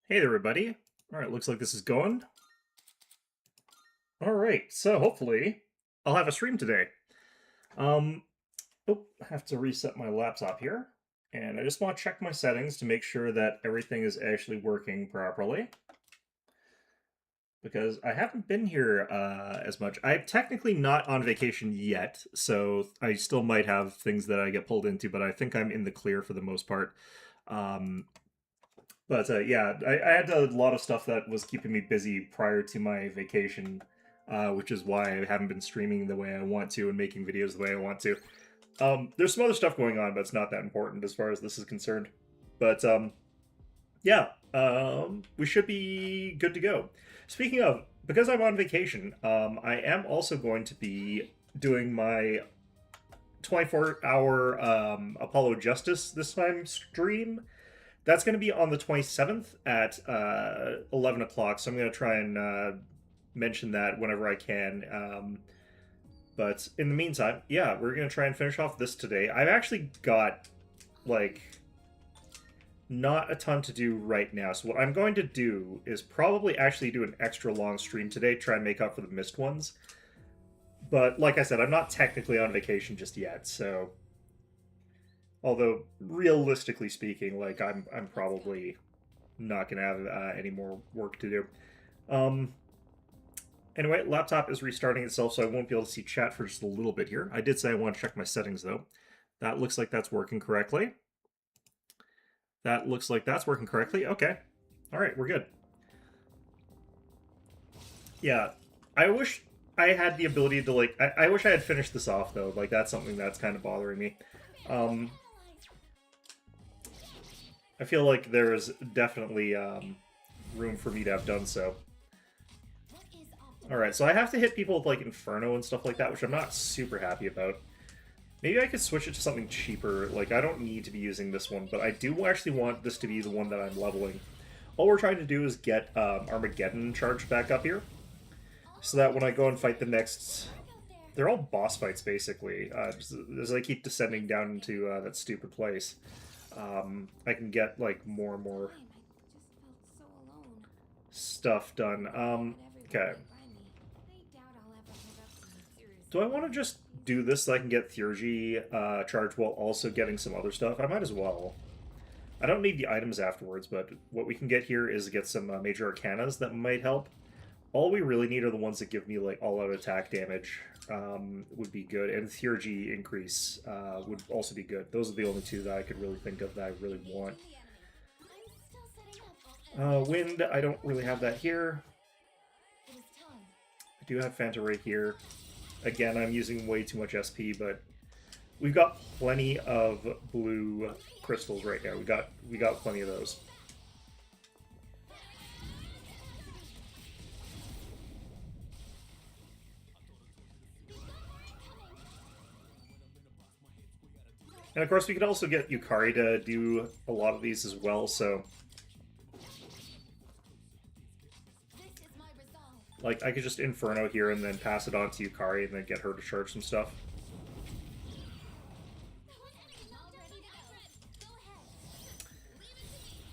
Hey there, everybody. All right, looks like this is going. All right, so hopefully I'll have a stream today. Um, I have to reset my laptop here, and I just want to check my settings to make sure that everything is actually working properly. Because I haven't been here as much. I'm technically not on vacation yet, so I still might have things that I get pulled into, but I think I'm in the clear for the most part. Um, But yeah, I had a lot of stuff that was keeping me busy prior to my vacation, which is why I haven't been streaming the way I want to and making videos the way I want to. There's some other stuff going on, but it's not that important as far as this is concerned. But yeah, we should be good to go. Speaking of, because I'm on vacation, I am also going to be doing my 24-hour Apollo Justice this time stream. That's going to be on the 27th at 11 o'clock, so I'm going to try and mention that whenever I can. But in the meantime, yeah, we're going to try and finish off this today. I've actually got, like, not a ton to do right now, so what I'm going to do is probably actually do an extra long stream today, try and make up for the missed ones. But like I said, I'm not technically on vacation just yet, so... Although, realistically speaking, like, I'm probably not going to have any more work to do. Anyway, laptop is restarting itself, so I won't be able to see chat for just a little bit here. I did say I want to check my settings, though. That looks like that's working correctly. That looks like that's working correctly. Okay. All right, we're good. Yeah, I wish I had the ability to, like... I wish I had finished this off, though. Like, that's something that's kind of bothering me. I feel like there is definitely room for me to have done so. Alright, so I have to hit people with, like, Inferno and stuff like that, which I'm not super happy about. Maybe I could switch it to something cheaper. Like, I don't need to be using this one, but I do actually want this to be the one that I'm leveling. All we're trying to do is get Armageddon charged back up here, so that when I go and fight the next... They're all boss fights, basically, as I keep descending down into that stupid place. I can get, like, more and more stuff done. Okay. Do I want to just do this so I can get Theurgy charged while also getting some other stuff? I might as well. I don't need the items afterwards, but what we can get here is get some major arcanas that might help. All we really need are the ones that give me, like, all-out attack damage. Would be good, and Theurgy increase would also be good. Those are the only two that I could really think of that I really want. Wind, I don't really have that here. I do have Phanta right here. Again, I'm using way too much SP, but we've got plenty of blue crystals right now. We got plenty of those. And of course, we could also get Yukari to do a lot of these as well, so... Like, I could just Inferno here and then pass it on to Yukari and then get her to charge some stuff.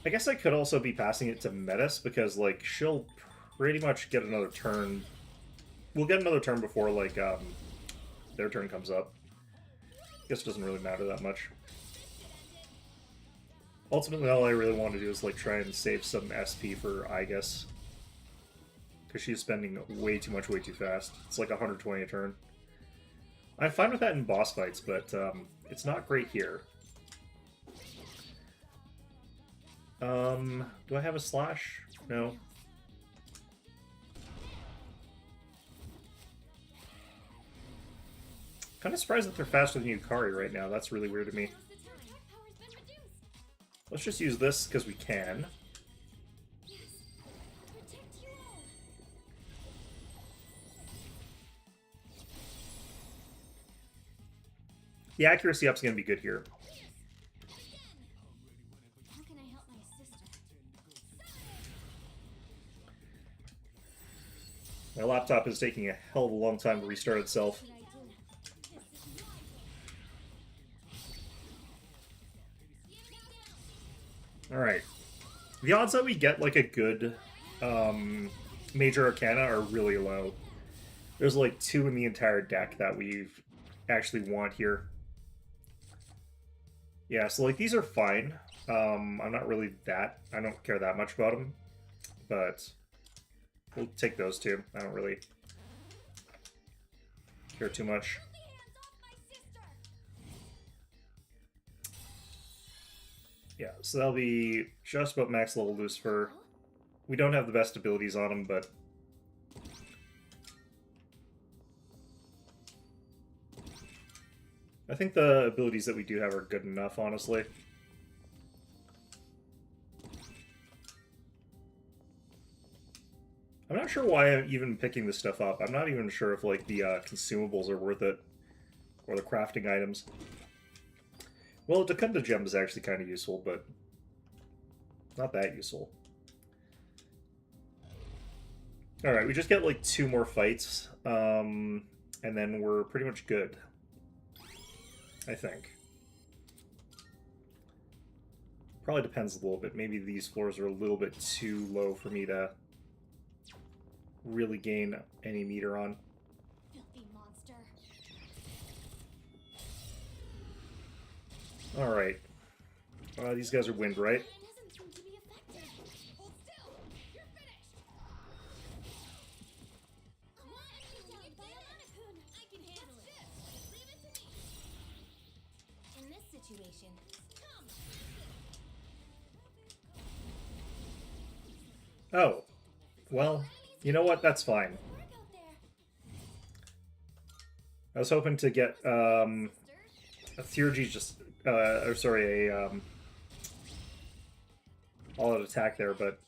I guess I could also be passing it to Metis, because, like, she'll pretty much get another turn. We'll get another turn before, like, their turn comes up. I guess it doesn't really matter that much. Ultimately, all I really want to do is, like, try and save some SP for Aegis. Because she's spending way too much, way too fast. It's like 120 a turn. I'm fine with that in boss fights, but it's not great here. Do I have a slash? No. Kind of surprised that they're faster than Yukari right now. That's really weird to me. Let's just use this because we can. The accuracy up's going to be good here. My laptop is taking a hell of a long time to restart itself. Alright. The odds that we get like a good Major Arcana are really low. There's like 2 in the entire deck that we actually want here. Yeah, so like these are fine. I'm not really I don't care that much about them, but we'll take those 2. I don't really care too much. Yeah, so that'll be just about max level Lucifer. We don't have the best abilities on him, but I think the abilities that we do have are good enough, honestly. I'm not sure why I'm even picking this stuff up. I'm not even sure if like the consumables are worth it, or the crafting items. Well, Dakunda Gem is actually kind of useful, but not that useful. Alright, we just get like 2 more fights, and then we're pretty much good. I think. Probably depends a little bit. Maybe these floors are a little bit too low for me to really gain any meter on. Filthy monster. Alright. These guys are wind, right? Oh. Well, you know what? That's fine. I was hoping to get a Theurgy just or sorry, a all-out attack there, but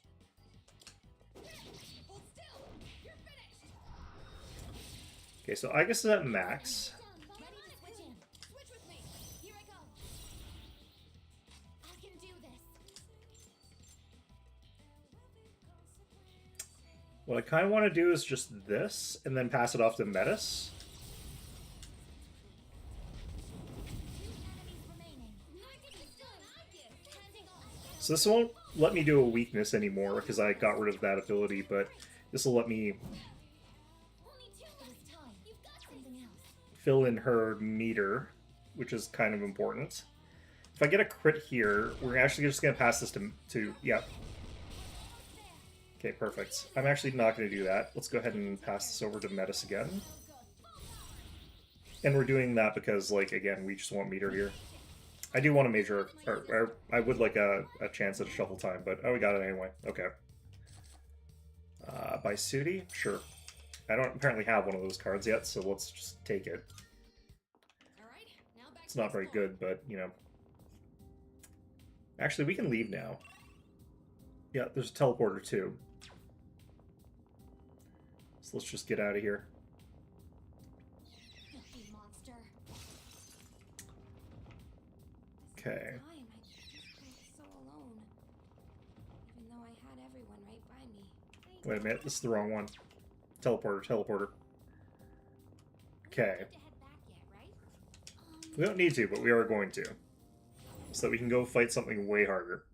okay, so Aegis is at max. What I kind of want to do is just this, and then pass it off to Metis. So this won't let me do a weakness anymore, because I got rid of that ability, but this will let me fill in her meter, which is kind of important. If I get a crit here, we're actually just going to pass this to yeah. Okay, perfect. I'm actually not going to do that. Let's go ahead and pass this over to Metis again. And we're doing that because, like, again, we just want meter here. I do want a major, or I would like a chance at a shuffle time, but oh, we got it anyway. Okay. By Sudi? Sure. I don't apparently have one of those cards yet, so let's just take it. It's not very good, but, you know. Actually, we can leave now. Yeah, there's a teleporter too. So let's just get out of here. Okay. Wait a minute, this is the wrong one. Teleporter. Okay. We don't need to, but we are going to. So that we can go fight something way harder.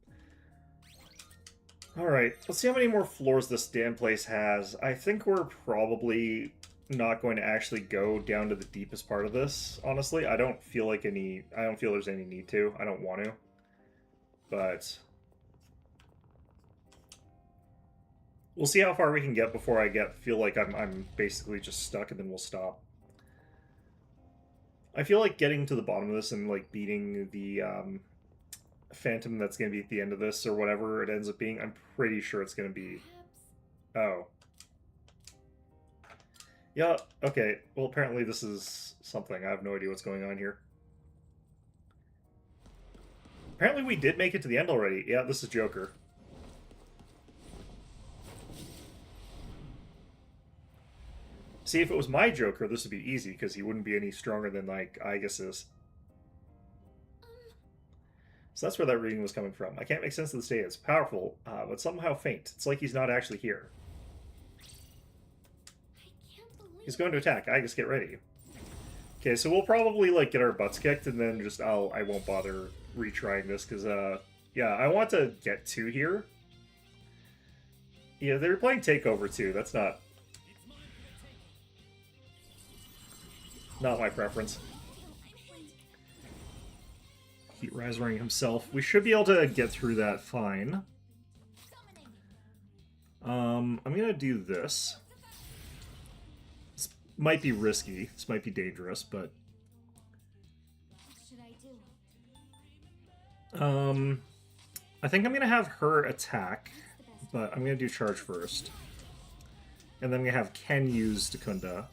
Alright, let's see how many more floors this damn place has. I think we're probably not going to actually go down to the deepest part of this, honestly. I don't feel there's any need to. I don't want to. But we'll see how far we can get before I feel like I'm basically just stuck, and then we'll stop. I feel like getting to the bottom of this and like beating the Phantom that's going to be at the end of this, or whatever it ends up being, I'm pretty sure it's going to be... Oh. Yeah, okay. Well, apparently this is something. I have no idea what's going on here. Apparently we did make it to the end already. Yeah, this is Joker. See, if it was my Joker, this would be easy, because he wouldn't be any stronger than, like, Aegis is. So that's where that reading was coming from. I can't make sense of the state. It's powerful, but somehow faint. It's like he's not actually here. He's going to attack. Aegis, get ready. Okay, so we'll probably, like, get our butts kicked, and then just, I won't bother retrying this, because, yeah, I want to get 2 here. Yeah, they were playing Takeover too. That's not my preference. Heat Rising himself. We should be able to get through that fine. I'm gonna do this. This might be risky. This might be dangerous, but What should I do? I think I'm gonna have her attack, but I'm gonna do charge first, and then I'm gonna have Ken use Dakunda.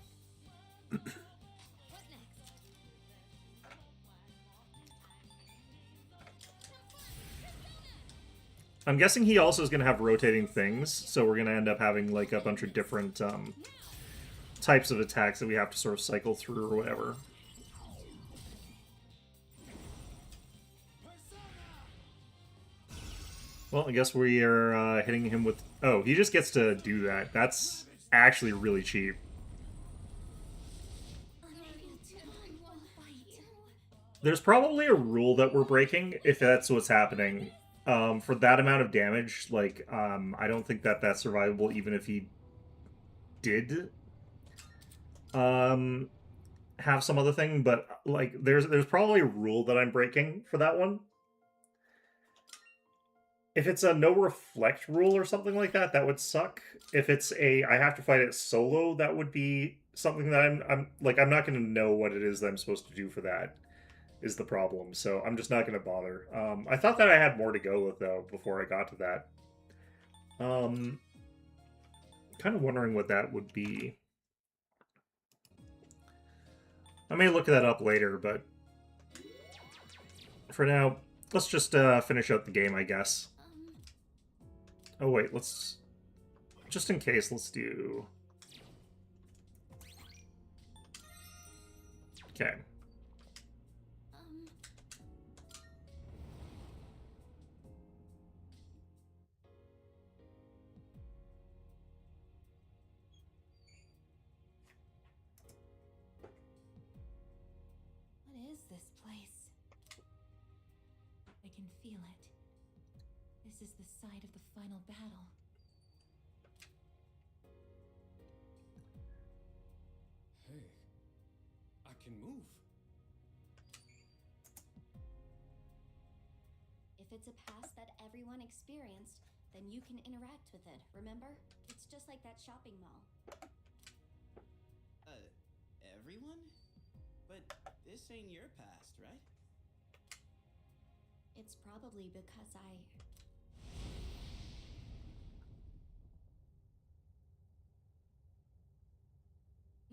I'm guessing he also is going to have rotating things, so we're going to end up having like a bunch of different types of attacks that we have to sort of cycle through or whatever. Well, I guess we are hitting him with... Oh, he just gets to do that. That's actually really cheap. There's probably a rule that we're breaking if that's what's happening. For that amount of damage, like, I don't think that that's survivable even if he did have some other thing, but, like, there's probably a rule that I'm breaking for that one. If it's a no reflect rule or something like that, that would suck. If it's a I have to fight it solo, that would be something that I'm not going to know what it is that I'm supposed to do for that. Is the problem, so I'm just not going to bother. I thought that I had more to go with, though, before I got to that. Kind of wondering what that would be. I may look that up later, but for now, let's just finish out the game, I guess. Oh, wait, let's... Just in case, let's do... Okay. What is this place? I can feel it. This is the site of the final battle. Hey, I can move. If it's a past that everyone experienced, then you can interact with it, remember? It's just like that shopping mall. Everyone? But this ain't your past, right? It's probably because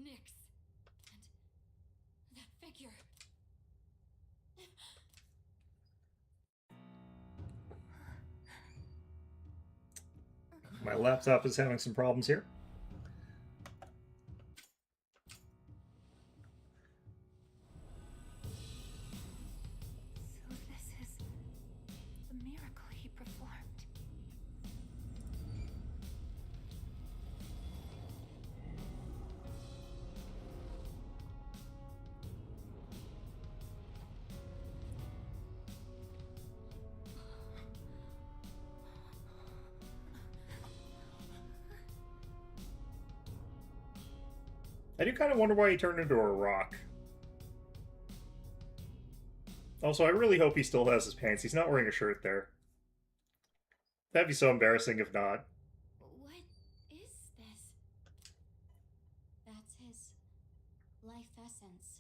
Nyx. And that figure. My laptop is having some problems here. So this is the miracle he performed. I do kind of wonder why he turned into a rock. Also, I really hope he still has his pants. He's not wearing a shirt there. That'd be so embarrassing if not. What is this? That's his life essence.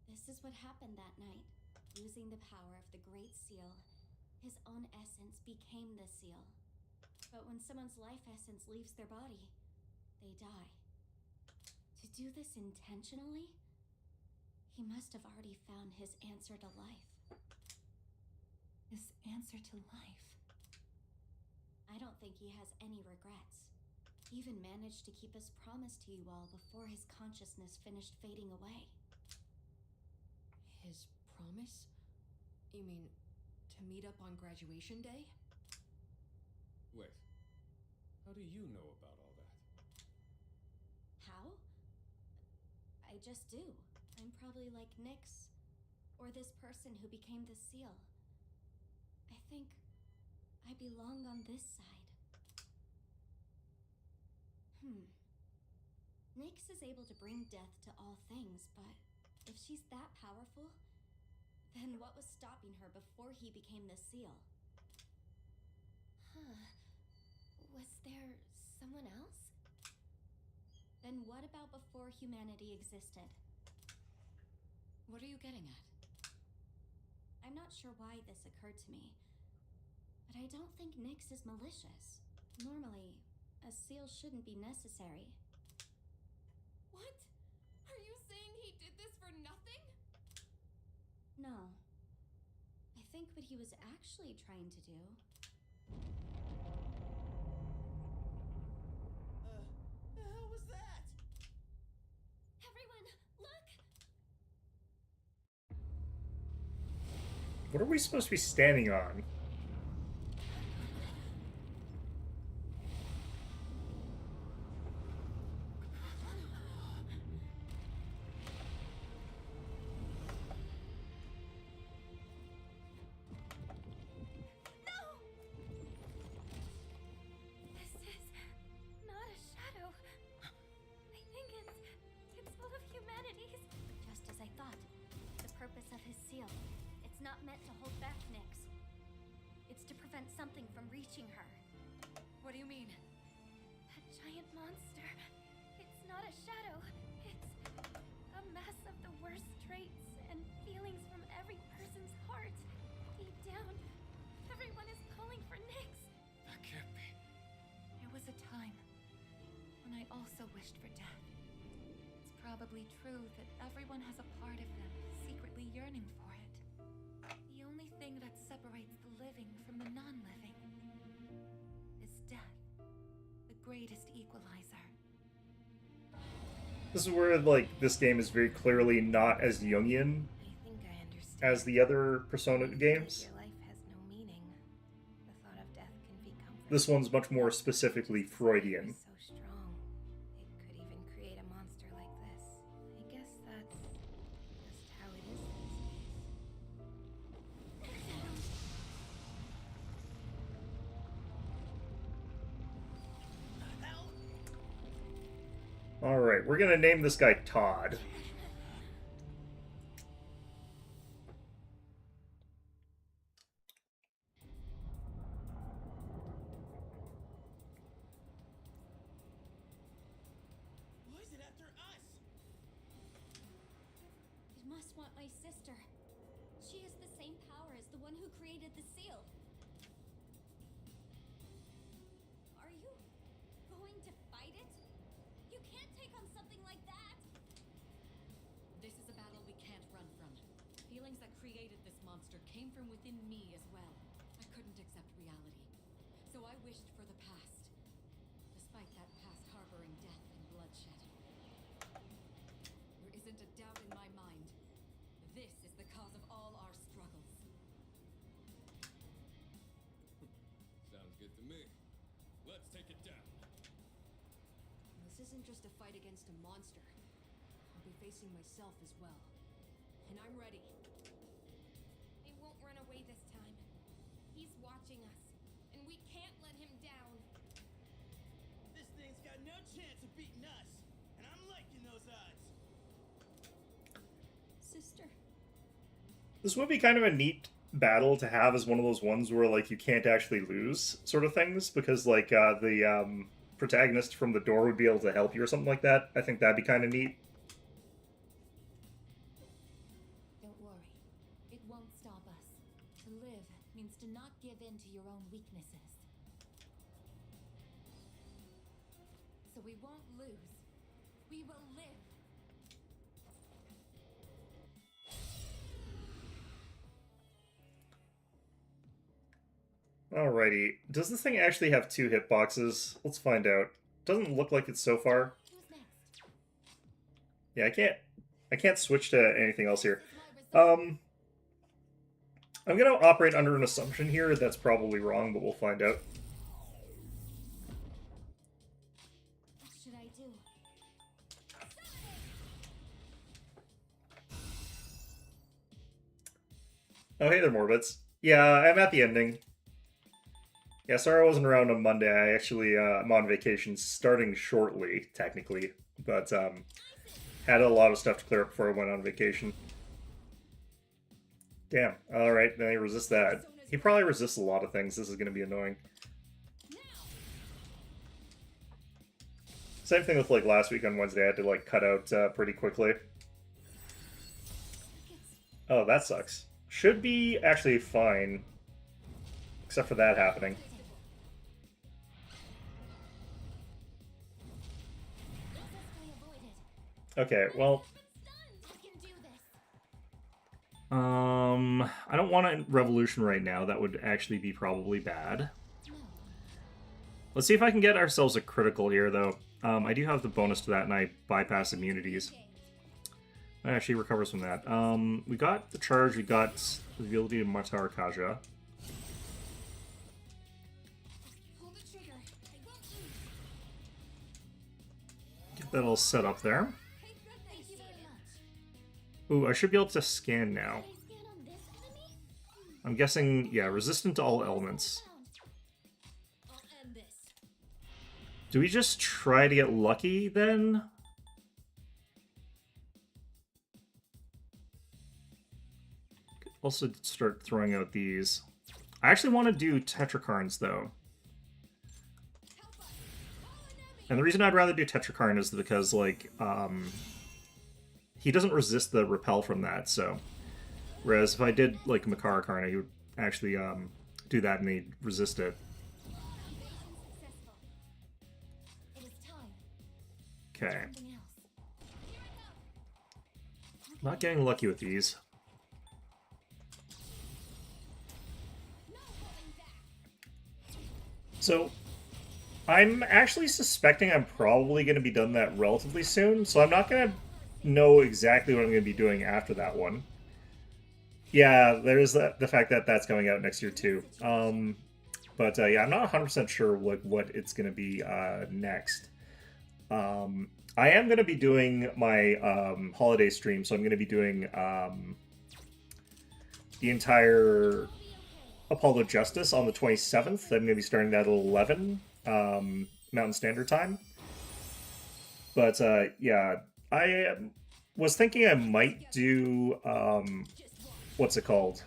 This is what happened that night. Using the power of the Great Seal, his own essence became the seal. But when someone's life essence leaves their body, they die. To do this intentionally, he must have already found his answer to life. His answer to life? I don't think he has any regrets. He even managed to keep his promise to you all before his consciousness finished fading away. His promise? You mean to meet up on graduation day? Wait, how do you know about all that? How? I just do. I'm probably like Nyx, or this person who became the seal. I think I belong on this side. Nyx is able to bring death to all things, but if she's that powerful, then what was stopping her before he became the seal? Huh. Was there someone else? Then what about before humanity existed? What are you getting at? I'm not sure why this occurred to me, but I don't think Nyx is malicious. Normally, a seal shouldn't be necessary. What? Are you saying he did this for nothing? No. I think what he was actually trying to do... The hell was that? Everyone, look! What are we supposed to be standing on? This is not a shadow. I think it's full of humanities. Just as I thought. The purpose of his seal. It's not meant to hold back Nyx. It's to prevent something from reaching her. What do you mean? That giant monster. It's not a shadow. It's a mass of the worst traits and feelings from every person's heart. Deep down, everyone is calling for Nyx. That can't be. There was a time when I also wished for death. It's probably true that everyone has a part of them secretly yearning for it. The only thing that separates the living from the non-living is death, the greatest equalizer. This is where, like, this game is very clearly not as Jungian I think I understand. as the other Persona games. Your life has no meaning. The thought of death can be comforting. This one's much more specifically Freudian. So strong. It could even create a monster like this. I guess that's just how it is these days. Hell? Alright, we're gonna name this guy Todd. Why is it after us? It must want my sister. She has the same power as the one who created the seal. Are you going to fight it? You can't take on something like that! This is a battle we can't run from. Feelings that created this monster came from within me as well. I couldn't accept reality. So I wished for the past. Despite that past harboring death and bloodshed. There isn't a doubt in my mind. This is the cause of all our struggles. Sounds good to me. Let's take it down. This isn't just a fight against a monster. I'll be facing myself as well. And I'm ready. He won't run away this time. He's watching us, and we can't let him down. This thing's got no chance of beating us, and I'm liking those odds. Sister. This would be kind of a neat battle to have as one of those ones where, like, you can't actually lose sort of things, because, like, the protagonist from the door would be able to help you or something like that. I think that'd be kind of neat. Don't worry. It won't stop us. To live means to not give in to your own weaknesses. So we won't lose. We will live. Alrighty. Does this thing actually have 2 hitboxes? Let's find out. Doesn't look like it so far. Who's next? Yeah, I can't switch to anything else here. This is my result. I'm gonna operate under an assumption here that's probably wrong, but we'll find out. What should I do? Oh, hey there, Morbits. Yeah, I'm at the ending. Yeah, sorry I wasn't around on Monday. I actually, I'm on vacation starting shortly, technically. But, had a lot of stuff to clear up before I went on vacation. Damn. Alright, then he resists that. He probably resists a lot of things. This is going to be annoying. Same thing with, like, last week on Wednesday. I had to, like, cut out pretty quickly. Oh, that sucks. Should be actually fine. Except for that happening. Okay, well... I don't want a revolution right now. That would actually be probably bad. Let's see if I can get ourselves a critical here, though. I do have the bonus to that, and I bypass immunities. It actually recovers from that. We got the charge, we got the ability to Matar Kaja. Get that all set up there. Ooh, I should be able to scan now. I'm guessing, yeah, resistant to all elements. Do we just try to get lucky, then? Also start throwing out these. I actually want to do Tetrakarns, though. And the reason I'd rather do Tetrakarn is because, like, he doesn't resist the repel from that, so... Whereas if I did, like, Makarakarna, he would actually, do that and he'd resist it. Okay. Not getting lucky with these. So, I'm actually suspecting I'm probably going to be done that relatively soon, so I'm not going to know exactly what I'm going to be doing after that one. Yeah, there's the fact that that's coming out next year too. But yeah, I'm not 100% sure what it's going to be next. I am going to be doing my holiday stream, so I'm going to be doing the entire Apollo Justice on the 27th. I'm going to be starting that at 11 Mountain Standard Time. But yeah, I was thinking I might do what's it called?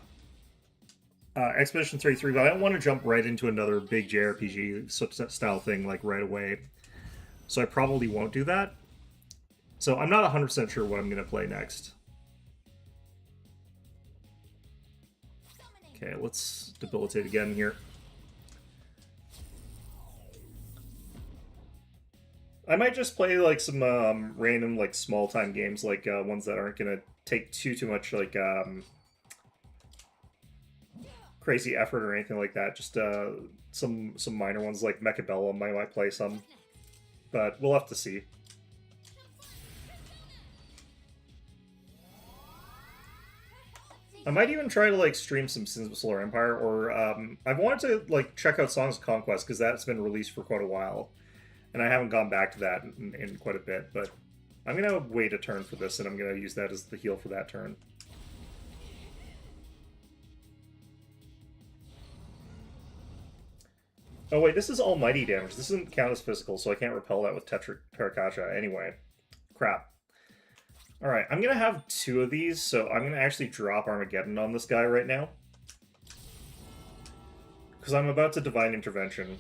Expedition 33, but I don't want to jump right into another big JRPG style thing like right away. So I probably won't do that. So I'm not 100% sure what I'm going to play next. Okay, let's debilitate again here. I might just play like some random like small time games, like ones that aren't going to take too much like crazy effort or anything like that. Just some minor ones like Mechabellum. I might play some, but we'll have to see. I might even try to like stream some Sins of Solar Empire, or I've wanted to like check out Songs of Conquest because that's been released for quite a while, and I haven't gone back to that in quite a bit. But I'm gonna wait a turn for this, and I'm gonna use that as the heal for that turn. Oh wait, this is almighty damage. This doesn't count as physical, so I can't repel that with Terakasha anyway. Crap. Alright, I'm going to have 2 of these, so I'm going to actually drop Armageddon on this guy right now. Because I'm about to Divine Intervention.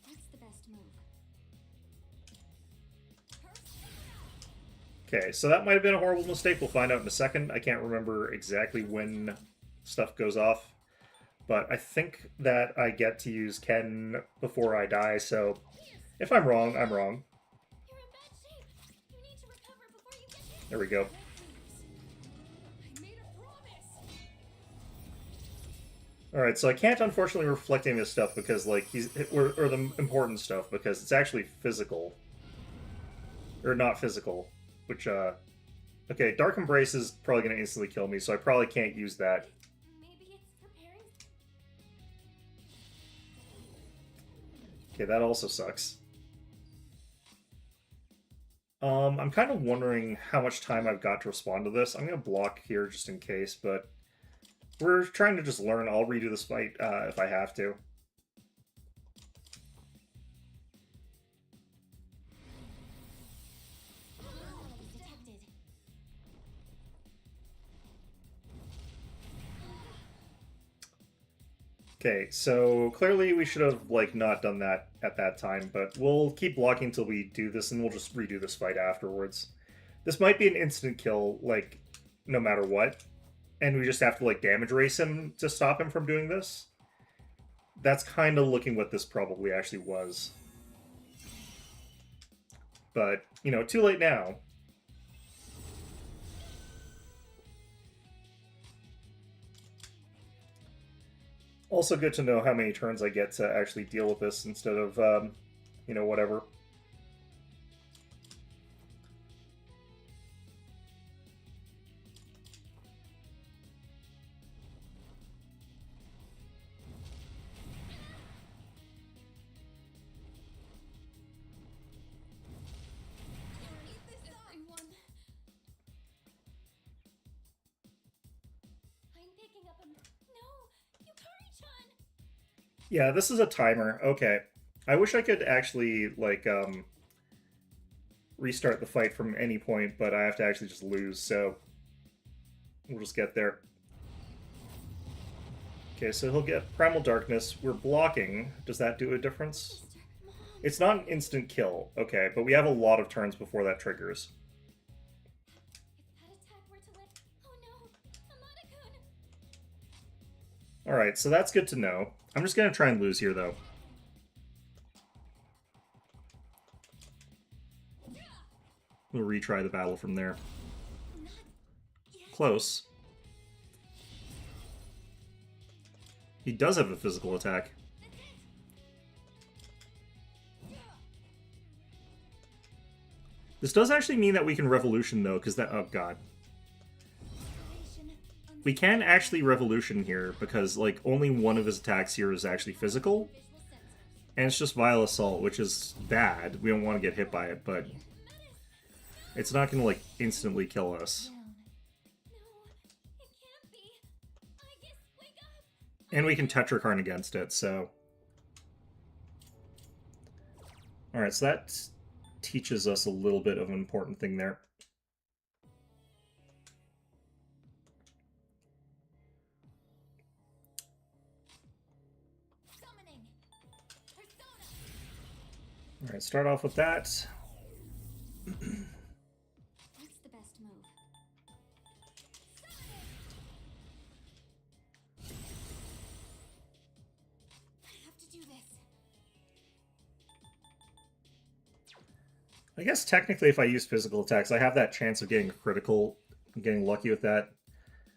What's the best move? Okay, so that might have been a horrible mistake. We'll find out in a second. I can't remember exactly when stuff goes off, but I think that I get to use Ken before I die, so if I'm wrong, I'm wrong. You're in bad shape. You need to recover before you get hit. There we go. I made a promise. Alright, so I can't unfortunately reflect any of this stuff because, like, or the important stuff, because it's actually physical. Or not physical, which, okay, Dark Embrace is probably going to instantly kill me, so I probably can't use that. Okay, that also sucks. I'm kind of wondering how much time I've got to respond to this. I'm going to block here just in case, but we're trying to just learn. I'll redo this fight if I have to. Detected. Okay, so clearly we should have, like, not done that at that time, but we'll keep blocking until we do this, and we'll just redo this fight afterwards. This might be an instant kill, like, no matter what, and we just have to, like, damage race him to stop him from doing this. That's kind of looking what this probably actually was. But, you know, too late now. Also good to know how many turns I get to actually deal with this instead of, you know, whatever. Everyone. I'm picking up a. No! Yukari-chan! Yeah, this is a timer. Okay. I wish I could actually, like, restart the fight from any point, but I have to actually just lose, so we'll just get there. Okay, so he'll get Primal Darkness. We're blocking. Does that do a difference? Sister, Mom. It's not an instant kill, okay, but we have a lot of turns before that triggers. If that attack were to let. Oh no! Amada-kun! Alright, so that's good to know. I'm just gonna try and lose here, though. We'll retry the battle from there. Not yet. Close. He does have a physical attack. This does actually mean that we can Revolution, though, because that... Oh, God. We can actually Revolution here, because, like, only one of his attacks here is actually physical. Visual sensors. And it's just Vile Assault, which is bad. We don't want to get hit by it, but it's not going to, like, instantly kill us. Down. No, it can't be. Aegis, wake up! And we can Tetrakarn against it, so... Alright, so that teaches us a little bit of an important thing there. Summoning. Persona. Alright, start off with that. What's the best move? I have to do this. I guess technically if I use physical attacks, I have that chance of getting a critical, getting lucky with that.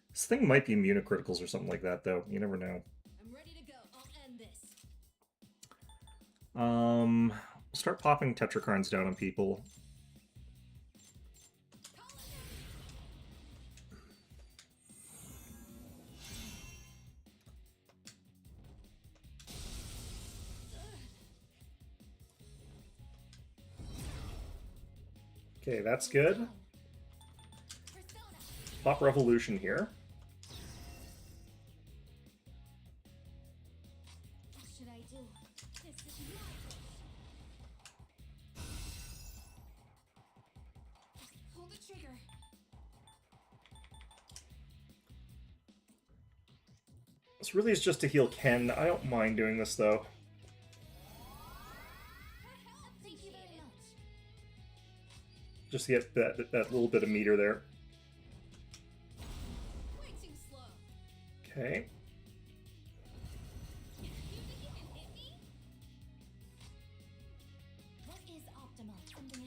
This thing might be immune to criticals or something like that, though. You never know. I'm ready to go. I'll end this. We'll start popping Tetrakarns down on people. Okay, that's good. Persona. Pop Revolution here. What should I do? This is my wish. Pull the trigger. This really is just to heal Ken. I don't mind doing this, though. Thank you very much. Just to get that little bit of meter there. Way too slow. Okay. You think you can hit me? What is optimal? Something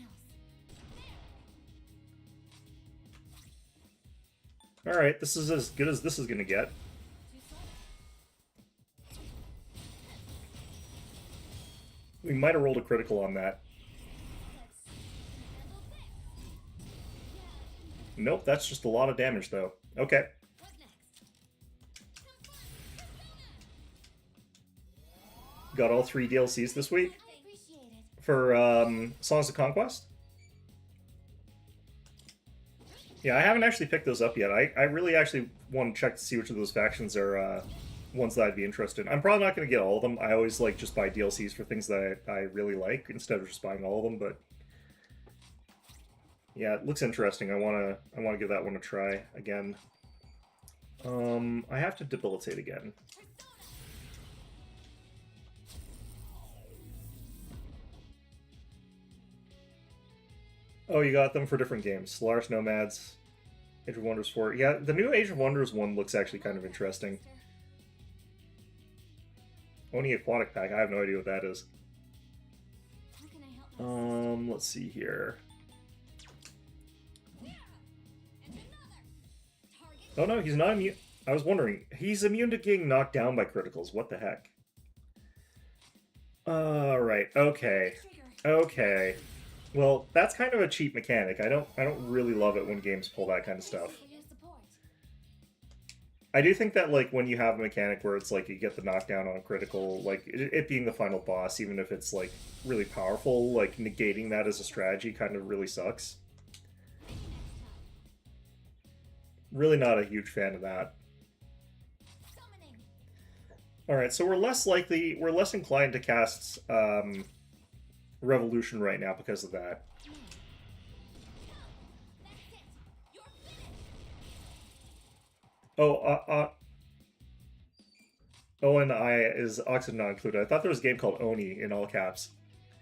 else. Alright, this is as good as this is gonna get. Too slow. We might have rolled a critical on that. Let's handle this. Nope, that's just a lot of damage, though. Okay. What next? Got all 3 DLCs this week I appreciate it. for Songs of Conquest. Yeah, I haven't actually picked those up yet. I really actually want to check to see which of those factions are ones that I'd be interested in. I'm probably not going to get all of them. I always like just buy DLCs for things that I really like instead of just buying all of them. But yeah, it looks interesting. I wanna give that one a try again. I have to debilitate again. Oh, you got them for different games. Solaris Nomads, Age of Wonders 4. Yeah, the new Age of Wonders one looks actually kind of interesting. Oni Aquatic Pack, I have no idea what that is. How can I help my sister? Let's see here. And another. Target. Oh no, he's not immune. I was wondering. He's immune to getting knocked down by criticals. What the heck? Right. Okay. Trigger. Okay. Well, that's kind of a cheap mechanic. I don't really love it when games pull that kind of stuff. For your support. I do think that, like, when you have a mechanic where it's like you get the knockdown on a critical, like it being the final boss, even if it's like really powerful, like negating that as a strategy kind of really sucks. Maybe next time. Really not a huge fan of that. Summoning. Alright, so we're less inclined to cast Revolution right now because of that. That's it. You're finished. Oh, O and I is Oxygen not included. I thought there was a game called Oni in all caps.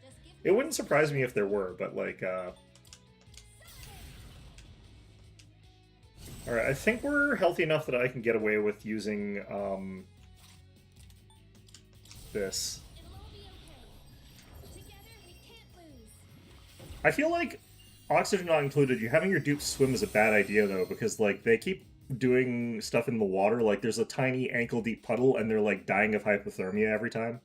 Just give It wouldn't surprise me if there were, but like, Alright, I think we're healthy enough that I can get away with using, this. It'll all be okay. Together we can't lose. I feel like Oxygen not included, you having your dupes swim is a bad idea, though, because, like, they keep doing stuff in the water. Like, there's a tiny ankle-deep puddle, and they're, like, dying of hypothermia every time.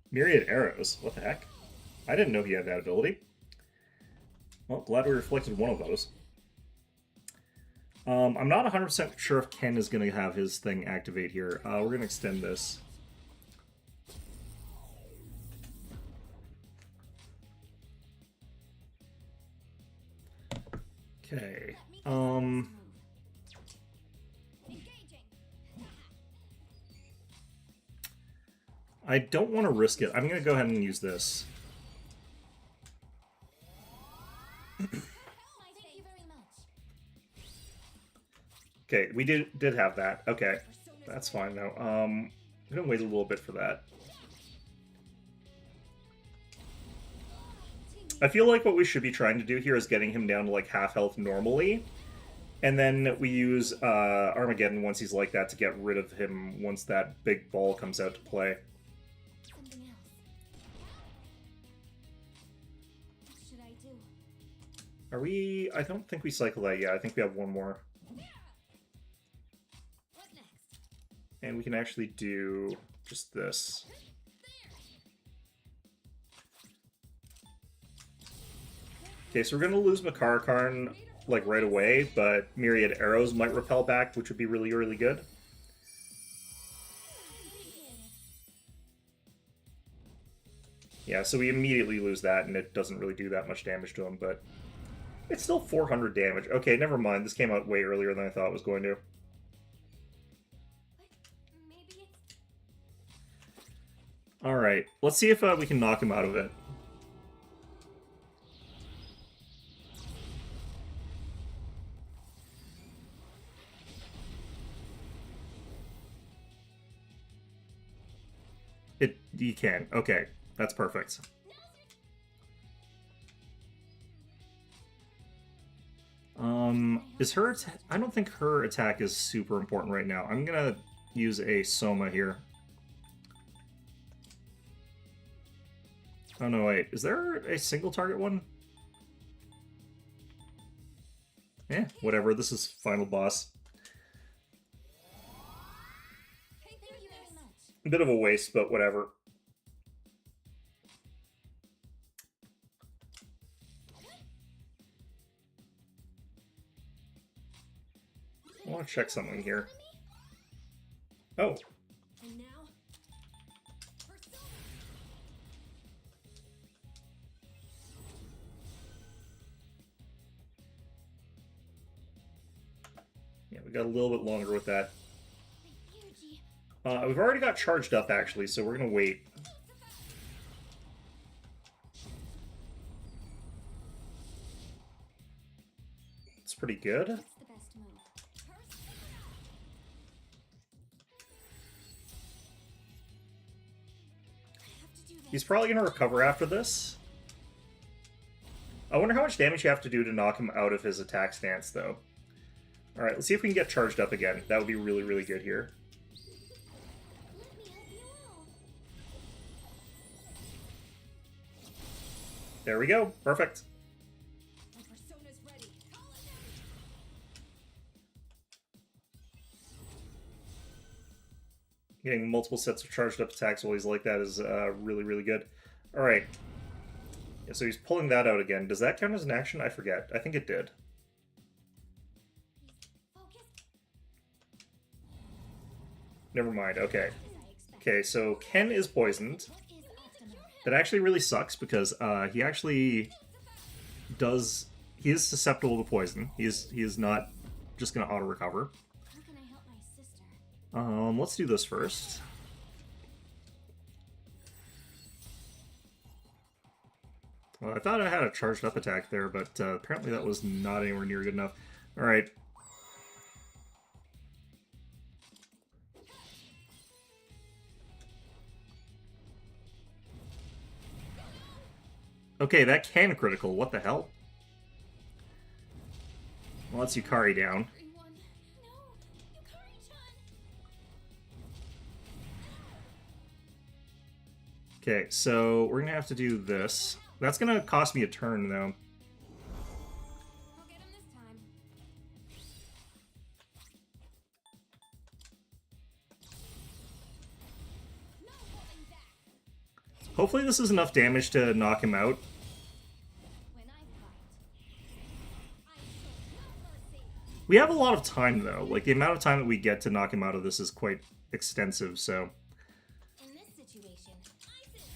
Myriad arrows? What the heck? I didn't know he had that ability. Well, glad we reflected one of those. I'm not 100% sure if Ken is going to have his thing activate here. We're going to extend this. Okay. Engaging. I don't want to risk it. I'm going to go ahead and use this. Thank you very much. Okay, we did have that. Okay, that's fine now. I'm going to wait a little bit for that. I feel like what we should be trying to do here is getting him down to like half health normally. And then we use Armageddon once he's like that to get rid of him once that big ball comes out to play. Something else. What should I do? Are we... I don't think we cycle that yet. I think we have one more. What next? And we can actually do just this. Okay, so we're going to lose Makarakarn, like, right away, but Myriad Arrows might repel back, which would be really, really good. Yeah, so we immediately lose that, and it doesn't really do that much damage to him, but it's still 400 damage. Okay, never mind. This came out way earlier than I thought it was going to. Maybe it's Alright, let's see if we can knock him out of it. You can. Okay, that's perfect. Is her... I don't think her attack is super important right now. I'm gonna use a Soma here. Oh no, wait. Is there a single target one? Eh, whatever. This is final boss. Thank you very much. A bit of a waste, but whatever. I want to check something here. Oh, And now, Persona. we got a little bit longer with that. My energy. We've already got charged up, actually, so we're gonna wait. It's pretty good. What's the best move? I have to do this. He's probably gonna recover after this. I wonder how much damage you have to do to knock him out of his attack stance, though. Alright, let's see if we can get charged up again. That would be really, really good here. Let me help you all. There we go. Perfect. My persona's ready. Call it out. Getting multiple sets of charged up attacks always like that is really, really good. Alright. Yeah, so he's pulling that out again. Does that count as an action? I forget. I think it did. Focus. Never mind. Okay. As I expected. Okay, so Ken is poisoned. What is optimal? That actually really sucks because he actually does... He is susceptible to poison. He is not just going to auto-recover. How can I help my sister? Let's do this first. Well, I thought I had a charged up attack there, but apparently that was not anywhere near good enough. Alright. Okay, that can critical. What the hell? Well, that's Yukari down. Everyone. No. Yukari-chan. Okay, so we're gonna have to do this. That's gonna cost me a turn, though. I'll get him this time. No holding back. Hopefully this is enough damage to knock him out. When I fight, I show no mercy. We have a lot of time, though. Like, the amount of time that we get to knock him out of this is quite extensive, so... In this situation, Isis.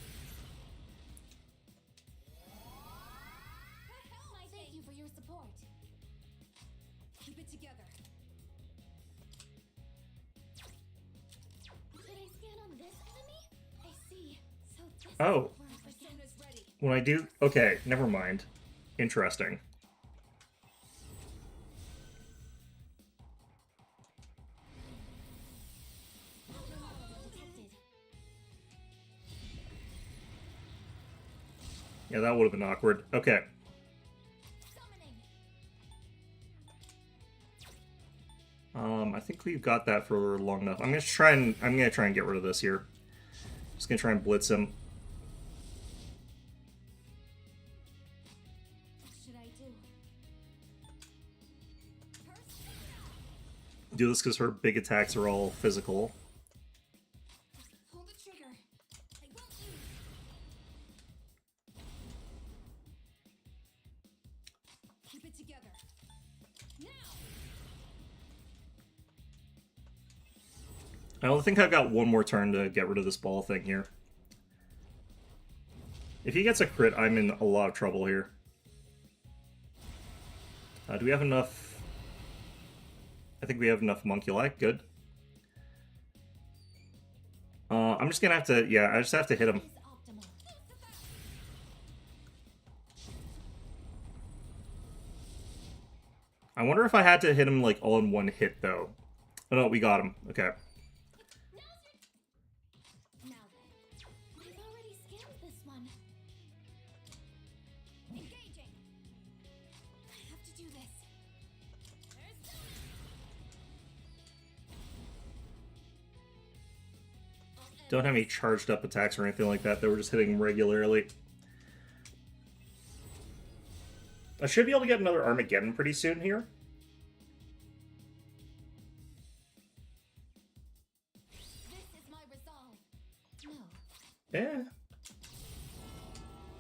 Thank you for your support. Keep it together. Did I scan on this enemy? I see. So this Oh. is where My I began. persona's ready. When I do... Okay, never mind. Interesting. Detected. Yeah, that would have been awkward. Okay. Summoning. I think we've got that for long enough. I'm gonna try and get rid of this here. Just gonna try and blitz him. What should I do? Do this because her big attacks are all physical. Hold the trigger. I won't lose. Keep it together. Now. I don't think I've got one more turn to get rid of this ball thing here. If he gets a crit, I'm in a lot of trouble here. Do we have enough? I think we have enough Monculi. Good. I'm just gonna have to... Yeah, I just have to hit him. Is optimal. I wonder if I had to hit him, like, all in one hit, though. Oh, no, we got him. Okay. Now then, I've already scanned this one. Engaging. I have to do this. There's Don't have any charged up attacks or anything like that. They were just hitting regularly. I should be able to get another Armageddon pretty soon here. This is my resolve. No. Eh.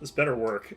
This better work.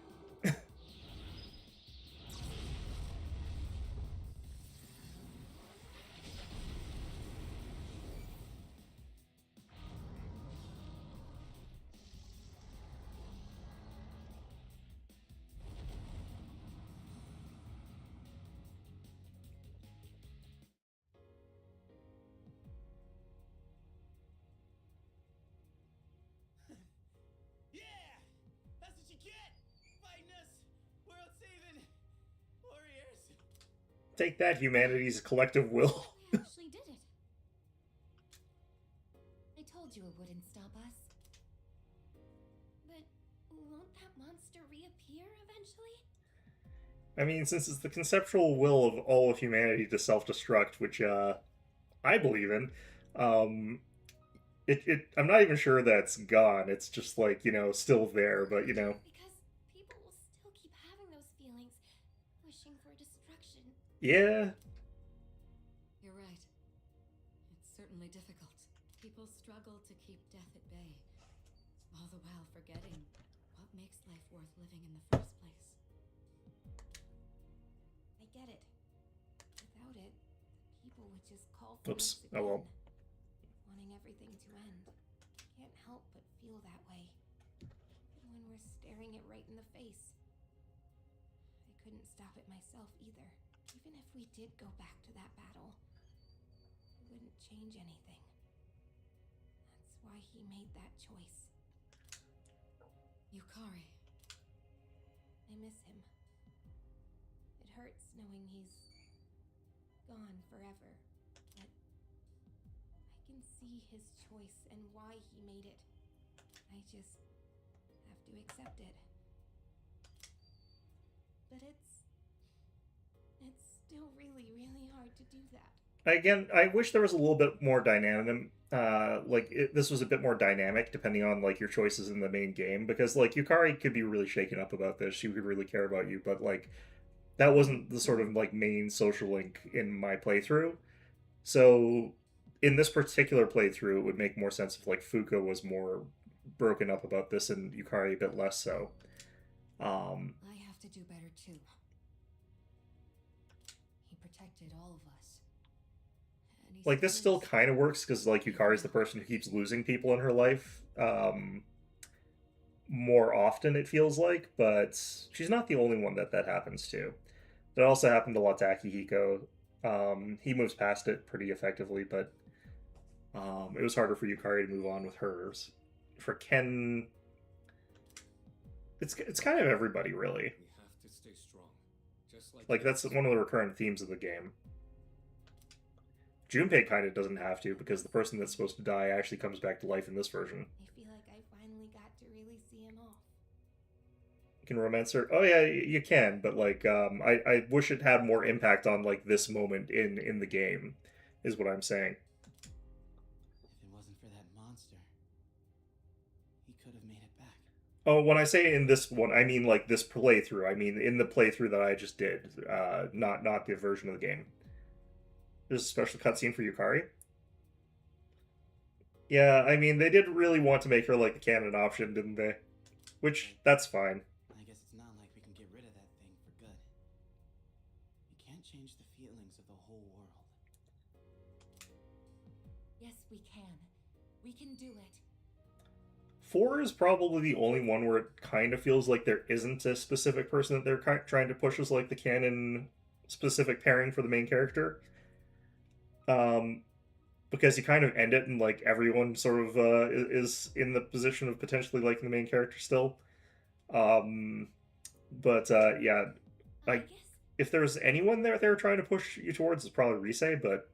Take that, humanity's collective will. We actually did it. I told you it wouldn't stop us. But won't that monster reappear eventually? I mean, since it's the conceptual will of all of humanity to self-destruct, which I believe in, um, I'm not even sure that's gone. It's just like, still there, but Because people will still keep having those feelings, wishing for destruction. yeah. You're right. It's certainly difficult. People struggle to keep death at bay, all the while forgetting what makes life worth living in the first place. I get it. Without it, people would just call for Oops. this Oh well. again, wanting everything to end. Can't help but feel that way. When we're staring it right in the face. I couldn't stop it myself either. Even if we did go back to that battle, it wouldn't change anything. That's why he made that choice. Yukari. I miss him. It hurts knowing he's gone forever, but I can see his choice and why he made it. I just have to accept it. But it's still really, really hard to do that. Again, I wish there was a little bit more dynamic. This was a bit more dynamic depending on like your choices in the main game, because like Yukari could be really shaken up about this. She could really care about you, but like that wasn't the sort of like main social link in my playthrough. So in this particular playthrough, it would make more sense if like Fuka was more broken up about this and Yukari a bit less so. I have to do better too. He protected all of us. And he Like this still kind of works because like Yukari's the person who keeps losing people in her life more often, it feels like, but she's not the only one that happens to. That also happened to Lataki Hiko. He moves past it pretty effectively, but it was harder for Yukari to move on with hers. For Ken, it's kind of everybody really. We have to stay strong. Just Like that's one of the recurrent themes of the game. Junpei kind of doesn't have to because the person that's supposed to die actually comes back to life in this version. I feel like I finally got to really see him off. You can romance her. Oh yeah, you can, but like I wish it had more impact on like this moment in the game, is what I'm saying. If it wasn't for that monster, he could have made it back. Oh, when I say in this one, I mean like this playthrough. I mean in the playthrough that I just did, not the version of the game. There's a special cutscene for Yukari. Yeah, I mean they did really want to make her like the canon option, didn't they? Which that's fine. I guess it's not like we can get rid of that thing for good. We can't change the feelings of the whole world. Yes, we can. We can do it. 4 is probably the only one where it kind of feels like there isn't a specific person that they're trying to push as like the canon specific pairing for the main character. Because you kind of end it and like everyone sort of is in the position of potentially liking the main character still. But yeah, I like guess if there's anyone there they were trying to push you towards, it's probably Rise, but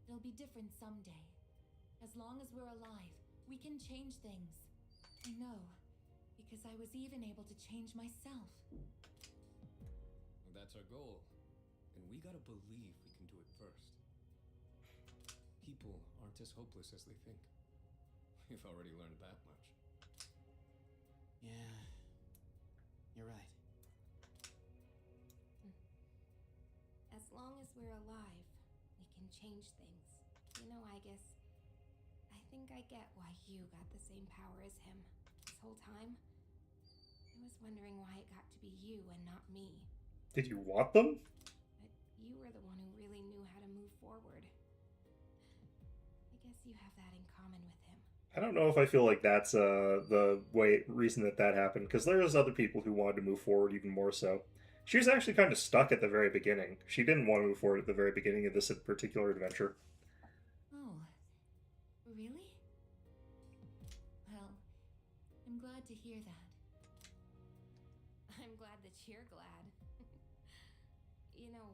It'll be different someday. As long as we're alive, we can change things. I know, because I was even able to change myself. That's our goal. And we gotta believe we can do it first. People aren't as hopeless as they think. We've already learned that much. Yeah, you're right. as long as we're alive, we can change things. You know, Aegis, I think I get why you got the same power as him this whole time. I was wondering why it got to be you and not me. did you want them? But you were the one who really knew how to move forward. I guess you have that in common with him. I don't know if I feel like that's the reason that happened, because there's other people who wanted to move forward even more so. She was actually kind of stuck at the very beginning. She didn't want to move forward at the very beginning of this particular adventure. Oh, really? Well, I'm glad to hear that. I'm glad that you're glad. You know,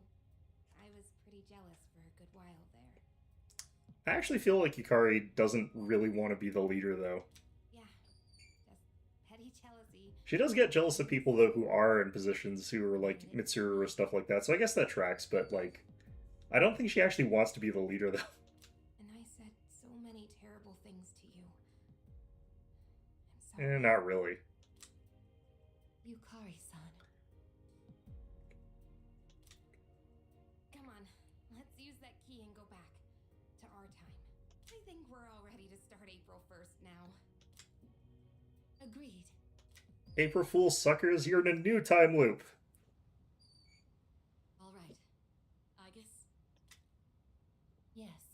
I was pretty jealous for a good while there. I actually feel like Yukari doesn't really want to be the leader, though. Yeah, just petty jealousy. She does get jealous of people, though, who are in positions who are like Mitsuru or stuff like that, so I guess that tracks, but like, I don't think she actually wants to be the leader, though. And I said so many terrible things to you. I'm sorry. Not really. Yukari-san. Come on, let's use that key and go back to our time. I think we're all ready to start April 1st now. Agreed. April Fool's suckers, you're in a new time loop. All right. Aegis? Yes.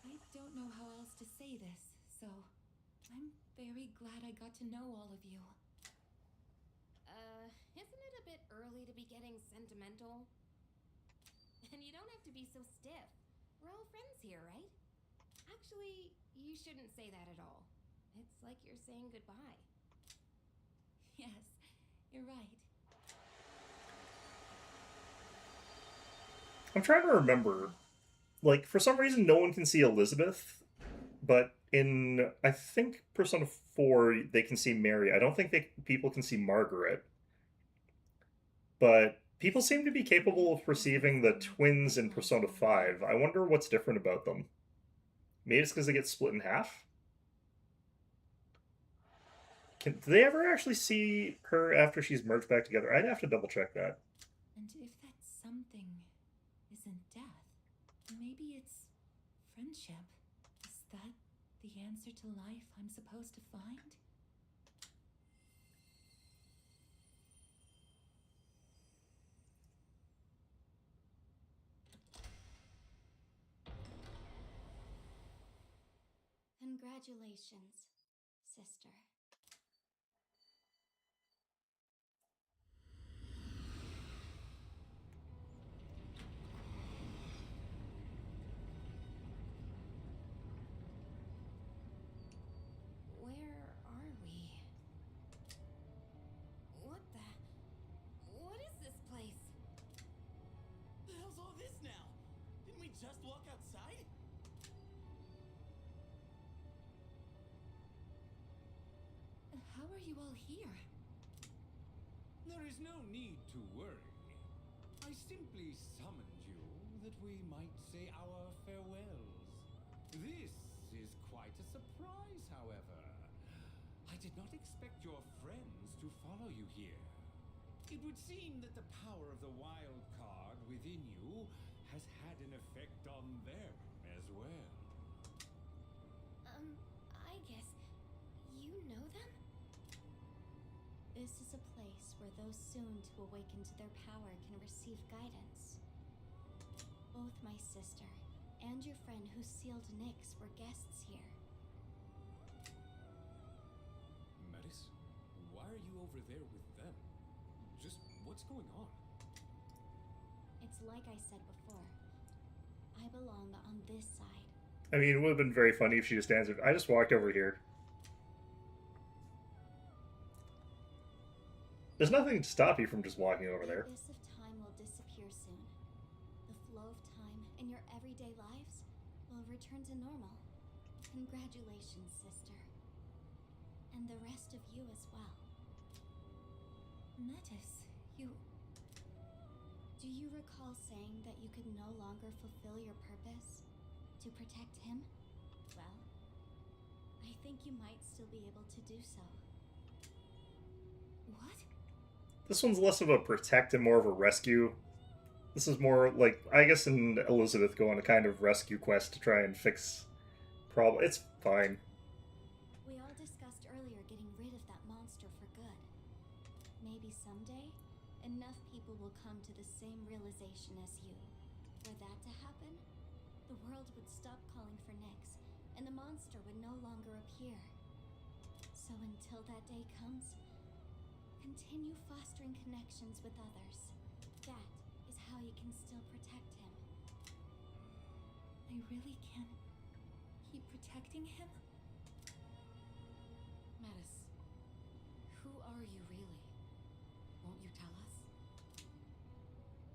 I don't know how else to say this, so I'm very glad I got to know all of you. Isn't it a bit early to be getting sentimental? And you don't have to be so stiff. We're all friends here, right? Actually, you shouldn't say that at all. It's like you're saying goodbye. Yes, you're right. I'm trying to remember. Like, for some reason, no one can see Elizabeth, but in, I think, Persona 4, they can see Mary. I don't think people can see Margaret. But people seem to be capable of perceiving the twins in Persona 5. I wonder what's different about them. Maybe it's because they get split in half? Do they ever actually see her after she's merged back together? I'd have to double check that. And if that something isn't death, maybe it's friendship. Is that the answer to life I'm supposed to find? Congratulations, sister. Where are we? What is this place? The hell's all this now? Didn't we just walk outside? How are you all here? There is no need to worry. I simply summoned you that we might say our farewells. This is quite a surprise, however. I did not expect your friends to follow you here. It would seem that the power of the wild card within you has had an effect on them as well. I guess you know them? This is a place where those soon to awaken to their power can receive guidance. Both my sister and your friend who sealed Nyx were guests here. Metis, why are you over there with them? Just what's going on? It's like I said before. I belong on this side. I mean, it would have been very funny if she just answered, I just walked over here. There's nothing to stop you from just walking over there. The abyss of time will disappear soon. The flow of time in your everyday lives will return to normal. Congratulations, sister. And the rest of you as well. Metis, you... Do you recall saying that you could no longer fulfill your purpose? To protect him? Well, I think you might still be able to do so. What? This one's less of a protect and more of a rescue. This is more like, I guess, in Elizabeth go on a kind of rescue quest to try and fix problem. It's fine. We all discussed earlier getting rid of that monster for good. Maybe someday, enough people will come to the same realization as you. For that to happen, the world would stop calling for Nyx, and the monster would no longer appear. So until that day comes, continue fostering connections with others. That is how you can still protect him. I I really can keep protecting him? Metis, who are you really? Won't you tell us?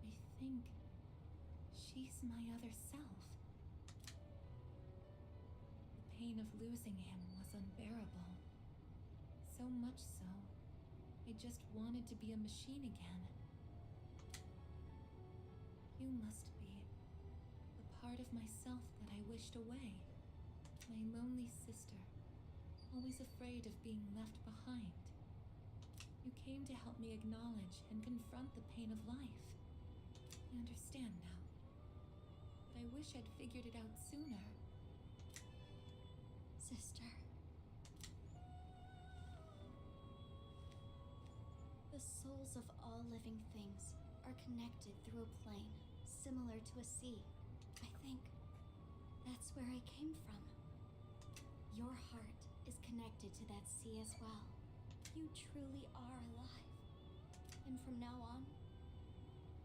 I think she's my other self. The pain of losing him was unbearable. So much so, I just wanted to be a machine again. You must be the part of myself that I wished away. My lonely sister, always afraid of being left behind. You came to help me acknowledge and confront the pain of life. I understand now, but I wish I'd figured it out sooner. Sister. The souls of all living things are connected through a plane, similar to a sea. I think that's where I came from. Your heart is connected to that sea as well. You truly are alive. And from now on,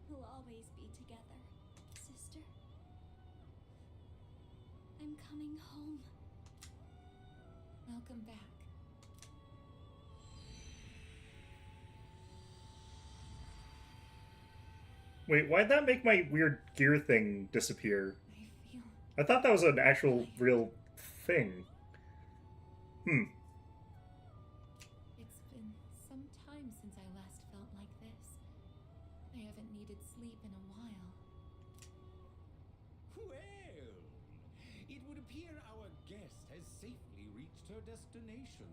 we'll always be together, sister. I'm coming home. Welcome back. Wait, why'd that make my weird gear thing disappear? I feel I thought that was an actual real thing. it's been some time since I last felt like this. I haven't needed sleep in a while. Well, it would appear our guest has safely reached her destination.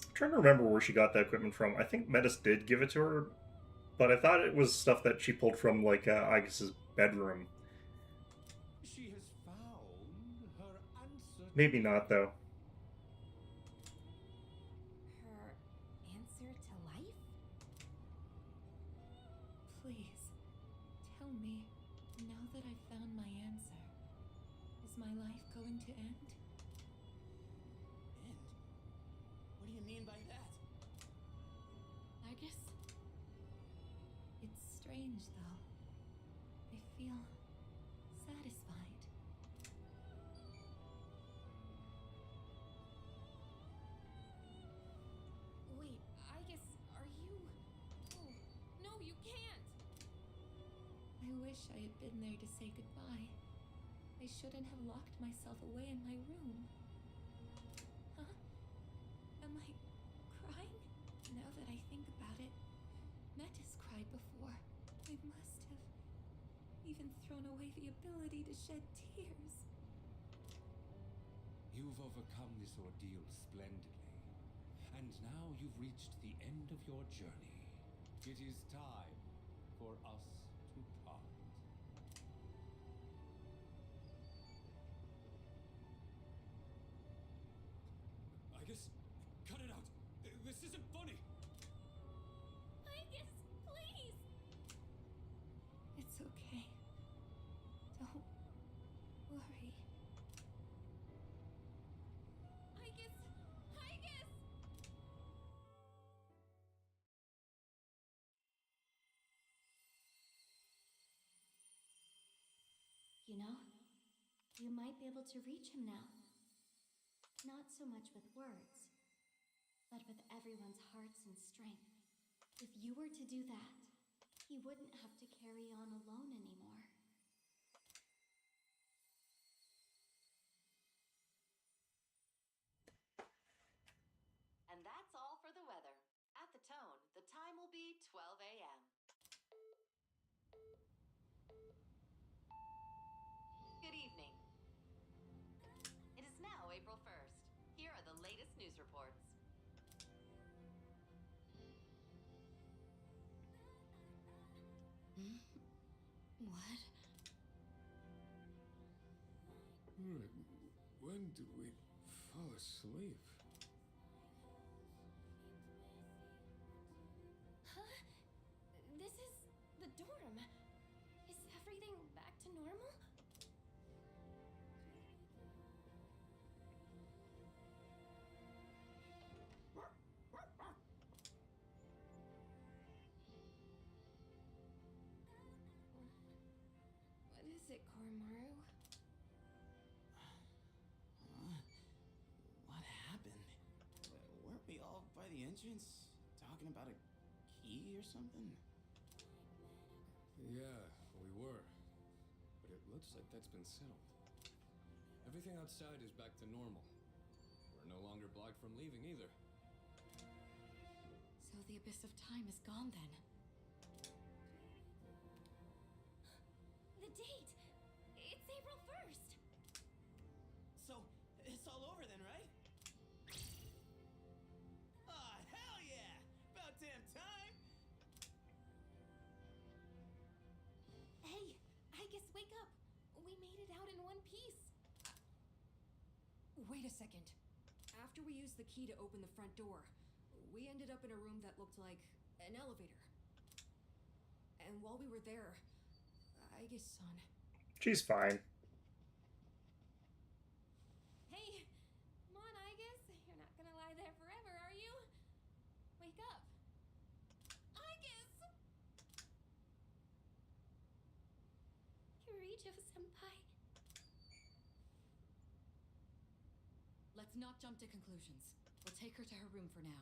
I'm trying to remember where she got that equipment from. I think Metis did give it to her, but I thought it was stuff that she pulled from, like, Aegis' bedroom. She has found her answer. Maybe not, though. Her answer to life? Please, tell me, now that I've found my answer, is my life going to end? End? What do you mean by that? Aegis? It's strange, though. I feel satisfied. Wait, I guess, are you... Oh, no, you can't! I wish I had been there to say goodbye. I shouldn't have locked myself away in my room. Huh? Am I crying? Now that I think about it, Metis cried before. I must have even thrown away the ability to shed tears. You've overcome this ordeal splendidly. And now you've reached the end of your journey. It is time for us to part. Aegis, cut it out. This isn't funny. Aegis, please! It's okay. Don't worry. Aegis! Aegis! You know, you might be able to reach him now. Not so much with words, but with everyone's hearts and strength. If you were to do that, he wouldn't have to carry on alone anymore. And that's all for the weather. At the tone, the time will be 12 a.m. Good evening. It is now April 1st. Here are the latest news reports. What? When did we fall asleep? Huh? This is the dorm. Is everything back to normal? What is it, Koromaru? entrance talking about a key or something? Yeah, we were. But it looks like that's been settled. Everything outside is back to normal. We're no longer blocked from leaving either. So the Abyss of Time is gone then. The date! It's April 1st! So, it's all over then, right? Aw, hell yeah! About damn time! Hey, Aegis, wake up! We made it out in one piece! Wait a second. After we used the key to open the front door, we ended up in a room that looked like an elevator. And while we were there, Aegis-san... She's fine. Hey, come on, Aegis. You're not gonna lie there forever, are you? Wake up. Aegis! Kirijo-senpai. Let's not jump to conclusions. We'll take her to her room for now.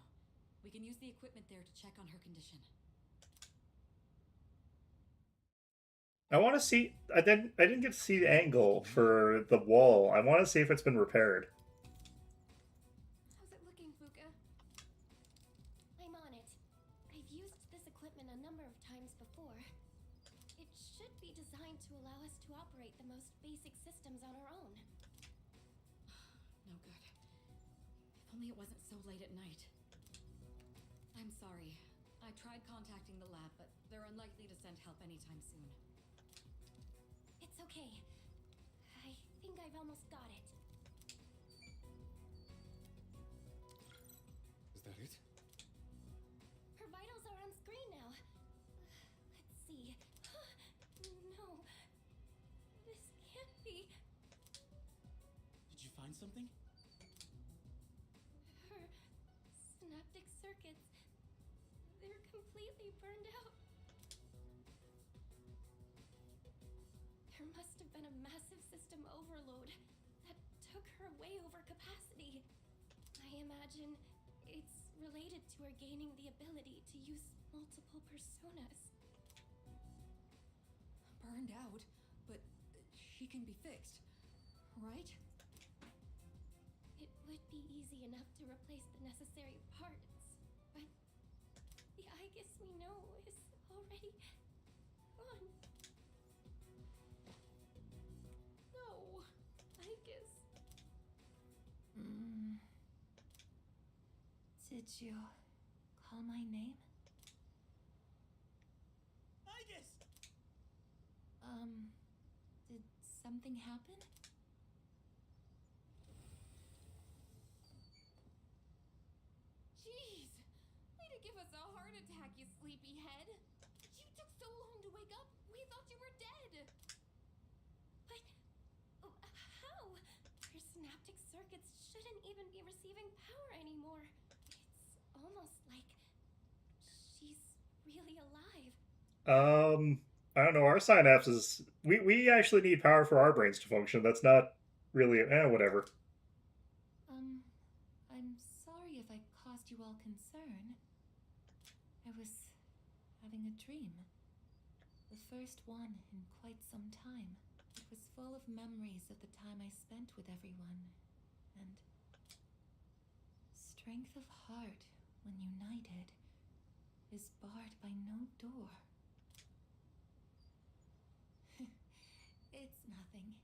We can use the equipment there to check on her condition. I want to see. I didn't get to see the angle for the wall. I want to see if it's been repaired. How's it looking, Fuka? I'm on it. I've used this equipment a number of times before. It should be designed to allow us to operate the most basic systems on our own. No good. If only it wasn't so late at night. I'm sorry. I tried contacting the lab, but they're unlikely to send help anytime soon. It's okay. I think I've almost got it. Is that it? Her vitals are on screen now. Let's see. No. This can't be. Did you find something? Her synaptic circuits. They're completely burned out. There must have been a massive system overload that took her way over capacity. I imagine it's related to her gaining the ability to use multiple personas. Burned out, but she can be fixed, right? It would be easy enough to replace the necessary parts, but the Aegis we know is already gone. No, Aegis. Did you call my name? Aegis! Did something happen? Jeez, way to give us a heart attack, you sleepyhead. You took so long to wake up, we thought you were dead. But how? Her synaptic circuits shouldn't even be receiving power anymore. It's almost like she's really alive. I don't know. Our synapses. We actually need power for our brains to function. That's not really. Whatever. I'm sorry if I caused you all concern. I was having a dream. The first one in quite some time. It was full of memories of the time I spent with everyone. And strength of heart, when united, is barred by no door. It's nothing.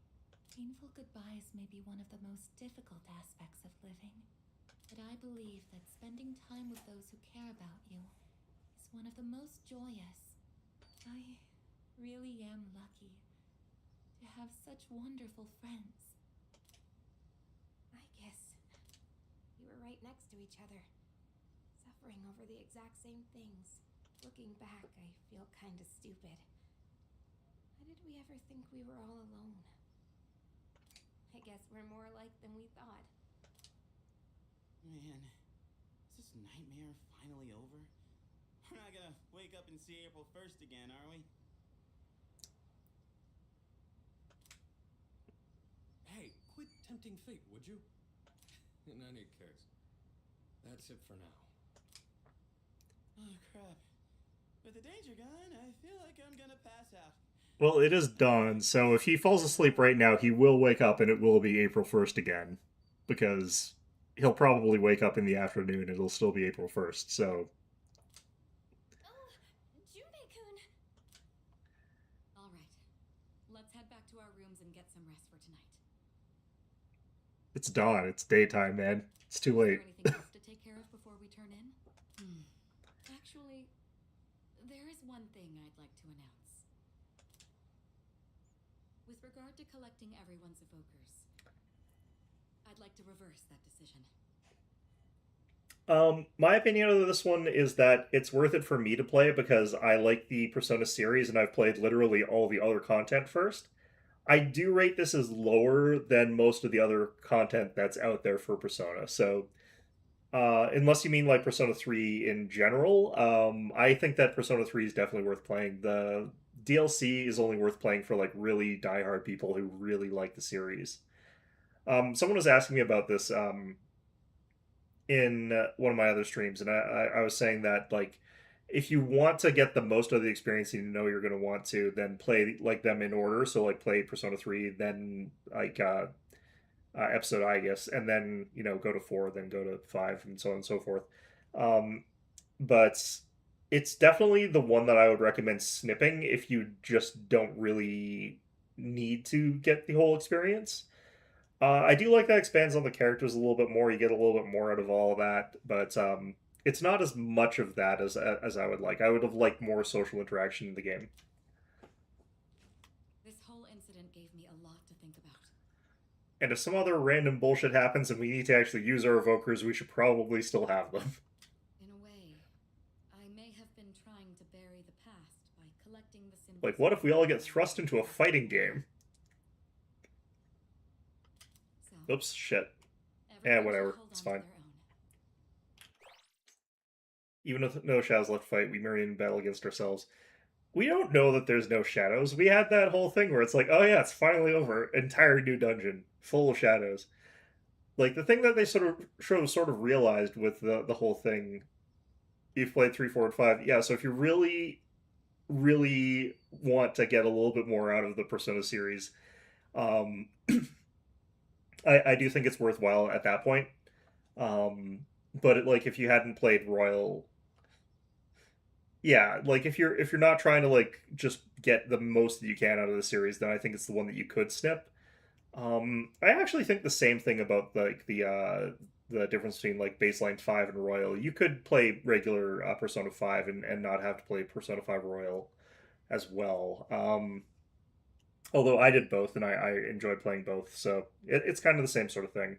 Painful goodbyes may be one of the most difficult aspects of living. But I believe that spending time with those who care about you is one of the most joyous. I really am lucky to have such wonderful friends. I guess we were right next to each other, suffering over the exact same things. Looking back, I feel kind of stupid. Why did we ever think we were all alone? I guess we're more alike than we thought. Man, is this nightmare finally over? We're not gonna wake up and see April 1st again, are we? Hey, quit tempting fate, would you? In any case, that's it for now. crap. With the danger gone, I feel like I'm gonna pass out. Well, it is dawn, so if he falls asleep right now, he will wake up and it will be April 1st again. Because he'll probably wake up in the afternoon and it'll still be April 1st, so. Oh, Junpei-kun! Alright. Let's head back to our rooms and get some rest for tonight. It's dawn, it's daytime, man. It's too late. Is there anything else to take care of before we turn in? Actually, there is one thing I'd like to announce. With regard to collecting everyone's evokers, I'd like to reverse that decision. My opinion of this one is that it's worth it for me to play because I like the Persona series and I've played literally all the other content first. I do rate this as lower than most of the other content that's out there for Persona. So, unless you mean like Persona 3 in general, I think that Persona 3 is definitely worth playing. The DLC is only worth playing for like really diehard people who really like the series. Someone was asking me about this in one of my other streams, and I was saying that like if you want to get the most of the experience and you know you're going to want to, then play like them in order. So like play Persona 3, then like episode Aegis, and then go to 4, then go to 5, and so on and so forth. But it's definitely the one that I would recommend snipping if you just don't really need to get the whole experience. I do like that expands on the characters a little bit more. You get a little bit more out of all of that, but it's not as much of that as I would like. I would have liked more social interaction in the game. This whole incident gave me a lot to think about. And if some other random bullshit happens and we need to actually use our evokers, we should probably still have them. In a way, I may have been trying to bury the past by collecting the symbols. Like, what if we all get thrust into a fighting game? So, Oops, shit. everyone whatever, should hold it's on to fine. their own. Even with no shadows left to fight, we marry in battle against ourselves. We don't know that there's no shadows. We had that whole thing where it's like, oh yeah, it's finally over. Entire new dungeon, full of shadows. Like, the thing that they sort of realized with the whole thing, you've played 3, 4, and 5, yeah, so if you really, really want to get a little bit more out of the Persona series, I do think it's worthwhile at that point. But like if you hadn't played Royal, yeah, like if you're not trying to like just get the most that you can out of the series, then I think it's the one that you could snip. I actually think the same thing about like the difference between like Baseline 5 and Royal. You could play regular Persona 5 and not have to play Persona 5 Royal as well. Although I did both, and I enjoyed playing both, so it's kind of the same sort of thing.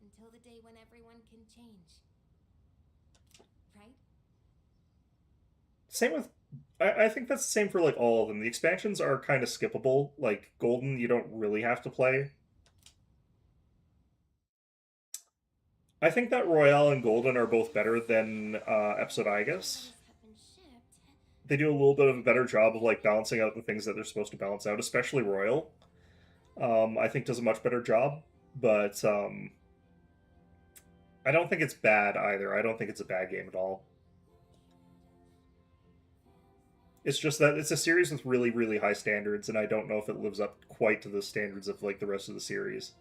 Until the day when everyone can change. Right? Same with... I think that's the same for like all of them. The expansions are kind of skippable. Like Golden, you don't really have to play. I think that Royale and Golden are both better than episode Aegis. Have been shipped. They do a little bit of a better job of like balancing out the things that they're supposed to balance out, especially Royal. I think does a much better job, but I don't think it's bad either. I don't think it's a bad game at all. It's just that it's a series with really, really high standards, and I don't know if it lives up quite to the standards of like the rest of the series.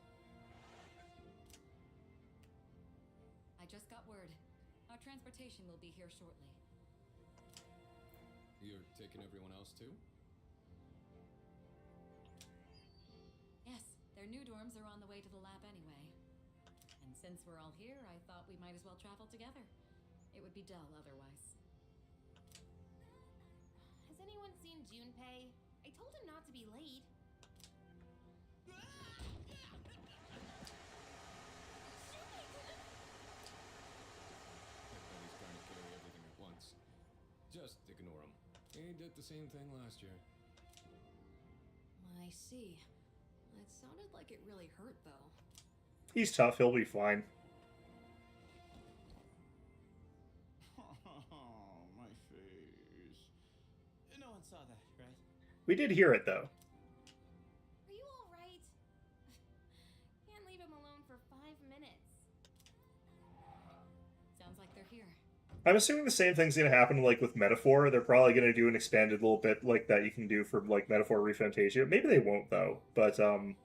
I just got word. Our transportation will be here shortly. You're taking everyone else too? Yes, their new dorms are on the way to the lab anyway. And since we're all here, I thought we might as well travel together. It would be dull otherwise. Has anyone seen Junpei? I told him not to be late. Bet he's trying to carry everything at once. Just ignore him. He did the same thing last year. I see. It sounded like it really hurt, though. He's tough. He'll be fine. Oh, my face. No one saw that, right? We did hear it though. Are you alright? Can't leave him alone for 5 minutes. Sounds like they're here. I'm assuming the same thing's gonna happen like with Metaphor. They're probably gonna do an expanded little bit like that you can do for like Metaphor Refantasia. Maybe they won't though, but I'm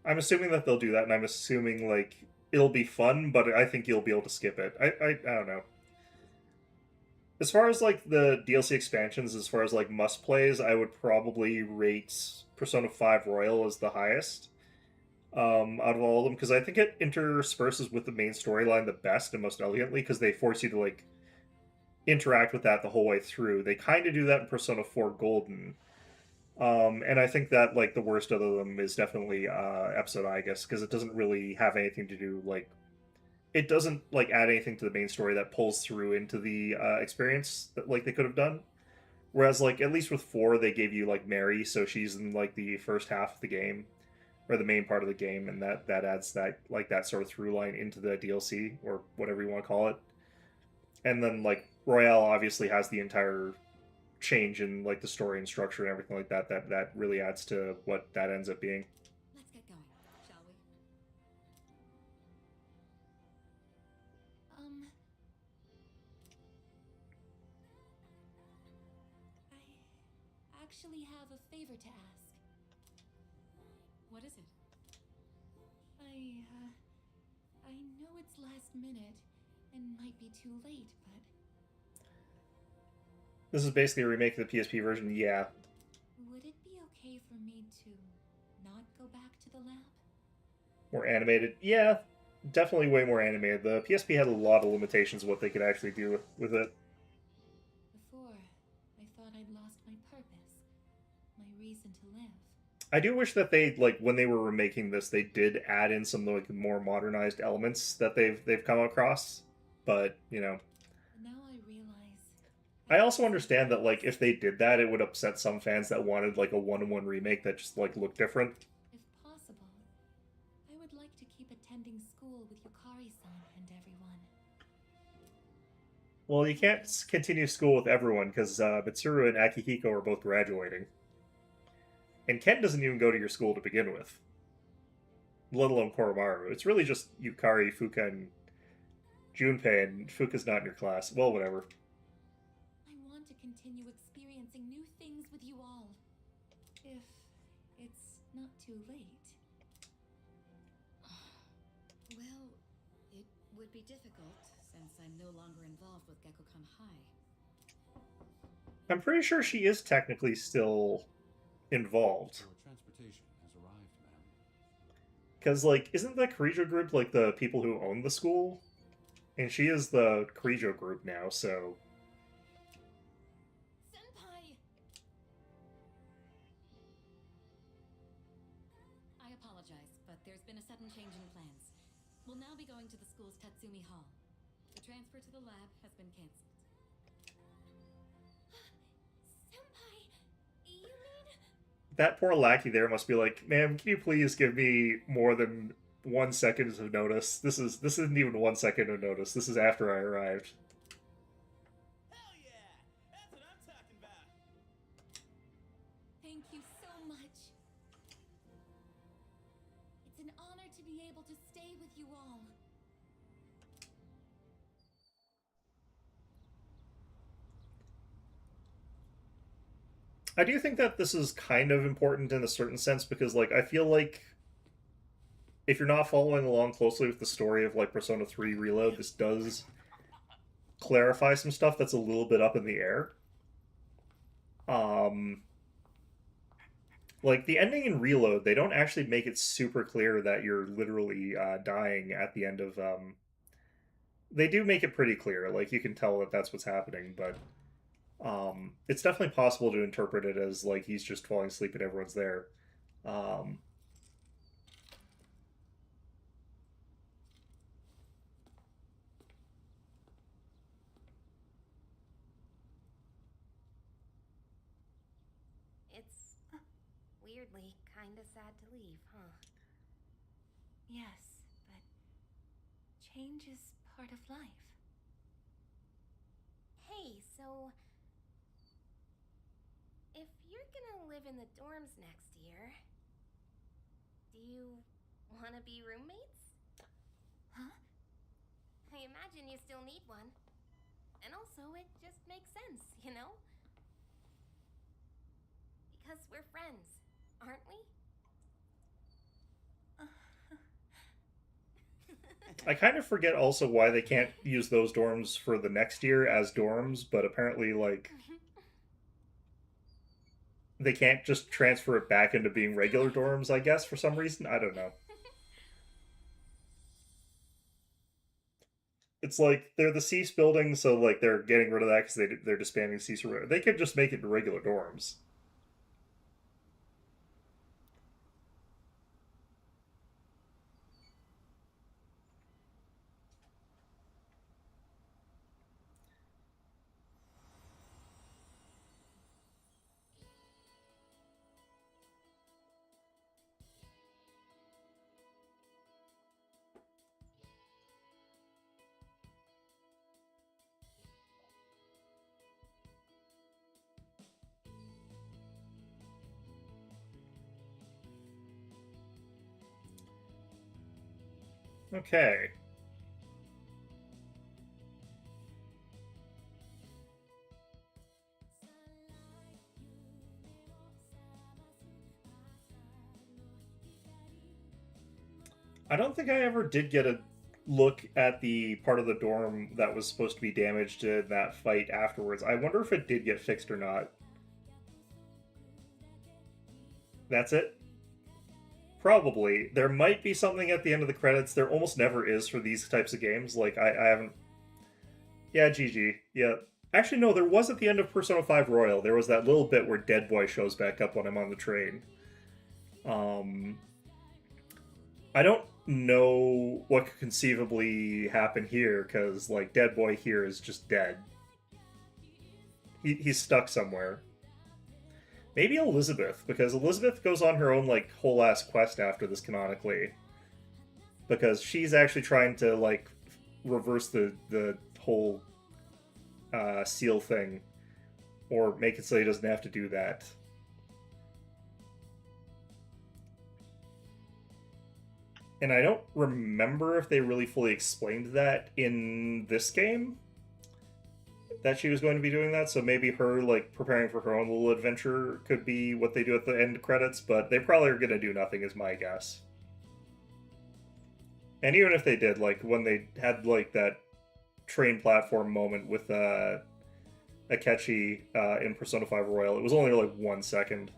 assuming that they'll do that, and I'm assuming like it'll be fun, but I think you'll be able to skip it. I don't know. As far as like the DLC expansions, as far as like must plays, I would probably rate Persona 5 Royal as the highest out of all of them because I think it intersperses with the main storyline the best and most elegantly because they force you to like interact with that the whole way through. They kind of do that in Persona 4 Golden. And I think that like the worst of them is definitely episode Aegis because it doesn't really have anything to do like it doesn't like add anything to the main story that pulls through into the experience that like they could have done. Whereas like at least with 4 they gave you like Mary, so she's in like the first half of the game or the main part of the game, and that adds that like that sort of through line into the DLC or whatever you want to call it. And then like Royale obviously has the entire change in like the story and structure and everything like that. That really adds to what that ends up being. Let's get going, shall we? I actually have a favor to ask. What is it? I know it's last minute and might be too late, but This is basically a remake of the PSP version. Yeah, would it be okay for me to not go back to the lab? more animated. Yeah, definitely way more animated. The PSP had a lot of limitations of what they could actually do with it. Before, I thought I'd lost my purpose, my reason to live. I do wish that they like when they were remaking this, they did add in some like more modernized elements that they've come across. But you know, Now I realize. I also understand that like if they did that, it would upset some fans that wanted like a one-on-one remake that just like looked different. If possible, I would like to keep attending school with Yukari-san and everyone. Well, you can't continue school with everyone because Mitsuru and Akihiko are both graduating. And Ken doesn't even go to your school to begin with. Let alone Koromaru. It's really just Yukari, Fuka, and Junpei, and Fuka's not in your class. Well, whatever. I want to continue experiencing new things with you all. If it's not too late. Well, it would be difficult since I'm no longer involved with Gekkoukan High. I'm pretty sure she is technically still involved. Your transportation has arrived, ma'am. Because, like, isn't the Karijo group, like, the people who own the school? And she is the Karijo group now, so... Senpai! I apologize, but there's been a sudden change in plans. We'll now be going to the school's Tatsumi Hall. The transfer to the lab has been cancelled. Senpai! You mean... That poor lackey there must be like, ma'am, can you please give me more than 1 second of notice? This isn't even 1 second of notice. This is after I arrived. Hell yeah! That's what I'm talking about! Thank you so much. It's an honor to be able to stay with you all. I do think that this is kind of important in a certain sense because, like, I feel like if you're not following along closely with the story of, like, Persona 3 Reload, this does clarify some stuff that's a little bit up in the air. Like, the ending in Reload, they don't actually make it super clear that you're literally dying at the end of... They do make it pretty clear, like, you can tell that that's what's happening, but... it's definitely possible to interpret it as like he's just falling asleep and everyone's there. It's weirdly kinda sad to leave, huh? Yes, but change is part of life. Hey, so if you're gonna live in the dorms next year, do you wanna be roommates? Huh? I imagine you still need one. So it just makes sense, you know? Because we're friends, aren't we? I kind of forget also why they can't use those dorms for the next year as dorms, but apparently, like, they can't just transfer it back into being regular dorms, I guess, for some reason. I don't know. It's like they're the Cease building, so like they're getting rid of that because they're disbanding Cease. They could just make it regular dorms. Okay. I don't think I ever did get a look at the part of the dorm that was supposed to be damaged in that fight afterwards. I wonder if it did get fixed or not. That's it? Probably. There might be something at the end of the credits. There almost never is for these types of games. Like, I haven't... Yeah, GG. Yeah. Actually, no, there was at the end of Persona 5 Royal. There was that little bit where Dead Boy shows back up when I'm on the train. I don't know what could conceivably happen here, because, like, Dead Boy here is just dead. He's stuck somewhere. Maybe Elizabeth, because Elizabeth goes on her own, like, whole-ass quest after this, canonically. Because she's actually trying to, like, reverse the whole seal thing. Or make it so he doesn't have to do that. And I don't remember if they really fully explained that in this game. That she was going to be doing that, so maybe her, like, preparing for her own little adventure could be what they do at the end credits, but they probably are going to do nothing, is my guess. And even if they did, like, when they had, like, that train platform moment with Akechi in Persona 5 Royal, it was only, like, 1 second.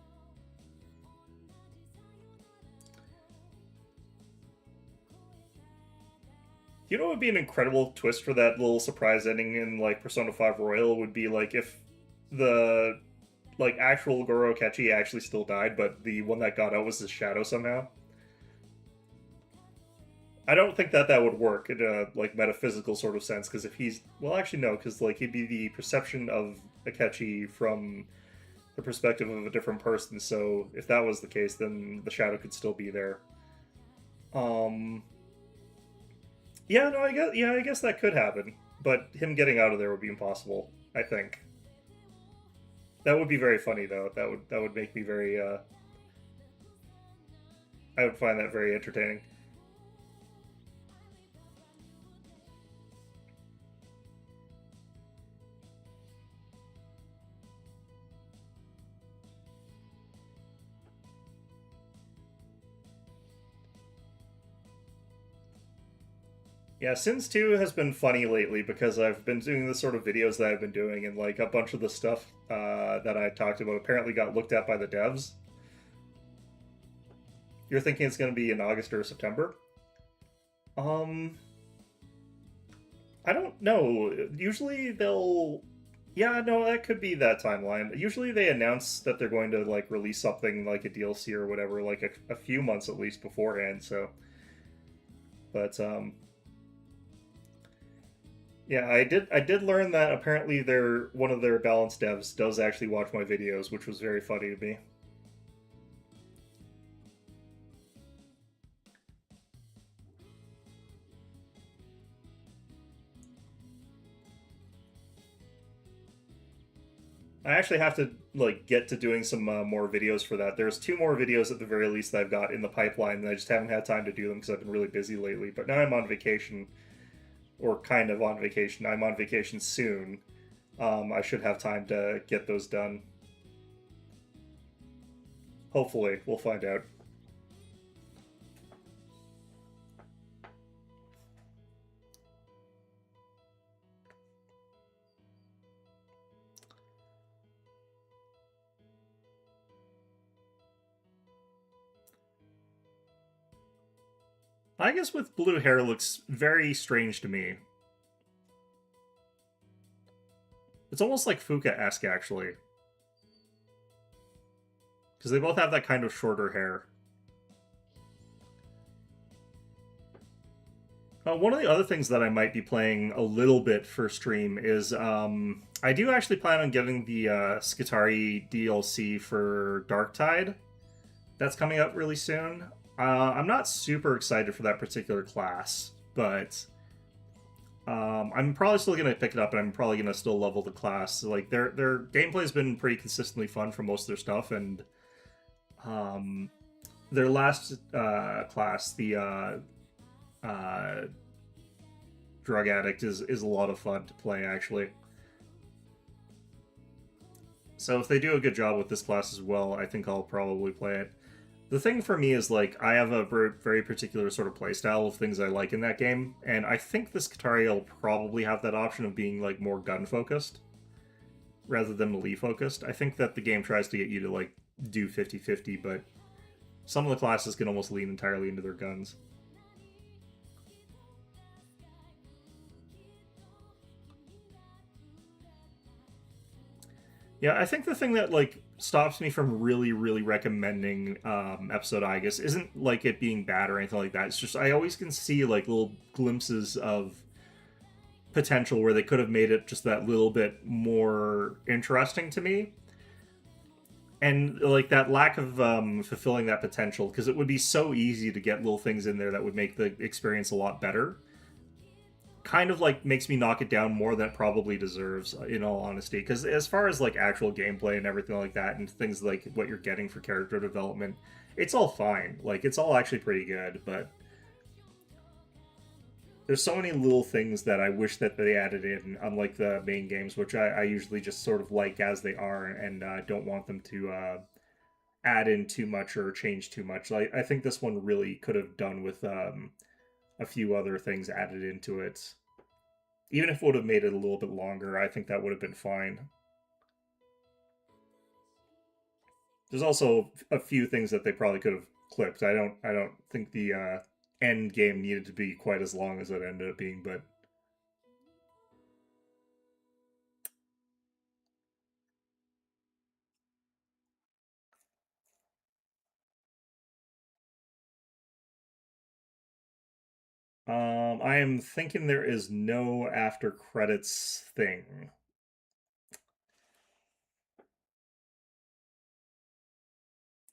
You know what would be an incredible twist for that little surprise ending in, like, Persona 5 Royal would be, like, if the, like, actual Goro Akechi actually still died, but the one that got out was his shadow somehow. I don't think that would work in a, like, metaphysical sort of sense, because if he's... Well, actually, no, because, like, he'd be the perception of Akechi from the perspective of a different person, so if that was the case, then the shadow could still be there. Yeah, no, I guess that could happen, but him getting out of there would be impossible, I think. That would be very funny, though. That would make me very, I would find that very entertaining. Yeah, Sins 2 has been funny lately because I've been doing the sort of videos that I've been doing, and like a bunch of the stuff that I talked about apparently got looked at by the devs. You're thinking it's going to be in August or September? I don't know. Usually they'll... Yeah, no, that could be that timeline. Usually they announce that they're going to like release something like a DLC or whatever, like a few months at least beforehand, so... But, yeah, I did learn that apparently one of their balanced devs does actually watch my videos, which was very funny to me. I actually have to like get to doing some more videos for that. There's 2 more videos at the very least that I've got in the pipeline, and I just haven't had time to do them because I've been really busy lately. But now I'm on vacation, or kind of on vacation. I'm on vacation soon, I should have time to get those done. Hopefully, we'll find out. I guess with blue hair looks very strange to me. It's almost like Fuka-esque, actually. Because they both have that kind of shorter hair. One of the other things that I might be playing a little bit for stream is I do actually plan on getting the Skitarii DLC for Darktide. That's coming up really soon. I'm not super excited for that particular class, but I'm probably still going to pick it up, and I'm probably going to still level the class. Like their gameplay has been pretty consistently fun for most of their stuff, and their last class, the drug addict, is a lot of fun to play, actually. So if they do a good job with this class as well, I think I'll probably play it. The thing for me is, like, I have a very particular sort of playstyle of things I like in that game, and I think this Skitarii will probably have that option of being, like, more gun-focused rather than melee-focused. I think that the game tries to get you to, like, do 50-50, but some of the classes can almost lean entirely into their guns. Yeah, I think the thing that, like, stops me from really recommending episode Aegis isn't, like, it being bad or anything like that. It's just I always can see, like, little glimpses of potential where they could have made it just that little bit more interesting to me. And, like, that lack of fulfilling that potential, because it would be so easy to get little things in there that would make the experience a lot better, kind of, like, makes me knock it down more than it probably deserves, in all honesty. Because as far as, like, actual gameplay and everything like that, and things like what you're getting for character development, it's all fine. Like, it's all actually pretty good, but there's so many little things that I wish that they added in, unlike the main games, which I usually just sort of like as they are, and don't want them to add in too much or change too much. I think this one really could have done with a few other things added into it. Even if it would have made it a little bit longer, I think that would have been fine. There's also a few things that they probably could have clipped. I don't think the end game needed to be quite as long as it ended up being, but I am thinking there is no after credits thing.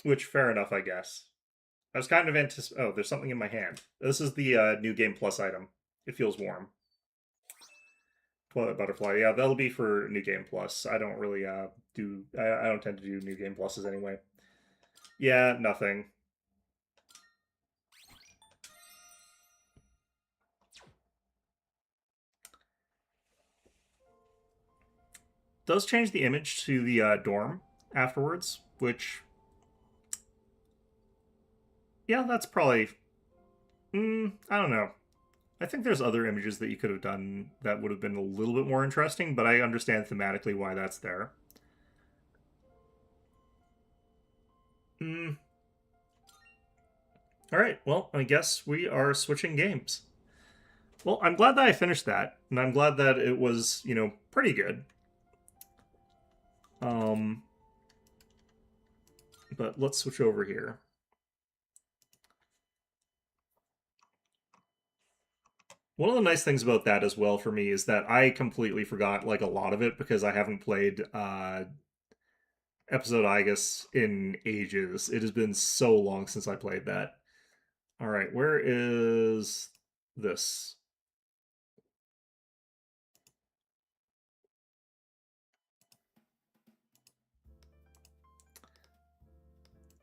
Which, fair enough, I guess. I was kind of oh, there's something in my hand. This is the New Game Plus item. It feels warm. Toilet Butterfly. Yeah, that'll be for New Game Plus. I don't really I don't tend to do New Game Pluses anyway. Yeah, nothing. Does change the image to the dorm afterwards, which, yeah, that's probably, I don't know. I think there's other images that you could have done that would have been a little bit more interesting, but I understand thematically why that's there. Alright, well, I guess we are switching games. Well, I'm glad that I finished that, and I'm glad that it was, you know, pretty good. But let's switch over here. One of the nice things about that as well for me is that I completely forgot, like, a lot of it because I haven't played episode Aegis in ages. It has been so long since I played that. Alright, where is this?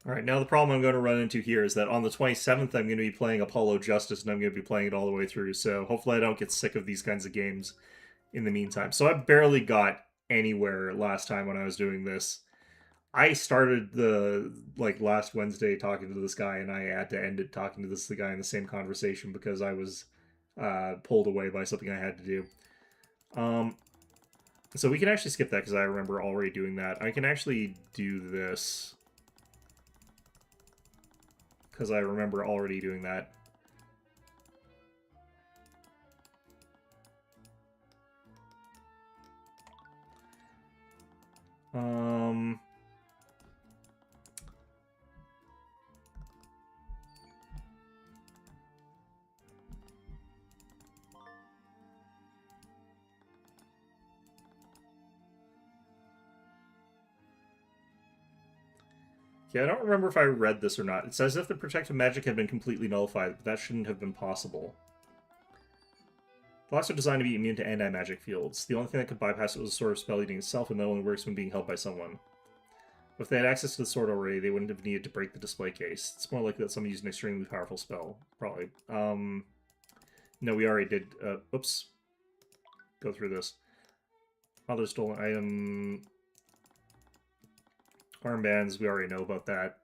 Alright, now the problem I'm going to run into here is that on the 27th I'm going to be playing Apollo Justice, and I'm going to be playing it all the way through, so hopefully I don't get sick of these kinds of games in the meantime. So I barely got anywhere last time when I was doing this. I started the last Wednesday talking to this guy, and I had to end it talking to this guy in the same conversation because I was pulled away by something I had to do. So we can actually skip that because I remember already doing that. I can actually do this because I remember already doing that. Yeah, I don't remember if I read this or not. It says if the protective magic had been completely nullified, but that shouldn't have been possible. The locks are designed to be immune to anti-magic fields. The only thing that could bypass it was the sword of spell eating itself, and that only works when being held by someone. If they had access to the sword already, they wouldn't have needed to break the display case. It's more likely that someone used an extremely powerful spell. Probably. No, we already did. Oops. Go through this. Other stolen item. Armbands, we already know about that.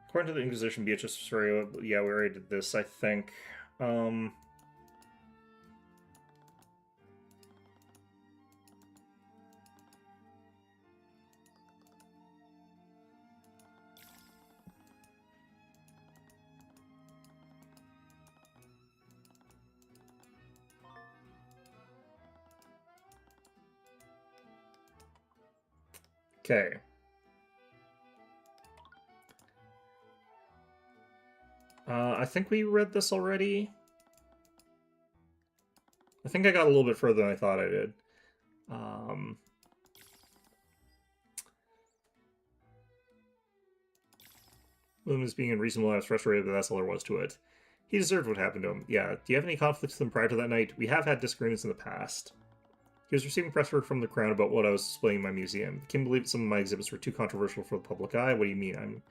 According to the Inquisition, Beatrice Soraya, yeah, we already did this, I think. Okay. I think we read this already. I think I got a little bit further than I thought I did. William is being unreasonable. I was frustrated, but that's all there was to it. He deserved what happened to him. Yeah. Do you have any conflicts with him prior to that night? We have had disagreements in the past. He was receiving pressure from the Crown about what I was displaying in my museum. Kim believed some of my exhibits were too controversial for the public eye. What do you mean? I'm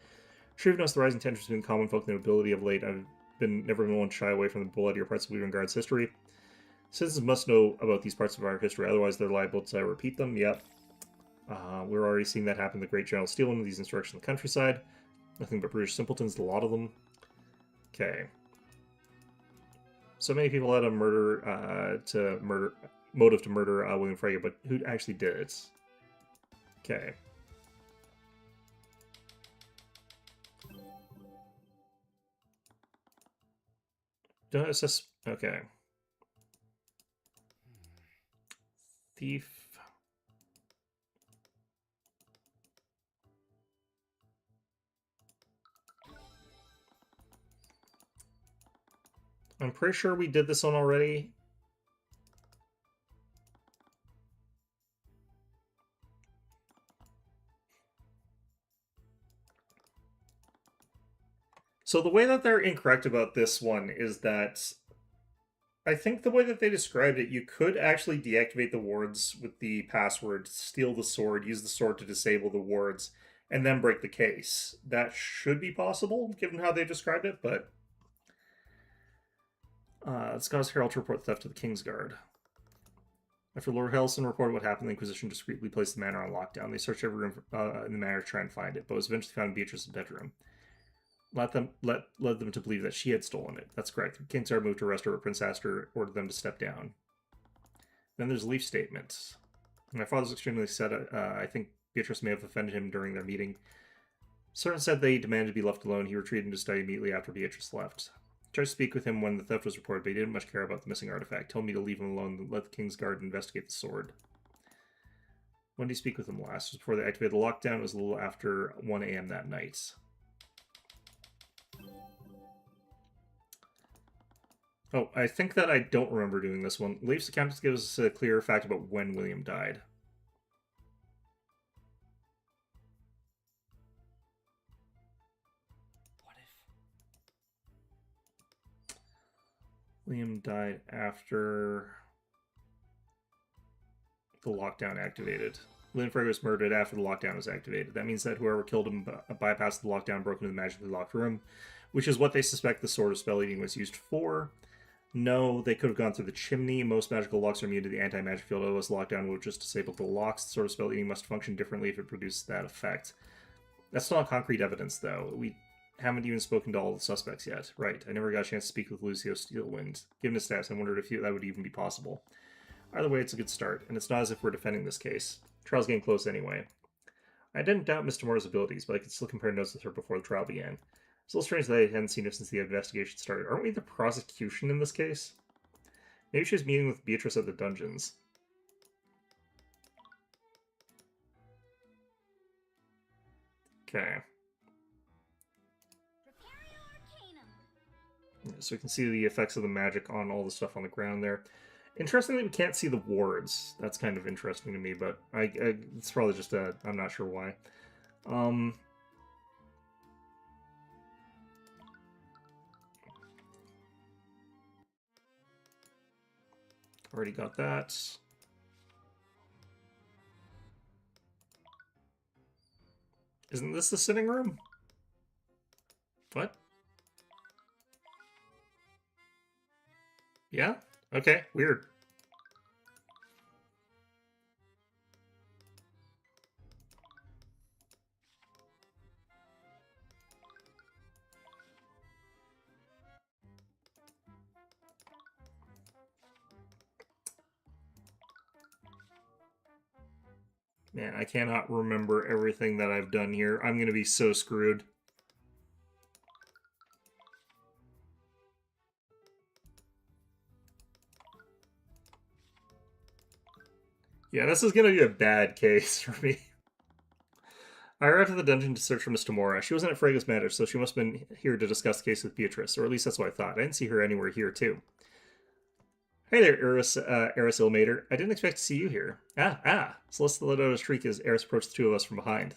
sure you've noticed the rising tensions between common folk and the nobility of late. I've never been one to shy away from the bloodier parts of Weaving Guard's history. Citizens must know about these parts of our history, otherwise they're liable to repeat them. Yep. We're already seeing that happen in the Great General Steel and these insurrections in the countryside. Nothing but British simpletons, a lot of them. Okay. So many people had a motive to murder William Frege, but who actually did it? Okay. Don't assess. Okay. Thief. I'm pretty sure we did this one already. So the way that they're incorrect about this one is that I think the way that they described it, you could actually deactivate the wards with the password, steal the sword, use the sword to disable the wards, and then break the case. That should be possible, given how they described it, but it's caused Herald to report theft to the Kingsguard. After Lord Hellison reported what happened, the Inquisition discreetly placed the manor on lockdown. They searched every room in the manor to try and find it, but was eventually found in Beatrice's bedroom. Led them to believe that she had stolen it. That's correct. Kingsguard moved to arrest her, but Prince Aster ordered them to step down. Then there's Leaf statements. My father's extremely upset. I think Beatrice may have offended him during their meeting. Servants said they demanded to be left alone. He retreated into study immediately after Beatrice left. I tried to speak with him when the theft was reported, but he didn't much care about the missing artifact. Told me to leave him alone and let the Kingsguard investigate the sword. When did he speak with him last? It was before they activated the lockdown. It was a little after 1 a.m. that night. Oh, I think that I don't remember doing this one. Leaf's account gives us a clear fact about when William died. What if William died after the lockdown activated? Linfrey was murdered after the lockdown was activated. That means that whoever killed him bypassed the lockdown, broke into the magically locked room, which is what they suspect the Sword of Spell Eating was used for. No, they could have gone through the chimney. Most magical locks are immune to the anti-magic field. Otherwise, lockdown will just disable the locks. The Sword of Spell Eating must function differently if it produces that effect. That's not concrete evidence, though. We haven't even spoken to all the suspects yet. Right, I never got a chance to speak with Lucio Steelwind. Given his stats, I wondered if that would even be possible. Either way, it's a good start, and it's not as if we're defending this case. Trial's getting close anyway. I didn't doubt Miss Tamora's abilities, but I could still compare notes with her before the trial began. It's a little strange that I hadn't seen her since the investigation started. Aren't we the prosecution in this case? Maybe she was meeting with Beatrice at the dungeons. Okay. So we can see the effects of the magic on all the stuff on the ground there. Interestingly, we can't see the wards. That's kind of interesting to me, but it's probably just I'm not sure why. Already got that. Isn't this the sitting room? What? Yeah? Okay, weird. Man, I cannot remember everything that I've done here. I'm gonna be so screwed. Yeah, this is gonna be a bad case for me. I arrived at the dungeon to search for Miss Tamora. She wasn't at Frega's Manor, so she must have been here to discuss the case with Beatrice, or at least that's what I thought. I didn't see her anywhere here, too. Hey there, Eris Illmater. I didn't expect to see you here. Celeste let out a shriek as Eris approached the two of us from behind.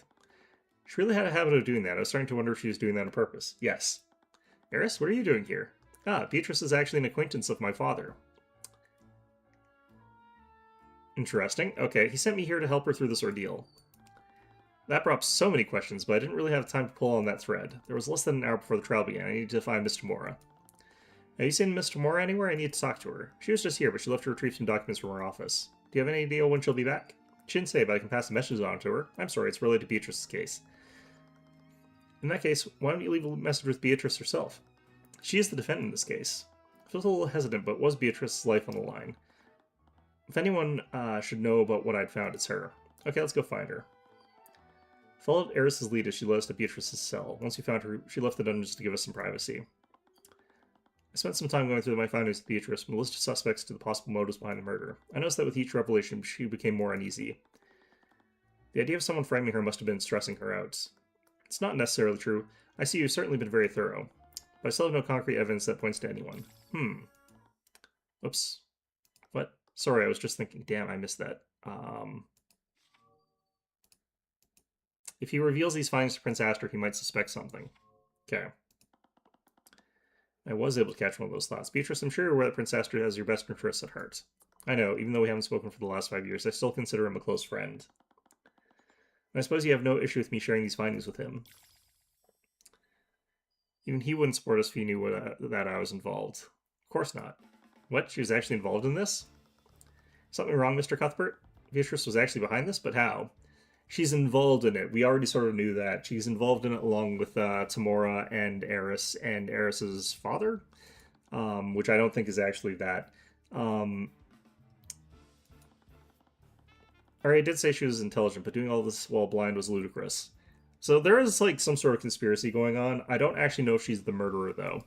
She really had a habit of doing that. I was starting to wonder if she was doing that on purpose. Yes. Eris, what are you doing here? Beatrice is actually an acquaintance of my father. Interesting. Okay, he sent me here to help her through this ordeal. That brought up so many questions, but I didn't really have time to pull on that thread. There was less than an hour before the trial began. I needed to find Miss Tamora. Have you seen Miss Tamora anywhere? I need to talk to her. She was just here, but she left to retrieve some documents from her office. Do you have any idea when she'll be back? She didn't say, but I can pass the message on to her. I'm sorry, it's related to Beatrice's case. In that case, why don't you leave a message with Beatrice herself? She is the defendant in this case. I feel a little hesitant, but was Beatrice's life on the line? If anyone should know about what I'd found, it's her. Okay, let's go find her. Followed Eris's lead as she led us to Beatrice's cell. Once we found her, she left the dungeons to give us some privacy. I spent some time going through my findings with Beatrice, from the list of suspects to the possible motives behind the murder. I noticed that with each revelation, she became more uneasy. The idea of someone framing her must have been stressing her out. It's not necessarily true. I see you've certainly been very thorough, but I still have no concrete evidence that points to anyone. Oops. What? Sorry, I was just thinking, damn, I missed that. If he reveals these findings to Prince Aster, he might suspect something. Okay. I was able to catch one of those thoughts. Beatrice, I'm sure you're aware that Prince Aster has your best interests at heart. I know, even though we haven't spoken for the last 5 years, I still consider him a close friend. And I suppose you have no issue with me sharing these findings with him. Even he wouldn't support us if he knew that I was involved. Of course not. What? She was actually involved in this? Something wrong, Mr. Cuthbert? Beatrice was actually behind this, but how? She's involved in it. We already sort of knew that. She's involved in it along with Tamora and Eris's father, which I don't think is actually that. Alright, I did say she was intelligent, but doing all this while blind was ludicrous. So there is, like, some sort of conspiracy going on. I don't actually know if she's the murderer, though.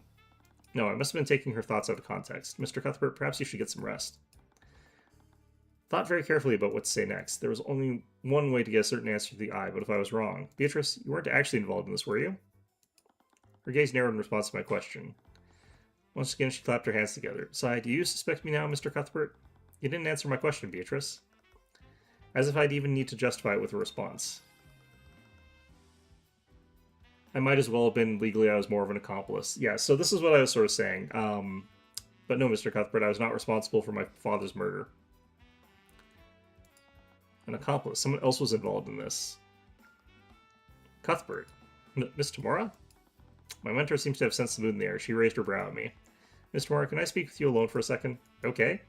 No, I must have been taking her thoughts out of context. Mr. Cuthbert, perhaps you should get some rest. Thought very carefully about what to say next. There was only one way to get a certain answer to the eye, but if I was wrong... Beatrice, you weren't actually involved in this, were you? Her gaze narrowed in response to my question. Once again, she clapped her hands together. Sighed, do you suspect me now, Mr. Cuthbert? You didn't answer my question, Beatrice. As if I'd even need to justify it with a response. I might as well have been legally, I was more of an accomplice. Yeah, so this is what I was sort of saying. But no, Mr. Cuthbert, I was not responsible for my father's murder. An accomplice. Someone else was involved in this. Cuthbert. Miss Tamora? My mentor seems to have sensed the mood in the air. She raised her brow at me. Miss Tamora, can I speak with you alone for a second? Okay.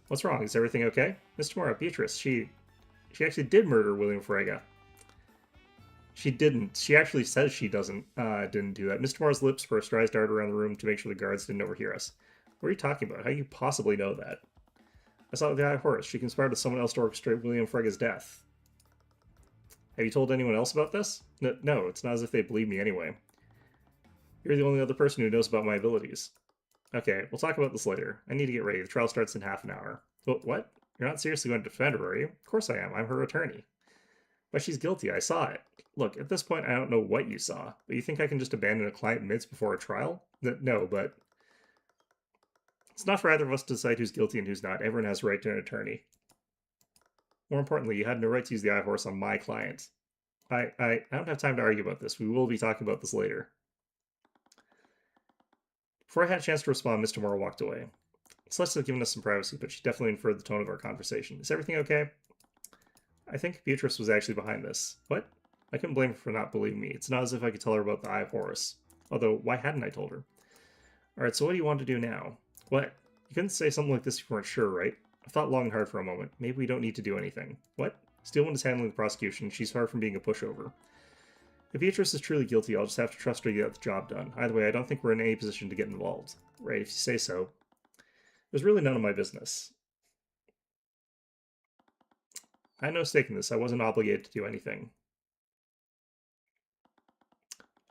What's wrong? Is everything okay? Miss Tamora, Beatrice, she actually did murder William Frege. She didn't. She actually says she didn't do that. Miss Tamora's lips pursed, her eyes darted around the room to make sure the guards didn't overhear us. What are you talking about? How do you possibly know that? I saw the Eye of Horus. She conspired with someone else to orchestrate William Frege's death. Have you told anyone else about this? No, it's not as if they believe me anyway. You're the only other person who knows about my abilities. Okay, we'll talk about this later. I need to get ready. The trial starts in half an hour. What? You're not seriously going to defend her, are you? Of course I am. I'm her attorney. But she's guilty. I saw it. Look, at this point, I don't know what you saw, but you think I can just abandon a client minutes before a trial? No, but it's not for either of us to decide who's guilty and who's not. Everyone has a right to an attorney. More importantly, you had no right to use the Eye of Horus on my client. I don't have time to argue about this. We will be talking about this later. Before I had a chance to respond, Mr. Moore walked away. Celeste had given us some privacy, but she definitely inferred the tone of our conversation. Is everything okay? I think Beatrice was actually behind this. What? I couldn't blame her for not believing me. It's not as if I could tell her about the Eye of Horus. Although, why hadn't I told her? Alright, so what do you want to do now? What? You couldn't say something like this if you weren't sure, right? I thought long and hard for a moment. Maybe we don't need to do anything. What? Steelwind is handling the prosecution. She's far from being a pushover. If Beatrice is truly guilty, I'll just have to trust her to get the job done. Either way, I don't think we're in any position to get involved. Right, if you say so. There's really none of my business. I had no stake in this. I wasn't obligated to do anything.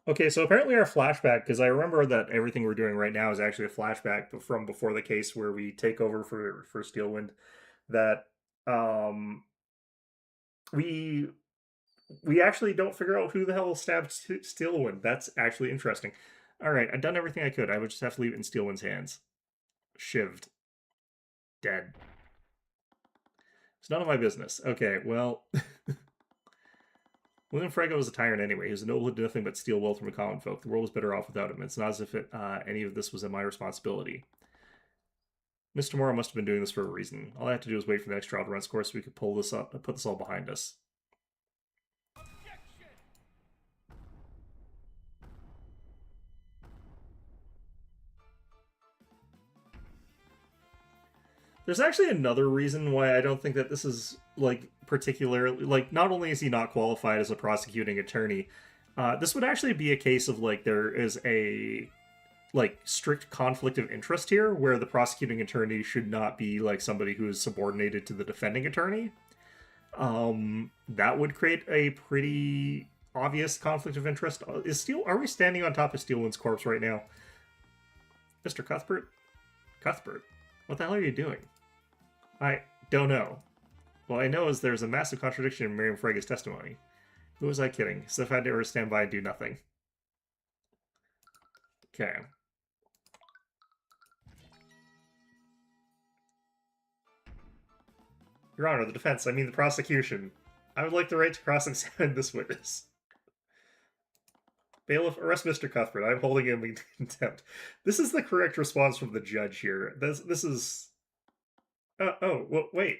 Okay, so apparently our flashback, because I remember that everything we're doing right now is actually a flashback from before the case where we take over for Steelwind, that we actually don't figure out who the hell stabbed Steelwind. That's actually interesting. Alright, I've done everything I could. I would just have to leave it in Steelwind's hands. Shivved. Dead. It's none of my business. Okay, well... William Frege was a tyrant anyway. He was a noble who did nothing but steal wealth from the common folk. The world was better off without him. It's not as if any of this was my responsibility. Mr. Morrow must have been doing this for a reason. All I had to do was wait for the next trial to run its course so we could pull this up and put this all behind us. There's actually another reason why I don't think that this is, like, particularly... Like, not only is he not qualified as a prosecuting attorney, this would actually be a case of, like, there is a, like, strict conflict of interest here, where the prosecuting attorney should not be, like, somebody who is subordinated to the defending attorney. That would create a pretty obvious conflict of interest. Are we standing on top of Steelwind's corpse right now? Mr. Cuthbert? Cuthbert? What the hell are you doing? I don't know. What I know is there's a massive contradiction in Miriam Frege's testimony. Who was I kidding? So if I had to ever stand by and do nothing. Okay. Your Honor, the defense, I mean the prosecution. I would like the right to cross-examine this witness. Bailiff, arrest Mr. Cuthbert. I'm holding him in contempt. This is the correct response from the judge here. This is... well, wait.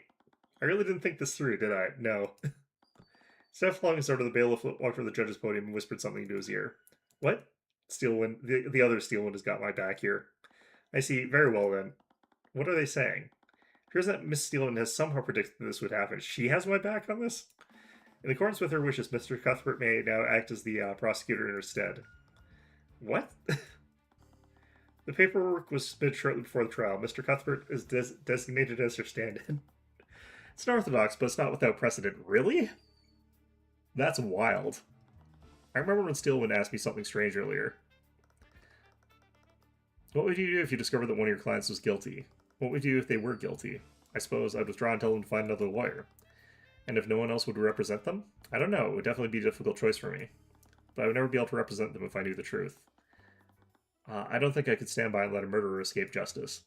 I really didn't think this through, did I? No. Steph flung his sword to the bailiff, walked from the judge's podium, and whispered something into his ear. What? Steelwind, the other Steelwind has got my back here. I see. Very well, then. What are they saying? It appears that Miss Steelwind has somehow predicted this would happen. She has my back on this? In accordance with her wishes, Mr. Cuthbert may now act as the prosecutor in her stead. What? The paperwork was submitted shortly before the trial. Mr. Cuthbert is designated as her stand-in. It's unorthodox, but it's not without precedent. Really? That's wild. I remember when Steelwind asked me something strange earlier. What would you do if you discovered that one of your clients was guilty? What would you do if they were guilty? I suppose I'd withdraw and tell them to find another lawyer. And if no one else would represent them? I don't know. It would definitely be a difficult choice for me. But I would never be able to represent them if I knew the truth. I don't think I could stand by and let a murderer escape justice.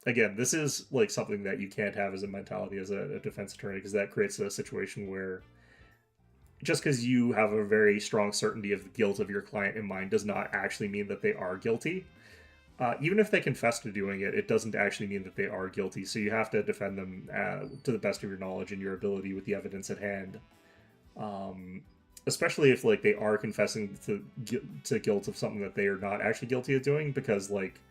Again, this is like something that you can't have as a mentality as a defense attorney, because that creates a situation where just because you have a very strong certainty of the guilt of your client in mind does not actually mean that they are guilty. even if they confess to doing it, it doesn't actually mean that they are guilty. So you have to defend them to the best of your knowledge and your ability with the evidence at hand. Um, Especially if like they are confessing to guilt of something that they are not actually guilty of doing, because like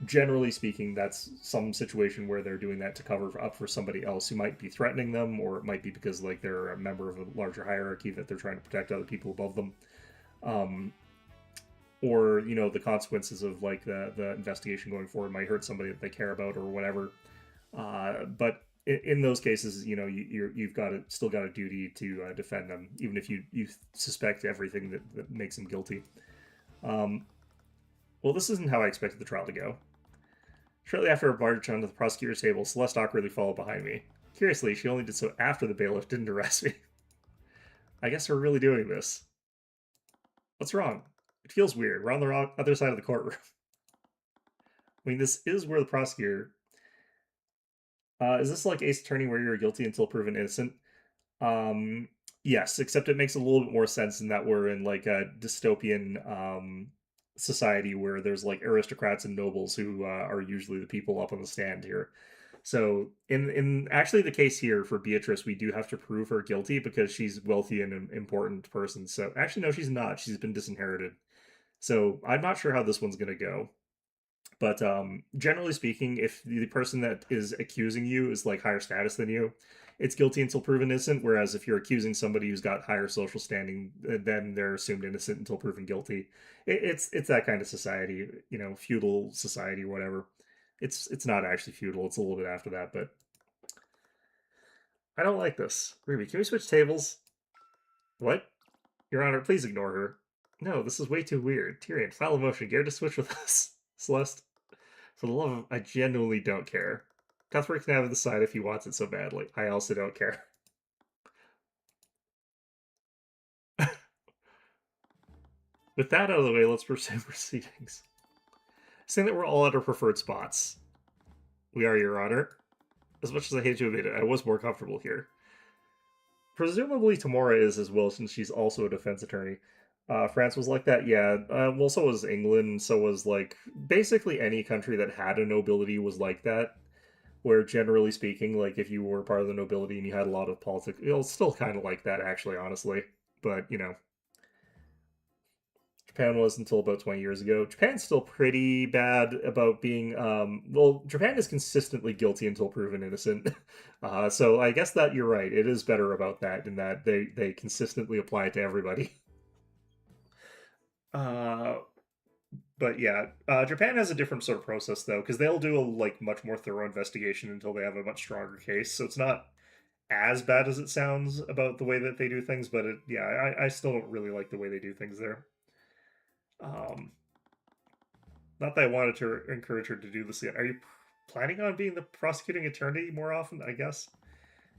generally speaking, that's some situation where they're doing that to cover up for somebody else who might be threatening them, or it might be because like they're a member of a larger hierarchy that they're trying to protect other people above them. Um, or you know the consequences of like the investigation going forward might hurt somebody that they care about or whatever. But in those cases, you know you've got still got a duty to defend them, even if you suspect everything that makes them guilty. Um, well, this isn't how I expected the trial to go. Shortly after our march onto the prosecutor's table, Celeste awkwardly followed behind me. Curiously, she only did so after the bailiff didn't arrest me. I guess we're really doing this. What's wrong? It feels weird. We're on the other side of the courtroom. I mean, this is where the prosecutor. Is this like Ace Attorney where you're guilty until proven innocent? Um, yes, except it makes a little bit more sense in that we're in like a dystopian society where there's like aristocrats and nobles who are usually the people up on the stand here. So in actually the case here for Beatrice, we do have to prove her guilty because she's wealthy and an important person. So actually, no, she's not. She's been disinherited. So I'm not sure how this one's gonna go. But generally speaking, if the person that is accusing you is like higher status than you, it's guilty until proven innocent. Whereas if you're accusing somebody who's got higher social standing, then they're assumed innocent until proven guilty. It's that kind of society, you know, feudal society or whatever. It's not actually feudal. It's a little bit after that, but I don't like this. Ruby, can we switch tables? What? Your Honor, please ignore her. No, this is way too weird. Tyrion, file a motion. Care to switch with us? Celeste? For the love of... I genuinely don't care. Cuthbert can have the side if he wants it so badly. I also don't care. With that out of the way, let's pursue proceedings. Saying that we're all at our preferred spots. We are, Your Honor. As much as I hate to admit it, I was more comfortable here. Presumably Tamora is as well, since she's also a defense attorney. France was like that, yeah. Well, so was England. So was like basically any country that had a nobility was like that. Where generally speaking, like if you were part of the nobility and you had a lot of politics, it was still kind of like that, actually, honestly. But you know, Japan was until about 20 years ago. Japan's still pretty bad about being. Well, Japan is consistently guilty until proven innocent. So I guess that you're right. It is better about that in that they consistently apply it to everybody. Uh, but yeah, Japan has a different sort of process though, because they'll do a like much more thorough investigation until they have a much stronger case. So it's not as bad as it sounds about the way that they do things, but yeah, I still don't really like the way they do things there. Um, Not that I wanted to encourage her to do this again. Are you planning on being the prosecuting attorney more often? I guess.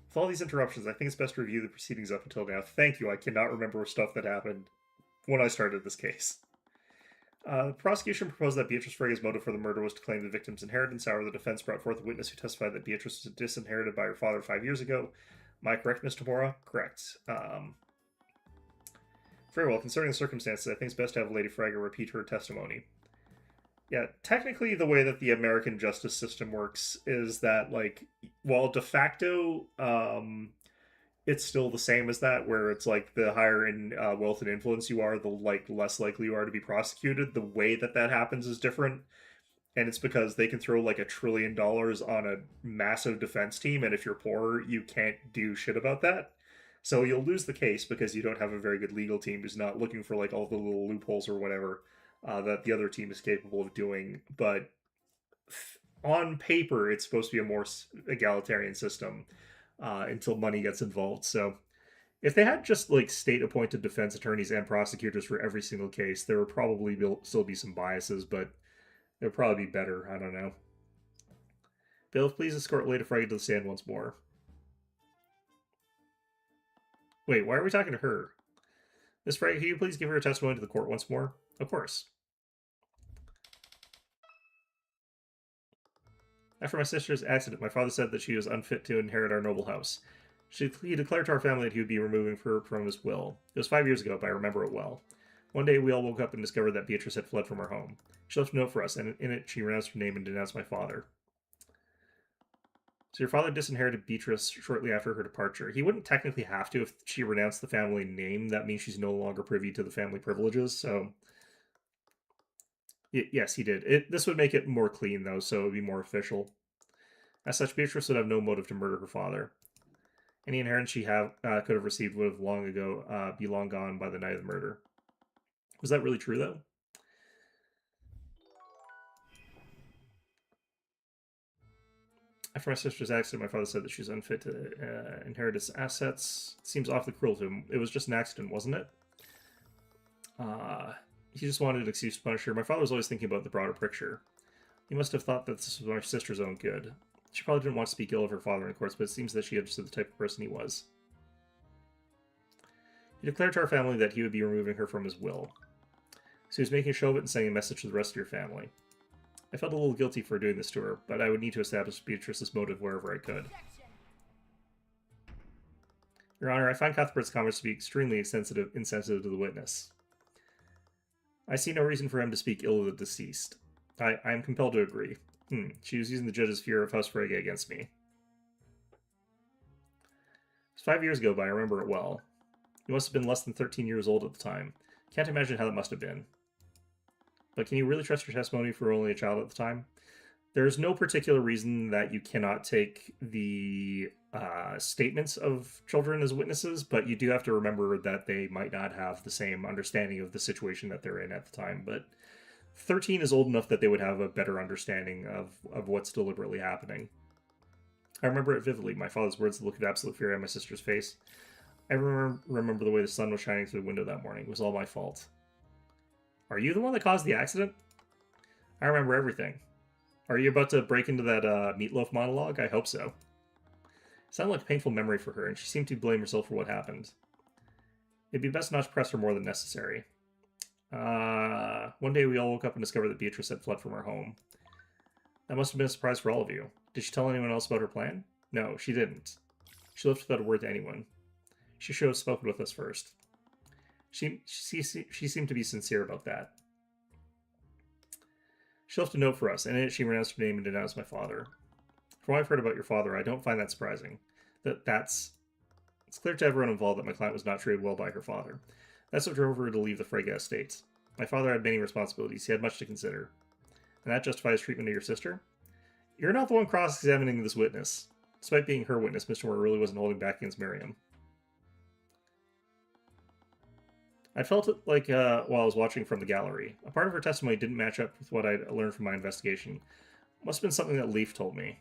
With all these interruptions, I think it's best to review the proceedings up until now. Thank you. I cannot remember stuff that happened when I started this case. The prosecution proposed that Beatrice Frega's motive for the murder was to claim the victim's inheritance. However, the defense brought forth a witness who testified that Beatrice was disinherited by her father 5 years ago. Am I correct, Mr. Mora? Correct. Very well. Concerning the circumstances, I think it's best to have Lady Frega repeat her testimony. Yeah, technically, the way that the American justice system works is that, like, while de facto, it's still the same as that, where it's like the higher in wealth and influence you are, the like less likely you are to be prosecuted. The way that that happens is different, and it's because they can throw like $1 trillion on a massive defense team, and if you're poor, you can't do shit about that. So you'll lose the case because you don't have a very good legal team who's not looking for like all the little loopholes or whatever that the other team is capable of doing. But on paper, it's supposed to be a more egalitarian system until money gets involved. So if they had just like state appointed defense attorneys and prosecutors for every single case, there would probably still be some biases, but it would probably be better. I don't know. Bill, please escort Lady Frey to the stand once more. Wait, why are we talking to her? Miss Frey, can you please give her testimony to the court once more? Of course. After my sister's accident, my father said that she was unfit to inherit our noble house. He declared to our family that he would be removing her from his will. It was 5 years ago, but I remember it well. One day we all woke up and discovered that Beatrice had fled from our home. She left a note for us, and in it she renounced her name and denounced my father. So your father disinherited Beatrice shortly after her departure. He wouldn't technically have to if she renounced the family name. That means she's no longer privy to the family privileges, so... Yes, he did. This would make it more clean, though, so it would be more official. As such, Beatrice would have no motive to murder her father. Any inheritance she could have received would have long ago be long gone by the night of the murder. Was that really true, though? After my sister's accident, my father said that she was unfit to inherit his assets. Seems awfully cruel to him. It was just an accident, wasn't it? He just wanted an excuse to punish her. My father was always thinking about the broader picture. He must have thought that this was my sister's own good. She probably didn't want to speak ill of her father in courts, but it seems that she understood the type of person he was. He declared to our family that he would be removing her from his will. So he was making a show of it and sending a message to the rest of your family. I felt a little guilty for doing this to her, but I would need to establish Beatrice's motive wherever I could. Your Honor, I find Cuthbert's comments to be extremely insensitive to the witness. I see no reason for him to speak ill of the deceased. I am compelled to agree. She was using the judge's fear of House Frege against me. It was 5 years ago, but I remember it well. You must have been less than 13 years old at the time. Can't imagine how that must have been. But can you really trust your testimony if you were only a child at the time? There's no particular reason that you cannot take the statements of children as witnesses, but you do have to remember that they might not have the same understanding of the situation that they're in at the time. But 13 is old enough that they would have a better understanding of what's deliberately happening. I remember it vividly, my father's words, the look of absolute fear on my sister's face. I remember the way the sun was shining through the window that morning. It was all my fault. Are you the one that caused the accident? I remember everything. Are you about to break into that meatloaf monologue? I hope so. It sounded like a painful memory for her, and she seemed to blame herself for what happened. It'd be best not to press her more than necessary. One day we all woke up and discovered that Beatrice had fled from our home. That must have been a surprise for all of you. Did she tell anyone else about her plan? No, she didn't. She left without a word to anyone. She should have spoken with us first. She seemed to be sincere about that. She left a note for us, and in it she renounced her name and denounced my father. From what I've heard about your father, I don't find that surprising. It's clear to everyone involved that my client was not treated well by her father. That's what drove her to leave the Frege estates. My father had many responsibilities. He had much to consider. And that justifies treatment of your sister? You're not the one cross-examining this witness. Despite being her witness, Mr. Moore really wasn't holding back against Miriam. I felt it like while I was watching from the gallery. A part of her testimony didn't match up with what I'd learned from my investigation. It must have been something that Leaf told me.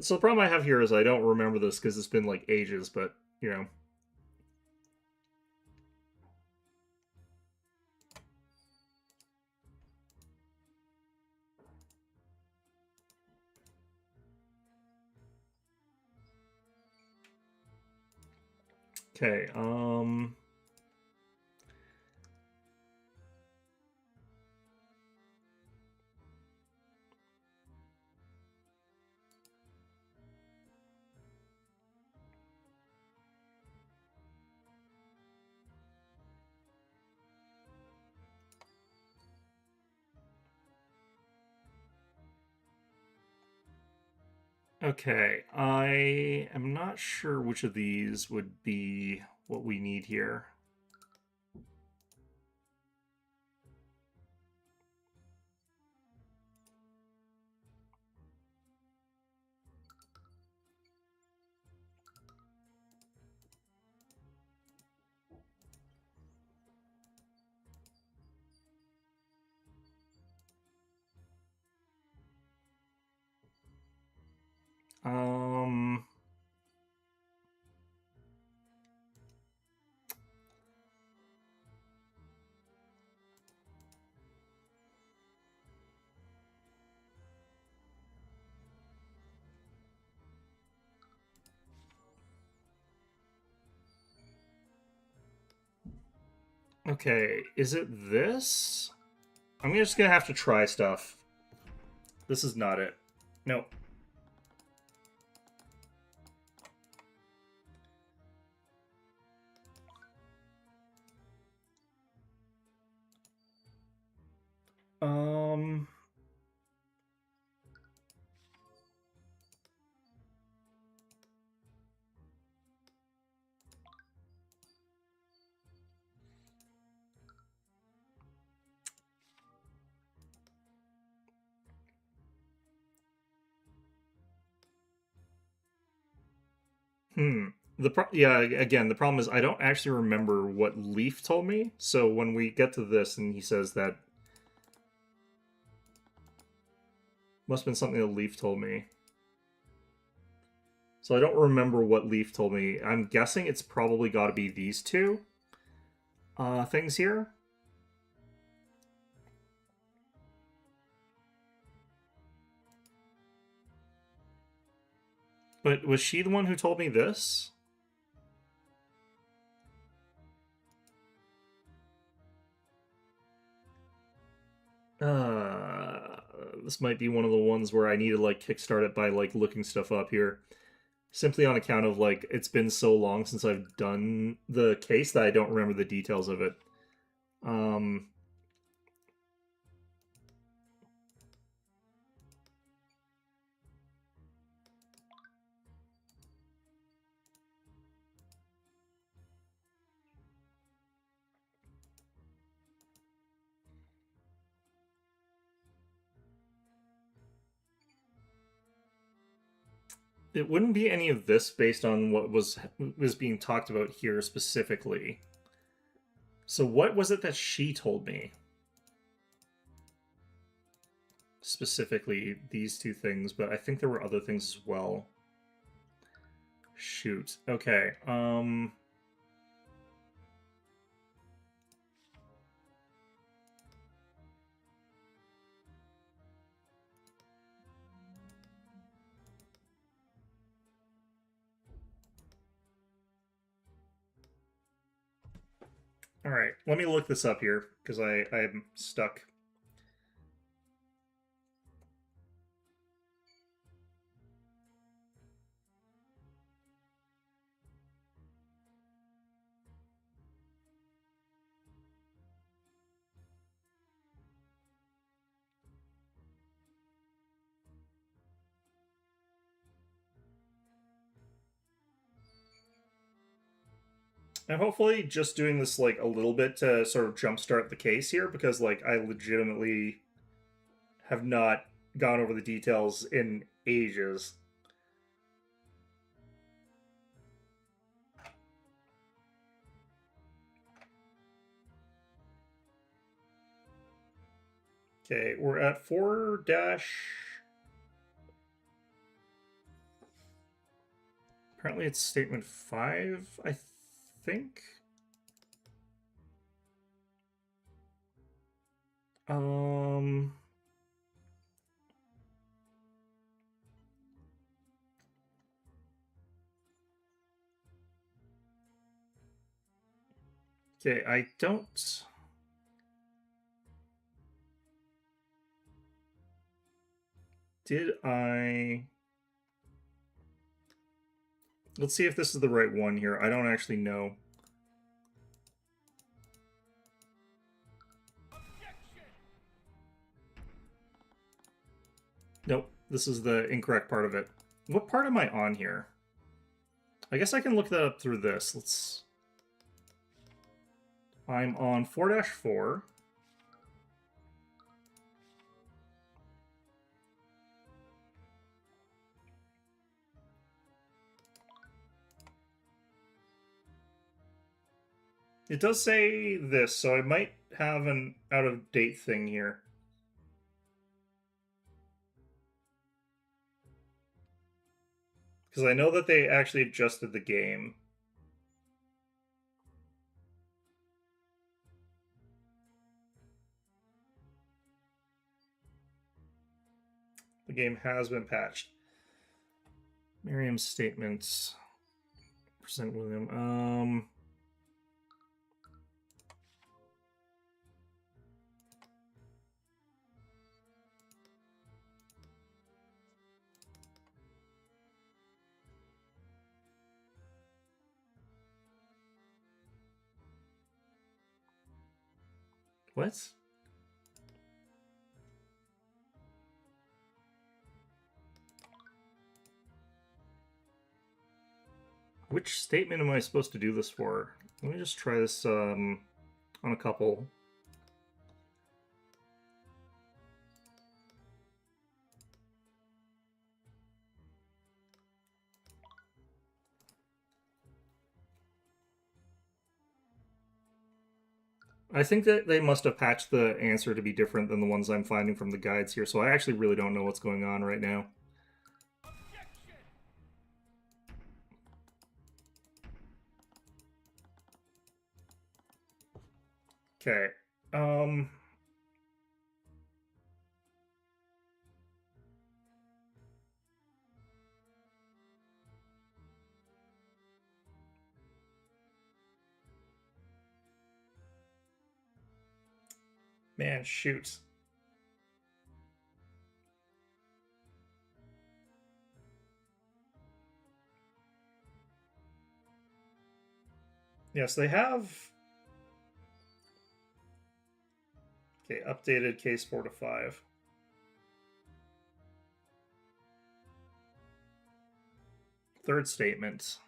So the problem I have here is I don't remember this because it's been like ages, but, you know. Okay, Okay, I am not sure which of these would be what we need here. Okay, is it this? I'm just gonna have to try stuff. This is not it. Nope. Um... Yeah, again, the problem is I don't actually remember what Leaf told me. So when we get to this and he says that must have been something that Leaf told me. So I don't remember what Leaf told me. I'm guessing it's probably got to be these two things here. But was she the one who told me this? This might be one of the ones where I need to like kickstart it by like looking stuff up here. Simply on account of like it's been so long since I've done the case that I don't remember the details of it. It wouldn't be any of this based on what was being talked about here specifically. So what was it that she told me? Specifically these two things, but I think there were other things as well. Shoot. Okay. All right. Let me look this up here because I'm stuck. And hopefully just doing this like a little bit to sort of jumpstart the case here because like I legitimately have not gone over the details in ages. Okay, we're at 4 dash. Apparently it's statement 5, I think. Okay, I don't. Did I? Let's see if this is the right one here. I don't actually know. Nope, this is the incorrect part of it. What part am I on here? I guess I can look that up through this. Let's... I'm on 4-4. It does say this, so I might have an out-of-date thing here. Because I know that they actually adjusted the game. The game has been patched. Miriam's statements. Present William. What? Which statement am I supposed to do this for? Let me just try this on a couple. I think that they must have patched the answer to be different than the ones I'm finding from the guides here, so I actually really don't know what's going on right now. Okay. Man, shoot. Yes, they have... Okay, updated case 4 to 5. Third statement.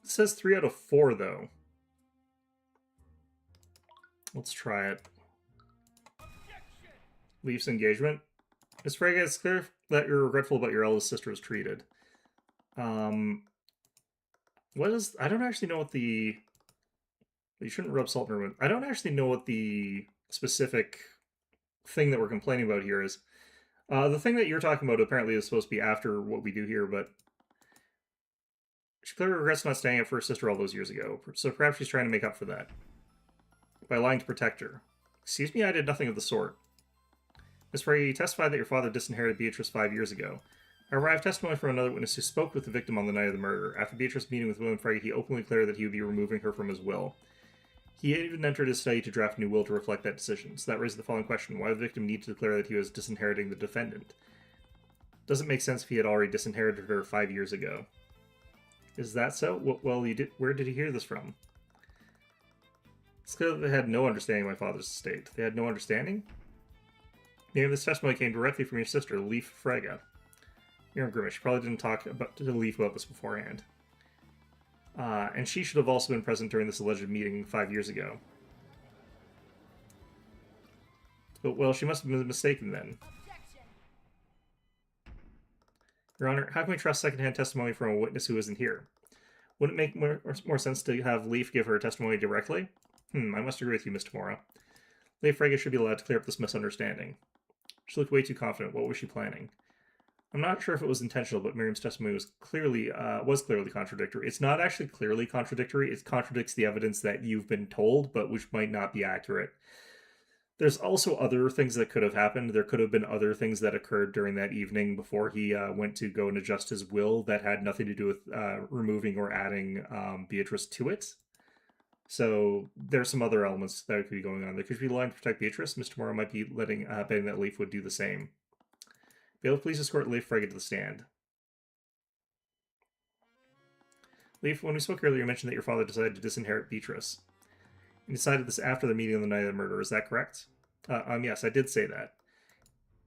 It says 3 out of 4, though. Let's try it. Leaf's engagement. Miss Frege, it's clear that you're regretful about your eldest sister was treated. What is... I don't actually know what the... You shouldn't rub salt in her wound. I don't actually know what the specific thing that we're complaining about here is. The thing that you're talking about apparently is supposed to be after what we do here, but she clearly regrets not staying up for her sister all those years ago, so perhaps she's trying to make up for that by lying to protect her. Excuse me, I did nothing of the sort. Miss Frege, you testified that your father disinherited Beatrice 5 years ago. However, I have testimony from another witness who spoke with the victim on the night of the murder. After Beatrice's meeting with William Frege, he openly declared that he would be removing her from his will. He even entered his study to draft a new will to reflect that decision. So that raises the following question. Why would the victim need to declare that he was disinheriting the defendant? Doesn't make sense if he had already disinherited her 5 years ago. Is that so? Well, where did he hear this from? It's clear that they had no understanding of my father's estate. They had no understanding? Maybe this testimony came directly from your sister, Leaf Frege. Miriam Grimace. She probably didn't talk to Leaf about this beforehand. And she should have also been present during this alleged meeting 5 years ago. But, well, she must have been mistaken then. Your Honor, how can we trust secondhand testimony from a witness who isn't here? Wouldn't it make more sense to have Leaf give her testimony directly? I must agree with you, Mr. Mora. Leaf Frege should be allowed to clear up this misunderstanding. She looked way too confident. What was she planning? I'm not sure if it was intentional, but Miriam's testimony was clearly contradictory. It's not actually clearly contradictory. It contradicts the evidence that you've been told, but which might not be accurate. There's also other things that could have happened. There could have been other things that occurred during that evening before he went to go and adjust his will that had nothing to do with removing or adding Beatrice to it. So there's some other elements that could be going on. There could be lying to protect Beatrice. Mr. Mora might be betting that Leaf would do the same. Bailiff, please escort Leaf Frege to the stand. Leaf, when we spoke earlier, you mentioned that your father decided to disinherit Beatrice. You decided this after the meeting on the night of the murder, is that correct? Yes, I did say that.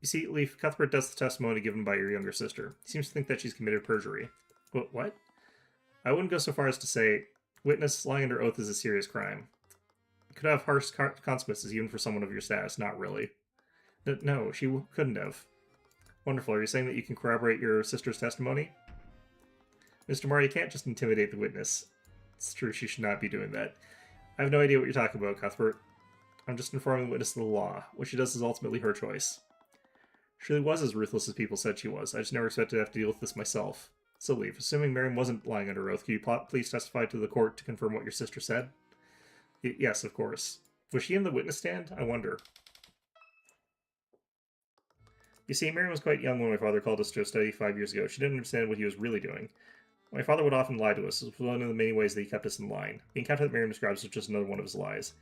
You see, Leaf, Cuthbert does the testimony given by your younger sister. He seems to think that she's committed perjury. What? I wouldn't go so far as to say, witness, lying under oath is a serious crime. It could have harsh consequences even for someone of your status, not really. No, she couldn't have. Wonderful. Are you saying that you can corroborate your sister's testimony? Mr. Mora, you can't just intimidate the witness. It's true, she should not be doing that. I have no idea what you're talking about, Cuthbert. I'm just informing the witness of the law. What she does is ultimately her choice. She really was as ruthless as people said she was. I just never expected to have to deal with this myself. So, Leaf, assuming Miriam wasn't lying under oath, can you please testify to the court to confirm what your sister said? Yes, of course. Was she in the witness stand? I wonder. You see, Miriam was quite young when my father called us to a study 5 years ago. She didn't understand what he was really doing. My father would often lie to us. It was one of the many ways that he kept us in line. Being kept that Miriam describes was just another one of his lies.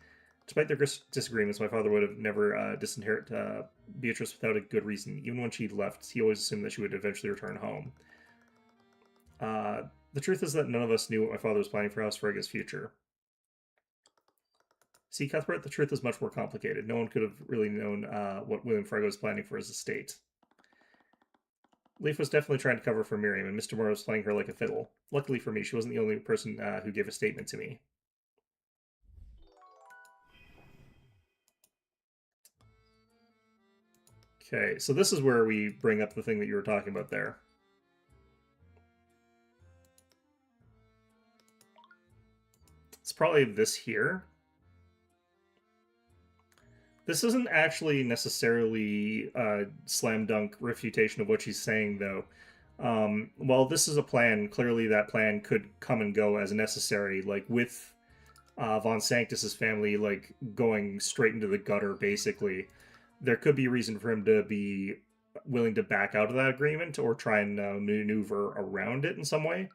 Despite their disagreements, my father would have never disinherited Beatrice without a good reason. Even when she left, he always assumed that she would eventually return home. The truth is that none of us knew what my father was planning for House Frega's future. See, Cuthbert, the truth is much more complicated. No one could have really known what William Frege was planning for his estate. Leaf was definitely trying to cover for Miriam, and Mr. Moore was playing her like a fiddle. Luckily for me, she wasn't the only person who gave a statement to me. Okay, so this is where we bring up the thing that you were talking about there. It's probably this here. This isn't actually necessarily a slam dunk refutation of what she's saying, though. While this is a plan, clearly that plan could come and go as necessary, like with Von Sanctus's family like going straight into the gutter, basically. There could be reason for him to be willing to back out of that agreement or try and maneuver around it in some way.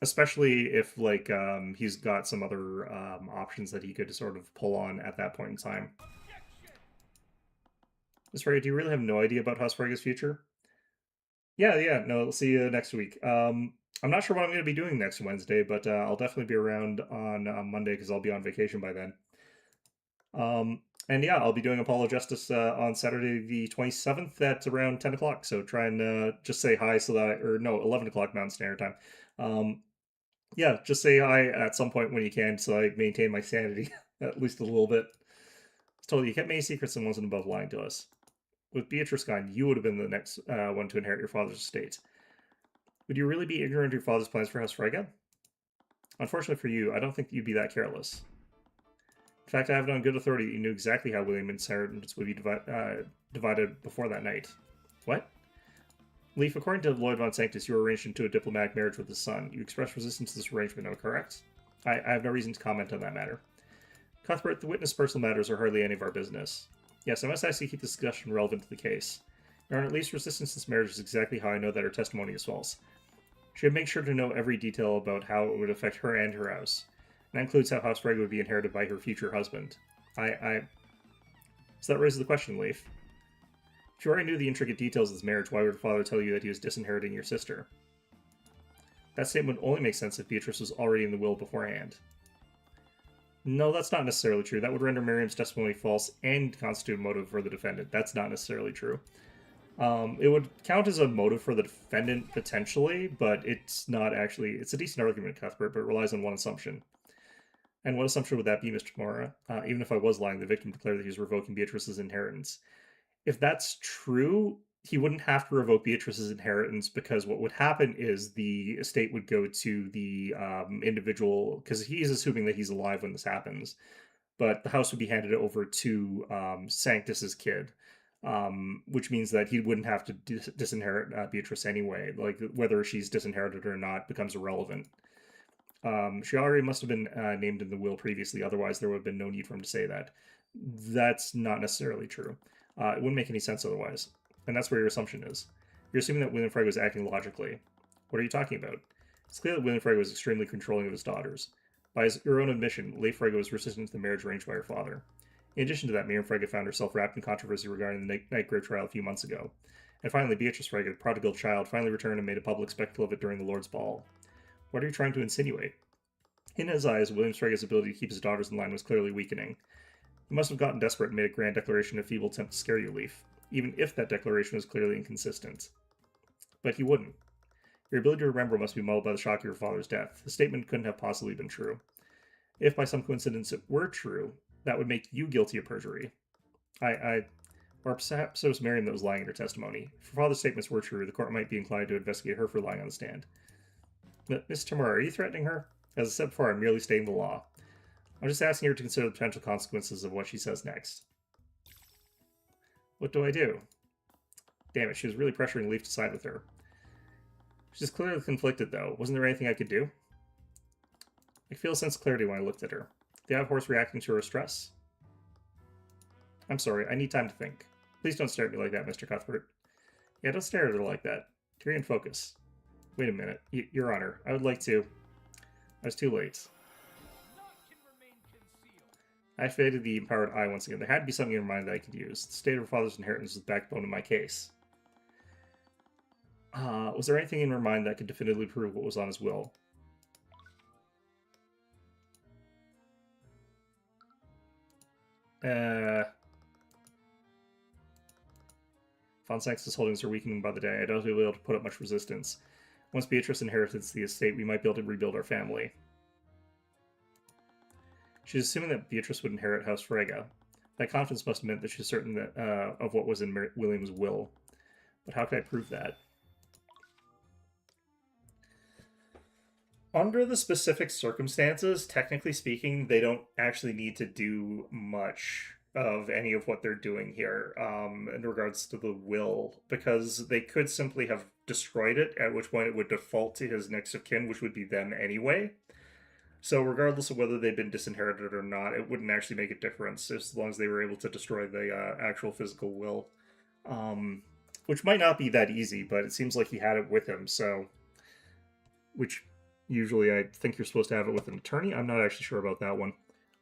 Especially if like he's got some other options that he could sort of pull on at that point in time. Miss Frege, do you really have no idea about House Frege's future? Yeah, no, we'll see you next week. I'm not sure what I'm going to be doing next Wednesday, but I'll definitely be around on Monday because I'll be on vacation by then. And yeah, I'll be doing Apollo Justice on Saturday the 27th at around 10 o'clock. So try and just say hi so that, or no, 11 o'clock Mountain Standard Time. Yeah, just say hi at some point when you can so I maintain my sanity at least a little bit. Totally, you kept many secrets and wasn't above lying to us. With Beatrice gone, you would have been the next one to inherit your father's estate. Would you really be ignorant of your father's plans for House Frege? Unfortunately for you, I don't think you'd be that careless. In fact, I have it on good authority that you knew exactly how William's inheritance would be divided before that night. What? Leaf, according to Lloyd Von Sanctus, you were arranged into a diplomatic marriage with his son. You expressed resistance to this arrangement, am I correct? I have no reason to comment on that matter. Cuthbert, the witness' personal matters are hardly any of our business. Yes, I must ask you to keep this discussion relevant to the case. Your Honor, at least resistance to this marriage is exactly how I know that her testimony is false. She would make sure to know every detail about how it would affect her and her house. And that includes how House Frege would be inherited by her future husband. So that raises the question, Leaf. If you already knew the intricate details of this marriage, why would your father tell you that he was disinheriting your sister? That statement would only make sense if Beatrice was already in the will beforehand. No, that's not necessarily true. That would render Miriam's testimony false and constitute a motive for the defendant. That's not necessarily true. It would count as a motive for the defendant, potentially, but it's not actually... It's a decent argument, Cuthbert, but it relies on one assumption. And what assumption would that be, Mr. Mora? Even if I was lying, the victim declared that he was revoking Beatrice's inheritance. If that's true, he wouldn't have to revoke Beatrice's inheritance because what would happen is the estate would go to the individual, because he's assuming that he's alive when this happens, but the house would be handed over to Sanctus's kid, which means that he wouldn't have to disinherit Beatrice anyway. Like, whether she's disinherited or not becomes irrelevant. She already must have been named in the will previously, otherwise there would have been no need for him to say that. That's not necessarily true. It wouldn't make any sense otherwise. And that's where your assumption is. You're assuming that William Frege was acting logically. What are you talking about? It's clear that William Frege was extremely controlling of his daughters. By your own admission, Leif Frege was resistant to the marriage arranged by her father. In addition to that, Miriam Frege found herself wrapped in controversy regarding the Nightgrave trial a few months ago. And finally, Beatrice Frege, the prodigal child, finally returned and made a public spectacle of it during the Lord's Ball. What are you trying to insinuate? In his eyes, William Frege's ability to keep his daughters in line was clearly weakening. He must have gotten desperate and made a grand declaration in a feeble attempt to scare you, Leaf, even if that declaration was clearly inconsistent. But he wouldn't. Your ability to remember must be muddled by the shock of your father's death. The statement couldn't have possibly been true. If by some coincidence it were true, that would make you guilty of perjury. Or perhaps it was Miriam that was lying in her testimony. If her father's statements were true, the court might be inclined to investigate her for lying on the stand. But, Miss Tamura, are you threatening her? As I said before, I'm merely stating the law. I'm just asking her to consider the potential consequences of what she says next. What do I do? Damn it, she was really pressuring Leaf to side with her. She's clearly conflicted, though. Wasn't there anything I could do? I could feel a sense of clarity when I looked at her. The eye of horse reacting to her stress? I'm sorry, I need time to think. Please don't stare at me like that, Mr. Cuthbert. Yeah, don't stare at her like that. You're in focus. Wait a minute. Your Honor, I would like to... I was too late. I activated the empowered eye once again. There had to be something in her mind that I could use. The state of her father's inheritance is the backbone of my case. Was there anything in your mind that could definitively prove what was on his will? Fonsax's holdings are weakening by the day. I doubt he'll be able to put up much resistance. Once Beatrice inherits the estate, we might be able to rebuild our family. She's assuming that Beatrice would inherit House Frega. That confidence must have meant that she's certain that of what was in William's will. But how can I prove that? Under the specific circumstances, technically speaking, they don't actually need to do much of any of what they're doing here in regards to the will, because they could simply have destroyed it, at which point it would default to his next of kin, which would be them anyway. So regardless of whether they've been disinherited or not, it wouldn't actually make a difference as long as they were able to destroy the actual physical will. Which might not be that easy, but it seems like he had it with him, so... Which, usually I think you're supposed to have it with an attorney. I'm not actually sure about that one.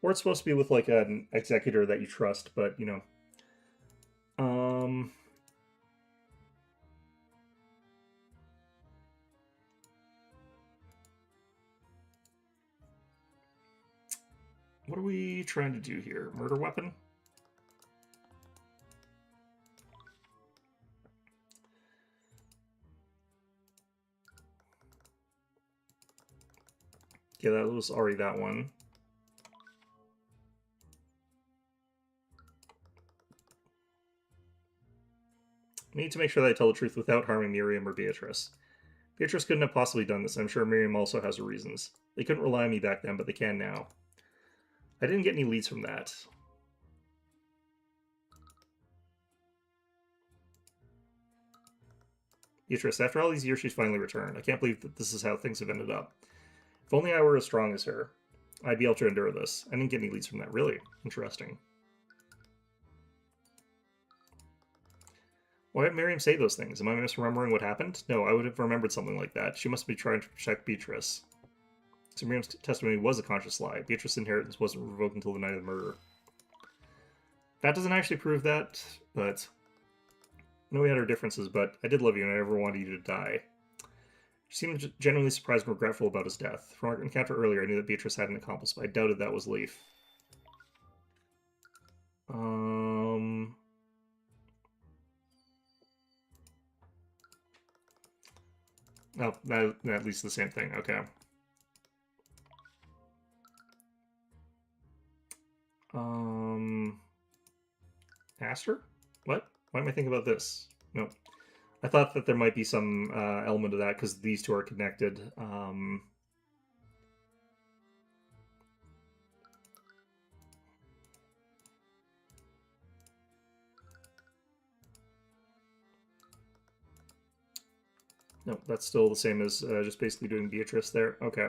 Or it's supposed to be with, like, an executor that you trust, but, you know... What are we trying to do here? Murder weapon? Yeah, that was already that one. I need to make sure that I tell the truth without harming Miriam or Beatrice. Beatrice couldn't have possibly done this. I'm sure Miriam also has her reasons. They couldn't rely on me back then, but they can now. I didn't get any leads from that. Beatrice, after all these years, she's finally returned. I can't believe that this is how things have ended up. If only I were as strong as her, I'd be able to endure this. I didn't get any leads from that. Really? Interesting. Why did Miriam say those things? Am I misremembering what happened? No, I would have remembered something like that. She must be trying to protect Beatrice. So Miriam's testimony was a conscious lie. Beatrice's inheritance wasn't revoked until the night of the murder. That doesn't actually prove that, but... I know we had our differences, but I did love you and I never wanted you to die. She seemed genuinely surprised and regretful about his death. From our encounter earlier, I knew that Beatrice had an accomplice, but I doubted that was Leaf. Oh, that at least the same thing. Okay. Aster? What? Why am I thinking about this? No. I thought that there might be some element of that because these two are connected. No, that's still the same as just basically doing Beatrice there. Okay.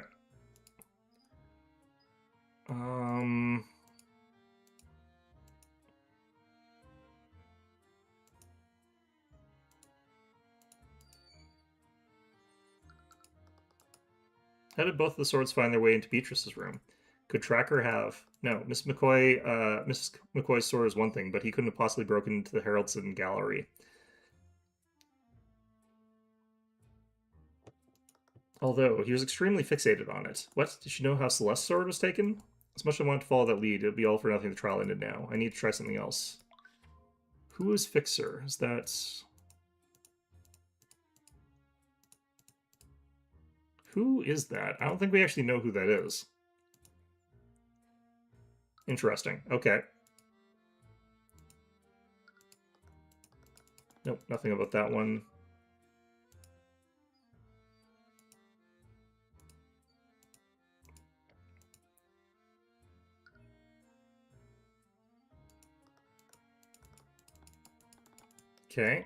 How did both the swords find their way into Beatrice's room? Could Tracker have... No, Mrs. McCoy's sword is one thing, but he couldn't have possibly broken into the Heraldson gallery. Although, he was extremely fixated on it. What? Did she know how Celeste's sword was taken? As much as I wanted to follow that lead, it would be all for nothing the trial ended now. I need to try something else. Who is Fixer? Is that... Who is that? I don't think we actually know who that is. Interesting. Okay. Nope, nothing about that one. Okay.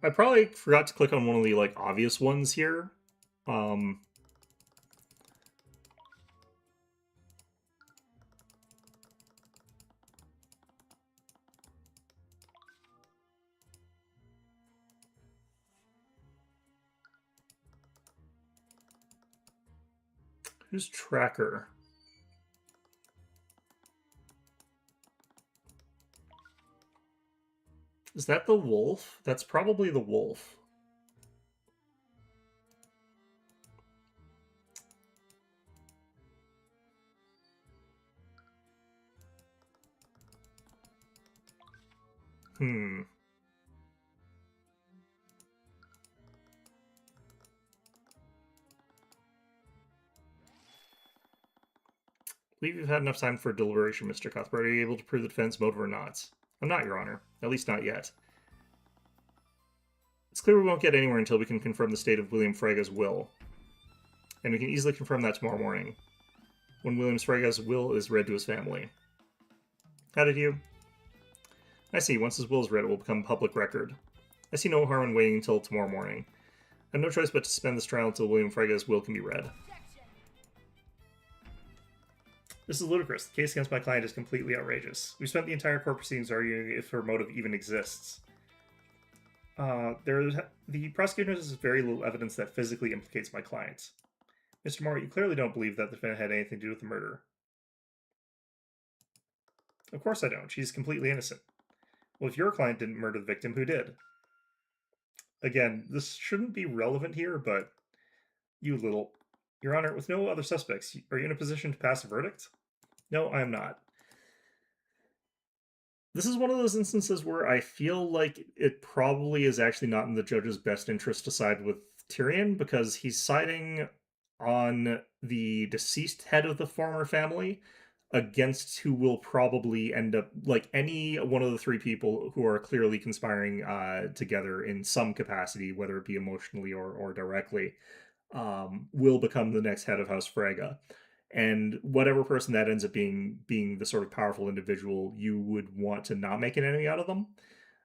I probably forgot to click on one of the like obvious ones here. Who's Tracker? Is that the wolf? That's probably the wolf. Hmm. I believe you've had enough time for deliberation, Mr. Cuthbert. Are you able to prove the defense motive or not? I'm not, Your Honor. At least not yet. It's clear we won't get anywhere until we can confirm the state of William Frega's will. And we can easily confirm that tomorrow morning, when William Frega's will is read to his family. How did you? I see. Once his will is read, it will become public record. I see no harm in waiting until tomorrow morning. I have no choice but to suspend this trial until William Frega's will can be read. This is ludicrous. The case against my client is completely outrageous. We spent the entire court proceedings arguing if her motive even exists. The prosecutor has very little evidence that physically implicates my client. Mr. Moore, you clearly don't believe that the defendant had anything to do with the murder. Of course I don't. She's completely innocent. Well, if your client didn't murder the victim, who did? Again, this shouldn't be relevant here, but you little... Your Honor, with no other suspects, are you in a position to pass a verdict? No, I am not. This is one of those instances where I feel like it probably is actually not in the judge's best interest to side with Tyrion, because he's siding on the deceased head of the former family against who will probably end up, like, any one of the three people who are clearly conspiring together in some capacity, whether it be emotionally or directly, will become the next head of House Frega. And whatever person that ends up being the sort of powerful individual, you would want to not make an enemy out of them.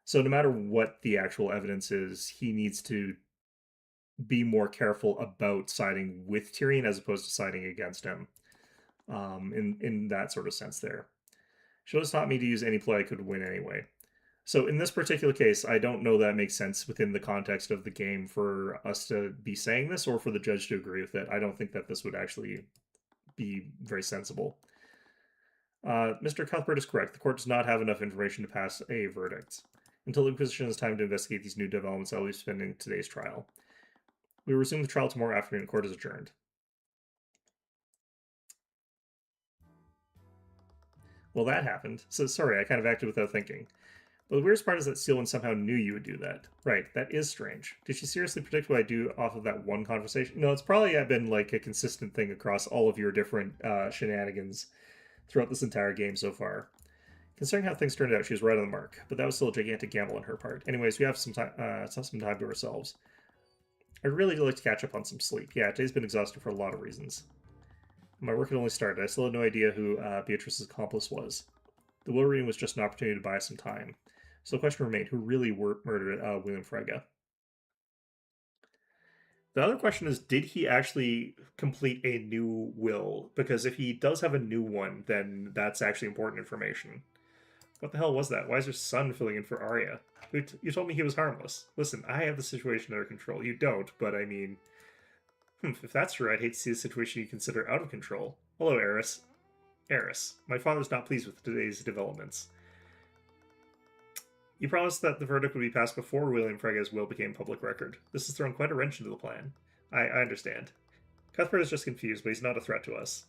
So no matter what the actual evidence is, he needs to be more careful about siding with Tyrion as opposed to siding against him. In that sort of sense there. She'll just taught me to use any play I could win anyway. So in this particular case, I don't know that makes sense within the context of the game for us to be saying this or for the judge to agree with it. I don't think that this would actually be very sensible. Mr. Cuthbert is correct. The court does not have enough information to pass a verdict. Until the Inquisition has time to investigate these new developments, I'll be spending today's trial. We will resume the trial tomorrow afternoon. Court is adjourned. Well, that happened. So sorry, I kind of acted without thinking. But the weirdest part is that Steelwind somehow knew you would do that. Right, that is strange. Did she seriously predict what I do off of that one conversation? No, it's probably been like a consistent thing across all of your different shenanigans throughout this entire game so far. Considering how things turned out, she was right on the mark, but that was still a gigantic gamble on her part. Anyways, we have some time to ourselves. I'd really like to catch up on some sleep. Yeah, today's been exhausting for a lot of reasons. My work had only started. I still had no idea who Beatrice's accomplice was. The will reading was just an opportunity to buy some time. So the question remained, who really murdered William Frega? The other question is, did he actually complete a new will? Because if he does have a new one, then that's actually important information. What the hell was that? Why is your son filling in for Arya? You told me he was harmless. Listen, I have the situation under control. You don't, but I mean... if that's true, I'd hate to see a situation you consider out of control. Hello, Eris. Eris, my father's not pleased with today's developments. You promised that the verdict would be passed before William Frega's will became public record. This has thrown quite a wrench into the plan. I understand. Cuthbert is just confused, but he's not a threat to us.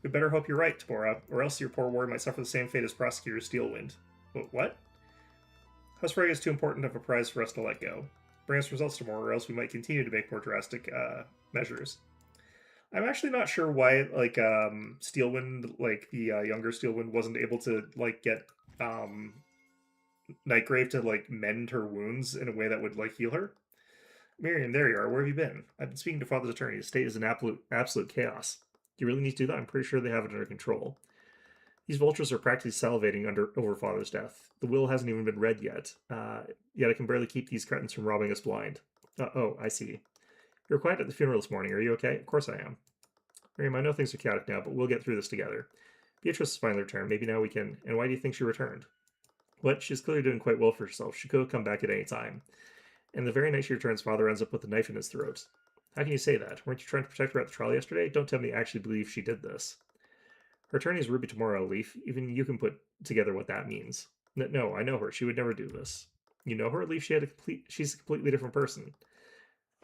We better hope you're right, Tamora, or else your poor ward might suffer the same fate as Prosecutor Steelwind. What? House Frega is too important of a prize for us to let go. Bring us results tomorrow, or else we might continue to make more drastic measures. I'm actually not sure why, like, Steelwind, like, the younger Steelwind wasn't able to, like, get, Nightgrave to, like, mend her wounds in a way that would, like, heal her. Miriam, there you are. Where have you been? I've been speaking to Father's attorney. The state is in absolute chaos. Do you really need to do that? I'm pretty sure they have it under control. These vultures are practically salivating over Father's death. The will hasn't even been read yet. Yet I can barely keep these cretins from robbing us blind. Oh, I see. You were quiet at the funeral this morning. Are you okay? Of course I am. Miriam, I know things are chaotic now, but we'll get through this together. Beatrice has finally returned. Maybe now we can... And why do you think she returned? What? She's clearly doing quite well for herself. She could have come back at any time. And the very night she returns, Father ends up with a knife in his throat. How can you say that? Weren't you trying to protect her at the trial yesterday? Don't tell me you actually believe she did this. Her attorney is Ruby tomorrow, Leaf. Even you can put together what that means. No, I know her. She would never do this. You know her, Leaf? She's a completely different person.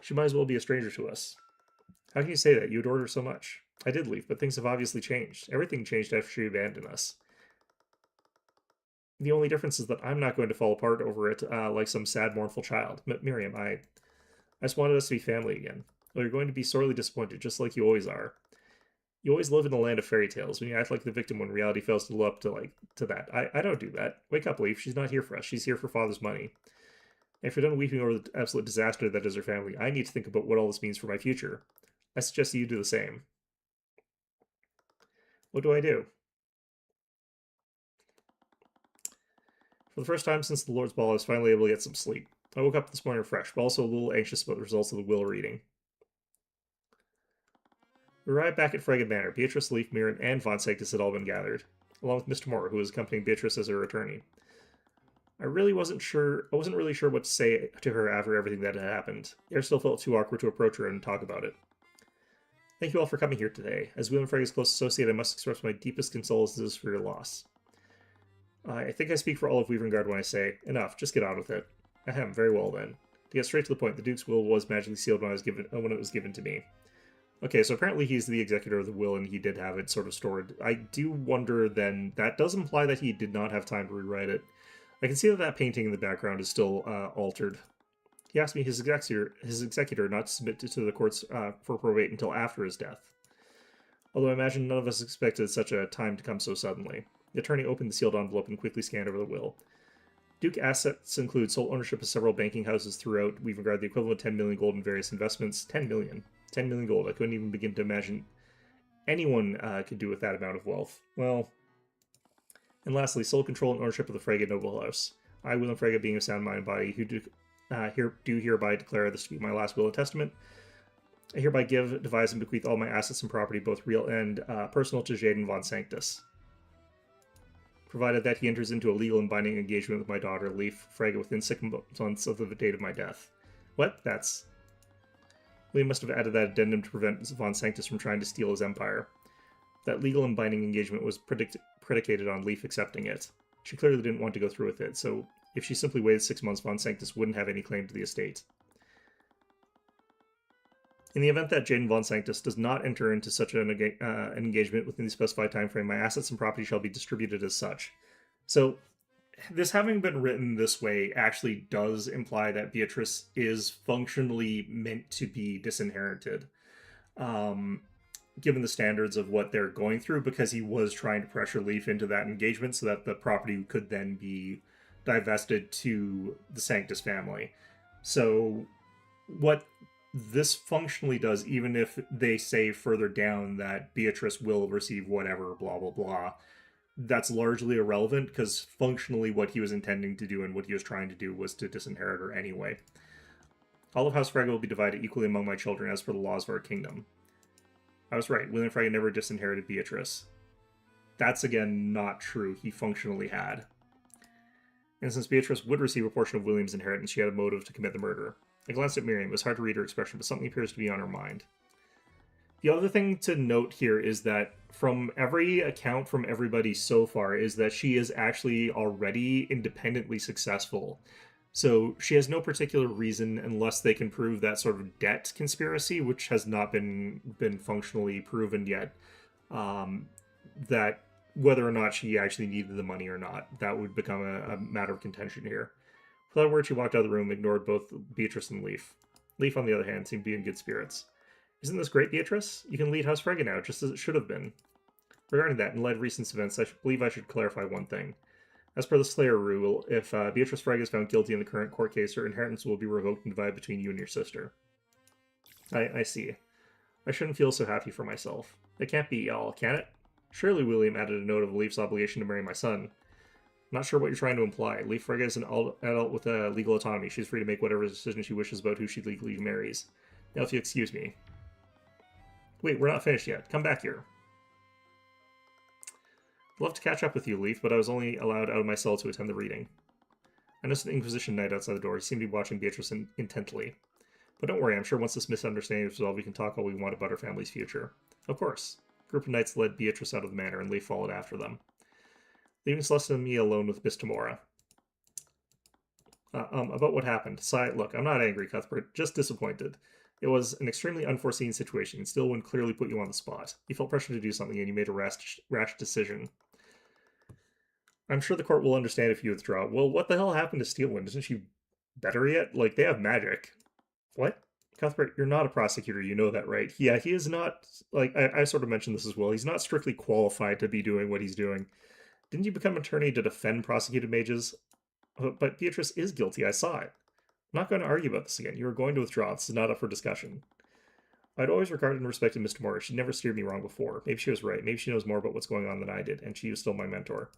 She might as well be a stranger to us. How can you say that? You adored her so much. I did, Leaf, but things have obviously changed. Everything changed after she abandoned us. The only difference is that I'm not going to fall apart over it like some sad, mournful child. Miriam, I just wanted us to be family again. Well, you're going to be sorely disappointed, just like you always are. You always live in the land of fairy tales when you act like the victim when reality fails to live up to that. I don't do that. Wake up, Leaf. She's not here for us. She's here for Father's money. If you're done weeping over the absolute disaster that is her family, I need to think about what all this means for my future. I suggest that you do the same. What do I do? For the first time since the Lord's Ball, I was finally able to get some sleep. I woke up this morning refreshed, but also a little anxious about the results of the will reading. We arrived back at Fragged Manor. Beatrice, Leaf, Mirren, and Von Sanctus had all been gathered, along with Mr. Moore, who was accompanying Beatrice as her attorney. I wasn't really sure what to say to her after everything that had happened. It still felt too awkward to approach her and talk about it. Thank you all for coming here today. As William Fragg's close associate, I must express my deepest condolences for your loss. I think I speak for all of Weavengard when I say, enough, just get on with it. Ahem, very well then. To get straight to the point, the Duke's will was magically sealed when it was given to me. Okay, so apparently he's the executor of the will and he did have it sort of stored. I do wonder then, that does imply that he did not have time to rewrite it. I can see that painting in the background is still altered. He asked me, his executor, not to submit to the courts for probate until after his death. Although I imagine none of us expected such a time to come so suddenly. The attorney opened the sealed envelope and quickly scanned over the will. Duke assets include sole ownership of several banking houses throughout Weavengard, the equivalent of 10 million gold in various investments. 10 million. 10 million gold. I couldn't even begin to imagine anyone could do with that amount of wealth. Well, and lastly, sole control and ownership of the Frege noble house. I, William Frege, being of sound mind and body, who do hereby declare this to be my last will and testament. I hereby give, devise, and bequeath all my assets and property, both real and personal, to Jaden von Sanctus, provided that he enters into a legal and binding engagement with my daughter, Leaf Frege, within 6 months of the date of my death. What? That's... William must have added that addendum to prevent von Sanctus from trying to steal his empire. That legal and binding engagement was predicated on Leaf accepting it. She clearly didn't want to go through with it, so if she simply waited 6 months, von Sanctus wouldn't have any claim to the estate. In the event that Jaden von Sanctus does not enter into such an engagement within the specified time frame, my assets and property shall be distributed as such. So, this having been written this way actually does imply that Beatrice is functionally meant to be disinherited, given the standards of what they're going through, because he was trying to pressure Leaf into that engagement so that the property could then be divested to the Sanctus family. So, what this functionally does, even if they say further down that Beatrice will receive whatever, blah, blah, blah, that's largely irrelevant, because functionally what he was intending to do and what he was trying to do was to disinherit her anyway. All of House Frege will be divided equally among my children as per the laws of our kingdom. I was right, William Frege never disinherited Beatrice. That's again not true, he functionally had. And since Beatrice would receive a portion of William's inheritance, she had a motive to commit the murder. I glanced at Miriam. It was hard to read her expression, but something appears to be on her mind. The other thing to note here is that from every account from everybody so far is that she is actually already independently successful. So she has no particular reason, unless they can prove that sort of debt conspiracy, which has not been functionally proven yet, that whether or not she actually needed the money or not, that would become a matter of contention here. Without a word, she walked out of the room, ignored both Beatrice and Leaf. Leaf, on the other hand, seemed to be in good spirits. Isn't this great, Beatrice? You can lead House Frege now, just as it should have been. Regarding that, in light of recent events, I believe I should clarify one thing. As per the Slayer rule, if Beatrice Frege is found guilty in the current court case, her inheritance will be revoked and divided between you and your sister. I see. I shouldn't feel so happy for myself. It can't be all, can it? Surely William added a note of Leaf's obligation to marry my son. Not sure what you're trying to imply. Leaf Frege is an adult with legal autonomy. She's free to make whatever decision she wishes about who she legally marries. Now, if you excuse me. Wait, we're not finished yet. Come back here. I'd love to catch up with you, Leaf, but I was only allowed out of my cell to attend the reading. I noticed an Inquisition knight outside the door. He seemed to be watching Beatrice intently. But don't worry, I'm sure once this misunderstanding is resolved, we can talk all we want about our family's future. Of course. A group of knights led Beatrice out of the manor, and Leif followed after them, leaving Celeste and me alone with Miss Tamora. About what happened. Look, I'm not angry, Cuthbert, just disappointed. It was an extremely unforeseen situation, and still one clearly put you on the spot. You felt pressure to do something, and you made a rash decision. I'm sure the court will understand if you withdraw. Well, what the hell happened to Steelwind? Isn't she better yet? Like, they have magic. What? Cuthbert, you're not a prosecutor, you know that, right? Yeah, he is not, like, I sort of mentioned this as well. He's not strictly qualified to be doing what he's doing. Didn't you become attorney to defend prosecuted mages? But Beatrice is guilty, I saw it. I'm not going to argue about this again. You are going to withdraw. This is not up for discussion. I'd always regarded and respected Miss Tamora. She never steered me wrong before. Maybe she was right. Maybe she knows more about what's going on than I did, and she was still my mentor.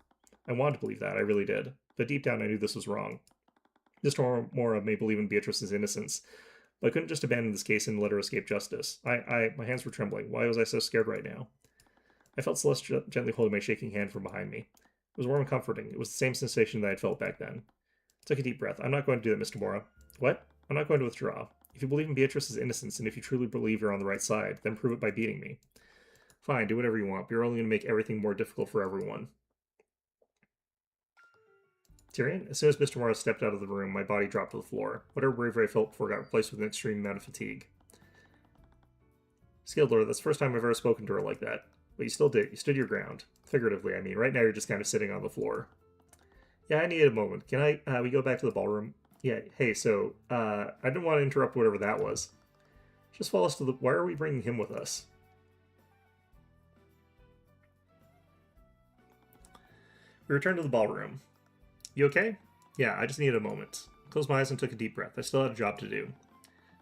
I wanted to believe that, I really did. But deep down I knew this was wrong. Miss Tamora may believe in Beatrice's innocence, but I couldn't just abandon this case and let her escape justice. My hands were trembling. Why was I so scared right now? I felt Celeste gently holding my shaking hand from behind me. It was warm and comforting. It was the same sensation that I'd felt back then. I took a deep breath. I'm not going to do that, Miss Tamora. What? I'm not going to withdraw. If you believe in Beatrice's innocence, and if you truly believe you're on the right side, then prove it by beating me. Fine, do whatever you want, but you're only going to make everything more difficult for everyone. Tyrion, as soon as Mr. Morris stepped out of the room, my body dropped to the floor. Whatever bravery I felt before got replaced with an extreme amount of fatigue. Skilled Lord, that's the first time I've ever spoken to her like that. But you still did. You stood your ground. Figuratively, I mean. Right now you're just kind of sitting on the floor. Yeah, I needed a moment. Can we go back to the ballroom? Yeah, hey, so, I didn't want to interrupt whatever that was. Just follow us to the... Why are we bringing him with us? We returned to the ballroom. You okay? Yeah, I just needed a moment. I closed my eyes and took a deep breath. I still had a job to do.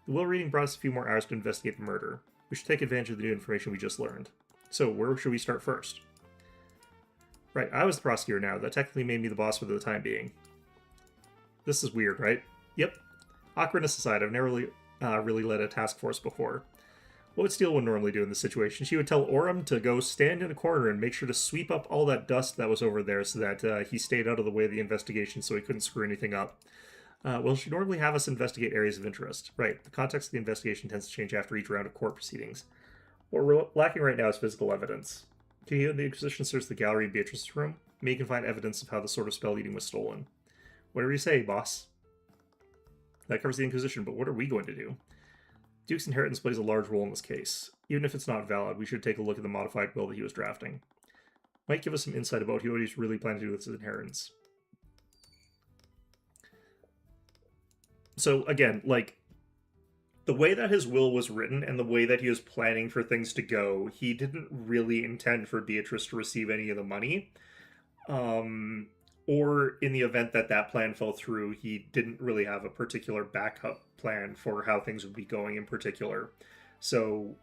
The will reading brought us a few more hours to investigate the murder. We should take advantage of the new information we just learned. So, where should we start first? Right, I was the prosecutor now. That technically made me the boss for the time being. This is weird, right? Yep. Awkwardness aside, I've never really led a task force before. What would Steelwind normally do in this situation? She would tell Orem to go stand in a corner and make sure to sweep up all that dust that was over there so that he stayed out of the way of the investigation so he couldn't screw anything up. Well, she'd normally have us investigate areas of interest. Right, the context of the investigation tends to change after each round of court proceedings. What we're lacking right now is physical evidence. Can you and the Inquisition search the gallery in Beatrice's room? Maybe you can find evidence of how the sword of spell eating was stolen. Whatever you say, boss. That covers the Inquisition, but what are we going to do? Duke's inheritance plays a large role in this case. Even if it's not valid, we should take a look at the modified will that he was drafting. Might give us some insight about what he's really planning to do with his inheritance. So, again, like, the way that his will was written and the way that he was planning for things to go, he didn't really intend for Beatrice to receive any of the money. Or in the event that that plan fell through, he didn't really have a particular backup plan for how things would be going in particular. So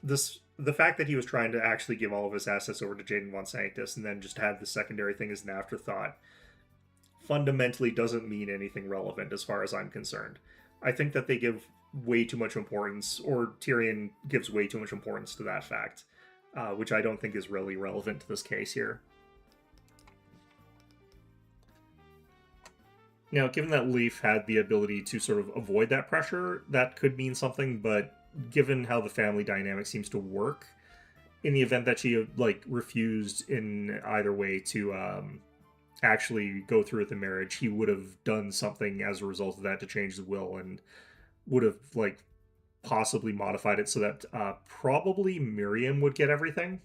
the fact that he was trying to actually give all of his assets over to Jaden Von Sanctus and then just have the secondary thing as an afterthought fundamentally doesn't mean anything relevant as far as I'm concerned. I think that they give way too much importance, or Tyrion gives way too much importance to that fact, which I don't think is really relevant to this case here. Now, given that Leif had the ability to sort of avoid that pressure, that could mean something, but given how the family dynamic seems to work, in the event that she, like, refused in either way to actually go through with the marriage, he would have done something as a result of that to change the will, and would have, like, possibly modified it so that probably Miriam would get everything.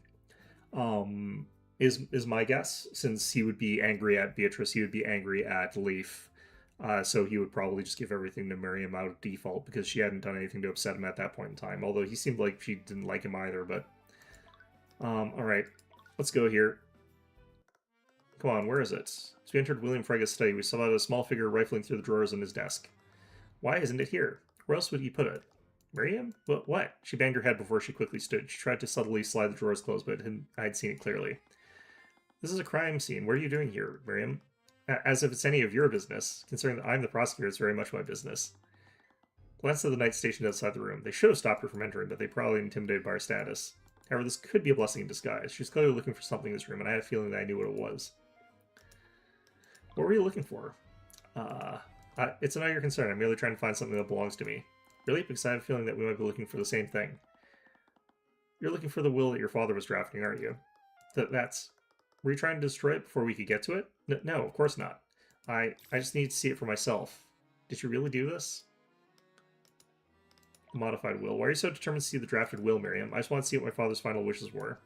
Is my guess, since he would be angry at Beatrice, he would be angry at Leif. So he would probably just give everything to Miriam out of default because she hadn't done anything to upset him at that point in time. Although he seemed like she didn't like him either, but... Alright, let's go here. Come on, where is it? As we entered William Frega's study, we saw a small figure rifling through the drawers on his desk. Why isn't it here? Where else would he put it? Miriam? What? She banged her head before she quickly stood. She tried to subtly slide the drawers closed, but I had seen it clearly. This is a crime scene. What are you doing here, Miriam? As if it's any of your business. Considering that I'm the prosecutor, it's very much my business. Glanced at the knights stationed outside the room. They should have stopped her from entering, but they probably intimidated by her status. However, this could be a blessing in disguise. She was clearly looking for something in this room, and I had a feeling that I knew what it was. What were you looking for? It's not your concern. I'm merely trying to find something that belongs to me. Really? Because I have a feeling that we might be looking for the same thing. You're looking for the will that your father was drafting, aren't you? That's... Were you trying to destroy it before we could get to it? No, of course not. I just need to see it for myself. Did you really do this? The modified will. Why are you so determined to see the drafted will, Miriam? I just want to see what my father's final wishes were.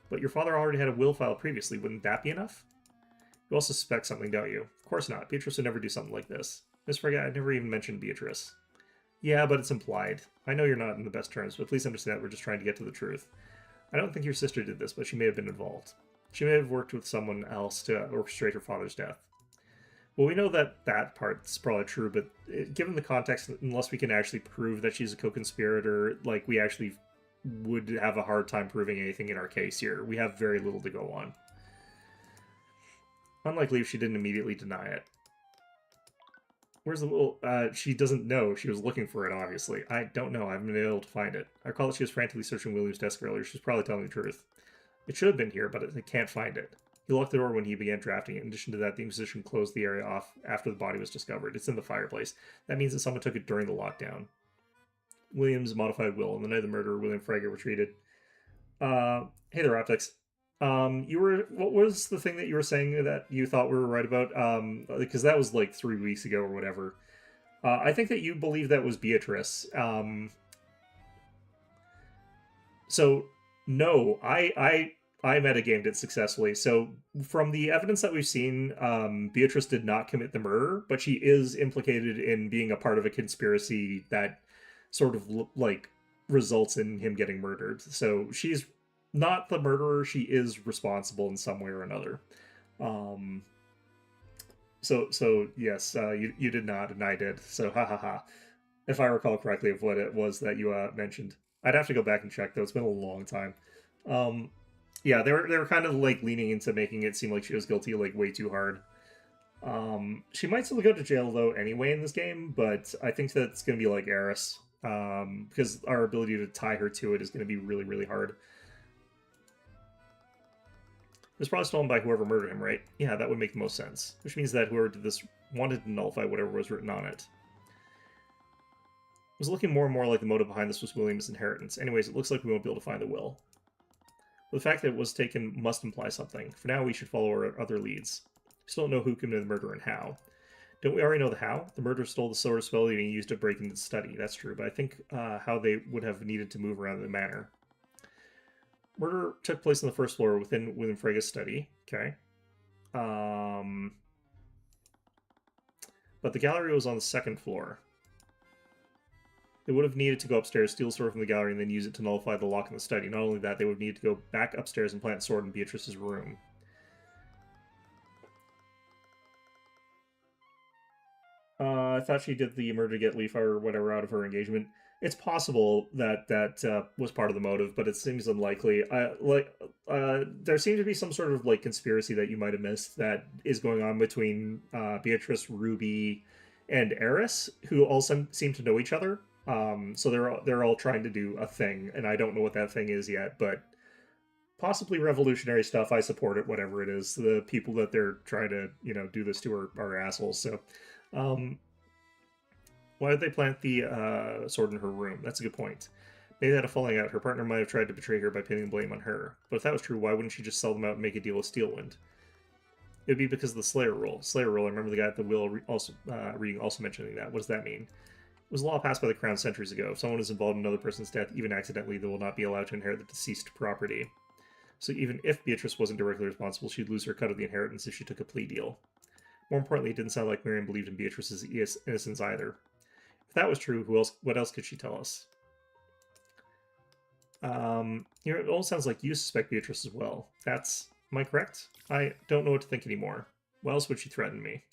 But your father already had a will file previously. Wouldn't that be enough? You also suspect something, don't you? Of course not. Beatrice would never do something like this. Miss Frege, I never even mentioned Beatrice. Yeah, but it's implied. I know you're not in the best terms, but please understand we're just trying to get to the truth. I don't think your sister did this, but she may have been involved. She may have worked with someone else to orchestrate her father's death. Well, we know that that part's probably true, but given the context, unless we can actually prove that she's a co-conspirator, like, we actually would have a hard time proving anything in our case here. We have very little to go on. Unlikely if she didn't immediately deny it. Where's the will? She doesn't know. She was looking for it, obviously. I don't know. I haven't been able to find it. I recall that she was frantically searching William's desk earlier. She's probably telling the truth. It should have been here, but I can't find it. He locked the door when he began drafting it. In addition to that, the Inquisition closed the area off after the body was discovered. It's in the fireplace. That means that someone took it during the lockdown. William's modified will. On the night of the murder, William Frege retreated. Hey there, Optics. What was the thing that you were saying that you thought we were right about? Because that was like 3 weeks ago or whatever. I think that you believe that was Beatrice. So no, I metagamed it successfully. So from the evidence that we've seen, Beatrice did not commit the murder, but she is implicated in being a part of a conspiracy that sort of like results in him getting murdered. So she's not the murderer. She is responsible in some way or another. So yes, you did not, and I did. So ha ha ha. If I recall correctly of what it was that you mentioned, I'd have to go back and check though. It's been a long time. Yeah, they were kind of like leaning into making it seem like she was guilty like way too hard. She might still go to jail though anyway in this game, but I think that it's gonna be like Eris, because our ability to tie her to it is gonna be really, really hard. It was probably stolen by whoever murdered him, right? Yeah, that would make the most sense. Which means that whoever did this wanted to nullify whatever was written on it. It was looking more and more like the motive behind this was William's inheritance. Anyways, it looks like we won't be able to find the will. But the fact that it was taken must imply something. For now, we should follow our other leads. We still don't know who committed the murder and how. Don't we already know the how? The murderer stole the solar spell being used to break into the study. That's true, but I think how they would have needed to move around the manor. Murder took place on the first floor within Frege's study. Okay. But the gallery was on the second floor. They would have needed to go upstairs, steal the sword from the gallery, and then use it to nullify the lock in the study. Not only that, they would need to go back upstairs and plant the sword in Beatrice's room. I thought she did the murder to get Leaf or whatever out of her engagement. It's possible that that was part of the motive, but it seems unlikely. There seemed to be some sort of like conspiracy that you might have missed that is going on between Beatrice, Ruby, and Eris, who all seem to know each other. So they're all trying to do a thing, and I don't know what that thing is yet, but possibly revolutionary stuff. I support it, whatever it is. The people that they're trying to do this to are assholes. So. Why did they plant the sword in her room? That's a good point. Maybe they had a falling out. Her partner might have tried to betray her by pinning the blame on her. But if that was true, why wouldn't she just sell them out and make a deal with Steelwind? It would be because of the Slayer rule. Slayer rule, I remember the guy at the will reading also mentioning that. What does that mean? It was a law passed by the Crown centuries ago. If someone is involved in another person's death, even accidentally, they will not be allowed to inherit the deceased property. So even if Beatrice wasn't directly responsible, she'd lose her cut of the inheritance if she took a plea deal. More importantly, it didn't sound like Miriam believed in Beatrice's innocence either. If that was true, what else could she tell us? It all sounds like you suspect Beatrice as well. Am I correct? I don't know what to think anymore. Why else would she threaten me?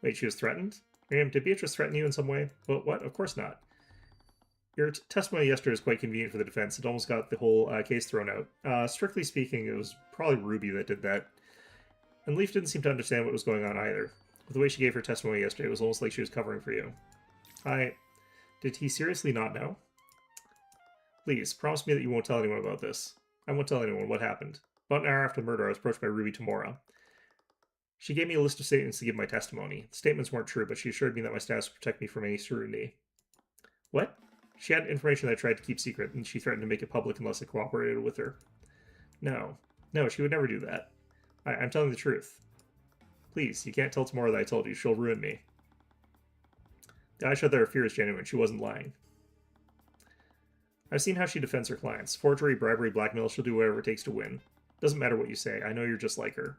Wait, she was threatened? Miriam, did Beatrice threaten you in some way? Well, what? Of course not. Your testimony yesterday was quite convenient for the defense. It almost got the whole case thrown out. Strictly speaking, it was probably Ruby that did that. And Leaf didn't seem to understand what was going on either. With the way she gave her testimony yesterday, it was almost like she was covering for you. Did he seriously not know? Please, promise me that you won't tell anyone about this. I won't tell anyone what happened. About an hour after the murder, I was approached by Ruby Tamora. She gave me a list of statements to give my testimony. The statements weren't true, but she assured me that my status would protect me from any scrutiny. What? She had information that I tried to keep secret, and she threatened to make it public unless I cooperated with her. No. No, she would never do that. I'm telling the truth. Please, you can't tell tomorrow that I told you. She'll ruin me. The eyes showed that her fear is genuine. She wasn't lying. I've seen how she defends her clients. Forgery, bribery, blackmail, she'll do whatever it takes to win. Doesn't matter what you say. I know you're just like her.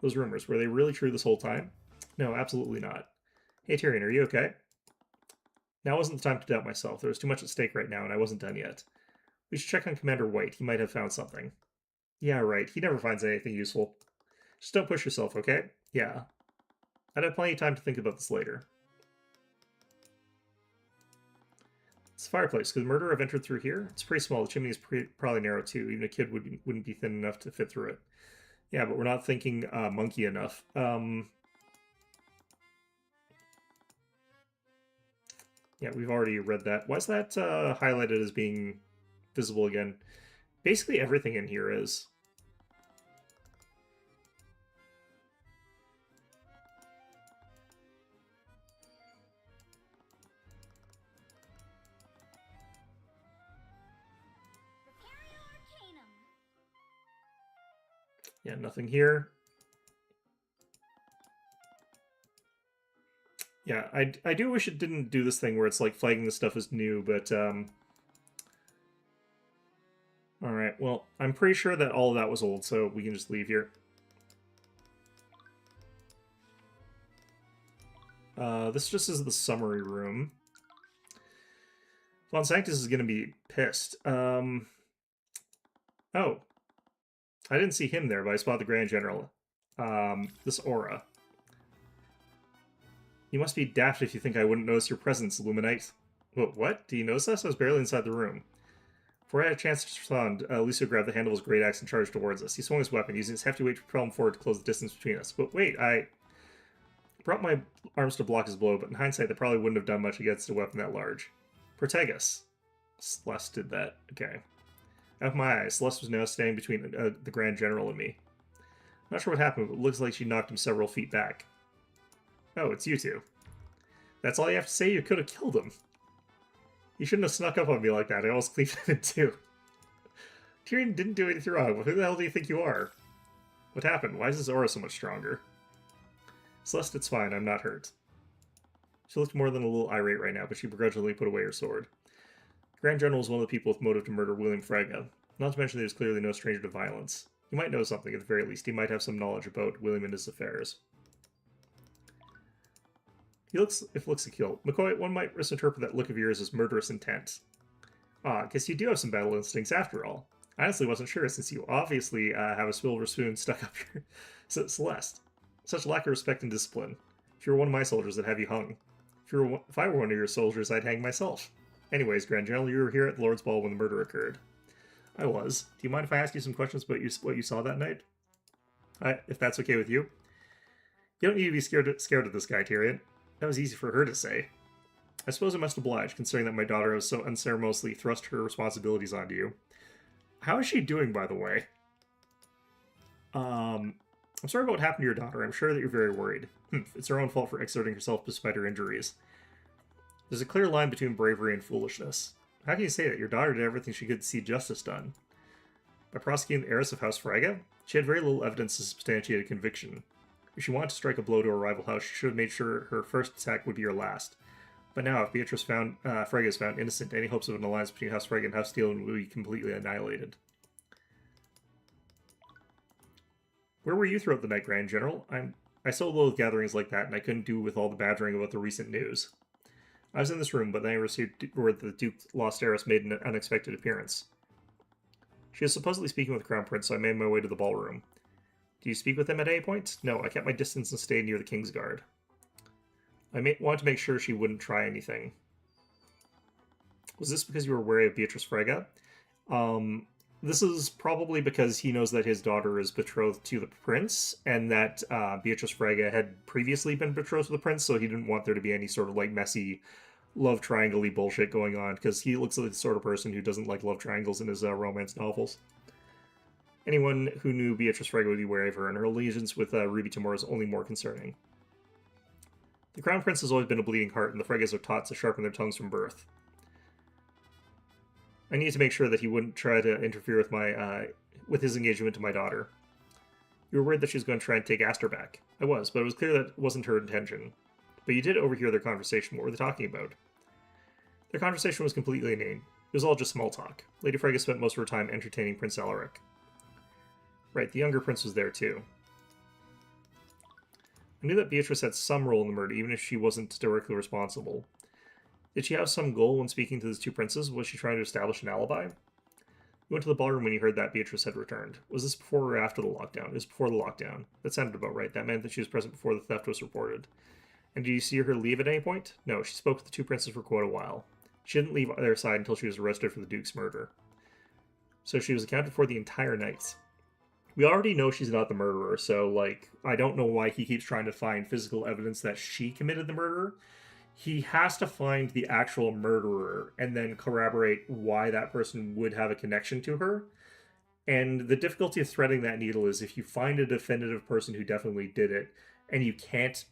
Those rumors, were they really true this whole time? No, absolutely not. Hey, Tyrion, are you okay? Now wasn't the time to doubt myself. There was too much at stake right now, and I wasn't done yet. We should check on Commander White. He might have found something. Yeah, right. He never finds anything useful. Just don't push yourself, okay? Yeah. I'd have plenty of time to think about this later. It's a fireplace. Could the murderer have entered through here? It's pretty small. The chimney is probably narrow, too. Even a kid wouldn't be thin enough to fit through it. Yeah, but we're not thinking monkey enough. Yeah, we've already read that. Why is that highlighted as being visible again? Basically everything in here is. Yeah, nothing here. Yeah, I do wish it didn't do this thing where it's like flagging the stuff as new, but alright, well, I'm pretty sure that all of that was old, so we can just leave here. This just is the summary room. Von Sanctus is going to be pissed. Oh. I didn't see him there, but I spotted the Grand General. This aura. You must be daft if you think I wouldn't notice your presence, Illuminite. What? Do you notice us? I was barely inside the room. Before I had a chance to respond, Lucio grabbed the handle of his great axe and charged towards us. He swung his weapon, using his hefty weight to propel him forward to close the distance between us. But wait, I brought my arms to block his blow, but in hindsight, that probably wouldn't have done much against a weapon that large. Protagus. Celeste did that. Okay. Out of my eyes, Celeste was now standing between the Grand General and me. Not sure what happened, but it looks like she knocked him several feet back. Oh, it's you two. That's all you have to say? You could have killed him. You shouldn't have snuck up on me like that. I almost cleaved him in two. Tyrion didn't do anything wrong, but who the hell do you think you are? What happened? Why is his aura so much stronger? Celeste, it's fine. I'm not hurt. She looked more than a little irate right now, but she begrudgingly put away her sword. The Grand General was one of the people with motive to murder William Frege. Not to mention that he was clearly no stranger to violence. He might know something, at the very least. He might have some knowledge about William and his affairs. Looks a kill. McCoy, one might misinterpret that look of yours as murderous intent. Ah, guess you do have some battle instincts after all. I honestly wasn't sure, since you obviously have a silver spoon stuck up your Celeste. Such lack of respect and discipline. If you were one of my soldiers, I'd have you hung. If I were one of your soldiers, I'd hang myself. Anyways, Grand General, you were here at the Lord's Ball when the murder occurred. I was. Do you mind if I ask you some questions about what you saw that night? If that's okay with you? You don't need to be scared of this guy, Tyrion. That was easy for her to say. I suppose I must oblige, considering that my daughter has so unceremoniously thrust her responsibilities onto you. How is she doing, by the way? I'm sorry about what happened to your daughter. I'm sure that you're very worried. It's her own fault for exerting herself despite her injuries. There's a clear line between bravery and foolishness. How can you say that? Your daughter did everything she could to see justice done. By prosecuting the heiress of House Frege, she had very little evidence to substantiate a conviction. If she wanted to strike a blow to her rival house, she should have made sure her first attack would be her last. But now, if Beatrice Frege is found innocent, any hopes of an alliance between House Frege and House Steele will be completely annihilated. Where were you throughout the night, Grand General? I so loathe gatherings like that, and I couldn't do with all the badgering about the recent news. I was in this room, but then I received word that the Duke's lost heiress made an unexpected appearance. She was supposedly speaking with the Crown Prince, so I made my way to the ballroom. Do you speak with him at any point? No, I kept my distance and stayed near the Kingsguard. I wanted to make sure she wouldn't try anything. Was this because you were wary of Beatrice Frege? This is probably because he knows that his daughter is betrothed to the prince, and that Beatrice Frege had previously been betrothed to the prince, so he didn't want there to be any sort of, like, messy love triangle-y bullshit going on, because he looks like the sort of person who doesn't like love triangles in his romance novels. Anyone who knew Beatrice Frege would be wary of her, and her allegiance with Ruby Timur is only more concerning. The Crown Prince has always been a bleeding heart, and the Fregas are taught to sharpen their tongues from birth. I need to make sure that he wouldn't try to interfere with with his engagement to my daughter. You were worried that she was going to try and take Aster back. I was, but it was clear that it wasn't her intention. But you did overhear their conversation. What were they talking about? Their conversation was completely inane. It was all just small talk. Lady Frege spent most of her time entertaining Prince Alaric. Right, the younger prince was there too. I knew that Beatrice had some role in the murder, even if she wasn't directly responsible. Did she have some goal when speaking to these two princes? Was she trying to establish an alibi? You went to the ballroom when you heard that Beatrice had returned. Was this before or after the lockdown? It was before the lockdown. That sounded about right. That meant that she was present before the theft was reported. And did you see her leave at any point? No, she spoke with the two princes for quite a while. She didn't leave their side until she was arrested for the Duke's murder. So she was accounted for the entire night. We already know she's not the murderer, so, like, I don't know why he keeps trying to find physical evidence that she committed the murder. He has to find the actual murderer and then corroborate why that person would have a connection to her. And the difficulty of threading that needle is if you find a definitive person who definitely did it and you can't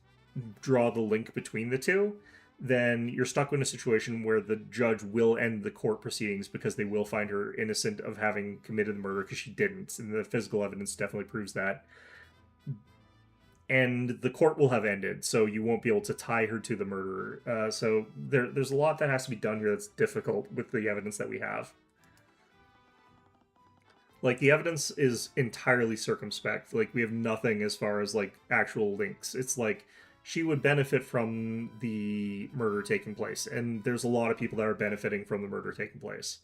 draw the link between the two, then you're stuck in a situation where the judge will end the court proceedings because they will find her innocent of having committed the murder because she didn't. And the physical evidence definitely proves that. And the court will have ended, so you won't be able to tie her to the murderer. So there's a lot that has to be done here that's difficult with the evidence that we have. Like, the evidence is entirely circumspect. Like, we have nothing as far as, like, actual links. It's like, she would benefit from the murder taking place, and there's a lot of people that are benefiting from the murder taking place.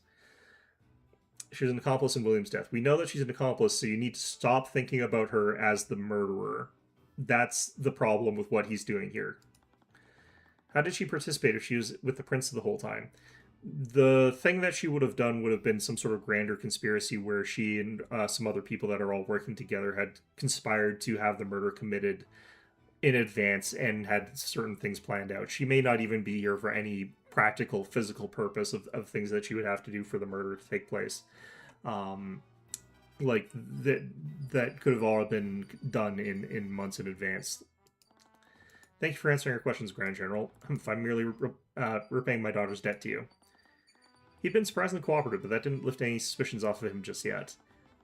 She's an accomplice in William's death. We know that she's an accomplice, so you need to stop thinking about her as the murderer. That's the problem with what he's doing here. How did she participate if she was with the prince the whole time? The thing that she would have done would have been some sort of grander conspiracy where she and some other people that are all working together had conspired to have the murder committed in advance and had certain things planned out. She may not even be here for any practical, physical purpose of things that she would have to do for the murder to take place. Like, that could have all been done in months in advance. Thank you for answering our questions, Grand General. I'm merely repaying my daughter's debt to you. He'd been surprisingly cooperative, but that didn't lift any suspicions off of him just yet.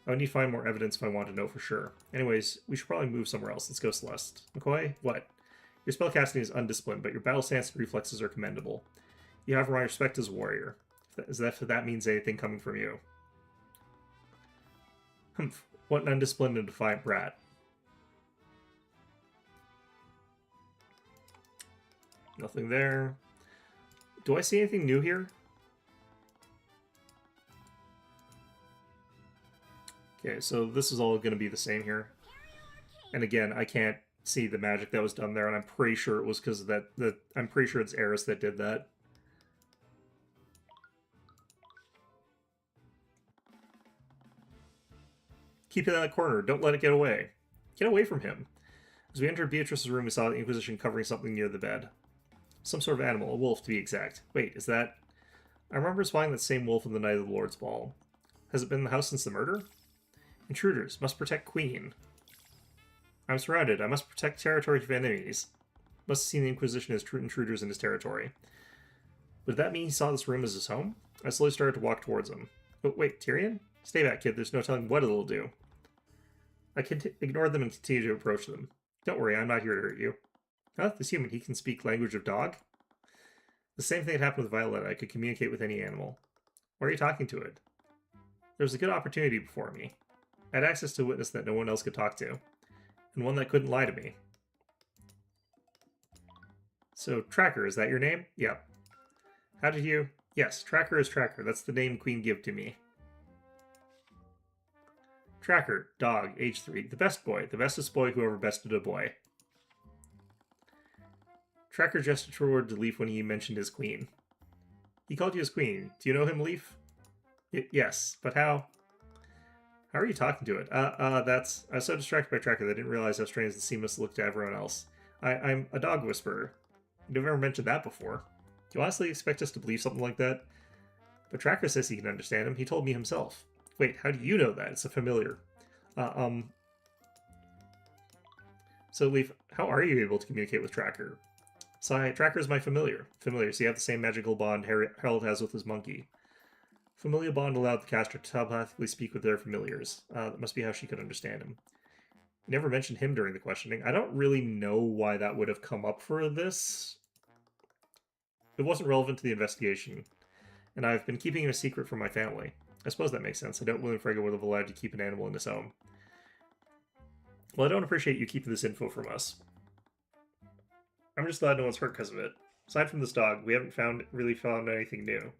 I would need to find more evidence if I want to know for sure. Anyways, we should probably move somewhere else. Let's go, Celeste. McCoy, what? Your spellcasting is undisciplined, but your battle stance and reflexes are commendable. You have my respect as a warrior. If that means anything coming from you. Humph. What an undisciplined and defiant brat. Nothing there. Do I see anything new here? Okay, so this is all going to be the same here. And again, I can't see the magic that was done there, and I'm pretty sure it was because of that. I'm pretty sure it's Eris that did that. Keep it in that corner. Don't let it get away. Get away from him. As we entered Beatrice's room, we saw the Inquisition covering something near the bed. Some sort of animal, a wolf to be exact. Wait, is that... I remember spying that same wolf on the night of the Lord's Ball. Has it been in the house since the murder? Intruders. Must protect Queen. I'm surrounded. I must protect territory from enemies. Must have seen the Inquisition as true intruders in his territory. Would that mean he saw this room as his home? I slowly started to walk towards him. Oh, wait, Tyrion? Stay back, kid. There's no telling what it'll do. I ignored them and continued to approach them. Don't worry, I'm not here to hurt you. Huh? This human, he can speak language of dog? The same thing that happened with Violet. I could communicate with any animal. Why are you talking to it? There was a good opportunity before me. I had access to a witness that no one else could talk to, and one that couldn't lie to me. So, Tracker, is that your name? Yep. How did you... Yes, Tracker is Tracker. That's the name Queen give to me. Tracker, dog, age 3. The best boy. The bestest boy who ever bested a boy. Tracker gestured toward to Leaf when he mentioned his queen. He called you his queen. Do you know him, Leaf? Yes, but how? How are you talking to it? I was so distracted by Tracker that I didn't realize how strange the scene must look to everyone else. I'm a dog whisperer. You've never mentioned that before. Do you honestly expect us to believe something like that? But Tracker says he can understand him. He told me himself. Wait, how do you know that? It's a familiar. So, Leaf, how are you able to communicate with Tracker? Sigh, Tracker's my familiar. Familiar, so you have the same magical bond Harold has with his monkey. Familiar bond allowed the caster to telepathically speak with their familiars. That must be how she could understand him. You never mentioned him during the questioning. I don't really know why that would have come up for this. It wasn't relevant to the investigation, and I've been keeping him a secret from my family. I suppose that makes sense. I doubt William Frege would have allowed you to keep an animal in his home. Well, I don't appreciate you keeping this info from us. I'm just glad no one's hurt because of it. Aside from this dog, we haven't really found anything new.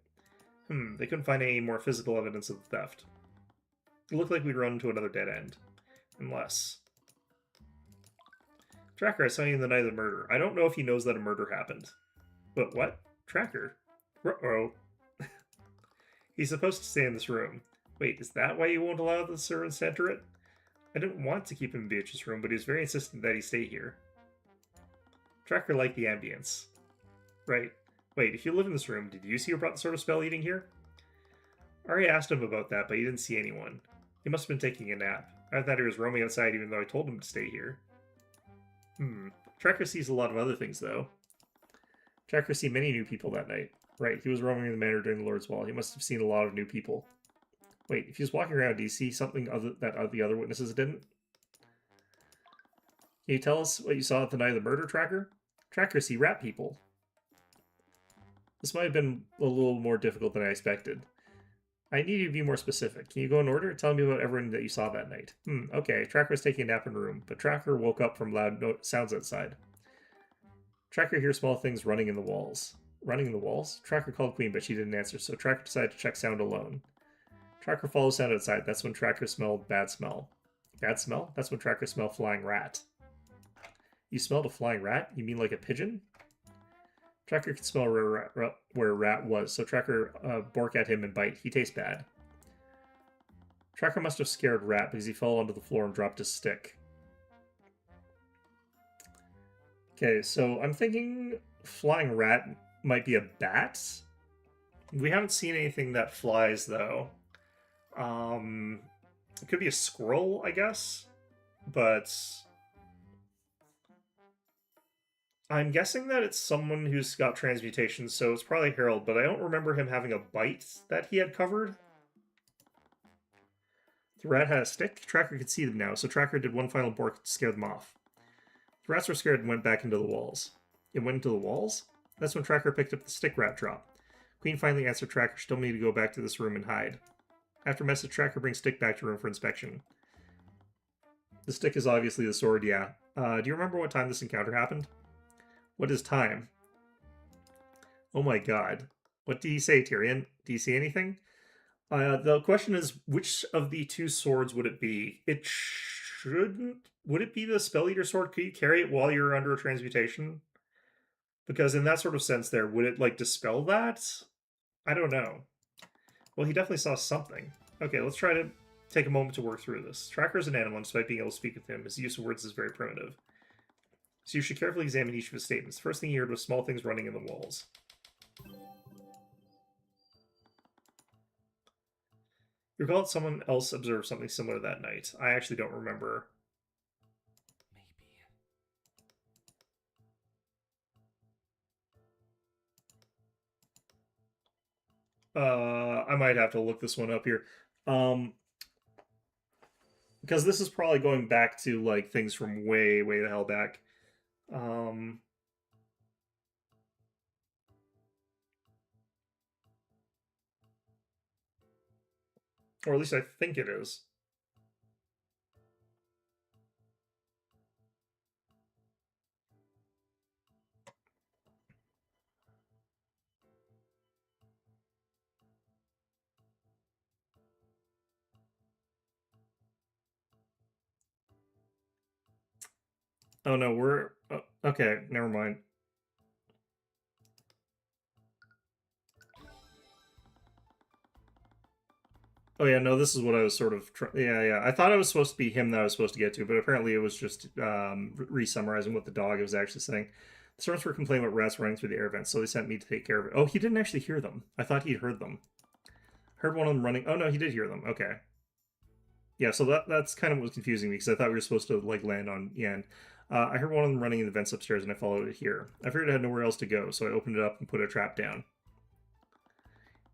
They couldn't find any more physical evidence of the theft. It looked like we'd run into another dead end. Unless... Tracker, I saw you in the night of the murder. I don't know if he knows that a murder happened. But what? Tracker? Uh-oh. He's supposed to stay in this room. Wait, is that why you won't allow the servants to enter it? I didn't want to keep him in Beatrice's room, but he was very insistent that he stay here. Tracker liked the ambience. Right. Wait, if you live in this room, did you see who brought the sort of spell eating here? I already asked him about that, but he didn't see anyone. He must have been taking a nap. I thought he was roaming outside even though I told him to stay here. Tracker sees a lot of other things, though. Tracker see many new people that night. Right, he was roaming in the manor during the Lord's Wall. He must have seen a lot of new people. Wait, if he was walking around, do you see something that the other witnesses didn't? Can you tell us what you saw at the night of the murder, Tracker? Tracker see rat people. This might have been a little more difficult than I expected. I need you to be more specific. Can you go in order? Tell me about everyone that you saw that night. Okay. Tracker was taking a nap in a room, but Tracker woke up from loud sounds outside. Tracker hears small things running in the walls. Running in the walls? Tracker called Queen, but she didn't answer, so Tracker decided to check sound alone. Tracker follows sound outside. That's when Tracker smelled bad smell. Bad smell? That's when Tracker smelled flying rat. You smelled a flying rat? You mean like a pigeon? Tracker could smell where a rat was, so Tracker bark at him and bite. He tastes bad. Tracker must have scared Rat because he fell onto the floor and dropped his stick. Okay, so I'm thinking flying rat might be a bat. We haven't seen anything that flies, though. It could be a squirrel, I guess. But I'm guessing that it's someone who's got transmutation, so it's probably Harold, but I don't remember him having a bite that he had covered. The rat had a stick. Tracker could see them now, so Tracker did one final bark to scare them off. The rats were scared and went back into the walls. It went into the walls? That's when Tracker picked up the stick rat dropped. Queen finally answered Tracker she told me to go back to this room and hide. After message, Tracker brings stick back to room for inspection. The stick is obviously the sword, yeah. Do you remember what time this encounter happened? What is time? Oh my god. What do you say, Tyrion? Do you see anything? The question is, which of the two swords would it be? It shouldn't... Would it be the Spell Eater sword? Could you carry it while you're under a transmutation? Because in that sort of sense there, would it, like, dispel that? I don't know. Well, he definitely saw something. Okay, let's try to take a moment to work through this. Tracker is an animal, and despite being able to speak with him, his use of words is very primitive. So you should carefully examine each of his statements. First thing he heard was small things running in the walls. You recall that someone else observed something similar that night. I actually don't remember. I might have to look this one up here. Because this is probably going back to, like, things from way, way the hell back. Or at least I think it is. Oh no, we're... okay, never mind. Oh yeah, no, this is what I was sort of... yeah. I thought it was supposed to be him that I was supposed to get to, but apparently it was just re-summarizing what the dog was actually saying. The servants were complaining about rats running through the air vents, so they sent me to take care of it. Oh, he didn't actually hear them. I thought he'd heard them. Heard one of them running... Oh no, he did hear them. Okay. Yeah, so that's kind of what was confusing me, because I thought we were supposed to, like, land on Yen. I heard one of them running in the vents upstairs, and I followed it here. I figured I had nowhere else to go, so I opened it up and put a trap down.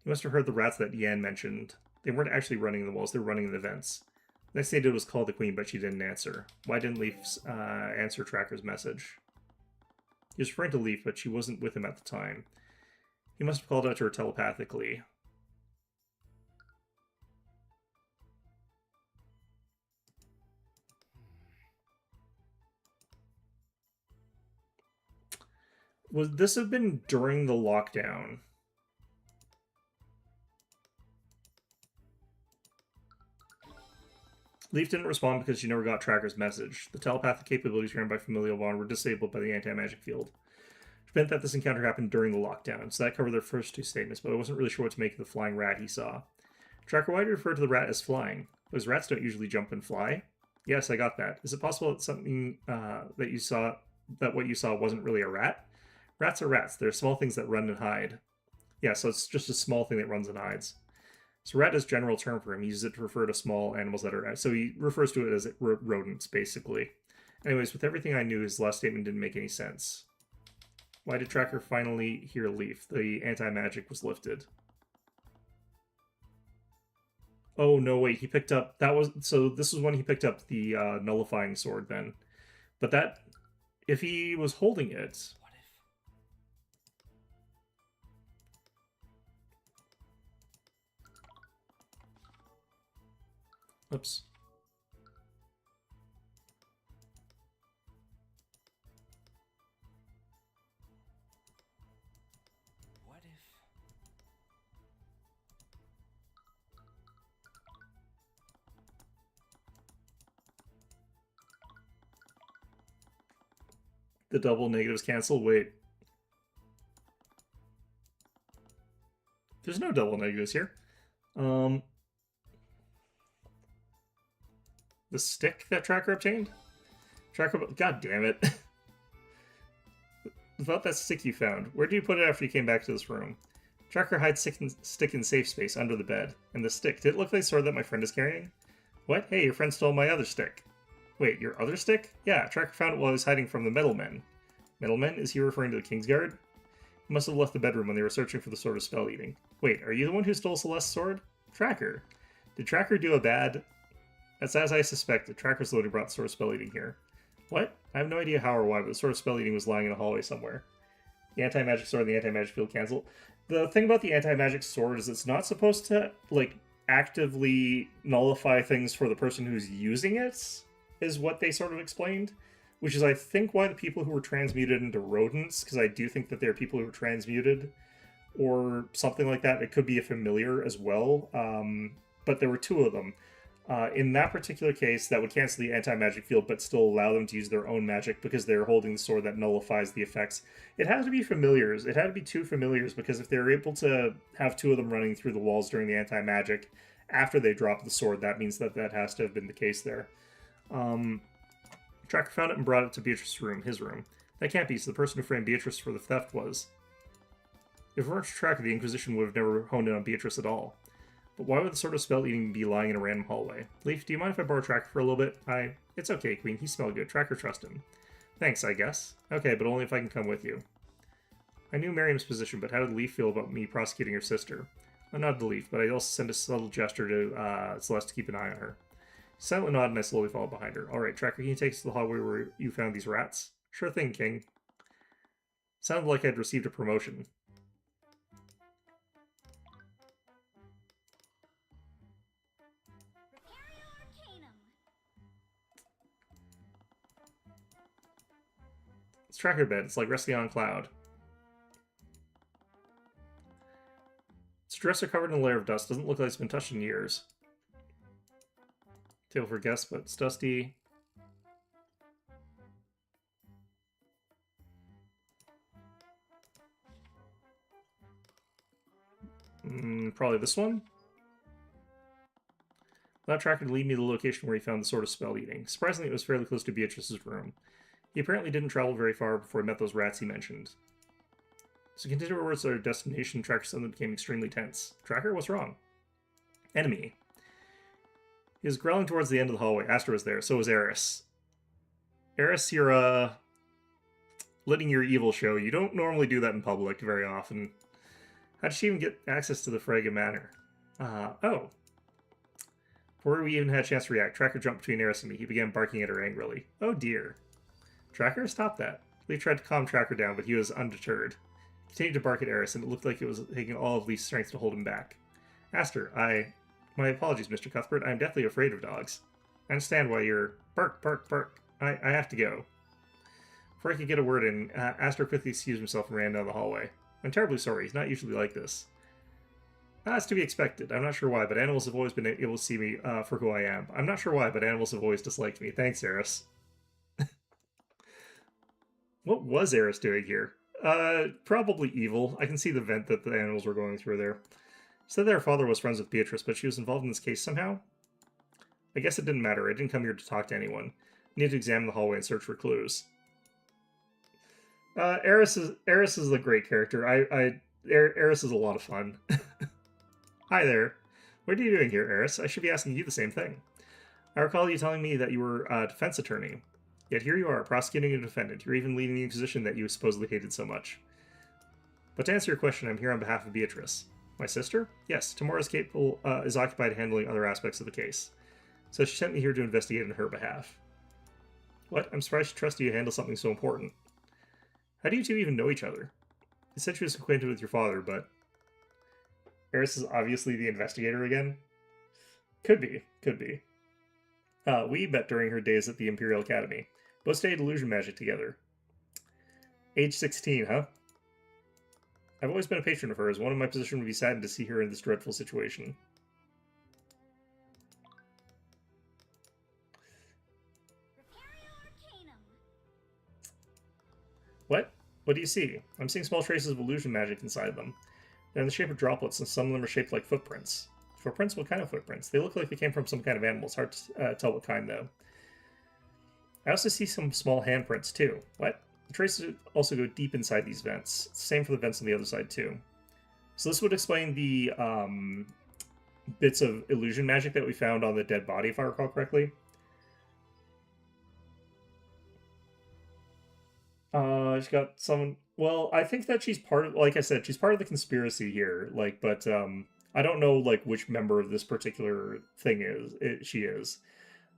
You must have heard the rats that Yan mentioned. They weren't actually running in the walls, they were running in the vents. The next thing I did was call the queen, but she didn't answer. Why didn't Leaf answer Tracker's message? He was referring to Leaf, but she wasn't with him at the time. He must have called out to her telepathically. Would this have been during the lockdown? Leaf didn't respond because she never got Tracker's message. The telepathic capabilities granted by familial bond were disabled by the anti-magic field, which meant that this encounter happened during the lockdown, so that covered their first two statements, but I wasn't really sure what to make of the flying rat he saw. Tracker, why do you refer to the rat as flying? Because rats don't usually jump and fly? Yes, I got that. Is it possible that something that what you saw wasn't really a rat? Rats are rats. They're small things that run and hide. Yeah, so it's just a small thing that runs and hides. So rat is a general term for him. He uses it to refer to small animals that are... So he refers to it as rodents, basically. Anyways, with everything I knew, his last statement didn't make any sense. Why did Tracker finally hear Leaf? The anti-magic was lifted. Oh, no, wait. He picked up... So this was when he picked up the nullifying sword, then. But that... If he was holding it... Oops. What if... The double negatives cancel? Wait. There's no double negatives here. The stick that Tracker obtained? Tracker... God damn it. About that stick you found. Where did you put it after you came back to this room? Tracker hides stick in safe space under the bed. And the stick, did it look like the sword that my friend is carrying? What? Hey, your friend stole my other stick. Wait, your other stick? Yeah, Tracker found it while he was hiding from the Metalmen. Metalmen? Is he referring to the Kingsguard? He must have left the bedroom when they were searching for the Sword of Spell Eating. Wait, are you the one who stole Celeste's sword? Tracker. Did Tracker do a bad... That's as I suspect, the Tracker's loading brought the Sword of Spell Eating here. What? I have no idea how or why, but the Sword of Spell Eating was lying in a hallway somewhere. The anti-magic sword and the anti-magic field cancel. The thing about the anti-magic sword is it's not supposed to, like, actively nullify things for the person who's using it, is what they sort of explained. Which is, I think, why the people who were transmuted into rodents, because I do think that there are people who were transmuted, or something like that. It could be a familiar as well, but there were two of them. In that particular case, that would cancel the anti-magic field, but still allow them to use their own magic because they're holding the sword that nullifies the effects. It had to be familiars. It had to be two familiars, because if they're able to have two of them running through the walls during the anti-magic after they drop the sword, that means that that has to have been the case there. Tracker found it and brought it to Beatrice's room, his room. That can't be, so the person who framed Beatrice for the theft was. If it weren't for Tracker, the Inquisition would have never honed in on Beatrice at all. But why would the Sword of Spell Eating be lying in a random hallway? Leaf, do you mind if I borrow Tracker for a little bit? It's okay, Queen. He smelled good. Tracker, trust him. Thanks, I guess. Okay, but only if I can come with you. I knew Miriam's position, but how did Leaf feel about me prosecuting her sister? I nodded to Leaf, but I also sent a subtle gesture to Celeste to keep an eye on her. She silently nodded and I slowly followed behind her. Alright, Tracker, can you take us to the hallway where you found these rats? Sure thing, King. Sounded like I'd received a promotion. It's Tracker bed. It's like resting on a cloud. Its dresser covered in a layer of dust. Doesn't look like it's been touched in years. Table for guests, but it's dusty. Probably this one? That Tracker to lead me to the location where he found the Sword of Spell Eating. Surprisingly, it was fairly close to Beatrice's room. He apparently didn't travel very far before he met those rats he mentioned. So continue towards their destination, Tracker suddenly became extremely tense. Tracker, what's wrong? Enemy. He was growling towards the end of the hallway. Astra was there, so was Eris. Eris, you're letting your evil show. You don't normally do that in public very often. How did she even get access to the Frege Manor? Oh. Before we even had a chance to react, Tracker jumped between Eris and me. He began barking at her angrily. Oh dear. Tracker, stop that. Leaf tried to calm Tracker down, but he was undeterred. He continued to bark at Eris, and it looked like it was taking all of Leaf's strength to hold him back. Aster, My apologies, Mr. Cuthbert. I am deathly afraid of dogs. I understand why you're... Bark, bark, bark. I have to go. Before I could get a word in, Aster quickly excused himself and ran down the hallway. I'm terribly sorry. He's not usually like this. That's to be expected. I'm not sure why, but animals have always been able to see me for who I am. I'm not sure why, but animals have always disliked me. Thanks, Eris. What was Eris doing here? Probably evil. I can see the vent that the animals were going through there. She said that her father was friends with Beatrice, but she was involved in this case somehow? I guess it didn't matter. I didn't come here to talk to anyone. I needed to examine the hallway and search for clues. Eris is a great character. Eris is a lot of fun. Hi there. What are you doing here, Eris? I should be asking you the same thing. I recall you telling me that you were a defense attorney. Yet here you are, prosecuting a defendant. You're even leading the Inquisition that you supposedly hated so much. But to answer your question, I'm here on behalf of Beatrice. My sister? Yes, Tamora is occupied handling other aspects of the case. So she sent me here to investigate on her behalf. What? I'm surprised she trusted you to handle something so important. How do you two even know each other? You said she was acquainted with your father, but... Eris is obviously the investigator again? Could be. We met during her days at the Imperial Academy. Both studied illusion magic together. Age 16, huh? I've always been a patron of hers. One of my position would be saddened to see her in this dreadful situation. What? What do you see? I'm seeing small traces of illusion magic inside them. They're in the shape of droplets, and some of them are shaped like footprints. Footprints? What kind of footprints? They look like they came from some kind of animal. It's hard to tell what kind, though. I also see some small handprints, too. What? The traces also go deep inside these vents. Same for the vents on the other side, too. So this would explain the bits of illusion magic that we found on the dead body, if I recall correctly. She's got someone... Well, I think that she's part of... Like I said, she's part of the conspiracy here. Like, but, I don't know, like, which member of this particular thing she is.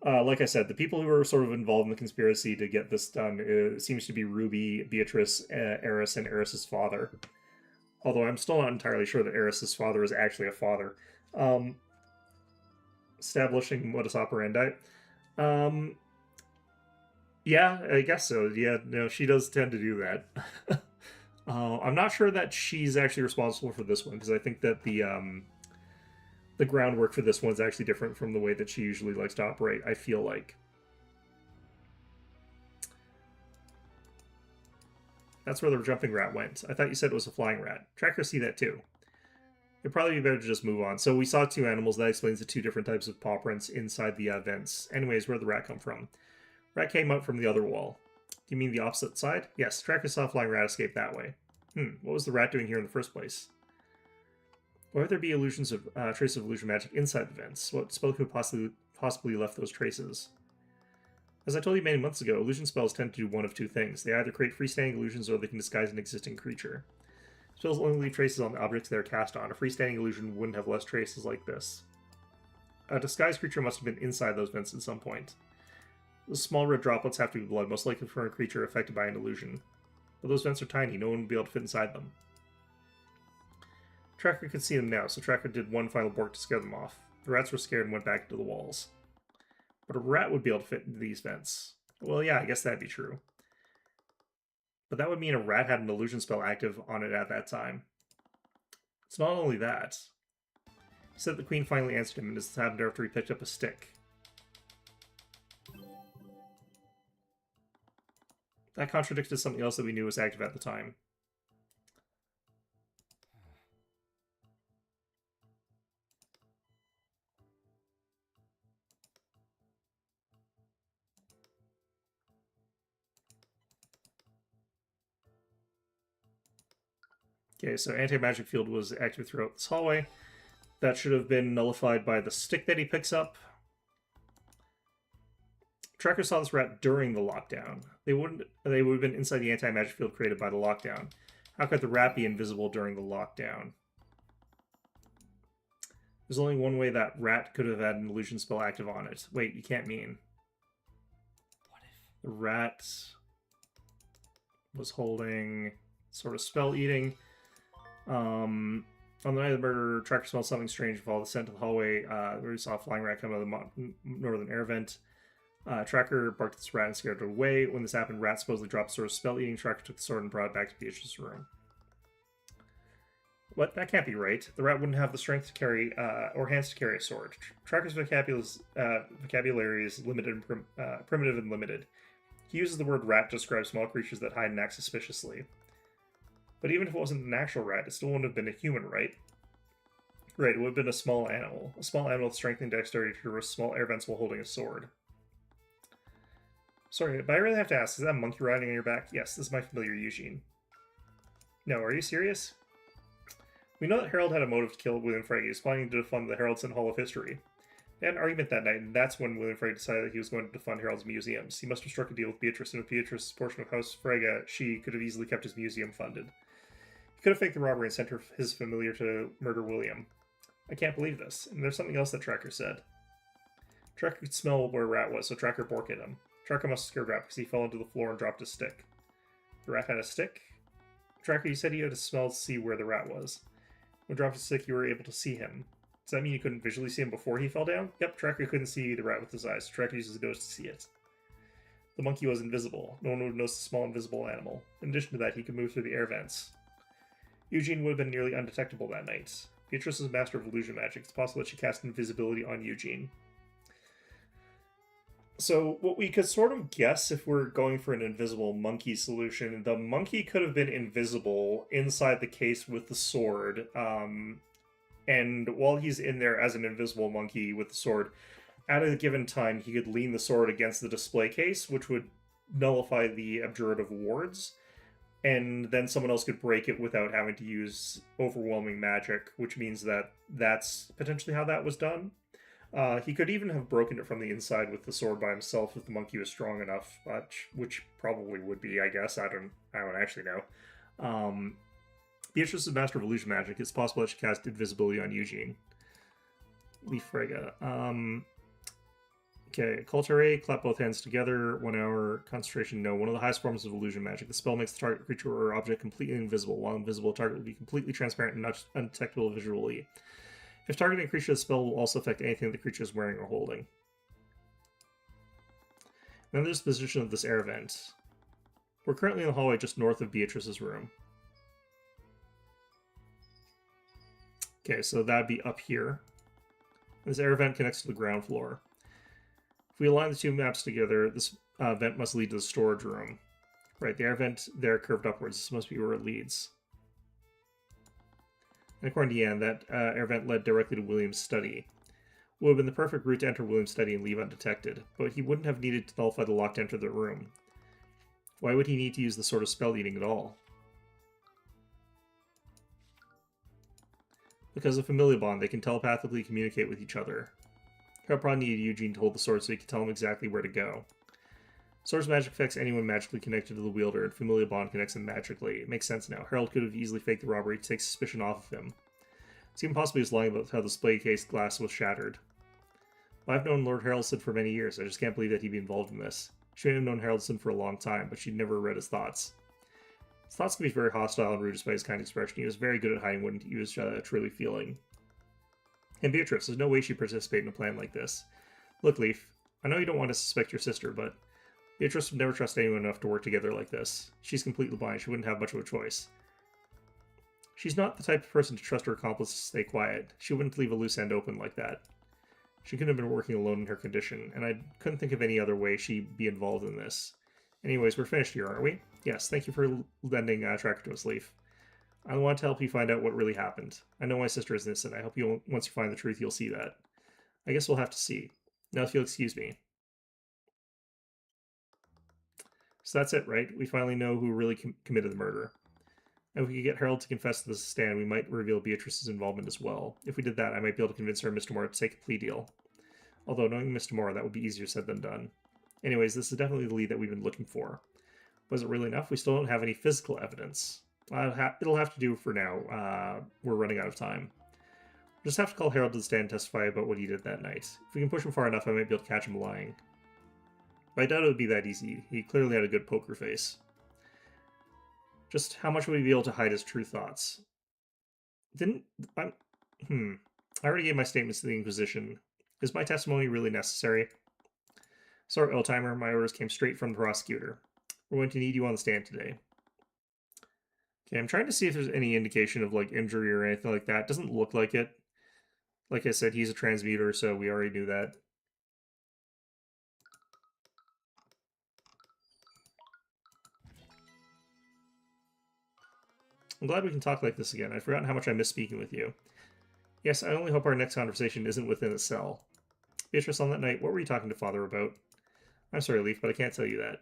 Like I said, the people who are sort of involved in the conspiracy to get this done seems to be Ruby, Beatrice, Eris, and Eris's father. Although I'm still not entirely sure that Eris's father is actually a father. Establishing modus operandi. Yeah, I guess so. Yeah, no, she does tend to do that. I'm not sure that she's actually responsible for this one, because I think that the groundwork for this one's actually different from the way that she usually likes to operate, I feel like. That's where the jumping rat went. I thought you said it was a flying rat. Trackers see that too. It'd probably be better to just move on. So we saw two animals. That explains the two different types of paw prints inside the vents. Anyways, where'd the rat come from? Rat came out from the other wall. Do you mean the opposite side? Yes, Tracker saw a flying rat escape that way. What was the rat doing here in the first place? Why would there be illusions of traces of illusion magic inside the vents? What spell could possibly left those traces? As I told you many months ago, illusion spells tend to do one of two things. They either create freestanding illusions or they can disguise an existing creature. Spells only leave traces on the objects they are cast on. A freestanding illusion wouldn't have less traces like this. A disguised creature must have been inside those vents at some point. The small red droplets have to be blood, most likely from a creature affected by an illusion. But those vents are tiny, no one would be able to fit inside them. Tracker could see them now, so Tracker did one final bork to scare them off. The rats were scared and went back into the walls. But a rat would be able to fit into these vents. Well, yeah, I guess that'd be true. But that would mean a rat had an illusion spell active on it at that time. It's not only that. He said the queen finally answered him, and this happened after he picked up a stick. That contradicted something else that we knew was active at the time. Okay, so anti-magic field was active throughout this hallway. That should have been nullified by the stick that he picks up. Tracker saw this rat during the lockdown. They would have been inside the anti-magic field created by the lockdown. How could the rat be invisible during the lockdown? There's only one way that rat could have had an illusion spell active on it. Wait, you can't mean. What if the rat was holding sort of spell eating? On the night of the murder, Tracker smelled something strange and followed the scent to the hallway. We saw a flying rat come out of the northern air vent. Tracker barked at this rat and scared it away. When this happened, rat supposedly dropped a sort of spell-eating. Tracker took the sword and brought it back to Beatrice's room. What? That can't be right. The rat wouldn't have the strength to carry, or hands to carry a sword. Tracker's vocabulary is limited and primitive and limited. He uses the word rat to describe small creatures that hide and act suspiciously. But even if it wasn't an actual rat, it still wouldn't have been a human, right? Right, it would have been a small animal. A small animal with strength and dexterity to traverse small air vents while holding a sword. Sorry, but I really have to ask, is that a monkey riding on your back? Yes, this is my familiar Eugene. No, are you serious? We know that Harold had a motive to kill William Frege. He was planning to defund the Haraldson Hall of History. They had an argument that night, and that's when William Frege decided that he was going to defund Harold's museums. He must have struck a deal with Beatrice, and with Beatrice's portion of House Frege, she could have easily kept his museum funded. He could have faked the robbery and sent his familiar to murder William. I can't believe this. And there's something else that Tracker said. Tracker could smell where Rat was, so Tracker borked at him. Tracker must have scared Rat because he fell into the floor and dropped his stick. The rat had a stick? Tracker, you said you had a smell to see where the rat was. When dropped his stick, you were able to see him. Does that mean you couldn't visually see him before he fell down? Yep, Tracker couldn't see the rat with his eyes. Tracker uses his nose to see it. The monkey was invisible. No one would notice the small invisible animal. In addition to that, he could move through the air vents. Eugene would have been nearly undetectable that night. Beatrice was a master of illusion magic. It's possible that she cast invisibility on Eugene. So what we could sort of guess if we're going for an invisible monkey solution, the monkey could have been invisible inside the case with the sword. And while he's in there as an invisible monkey with the sword, at a given time he could lean the sword against the display case, which would nullify the abjurative wards. And then someone else could break it without having to use overwhelming magic, which means that that's potentially how that was done. He could even have broken it from the inside with the sword by himself if the monkey was strong enough, which probably would be, I guess. I don't actually know. Beatrice is master of illusion magic. It's possible that she cast invisibility on Eugene. Leaf Frege. Okay, Culture clap both hands together. 1 hour concentration. No, one of the highest forms of illusion magic. The spell makes the target creature or object completely invisible. While invisible, target will be completely transparent and not undetectable visually. If targeting a creature, the spell will also affect anything the creature is wearing or holding. Then there's the position of this air vent. We're currently in the hallway just north of Beatrice's room. Okay, so that'd be up here. This air vent connects to the ground floor. If we align the two maps together, this vent must lead to the storage room. Right, the air vent there curved upwards. This must be where it leads. And according to Yan, that air vent led directly to William's study. Would have been the perfect route to enter William's study and leave undetected, but he wouldn't have needed to nullify the lock to enter the room. Why would he need to use the sort of spell eating at all? Because of familial bond, they can telepathically communicate with each other. Harold probably needed Eugene to hold the sword so he could tell him exactly where to go. Sword's magic affects anyone magically connected to the wielder, and familial bond connects them magically. It makes sense now. Harold could have easily faked the robbery to take suspicion off of him. It's even possible he was lying about how the display case glass was shattered. Well, I've known Lord Harrelson for many years. I just can't believe that he'd be involved in this. She may have known Harrelson for a long time, but she'd never read his thoughts. His thoughts can be very hostile and rude despite his kind expression. He was very good at hiding what he was truly feeling. And Beatrice, there's no way she'd participate in a plan like this. Look, Leaf, I know you don't want to suspect your sister, but Beatrice would never trust anyone enough to work together like this. She's completely blind. She wouldn't have much of a choice. She's not the type of person to trust her accomplice to stay quiet. She wouldn't leave a loose end open like that. She couldn't have been working alone in her condition, and I couldn't think of any other way she'd be involved in this. Anyways, we're finished here, aren't we? Yes, thank you for lending Tracker to us, Leaf. I want to help you find out what really happened. I know my sister is innocent. I hope once you find the truth, you'll see that. I guess we'll have to see. Now, if you'll excuse me. So that's it, right? We finally know who really committed the murder. And if we could get Harold to confess to the stand, we might reveal Beatrice's involvement as well. If we did that, I might be able to convince her and Mr. Moore to take a plea deal. Although, knowing Mr. Moore, that would be easier said than done. Anyways, this is definitely the lead that we've been looking for. Was it really enough? We still don't have any physical evidence. It'll have to do for now. We're running out of time. We'll just have to call Harold to the stand and testify about what he did that night. If we can push him far enough, I might be able to catch him lying. But I doubt it would be that easy. He clearly had a good poker face. Just how much would he be able to hide his true thoughts? I already gave my statements to the Inquisition. Is my testimony really necessary? Sorry, old-timer, my orders came straight from the prosecutor. We're going to need you on the stand today. Okay, I'm trying to see if there's any indication of, like, injury or anything like that. Doesn't look like it. Like I said, he's a transmuter, so we already knew that. I'm glad we can talk like this again. I'd forgotten how much I miss speaking with you. Yes, I only hope our next conversation isn't within a cell. Beatrice, on that night, what were you talking to Father about? I'm sorry, Leaf, but I can't tell you that.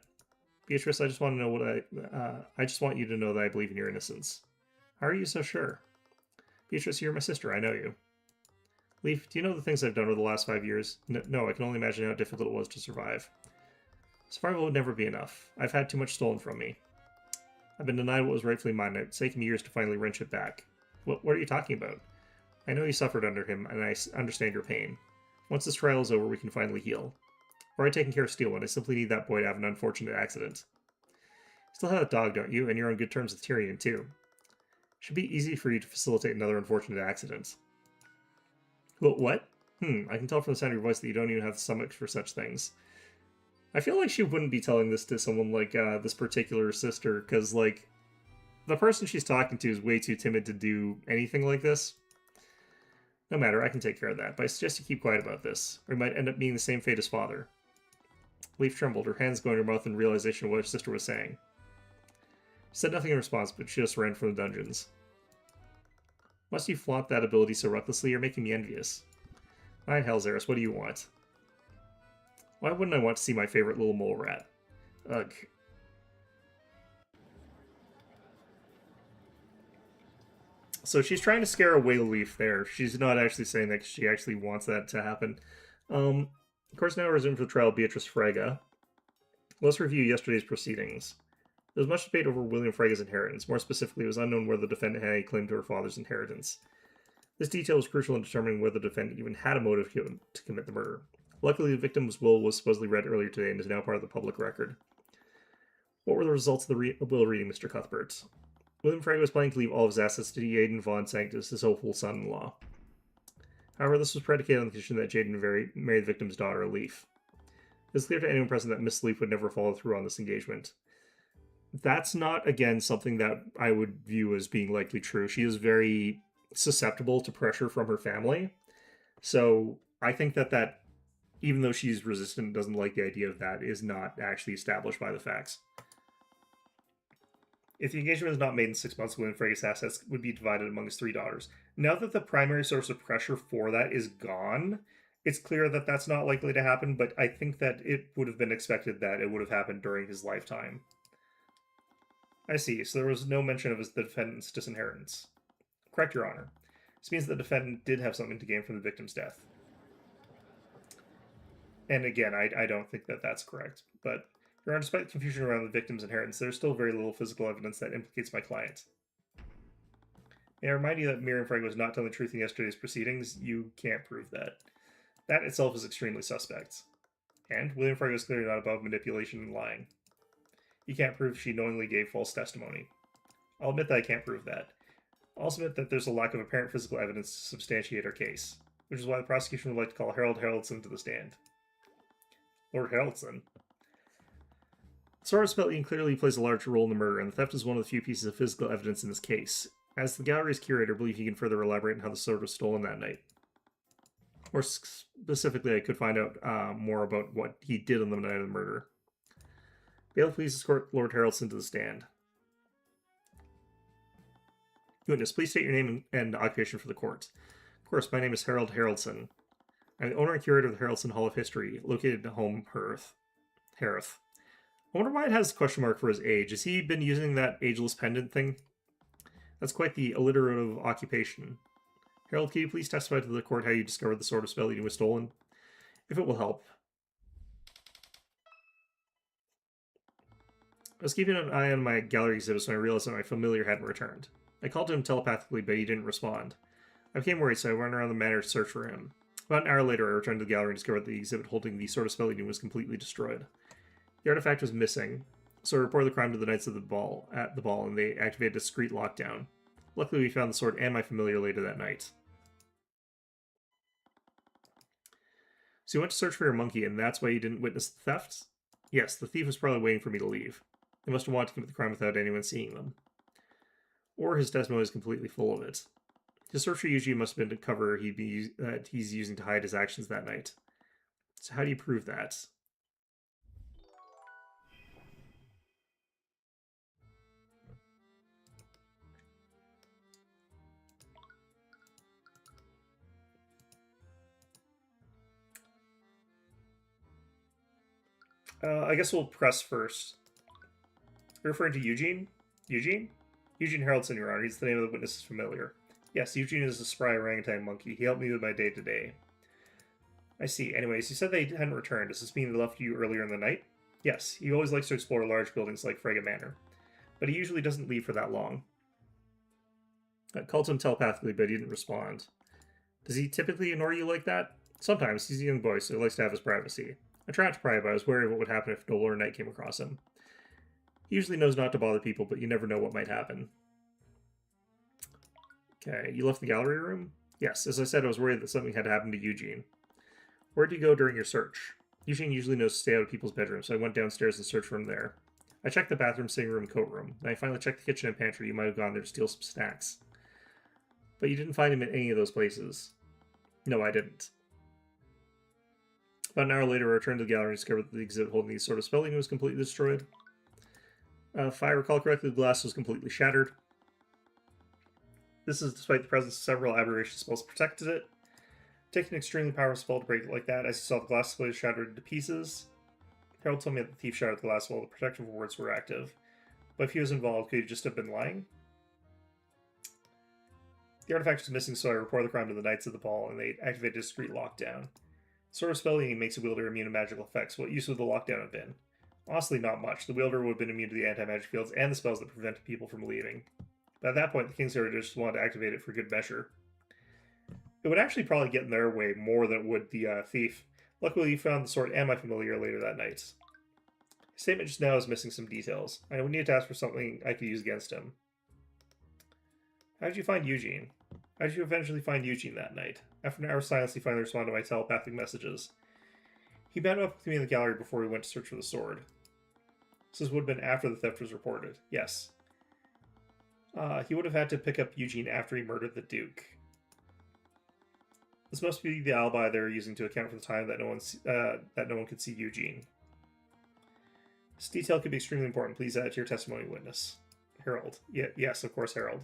Beatrice, I just want to know I just want you to know that I believe in your innocence. How are you so sure? Beatrice, you're my sister. I know you. Leaf, do you know the things I've done over the last 5 years? No, I can only imagine how difficult it was to survive. Survival would never be enough. I've had too much stolen from me. I've been denied what was rightfully mine, and it's taken me years to finally wrench it back. What are you talking about? I know you suffered under him, and I understand your pain. Once this trial is over, we can finally heal. Already taking care of Steelwood, I simply need that boy to have an unfortunate accident. You still have that dog, don't you? And you're on good terms with Tyrion, too. Should be easy for you to facilitate another unfortunate accident. What? I can tell from the sound of your voice that you don't even have the stomach for such things. I feel like she wouldn't be telling this to someone like this particular sister, because, like, the person she's talking to is way too timid to do anything like this. No matter, I can take care of that, but I suggest you keep quiet about this, or you might end up being the same fate as Father. Leaf trembled, her hands going to her mouth in realization of what her sister was saying. She said nothing in response, but she just ran from the dungeons. Must you flaunt that ability so recklessly? You're making me envious. Fine, hell, Zaris, what do you want? Why wouldn't I want to see my favorite little mole rat? Ugh. So she's trying to scare away Leaf there. She's not actually saying that she actually wants that to happen. Of course, now resumed for the trial of Beatrice Frega. Let's review yesterday's proceedings. There was much debate over William Frega's inheritance. More specifically, it was unknown whether the defendant had any claim to her father's inheritance. This detail was crucial in determining whether the defendant even had a motive to commit the murder. Luckily, the victim's will was supposedly read earlier today and is now part of the public record. What were the results of the will reading, Mr. Cuthbert? William Frega was planning to leave all of his assets to Jaden Von Sanctus, his hopeful son-in-law. However, this was predicated on the condition that Jaden marry the victim's daughter, Leaf. It is clear to anyone present that Miss Leaf would never follow through on this engagement. That's not, again, something that I would view as being likely true. She is very susceptible to pressure from her family. So I think that even though she's resistant and doesn't like the idea of that, is not actually established by the facts. If the engagement is not made in 6 months, William Frega's assets would be divided among his 3 daughters. Now that the primary source of pressure for that is gone, it's clear that that's not likely to happen, but I think that it would have been expected that it would have happened during his lifetime. I see, so there was no mention of the defendant's disinheritance. Correct, Your Honor. This means the defendant did have something to gain from the victim's death. And again, I don't think that that's correct, but Your Honor, despite the confusion around the victim's inheritance, there's still very little physical evidence that implicates my client. May I remind you that Miriam Frega was not telling the truth in yesterday's proceedings? You can't prove that. That itself is extremely suspect. And William Frega is clearly not above manipulation and lying. You can't prove she knowingly gave false testimony. I'll admit that I can't prove that. I'll also admit that there's a lack of apparent physical evidence to substantiate our case, which is why the prosecution would like to call Harold Haraldson to the stand. Lord Haraldson? Sword of Spelling clearly plays a large role in the murder, and the theft is one of the few pieces of physical evidence in this case. As the gallery's curator, I believe he can further elaborate on how the sword was stolen that night. More specifically, I could find out more about what he did on the night of the murder. Bailiff, please escort Lord Haraldson to the stand. Witness, please state your name and occupation for the court. Of course, my name is Harold Haraldson. I'm the owner and curator of the Haraldson Hall of History, located in Home Hearth. I wonder why it has a question mark for his age. Has he been using that ageless pendant thing? That's quite the alliterative occupation. Harold, can you please testify to the court how you discovered the sword of spell eating was stolen? If it will help. I was keeping an eye on my gallery exhibits when I realized that my familiar hadn't returned. I called to him telepathically, but he didn't respond. I became worried, so I went around the manor to search for him. About an hour later, I returned to the gallery and discovered that the exhibit holding the Sword of Spelling was completely destroyed. The artifact was missing, so I reported the crime to the Knights of the Ball and they activated a discreet lockdown. Luckily, we found the sword and my familiar later that night. So you went to search for your monkey, and that's why you didn't witness the theft? Yes, the thief was probably waiting for me to leave. They must have wanted to commit the crime without anyone seeing them. Or his testimony is completely full of it. His search for Eugene must have been to cover that he's using to hide his actions that night. So how do you prove that? I guess we'll press first. You're referring to Eugene? Eugene? Eugene Haraldson, Your Honor. He's the name of the witness's familiar. Yes, Eugene is a spry orangutan monkey. He helped me with my day-to-day. I see. Anyways, you said they hadn't returned. Does this mean they left you earlier in the night? Yes, he always likes to explore large buildings like Frege Manor. But he usually doesn't leave for that long. I called to him telepathically, but he didn't respond. Does he typically ignore you like that? Sometimes. He's a young boy, so he likes to have his privacy. I tried to pry, but I was worried what would happen if Noble or Knight came across him. He usually knows not to bother people, but you never know what might happen. Okay, you left the gallery room? Yes, as I said, I was worried that something had happened to Eugene. Where'd you go during your search? Eugene usually knows to stay out of people's bedrooms, so I went downstairs and searched for him there. I checked the bathroom, sitting room, and coat room. Then I finally checked the kitchen and pantry. You might have gone there to steal some snacks. But you didn't find him in any of those places. No, I didn't. About an hour later, I returned to the gallery and discovered that the exhibit holding the Sword of Spelling was completely destroyed. If I recall correctly, the glass was completely shattered. This is despite the presence of several aberration spells protected it. Taking an extremely powerful spell to break it like that, as you saw the glass display shattered into pieces. Harold told me that the thief shattered the glass while the protective wards were active. But if he was involved, could he just have been lying? The artifact was missing, so I reported the crime to the Knights of the Ball, and they activated a discreet lockdown. Sword of Spelling makes a wielder immune to magical effects. What use would the lockdown have been? Honestly, not much. The wielder would have been immune to the anti-magic fields and the spells that prevented people from leaving. But at that point, the Kingsguard just wanted to activate it for good measure. It would actually probably get in their way more than it would the thief. Luckily, you found the sword and my familiar later that night. His statement just now is missing some details. I would need to ask for something I could use against him. How did you find Eugene? How did you eventually find Eugene that night? After an hour's silence, he finally responded to my telepathic messages. He met up with me in the gallery before we went to search for the sword. This would have been after the theft was reported. Yes. He would have had to pick up Eugene after he murdered the Duke. This must be the alibi they're using to account for the time that no one could see Eugene. This detail could be extremely important. Please add it to your testimony, witness. Harold. Yes, of course, Harold.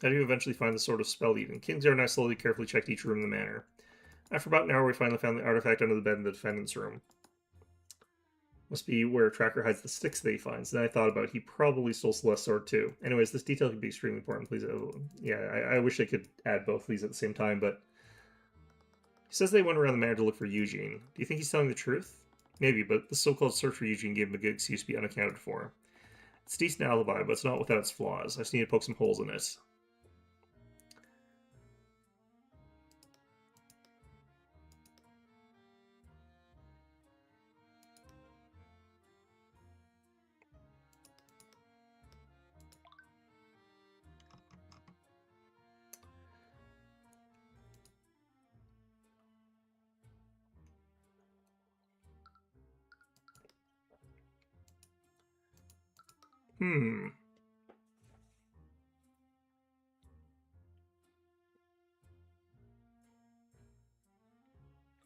How do you eventually find the Sword of Spell Even? Kingsguard and I slowly, carefully checked each room in the manor. After about an hour, we finally found the artifact under the bed in the defendant's room. Must be where Tracker hides the sticks that he finds. Then I thought about it. He probably stole Celeste's sword too. Anyways, this detail could be extremely important. Please, yeah, I wish I could add both of these at the same time, but he says they went around the manor to look for Eugene. Do you think he's telling the truth? Maybe, but the so-called search for Eugene gave him a good excuse to be unaccounted for. It's a decent alibi, but it's not without its flaws. I just need to poke some holes in it.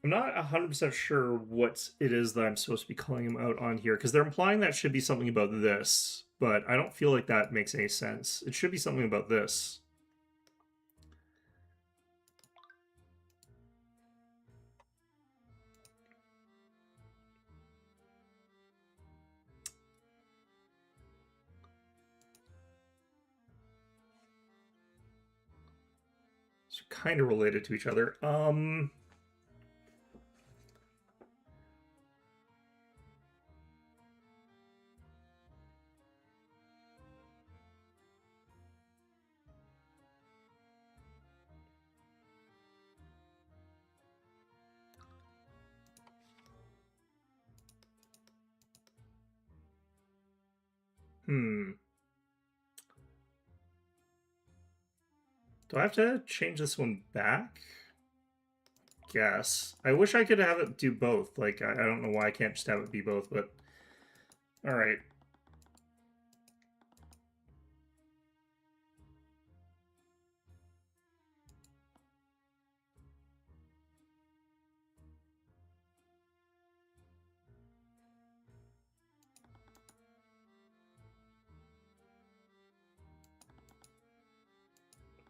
I'm not 100% sure what it is that I'm supposed to be calling him out on here, because they're implying that should be something about this, but I don't feel like that makes any sense. It should be something about this. So kind of related to each other. Do I have to change this one back? Guess. I wish I could have it do both. Like, I don't know why I can't just have it be both, but... Alright.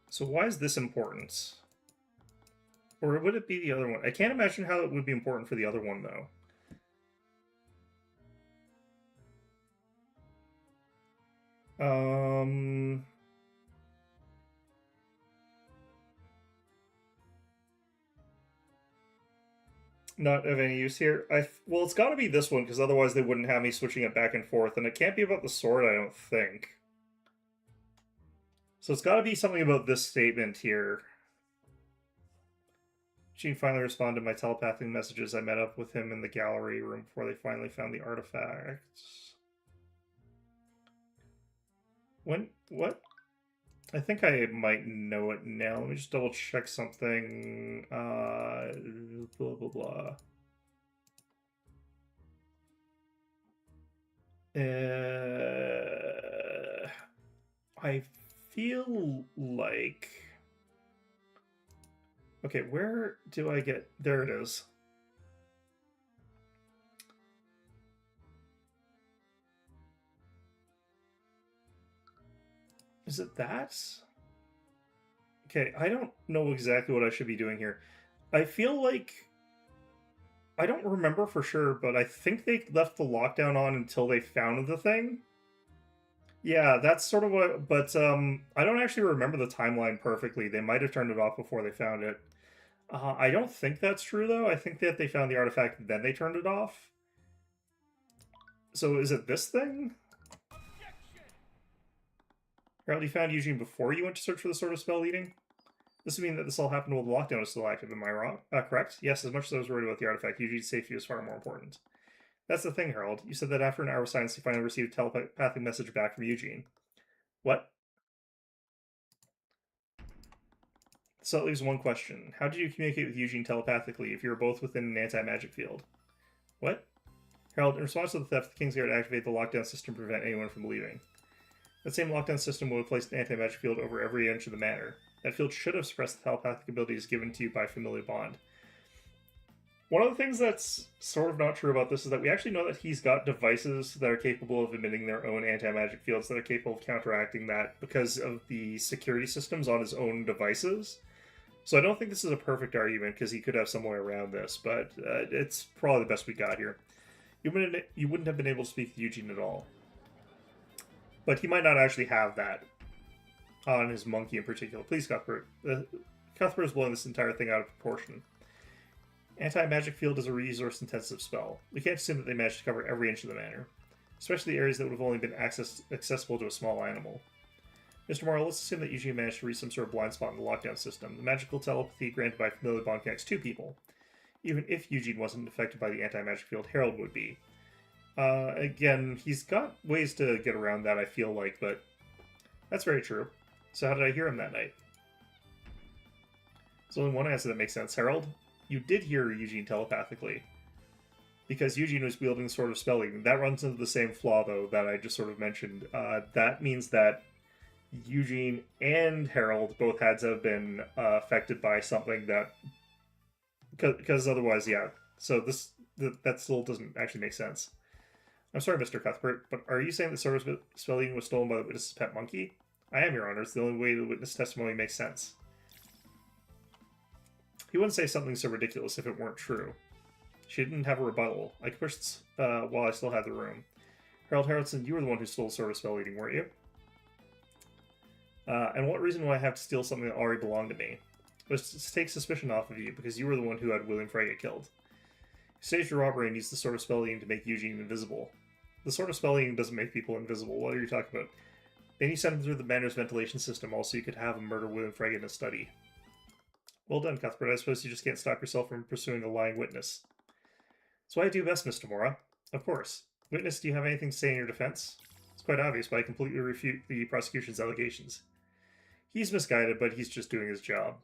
So why is this important? Or would it be the other one? I can't imagine how it would be important for the other one, though. Not of any use here. Well, it's got to be this one, because otherwise they wouldn't have me switching it back and forth, and it can't be about the sword, I don't think. So it's got to be something about this statement here. Gene finally responded to my telepathic messages. I met up with him in the gallery room before they finally found the artifacts. What? I think I might know it now. Let me just double check something. Blah, blah, blah. I feel like... Okay, where do I get... There it is. Is it that? Okay, I don't know exactly what I should be doing here. I feel like... I don't remember for sure, but I think they left the lockdown on until they found the thing. Yeah, that's sort of what... But I don't actually remember the timeline perfectly. They might have turned it off before they found it. I don't think that's true, though. I think that they found the artifact and then they turned it off. So is it this thing? Harold, you found Eugene before you went to search for the Sword of Spell Leading? This would mean that this all happened while the lockdown was still active, am I wrong? Correct? Yes, as much as I was worried about the artifact, Eugene's safety was far more important. That's the thing, Harold. You said that after an hour of silence, you finally received a telepathic message back from Eugene. What? So that leaves one question. How did you communicate with Eugene telepathically if you were both within an anti-magic field? What? Harold, in response to the theft, the Kingsguard activated the lockdown system to prevent anyone from leaving. That same lockdown system would have placed an anti-magic field over every inch of the manor. That field should have suppressed the telepathic abilities given to you by familial bond. One of the things that's sort of not true about this is that we actually know that he's got devices that are capable of emitting their own anti-magic fields that are capable of counteracting that because of the security systems on his own devices. So I don't think this is a perfect argument because he could have some way around this, but it's probably the best we got here. You wouldn't have been able to speak to Eugene at all. But he might not actually have that on his monkey in particular. Please, Cuthbert. Cuthbert is blowing this entire thing out of proportion. Anti-magic field is a resource-intensive spell. We can't assume that they managed to cover every inch of the manor, especially the areas that would have only been accessible to a small animal. Mr. Morrow, let's assume that Eugene managed to reach some sort of blind spot in the lockdown system. The magical telepathy granted by familiar bond connects two people. Even if Eugene wasn't affected by the anti-magic field, Harold would be. Again, he's got ways to get around that, I feel like, but that's very true. So how did I hear him that night? There's only one answer that makes sense. Harold, you did hear Eugene telepathically. Because Eugene was wielding the Sword of Spell Leading. That runs into the same flaw, though, that I just sort of mentioned. That means that Eugene and Harold both had to have been affected by something that... Because otherwise, yeah. So that still doesn't actually make sense. I'm sorry, Mr. Cuthbert, but are you saying the Sword of Spell Leading was stolen by the witness's pet monkey? I am, Your Honor. It's the only way the witness testimony makes sense. He wouldn't say something so ridiculous if it weren't true. She didn't have a rebuttal. I could push while I still had the room. Harold Harrelson, you were the one who stole the Sword of Spell Leading, weren't you? And what reason would I have to steal something that already belonged to me? Let's take suspicion off of you, because you were the one who had William Frey get killed. You staged a robbery and used the Sword of Spell Eating to make Eugene invisible. The Sword of Spell Eating doesn't make people invisible. What are you talking about? Then you sent him through the Manor's ventilation system, all so you could have him murder William Frey in his study. Well done, Cuthbert. I suppose you just can't stop yourself from pursuing a lying witness. That's what I do best, Mr. Mora. Of course. Witness, do you have anything to say in your defense? It's quite obvious, but I completely refute the prosecution's allegations. He's misguided, but he's just doing his job.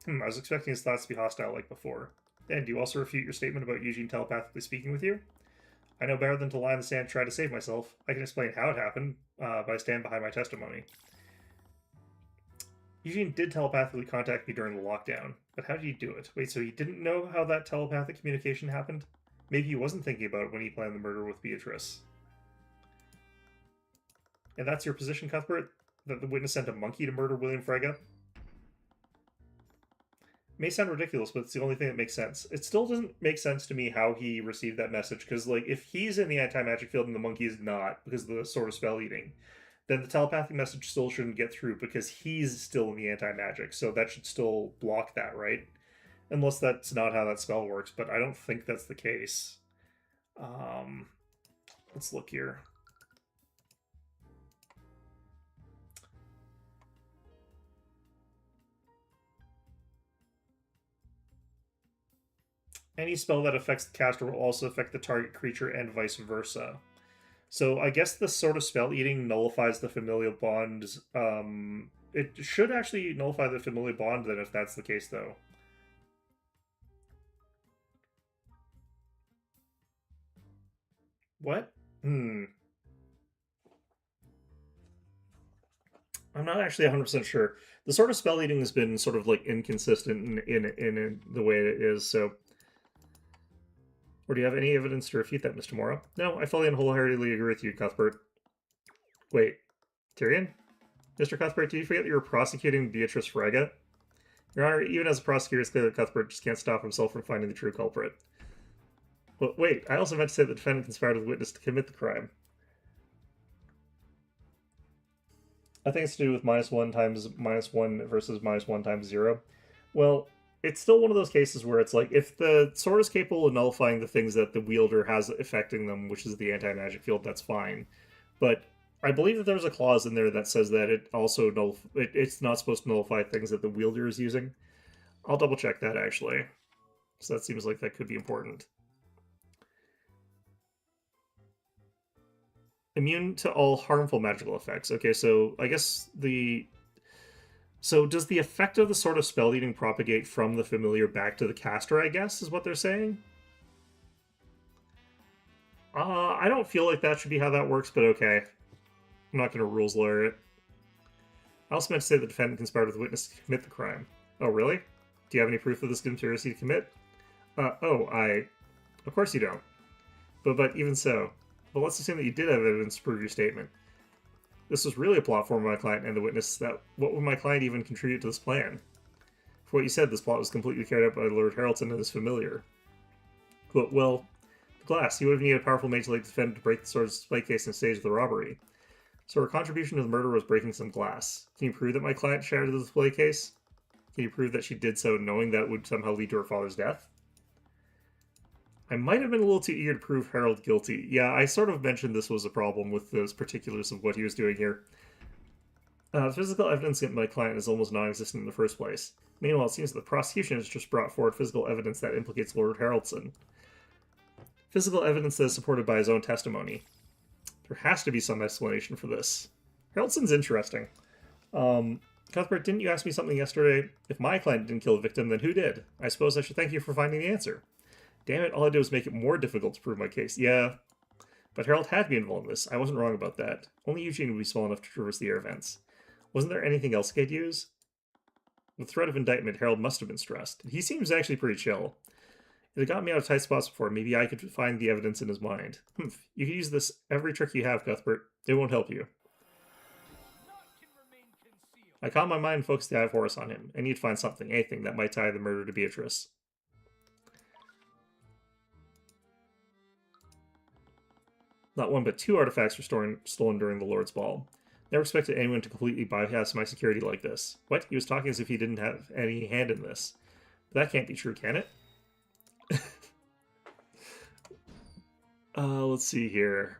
I was expecting his thoughts to be hostile like before. Then, do you also refute your statement about Eugene telepathically speaking with you? I know better than to lie in the sand and try to save myself. I can explain how it happened, but I stand behind my testimony. Eugene did telepathically contact me during the lockdown, but how did he do it? Wait, so he didn't know how that telepathic communication happened? Maybe he wasn't thinking about it when he planned the murder with Beatrice. And that's your position, Cuthbert? That the witness sent a monkey to murder William Frege? May sound ridiculous, but it's the only thing that makes sense. It still doesn't make sense to me how he received that message, because, like, if he's in the anti-magic field and the monkey is not, because of the Sword of Spell Eating, then the telepathic message still shouldn't get through, because he's still in the anti-magic, so that should still block that, right? Unless that's not how that spell works, but I don't think that's the case. Let's look here. Any spell that affects the caster will also affect the target creature and vice versa. So I guess the Sword of Spell Eating nullifies the familial bond. It should actually nullify the familial bond then if that's the case, though. What? I'm not actually 100% sure. The Sword of Spell Eating has been sort of like inconsistent in the way it is, so... Or do you have any evidence to refute that, Mr. Mora? No, I fully and wholeheartedly agree with you, Cuthbert. Wait, Tyrion? Mr. Cuthbert, do you forget that you were prosecuting Beatrice Frege? Your Honor, even as a prosecutor, it's clear that Cuthbert just can't stop himself from finding the true culprit. But wait, I also meant to say the defendant conspired with the witness to commit the crime. I think it's to do with -1 times -1 versus -1 times 0. Well, it's still one of those cases where it's like, if the sword is capable of nullifying the things that the wielder has affecting them, which is the anti-magic field, that's fine. But I believe that there's a clause in there that says that it also it's not supposed to nullify things that the wielder is using. I'll double check that, actually. So that seems like that could be important. Immune to all harmful magical effects. Okay, so I guess So does the effect of the Sword of Spell Eating propagate from the familiar back to the caster, I guess, is what they're saying? I don't feel like that should be how that works, but okay. I'm not going to rules lawyer it. I also meant to say the defendant conspired with the witness to commit the crime. Oh, really? Do you have any proof of this conspiracy to commit? Of course you don't. But even so. But let's assume that you did have evidence to prove your statement. This was really a plot for my client and the witness. That what would my client even contribute to this plan? For what you said, this plot was completely carried out by Lord Haraldson and his familiar. But, well, the glass. He would have needed a powerful mage like defendant to break the sword's display case and stage the robbery. So her contribution to the murder was breaking some glass. Can you prove that my client shattered the display case? Can you prove that she did so knowing that it would somehow lead to her father's death? I might have been a little too eager to prove Harold guilty. Yeah, I sort of mentioned this was a problem with those particulars of what he was doing here. Physical evidence against my client is almost non-existent in the first place. Meanwhile, it seems that the prosecution has just brought forward physical evidence that implicates Lord Haraldson. Physical evidence that is supported by his own testimony. There has to be some explanation for this. Haraldson's interesting. Cuthbert, didn't you ask me something yesterday? If my client didn't kill the victim, then who did? I suppose I should thank you for finding the answer. Damn it, all I did was make it more difficult to prove my case. Yeah, but Harold had to be involved in this. I wasn't wrong about that. Only Eugene would be small enough to traverse the air vents. Wasn't there anything else he could use? With the threat of indictment, Harold must have been stressed. He seems actually pretty chill. It had got me out of tight spots before. Maybe I could find the evidence in his mind. You could use this every trick you have, Cuthbert. It won't help you. I calmed my mind and focused the eye of Horus on him. I need to find something, anything, that might tie the murder to Beatrice. Not one but two artifacts were stolen during the Lord's Ball. Never expected anyone to completely bypass my security like this. What? He was talking as if he didn't have any hand in this. But that can't be true, can it? Let's see here.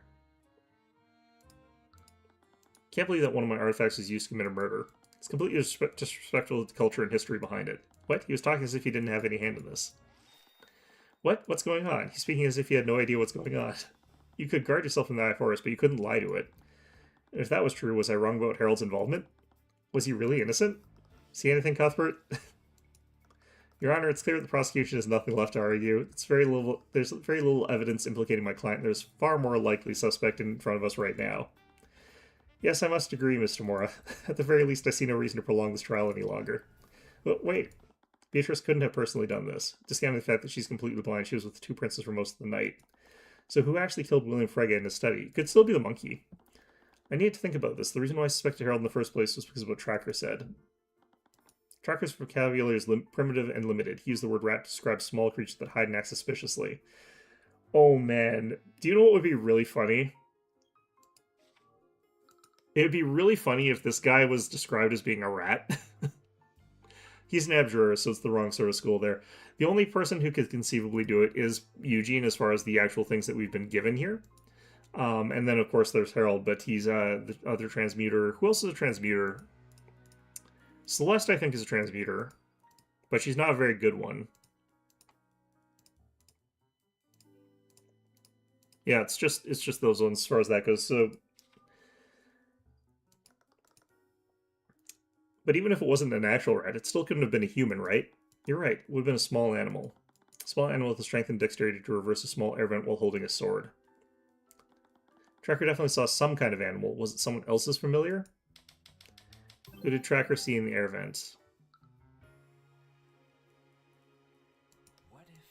Can't believe that one of my artifacts was used to commit a murder. It's completely disrespectful to the culture and history behind it. What? He was talking as if he didn't have any hand in this. What? What's going on? He's speaking as if he had no idea what's going on. You could guard yourself from the Eye Forest, but you couldn't lie to it. And if that was true, was I wrong about Harold's involvement? Was he really innocent? See anything, Cuthbert? Your Honor, it's clear that the prosecution has nothing left to argue. There's very little evidence implicating my client. There's far more likely suspect in front of us right now. Yes, I must agree, Mr. Mora. At the very least, I see no reason to prolong this trial any longer. But wait. Beatrice couldn't have personally done this. Discounting the fact that she's completely blind, she was with the two princes for most of the night. So who actually killed William Frege in his study? It could still be the monkey. I needed to think about this. The reason why I suspected Harold in the first place was because of what Tracker said. Tracker's vocabulary is primitive and limited. He used the word rat to describe small creatures that hide and act suspiciously. Oh man. Do you know what would be really funny? It would be really funny if this guy was described as being a rat. He's an abjurer, so it's the wrong sort of school there. The only person who could conceivably do it is Eugene, as far as the actual things that we've been given here. And then, of course, there's Harold, but he's the other transmuter. Who else is a transmuter? Celeste, I think, is a transmuter, but she's not a very good one. Yeah, it's just those ones as far as that goes. So, but even if it wasn't a natural rat, it still couldn't have been a human, right? You're right. It would have been a small animal. A small animal with the strength and dexterity to reverse a small air vent while holding a sword. Tracker definitely saw some kind of animal. Was it someone else's familiar? Who did Tracker see in the air vent? What if...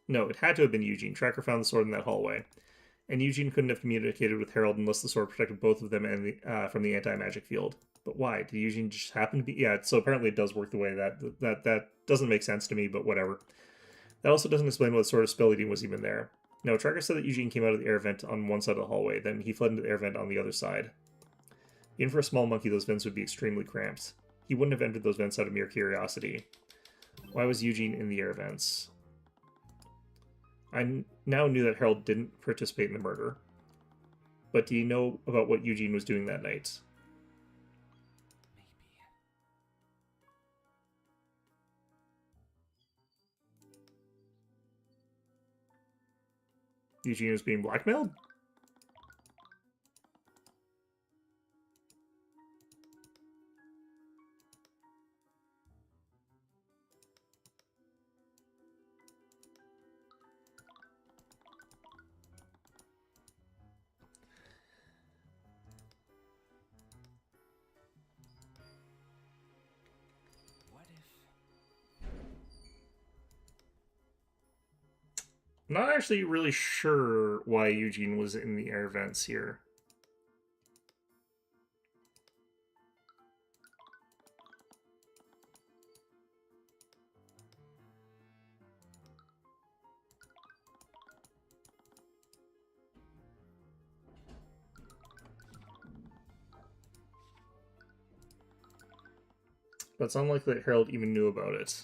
No, it had to have been Eugene. Tracker found the sword in that hallway. And Eugene couldn't have communicated with Harold unless the sword protected both of them and from the anti-magic field. But why? Did Eugene just happen to be... Yeah, so apparently it does work the way that doesn't make sense to me, but whatever. That also doesn't explain what sort of spell eating was even there. No, Tracker said that Eugene came out of the air vent on one side of the hallway, then he fled into the air vent on the other side. Even for a small monkey, those vents would be extremely cramped. He wouldn't have entered those vents out of mere curiosity. Why was Eugene in the air vents? I now knew that Harold didn't participate in the murder. But do you know about what Eugene was doing that night? Eugene was being blackmailed? Not actually really sure why Eugene was in the air vents here. But it's unlikely that Harold even knew about it.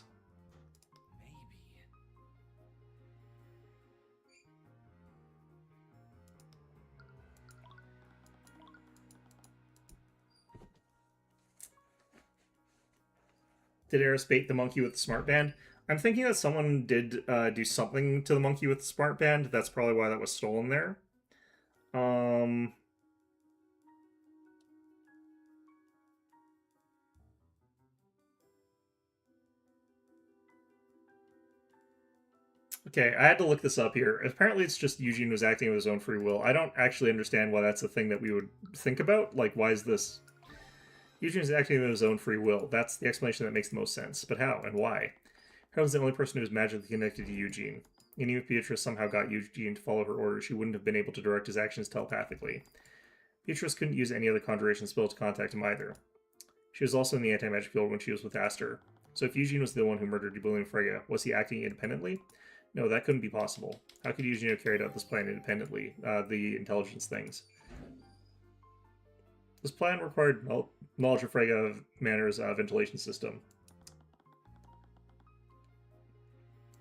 Did Eris bait the monkey with the smart band? I'm thinking that someone did do something to the monkey with the smart band. That's probably why that was stolen there. Okay, I had to look this up here. Apparently it's just Eugene was acting of his own free will. I don't actually understand why that's a thing that we would think about. Like, why is this... Eugene is acting of his own free will. That's the explanation that makes the most sense. But how and why? Harold's the only person who is magically connected to Eugene. And even if Beatrice somehow got Eugene to follow her orders, she wouldn't have been able to direct his actions telepathically. Beatrice couldn't use any other conjuration spell to contact him either. She was also in the anti-magic field when she was with Aster. So if Eugene was the one who murdered William Frege, was he acting independently? No, that couldn't be possible. How could Eugene have carried out this plan independently? The intelligence things. This plan required knowledge of Frege Manor's ventilation system.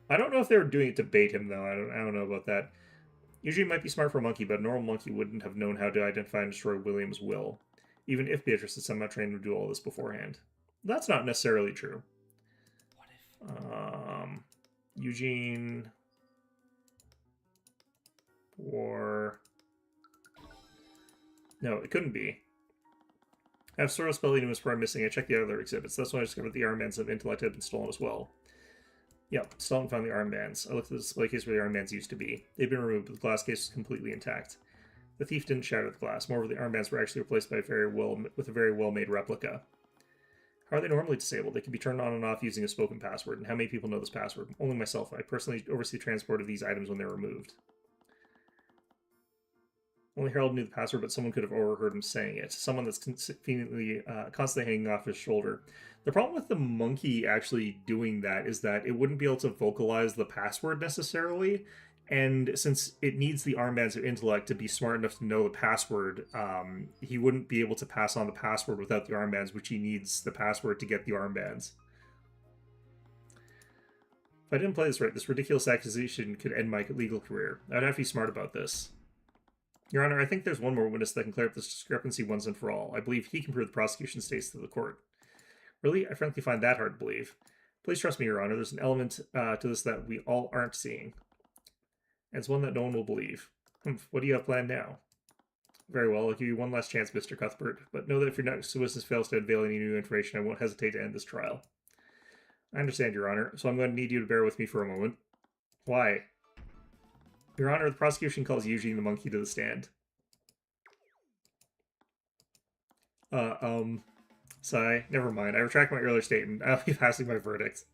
I don't know if they were doing it to bait him, though. I don't know about that. Eugene might be smart for a monkey, but a normal monkey wouldn't have known how to identify and destroy William's will, even if Beatrice had somehow trained him to do all this beforehand. That's not necessarily true. What if? Eugene... Or... No, it couldn't be. I have sort of spelling was probably missing. I checked the other exhibits. That's when I discovered the armbands of intellect had been stolen as well. Yep, Stalin found the armbands. I looked at the display case where the armbands used to be. They'd been removed, but the glass case was completely intact. The thief didn't shatter the glass. Moreover, the armbands were actually replaced by a very well-made replica. How are they normally disabled? They can be turned on and off using a spoken password. And how many people know this password? Only myself. I personally oversee the transport of these items when they're removed. Only Harold knew the password, but someone could have overheard him saying it. Someone that's constantly hanging off his shoulder. The problem with the monkey actually doing that is that it wouldn't be able to vocalize the password necessarily, and since it needs the armbands of intellect to be smart enough to know the password, he wouldn't be able to pass on the password without the armbands, which he needs the password to get the armbands. If I didn't play this right, this ridiculous accusation could end my legal career. I'd have to be smart about this. Your Honor, I think there's one more witness that can clear up this discrepancy once and for all. I believe he can prove the prosecution states to the court. Really? I frankly find that hard to believe. Please trust me, Your Honor. There's an element to this that we all aren't seeing. And it's one that no one will believe. What do you have planned now? Very well, I'll give you one last chance, Mr. Cuthbert. But know that if your next witness fails to unveil any new information, I won't hesitate to end this trial. I understand, Your Honor, so I'm going to need you to bear with me for a moment. Why? Your Honor, the prosecution calls Eugene the monkey to the stand. Sigh. Never mind. I retract my earlier statement. I'll be passing my verdict.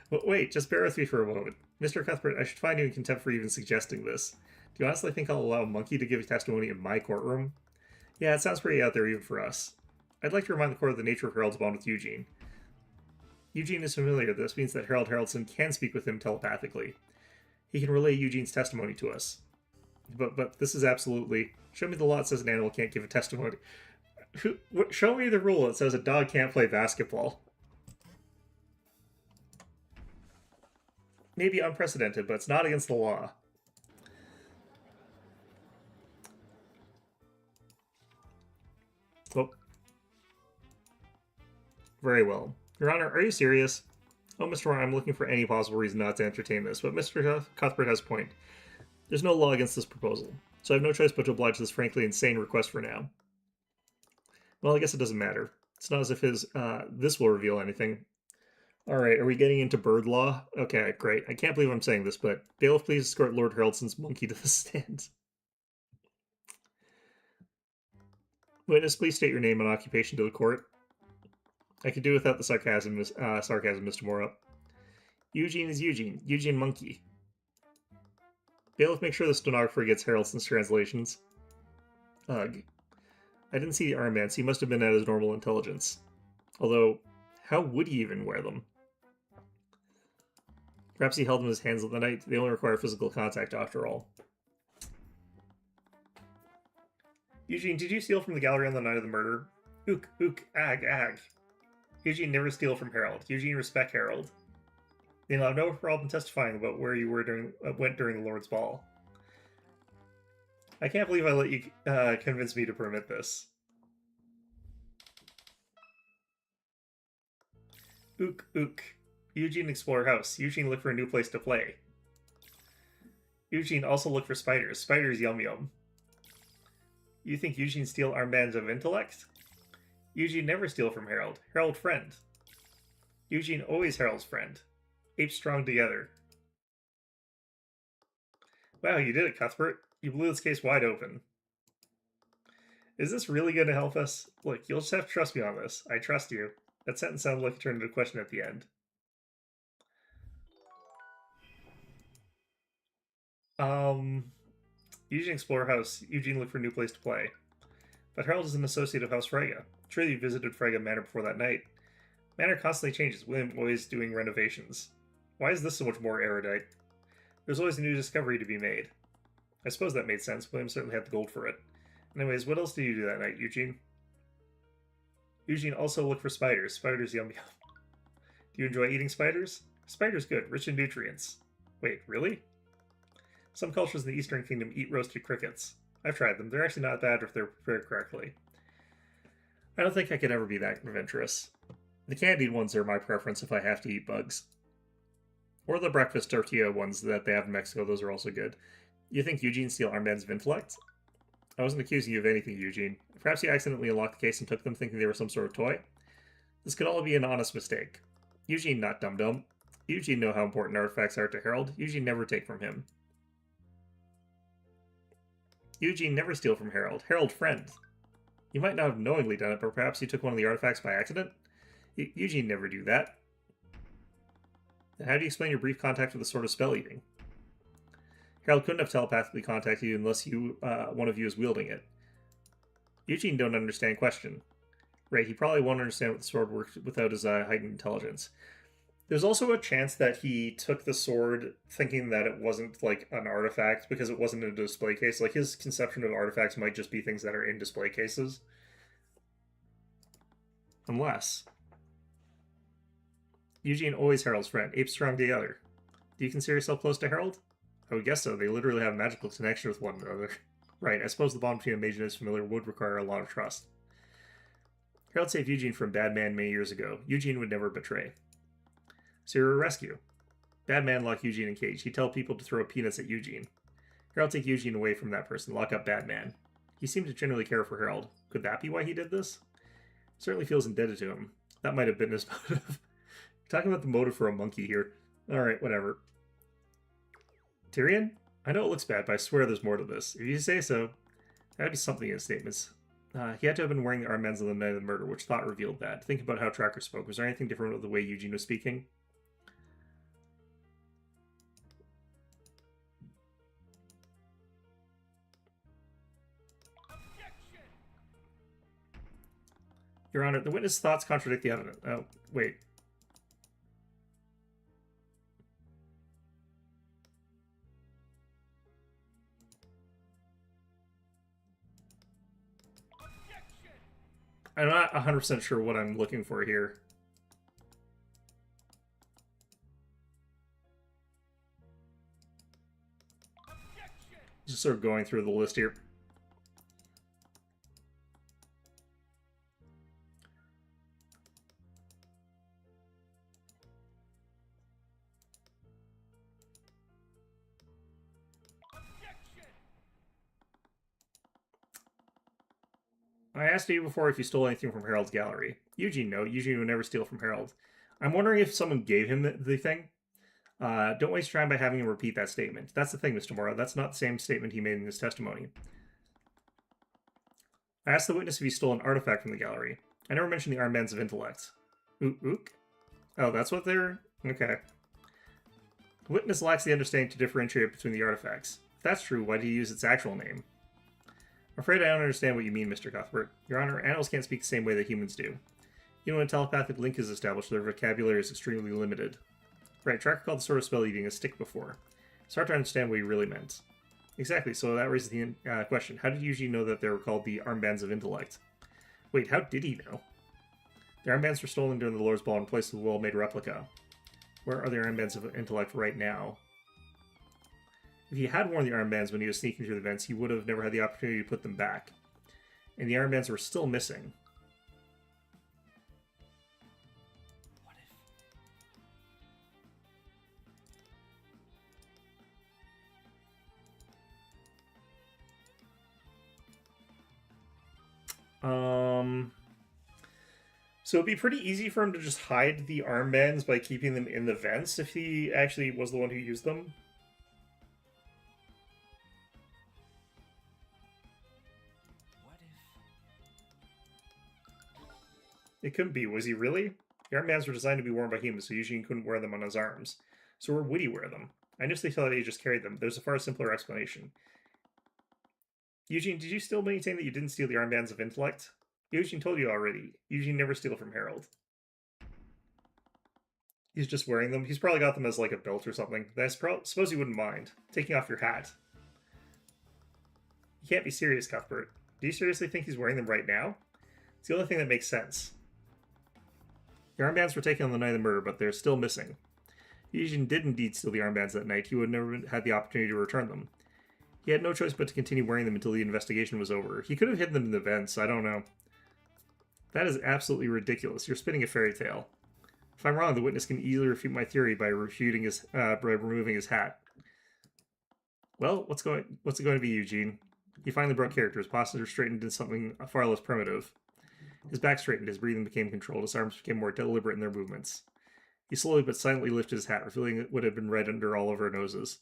But wait, just bear with me for a moment. Mr. Cuthbert, I should find you in contempt for even suggesting this. Do you honestly think I'll allow a monkey to give testimony in my courtroom? Yeah, it sounds pretty out there even for us. I'd like to remind the court of the nature of Harold's bond with Eugene. Eugene is familiar. This means that Harold Haraldson can speak with him telepathically. He can relay Eugene's testimony to us. But this is absolutely... Show me the law that says an animal can't give a testimony. Show me the rule that says a dog can't play basketball. Maybe unprecedented, but it's not against the law. Oh. Very well. Your Honor, are you serious? Oh, Mr. Warren, I'm looking for any possible reason not to entertain this, but Mr. Cuthbert has a point. There's no law against this proposal, so I have no choice but to oblige this frankly insane request for now. Well, I guess it doesn't matter. It's not as if this will reveal anything. Alright, are we getting into bird law? Okay, great. I can't believe I'm saying this, but bailiff, please escort Lord Haraldson's monkey to the stand. Witness, please state your name and occupation to the court. I could do without the sarcasm, Mr. Morup. Eugene is Eugene. Eugene Monkey. Bailiff, make sure the stenographer gets Haraldson's translations. Ugh. I didn't see the armbands. He must have been at his normal intelligence. Although, how would he even wear them? Perhaps he held them in his hands at the night. They only require physical contact after all. Eugene, did you steal from the gallery on the night of the murder? Ook, ook, ag, ag. Eugene, never steal from Harold. Eugene, respect Harold. You'll have no problem testifying about where you went during the Lord's Ball. I can't believe I let you convince me to permit this. Ook, ook. Eugene, explore house. Eugene, look for a new place to play. Eugene, also look for spiders. Spiders, yum yum. You think Eugene steal armbands of intellect? Eugene never steal from Harold. Harold friend. Eugene always Harold's friend. Apes strong together. Wow, you did it, Cuthbert. You blew this case wide open. Is this really going to help us? Look, you'll just have to trust me on this. I trust you. That sentence sounded like it turned into a question at the end. Eugene explore house. Eugene look for a new place to play. But Harold is an associate of House Frege. Surely you visited Frege Manor before that night. Manor constantly changes. William always doing renovations. Why is this so much more erudite? There's always a new discovery to be made. I suppose that made sense. William certainly had the gold for it. Anyways, what else did you do that night, Eugene? Eugene, also look for spiders. Spiders, yum yum. Do you enjoy eating spiders? Spiders good, rich in nutrients. Wait, really? Some cultures in the Eastern Kingdom eat roasted crickets. I've tried them. They're actually not bad if they're prepared correctly. I don't think I could ever be that adventurous. The candied ones are my preference if I have to eat bugs. Or the breakfast tortilla ones that they have in Mexico, those are also good. You think Eugene stole armbands of intellect? I wasn't accusing you of anything, Eugene. Perhaps you accidentally unlocked the case and took them thinking they were some sort of toy? This could all be an honest mistake. Eugene not dum-dum. Eugene know how important artifacts are to Harold. Eugene never take from him. Eugene never steal from Harold. Harold friend. You might not have knowingly done it, but perhaps you took one of the artifacts by accident? Eugene never do that. Then how do you explain your brief contact with the Sword of Spell Eating? Harold couldn't have telepathically contacted you unless one of you is wielding it. Eugene don't understand question. Right, he probably won't understand what the sword works without his heightened intelligence. There's also a chance that he took the sword thinking that it wasn't like an artifact because it wasn't in a display case. Like his conception of artifacts might just be things that are in display cases. Unless Eugene always Harold's friend, ape strong together. Do you consider yourself close to Harold? I would guess so. They literally have a magical connection with one another. Right, I suppose the bond between a mage and his familiar would require a lot of trust. Harold saved Eugene from Bad Man many years ago. Eugene would never betray. So you're a rescue. Bad Man lock Eugene in cage. He'd tell people to throw peanuts at Eugene. Harold take Eugene away from that person. Lock up Bad Man. He seemed to genuinely care for Harold. Could that be why he did this? Certainly feels indebted to him. That might have been his motive. Talking about the motive for a monkey here. Alright, whatever. Tyrion? I know it looks bad, but I swear there's more to this. If you say so, that'd be something in his statements. He had to have been wearing the armbands on the night of the murder, which thought revealed that. Think about how Tracker spoke. Was there anything different with the way Eugene was speaking? Objection! Your Honor, the witness' thoughts contradict the evidence. Oh, wait. I'm not 100% sure what I'm looking for here. Just sort of going through the list here. I asked you before if you stole anything from Harold's gallery. Eugene, no. Eugene would never steal from Harold. I'm wondering if someone gave him the thing. Don't waste time by having him repeat that statement. That's the thing, Mr. Morrow. That's not the same statement he made in his testimony. I asked the witness if he stole an artifact from the gallery. I never mentioned the armbands of intellect. Ook? Oh, that's what they're... Okay. The witness lacks the understanding to differentiate between the artifacts. If that's true, why do you use its actual name? I'm afraid I don't understand what you mean, Mr. Cuthbert. Your Honor, animals can't speak the same way that humans do. Even when a telepathic link is established, their vocabulary is extremely limited. Right, Tracker called the Sword of Spell Eating a stick before. It's hard to understand what he really meant. Exactly, so that raises the question. How did Eugene know that they were called the Armbands of Intellect? Wait, how did he know? The armbands were stolen during the Lord's Ball and placed in the well-made replica. Where are the Armbands of Intellect right now? If he had worn the armbands when he was sneaking through the vents, he would have never had the opportunity to put them back. And the armbands were still missing. What if... So it'd be pretty easy for him to just hide the armbands by keeping them in the vents if he actually was the one who used them. What if... It couldn't be. Was he really? The armbands were designed to be worn by humans, so Eugene couldn't wear them on his arms. So where would he wear them? I initially thought he just carried them. There's a far simpler explanation. Eugene, did you still maintain that you didn't steal the armbands of intellect? Eugene told you already. Eugene never steal from Harold. He's just wearing them. He's probably got them as like a belt or something. I suppose you wouldn't mind. Taking off your hat. You can't be serious, Cuthbert. Do you seriously think he's wearing them right now? It's the only thing that makes sense. The armbands were taken on the night of the murder, but they're still missing. If Eugene did indeed steal the armbands that night, he would never had the opportunity to return them. He had no choice but to continue wearing them until the investigation was over. He could have hidden them in the vents, I don't know. That is absolutely ridiculous. You're spinning a fairy tale. If I'm wrong, the witness can easily refute my theory by removing his hat. Well, what's it going to be, Eugene? He finally broke character. His posture straightened into something far less primitive. His back straightened, his breathing became controlled, his arms became more deliberate in their movements. He slowly but silently lifted his hat, revealing what had been red under all of our noses.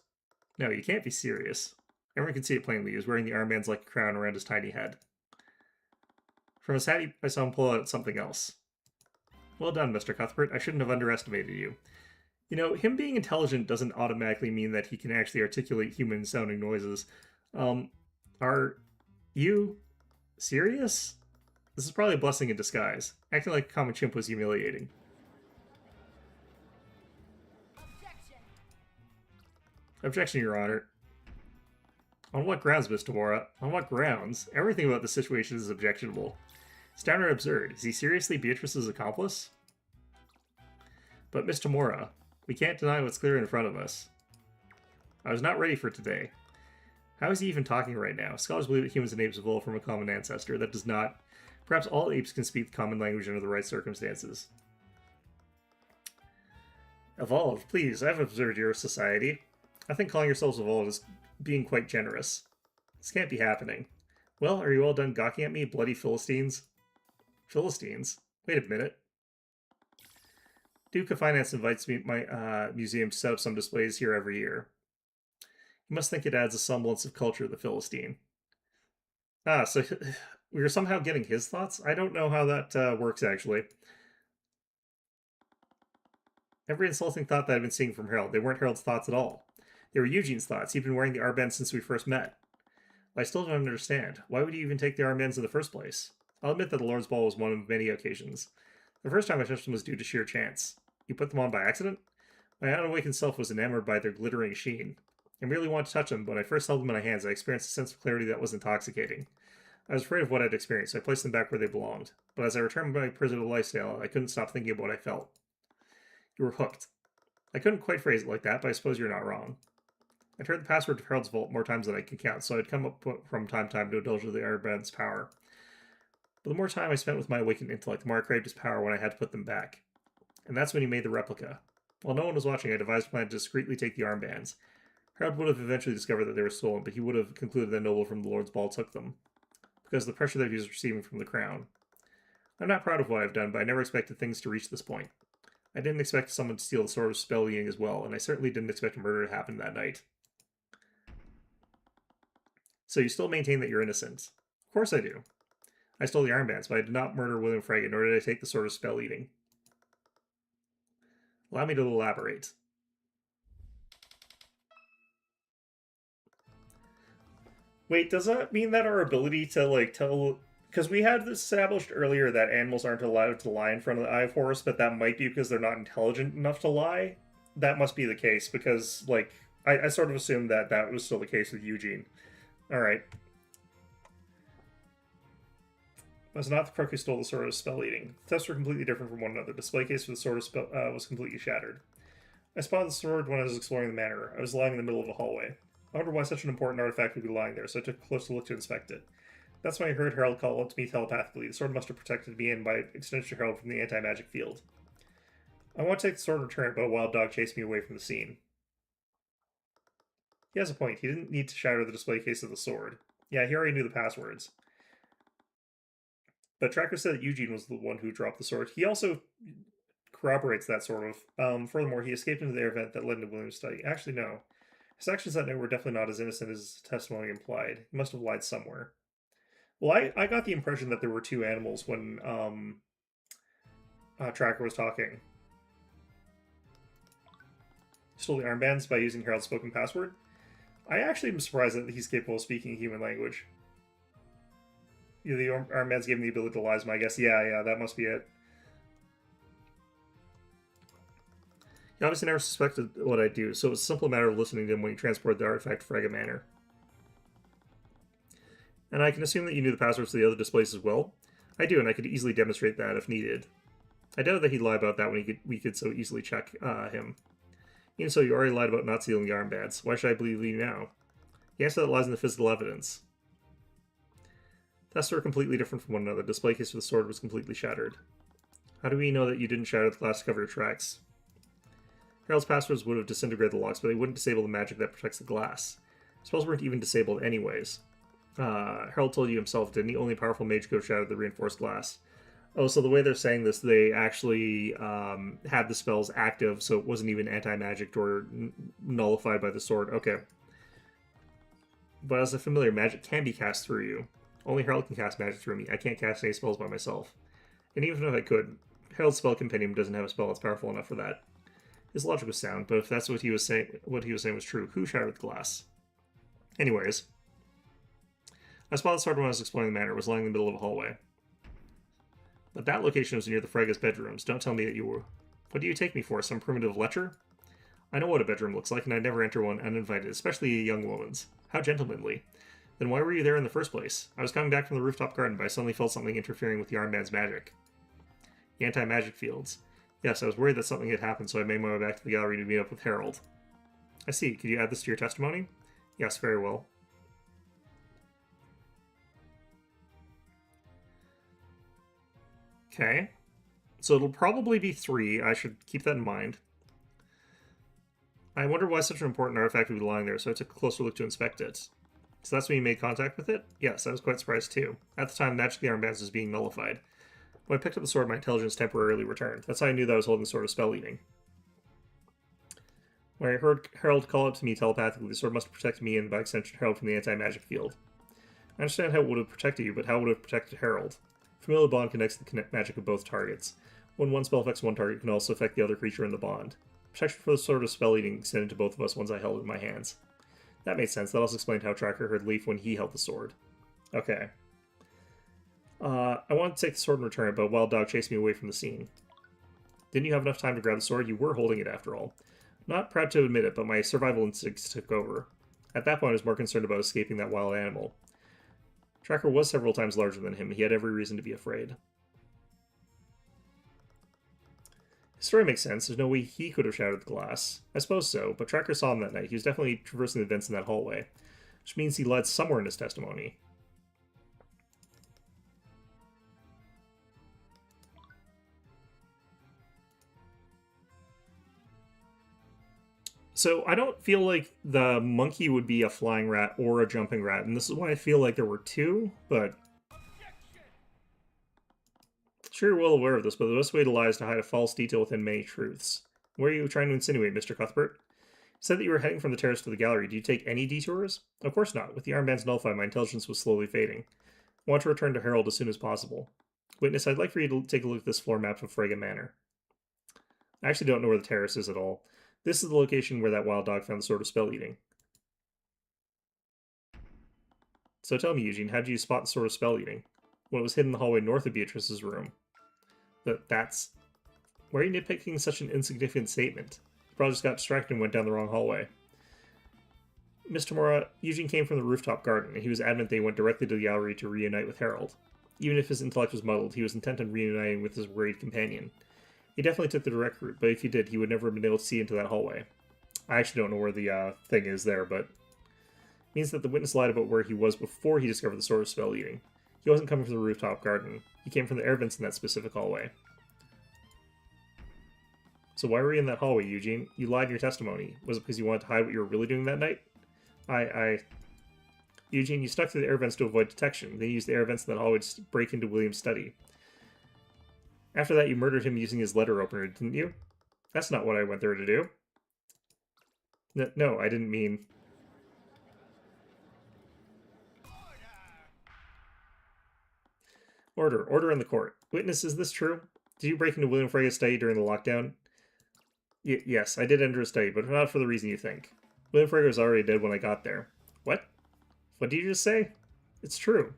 No, you can't be serious. Everyone could see it plainly. He was wearing the armbands like a crown around his tiny head. From his hat, I saw him pull out something else. Well done, Mr. Cuthbert. I shouldn't have underestimated you. You know, him being intelligent doesn't automatically mean that he can actually articulate human-sounding noises. Are you serious? This is probably a blessing in disguise. Acting like a common chimp was humiliating. Objection, Your Honor. On what grounds, Miss Tamora? On what grounds? Everything about the situation is objectionable. It's downright absurd. Is he seriously Beatrice's accomplice? But, Miss Tamora, we can't deny what's clear in front of us. I was not ready for today. How is he even talking right now? Scholars believe that humans and apes evolved from a common ancestor. That does not. Perhaps all apes can speak the common language under the right circumstances. Evolved? Please, I've observed your society. I think calling yourselves evolved is being quite generous. This can't be happening. Well, are you all done gawking at me, bloody Philistines? Philistines? Wait a minute. Duke of Finance invites me my museum to set up some displays here every year. You must think it adds a semblance of culture to the Philistine. Ah, so we are somehow getting his thoughts? I don't know how that works, actually. Every insulting thought that I've been seeing from Harold, they weren't Harold's thoughts at all. They were Eugene's thoughts. He'd been wearing the armband since we first met. But I still don't understand. Why would you even take the armbands in the first place? I'll admit that the Lord's Ball was one of many occasions. The first time I touched them was due to sheer chance. You put them on by accident? My unawakened self was enamored by their glittering sheen. I merely wanted to touch them, but when I first held them in my hands, I experienced a sense of clarity that was intoxicating. I was afraid of what I'd experienced, so I placed them back where they belonged. But as I returned to my prisoner lifestyle, I couldn't stop thinking of what I felt. You were hooked. I couldn't quite phrase it like that, but I suppose you're not wrong. I'd heard the password to Harold's vault more times than I could count, so I'd come up from time to time to indulge in the armband's power. But the more time I spent with my awakened intellect, the more I craved his power when I had to put them back. And that's when he made the replica. While no one was watching, I devised a plan to discreetly take the armbands. Harold would have eventually discovered that they were stolen, but he would have concluded that Noble from the Lord's Ball took them, because of the pressure that he was receiving from the crown. I'm not proud of what I've done, but I never expected things to reach this point. I didn't expect someone to steal the sword of spell eating as well, and I certainly didn't expect a murder to happen that night. So you still maintain that you're innocent? Of course I do. I stole the armbands, but I did not murder William Fraggett, nor did I take the sword of spell eating. Allow me to elaborate. Wait, does that mean that our ability to, like, tell... Because we had established earlier that animals aren't allowed to lie in front of the eye of Horus, but that might be because they're not intelligent enough to lie? That must be the case, because, like, I sort of assumed that that was still the case with Eugene. Alright. Was not the crook who stole the sword of spell eating. The tests were completely different from one another. The display case for the sword of spell was completely shattered. I spotted the sword when I was exploring the manor. I was lying in the middle of a hallway. I wondered why such an important artifact would be lying there, so I took a closer look to inspect it. That's when I heard Harold call out to me telepathically. The sword must have protected me and, by extension, Harold from the anti-magic field. I want to take the sword and return it, but a wild dog chased me away from the scene. He has a point. He didn't need to shatter the display case of the sword. Yeah, he already knew the passwords. But Tracker said that Eugene was the one who dropped the sword. He also corroborates that, sort of. Furthermore, he escaped into the event that led into William's study. Actually, no. His actions that night were definitely not as innocent as his testimony implied. He must have lied somewhere. Well, I got the impression that there were two animals when Tracker was talking. He stole the armbands by using Harold's spoken password. I actually am surprised that he's capable of speaking human language. Yeah, the armbands gave him the ability to lie, I guess. Yeah, that must be it. He obviously never suspected what I'd do, so it was a simple matter of listening to him when he transported the artifact to Fraga Manor. And I can assume that you knew the passwords to the other displays as well. I do, and I could easily demonstrate that if needed. I doubt that he'd lie about that when we could so easily check him. Even so, you already lied about not stealing the armbands. Why should I believe you now? The answer that lies in the physical evidence. Tests were completely different from one another. The display case for the sword was completely shattered. How do we know that you didn't shatter the glass to cover your tracks? Harold's passwords would have disintegrated the locks, but they wouldn't disable the magic that protects the glass. Spells weren't even disabled anyways. Harold told you himself, didn't he? Only powerful mage could have shattered the reinforced glass. Oh, so the way they're saying this, they actually had the spells active, so it wasn't even anti-magic or nullified by the sword. Okay. But as a familiar, magic can be cast through you. Only Harold can cast magic through me. I can't cast any spells by myself. And even if I could, Harold's spell compendium doesn't have a spell that's powerful enough for that. His logic was sound, but if that's what he was saying was true, who shattered the glass? Anyways, I spotted the sword when I was exploring the manor. It was lying in the middle of a hallway. But that location was near the Frega's bedrooms. Don't tell me that you were... What do you take me for, some primitive lecher? I know what a bedroom looks like, and I'd never enter one uninvited, especially a young woman's. How gentlemanly. Then why were you there in the first place? I was coming back from the rooftop garden, but I suddenly felt something interfering with the armband's magic. The anti-magic fields. Yes, I was worried that something had happened, so I made my way back to the gallery to meet up with Harold. I see. Could you add this to your testimony? Yes, very well. Okay. So it'll probably be 3. I should keep that in mind. I wondered why such an important artifact would be lying there, so I took a closer look to inspect it. So that's when you made contact with it? Yes, I was quite surprised too. At the time, Magic the Armbands was being nullified. When I picked up the sword, my intelligence temporarily returned. That's how I knew that I was holding the sword of spell eating. When I heard Harold call out to me telepathically, the sword must have protected me and, by extension, Harold from the anti-magic field. I understand how it would have protected you, but how would it have protected Harold? Familial bond connects the magic of both targets. When one spell affects one target, it can also affect the other creature in the bond. Protection for the sword of spell eating extended to both of us once I held it in my hands. That made sense. That also explained how Tracker heard Leaf when he held the sword. Okay. I wanted to take the sword and return it, but a wild dog chased me away from the scene. Didn't you have enough time to grab the sword? You were holding it, after all. Not proud to admit it, but my survival instincts took over. At that point, I was more concerned about escaping that wild animal. Tracker was several times larger than him. He had every reason to be afraid. His story makes sense. There's no way he could have shattered the glass. I suppose so, but Tracker saw him that night. He was definitely traversing the vents in that hallway, which means he lied somewhere in his testimony. So I don't feel like the monkey would be a flying rat or a jumping rat, and this is why I feel like there were 2, but... Sure, you're well aware of this, but the best way to lie is to hide a false detail within many truths. What are you trying to insinuate, Mr. Cuthbert? You said that you were heading from the terrace to the gallery. Do you take any detours? Of course not. With the armbands nullified, my intelligence was slowly fading. I want to return to Harold as soon as possible. Witness, I'd like for you to take a look at this floor map of Frega Manor. I actually don't know where the terrace is at all. This is the location where that wild dog found the sword of spell eating. So tell me, Eugene, how did you spot the sword of spell eating? When it was hidden in the hallway north of Beatrice's room. That's... Why are you nitpicking such an insignificant statement? You probably just got distracted and went down the wrong hallway. Mr. Mora, Eugene came from the rooftop garden, and he was adamant they went directly to the gallery to reunite with Harold. Even if his intellect was muddled, he was intent on reuniting with his worried companion. He definitely took the direct route, but if he did, he would never have been able to see into that hallway. I actually don't know where the thing is there, but... It means that the witness lied about where he was before he discovered the sword of spell eating. He wasn't coming from the rooftop garden. He came from the air vents in that specific hallway. So why were you in that hallway, Eugene? You lied in your testimony. Was it because you wanted to hide what you were really doing that night? Eugene, you stuck to the air vents to avoid detection. Then you used the air vents in that hallway to break into William's study. After that, you murdered him using his letter opener, didn't you? That's not what I went there to do. No, I didn't mean... Order in the court. Witness, is this true? Did you break into William Frega's study during the lockdown? Yes, I did enter his study, but not for the reason you think. William Frega was already dead when I got there. What? What did you just say? It's true.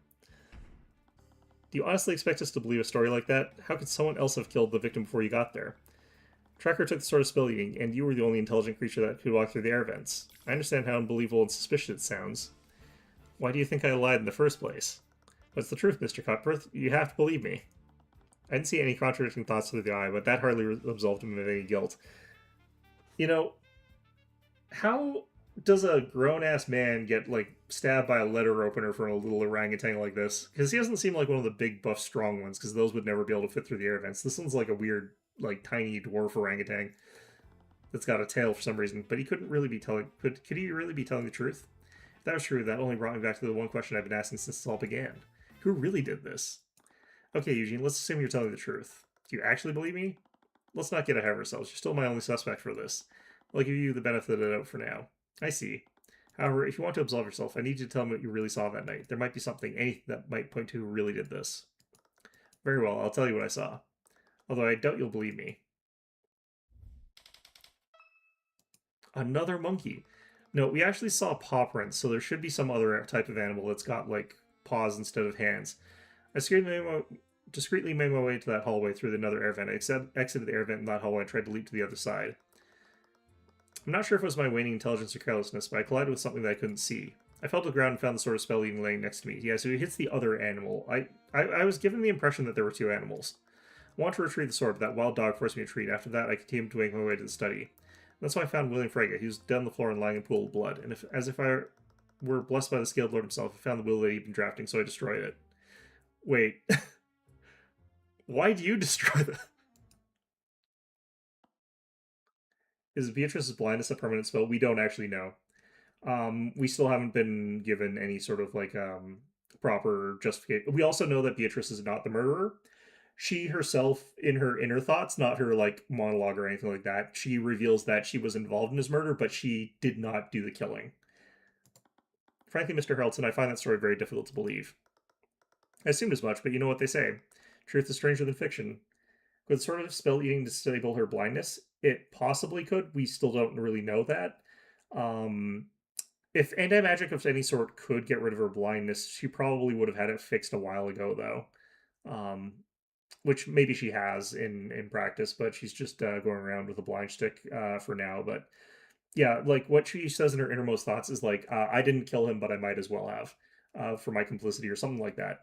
Do you honestly expect us to believe a story like that? How could someone else have killed the victim before you got there? Tracker took the sword of spell eating, and you were the only intelligent creature that could walk through the air vents. I understand how unbelievable and suspicious it sounds. Why do you think I lied in the first place? What's the truth, Mr. Cutbirth? You have to believe me. I didn't see any contradicting thoughts through the eye, but that hardly absolved him of any guilt. You know, how does a grown-ass man get, like, stabbed by a letter opener from a little orangutan like this? Because he doesn't seem like one of the big, buff, strong ones, because those would never be able to fit through the air vents. This one's like a weird, like, tiny dwarf orangutan that's got a tail for some reason, but he couldn't really be telling... Could he really be telling the truth? If that was true, that only brought me back to the one question I've been asking since this all began. Who really did this? Okay, Eugene, let's assume you're telling the truth. Do you actually believe me? Let's not get ahead of ourselves. You're still my only suspect for this. I'll give you the benefit of the doubt for now. I see. However, if you want to absolve yourself, I need you to tell me what you really saw that night. There might be something, anything that might point to who really did this. Very well, I'll tell you what I saw. Although I doubt you'll believe me. Another monkey. No, we actually saw paw prints, so there should be some other type of animal that's got, like, paws instead of hands. I discreetly made my way to that hallway through another air vent. I exited the air vent in that hallway and tried to leap to the other side. I'm not sure if it was my waning intelligence or carelessness, but I collided with something that I couldn't see. I fell to the ground and found the sword of spell eating laying next to me. Yeah, so he hits the other animal. I was given the impression that there were two animals. I wanted to retrieve the sword, but that wild dog forced me to retreat. After that, I continued to make my way to the study. That's why I found William Frege. He was dead on the floor and lying in a pool of blood. And as if I were blessed by the scaled lord himself, I found the will that he'd been drafting, so I destroyed it. Wait. Why do you destroy the... Is Beatrice's blindness a permanent spell? We don't actually know. We still haven't been given any sort of, like, proper justification. We also know that Beatrice is not the murderer. She herself, in her inner thoughts, not her, like, monologue or anything like that, she reveals that she was involved in his murder, but she did not do the killing. Frankly, Mr. Haraldson, I find that story very difficult to believe. I assumed as much, but you know what they say. Truth is stranger than fiction. Could sort of spell eating disable her blindness? It possibly could. We still don't really know that. If anti-magic of any sort could get rid of her blindness, she probably would have had it fixed a while ago, though. Which maybe she has in practice, but she's just going around with a blind stick for now. But yeah, like what she says in her innermost thoughts is like, I didn't kill him, but I might as well have for my complicity or something like that.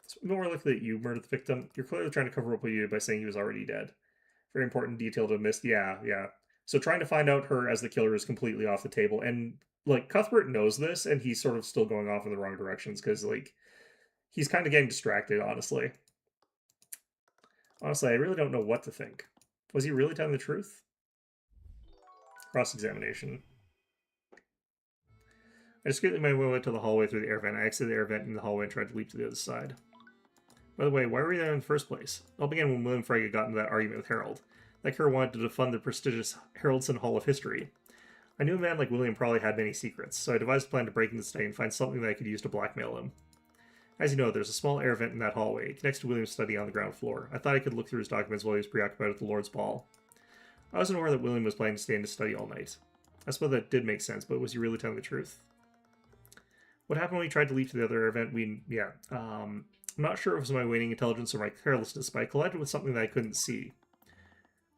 It's more likely that you murdered the victim. You're clearly trying to cover up what you did by saying he was already dead. Very important detail to miss. Yeah. So trying to find out her as the killer is completely off the table. And, like, Cuthbert knows this, and he's sort of still going off in the wrong directions, because, like, he's kind of getting distracted, honestly. Honestly, I really don't know what to think. Was he really telling the truth? Cross-examination. I discreetly made my way to the hallway through the air vent. I exited the air vent in the hallway and tried to leap to the other side. By the way, why were we there in the first place? It all began when William Frege got into that argument with Harold. That cur wanted to defund the prestigious Haraldson Hall of History. I knew a man like William probably had many secrets, so I devised a plan to break into the study and find something that I could use to blackmail him. As you know, there's a small air vent in that hallway. It connects to William's study on the ground floor. I thought I could look through his documents while he was preoccupied with the Lord's Ball. I wasn't aware that William was planning to stay in his study all night. I suppose that did make sense, but was he really telling the truth? What happened when we tried to leap to the other air vent? I'm not sure if it was my waning intelligence or my carelessness, but I collided with something that I couldn't see.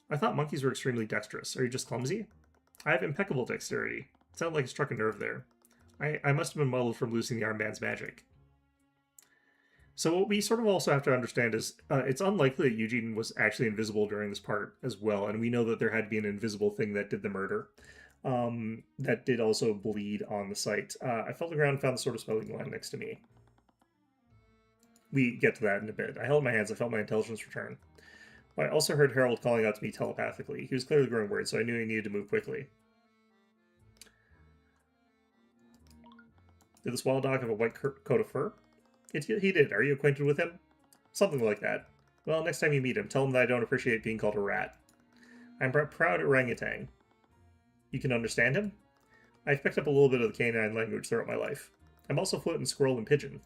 I thought monkeys were extremely dexterous. Are you just clumsy? I have impeccable dexterity. It sounded like it struck a nerve there. I must have been muddled from losing the armband's magic. So what we sort of also have to understand is it's unlikely that Eugene was actually invisible during this part as well, and we know that there had to be an invisible thing that did the murder. That did also bleed on the site. I fell to the ground and found the sword of spelling line next to me. We get to that in a bit. I held my hands. I felt my intelligence return. I also heard Harold calling out to me telepathically. He was clearly growing worried, so I knew he needed to move quickly. Did this wild dog have a white coat of fur? He did. Are you acquainted with him? Something like that. Well, next time you meet him, tell him that I don't appreciate being called a rat. I'm a proud orangutan. You can understand him? I've picked up a little bit of the canine language throughout my life. I'm also fluent in squirrel and pigeon.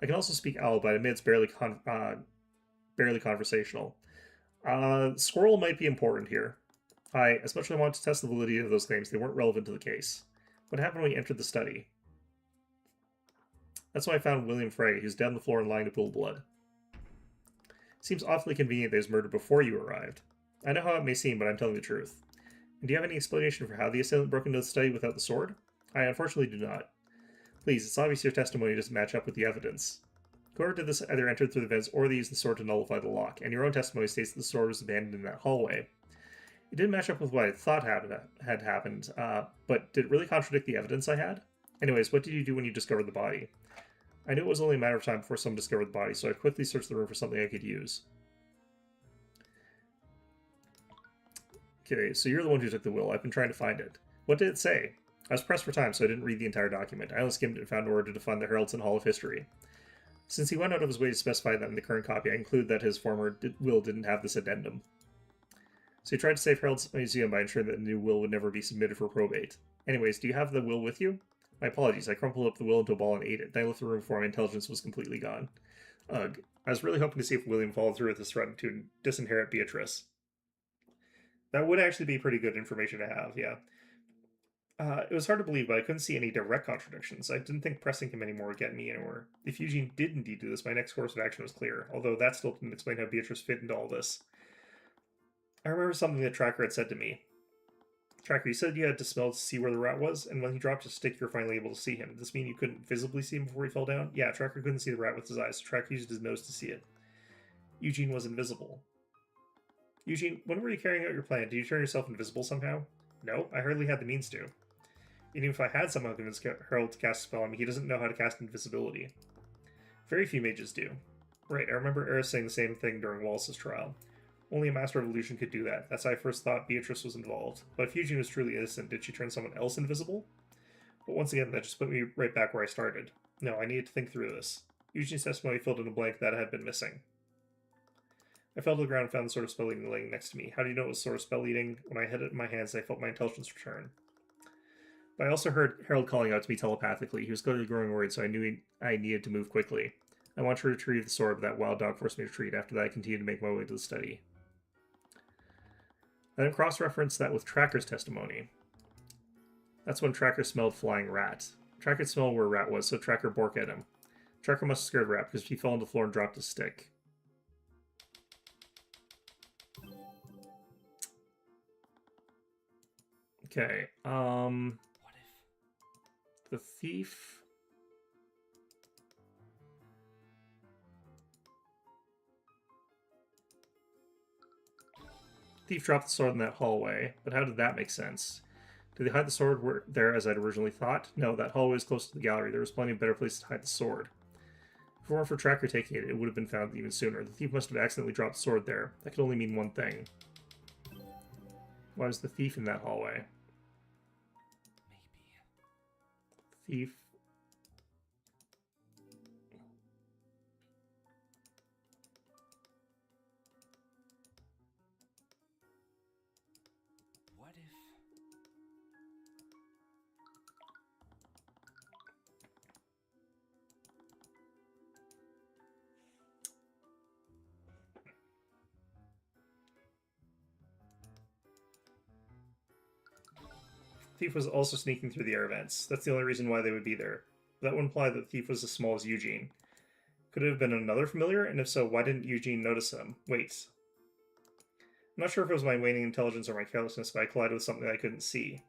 I can also speak owl, but I admit it's barely conversational. Squirrel might be important here. I especially want to test the validity of those claims. They weren't relevant to the case. What happened when we entered the study? That's why I found William Frege, who's dead on the floor and lying in a pool of blood. Seems awfully convenient that he was murdered before you arrived. I know how it may seem, but I'm telling the truth. And do you have any explanation for how the assailant broke into the study without the sword? I unfortunately do not. Please, it's obvious your testimony doesn't match up with the evidence. Whoever did this either entered through the vents or they used the sword to nullify the lock, and your own testimony states that the sword was abandoned in that hallway. It didn't match up with what I thought had happened, but did it really contradict the evidence I had? Anyways, what did you do when you discovered the body? I knew it was only a matter of time before someone discovered the body, so I quickly searched the room for something I could use. Okay, so you're the one who took the will. I've been trying to find it. What did it say? I was pressed for time, so I didn't read the entire document. I only skimmed it and found an order to define the Heralds and Hall of History. Since he went out of his way to specify that in the current copy, I conclude that his former will didn't have this addendum. So he tried to save Herald's Museum by ensuring that the new will would never be submitted for probate. Anyways, do you have the will with you? My apologies, I crumpled up the will into a ball and ate it. Then I left the room before my intelligence was completely gone. Ugh. I was really hoping to see if William followed through with his threat to disinherit Beatrice. That would actually be pretty good information to have, yeah. It was hard to believe, but I couldn't see any direct contradictions. I didn't think pressing him anymore would get me anywhere. If Eugene did indeed do this, my next course of action was clear, although that still didn't explain how Beatrice fit into all this. I remember something that Tracker had said to me. Tracker, you said you had to smell to see where the rat was, and when he dropped his stick, you were finally able to see him. Does this mean you couldn't visibly see him before he fell down? Yeah, Tracker couldn't see the rat with his eyes, so Tracker used his nose to see it. Eugene was invisible. Eugene, when were you carrying out your plan? Did you turn yourself invisible somehow? No, I hardly had the means to. Even if I had somehow convinced Harold to cast a spell on me, he doesn't know how to cast invisibility. Very few mages do. Right, I remember Eris saying the same thing during Wallace's trial. Only a Master of Illusion could do that. That's how I first thought Beatrice was involved. But if Eugene was truly innocent, did she turn someone else invisible? But once again, that just put me right back where I started. No, I needed to think through this. Eugene's testimony filled in a blank that had been missing. I fell to the ground and found the sword of spell eating laying next to me. How do you know it was sword of spell eating? When I had it in my hands, I felt my intelligence return. But I also heard Harold calling out to me telepathically. He was clearly growing worried, so I knew I needed to move quickly. I wanted to retrieve the sword, but that wild dog forced me to retreat. After that, I continued to make my way to the study. I then cross-referenced that with Tracker's testimony. That's when Tracker smelled flying rat. Tracker could smell where a rat was, so Tracker borked at him. Tracker must have scared rat because he fell on the floor and dropped his stick. Okay, What if the thief... Thief dropped the sword in that hallway, but how did that make sense? Did they hide the sword there as I'd originally thought? No, that hallway was close to the gallery. There was plenty of better places to hide the sword. If it weren't for Tracker taking it, it would have been found even sooner. The thief must have accidentally dropped the sword there. That could only mean one thing. Why was the thief in that hallway? maybe? Thief. What if... Thief was also sneaking through the air vents. That's the only reason why they would be there. That would imply that the thief was as small as Eugene. Could it have been another familiar? And if so, why didn't Eugene notice him? Wait. I'm not sure if it was my waning intelligence or my carelessness, but I collided with something I couldn't see.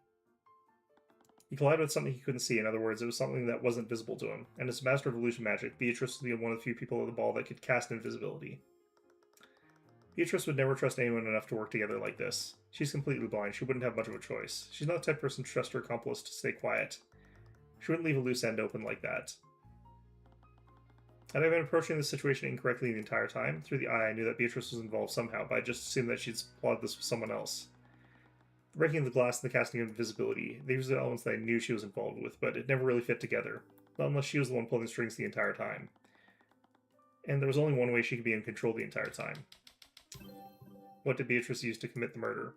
He collided with something he couldn't see. In other words, it was something that wasn't visible to him. And as a master of illusion magic, Beatrice was one of the few people at the ball that could cast invisibility. Beatrice would never trust anyone enough to work together like this. She's completely blind. She wouldn't have much of a choice. She's not the type of person to trust her accomplice to stay quiet. She wouldn't leave a loose end open like that. Had I been approaching this situation incorrectly the entire time? Through the eye, I knew that Beatrice was involved somehow, but I just assumed that she'd plotted this with someone else. The breaking of the glass and the casting of invisibility, these were the elements that I knew she was involved with, but it never really fit together. Not unless she was the one pulling the strings the entire time. And there was only one way she could be in control the entire time. What did Beatrice use to commit the murder?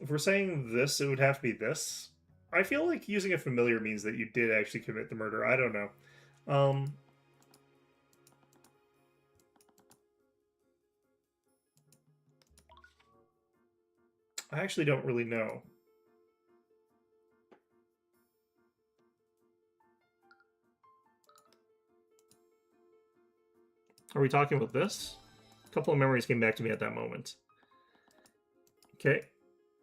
If we're saying this, it would have to be this. I feel like using a familiar means that you did actually commit the murder. I don't know. I actually don't really know. Are we talking about this? couple of memories came back to me at that moment. Okay.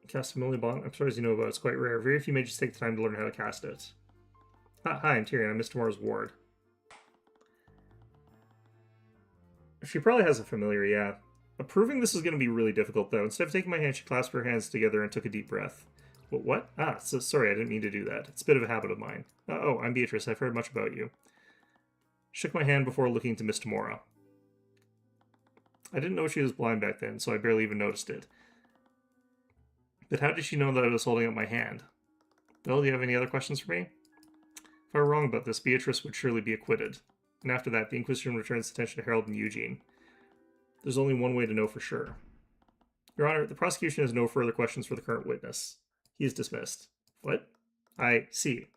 Cast Familiar Bond. I'm sorry, as you know about, it's quite rare. Very few mages take the time to learn how to cast it. Hi, I'm Tyrion. I'm Mr. Moore's ward. She probably has a familiar, yeah. Proving this is going to be really difficult, though. Instead of taking my hand, she clasped her hands together and took a deep breath. What? Ah, so sorry, I didn't mean to do that. It's a bit of a habit of mine. Oh, I'm Beatrice. I've heard much about you. Shook my hand before looking to Miss Tamora. I didn't know she was blind back then, so I barely even noticed it. But how did she know that I was holding up my hand? Bill, do you have any other questions for me? If I were wrong about this, Beatrice would surely be acquitted. And after that, the Inquisition returns attention to Harold and Eugene. There's only one way to know for sure. Your Honor, the prosecution has no further questions for the current witness. He is dismissed. What? I see.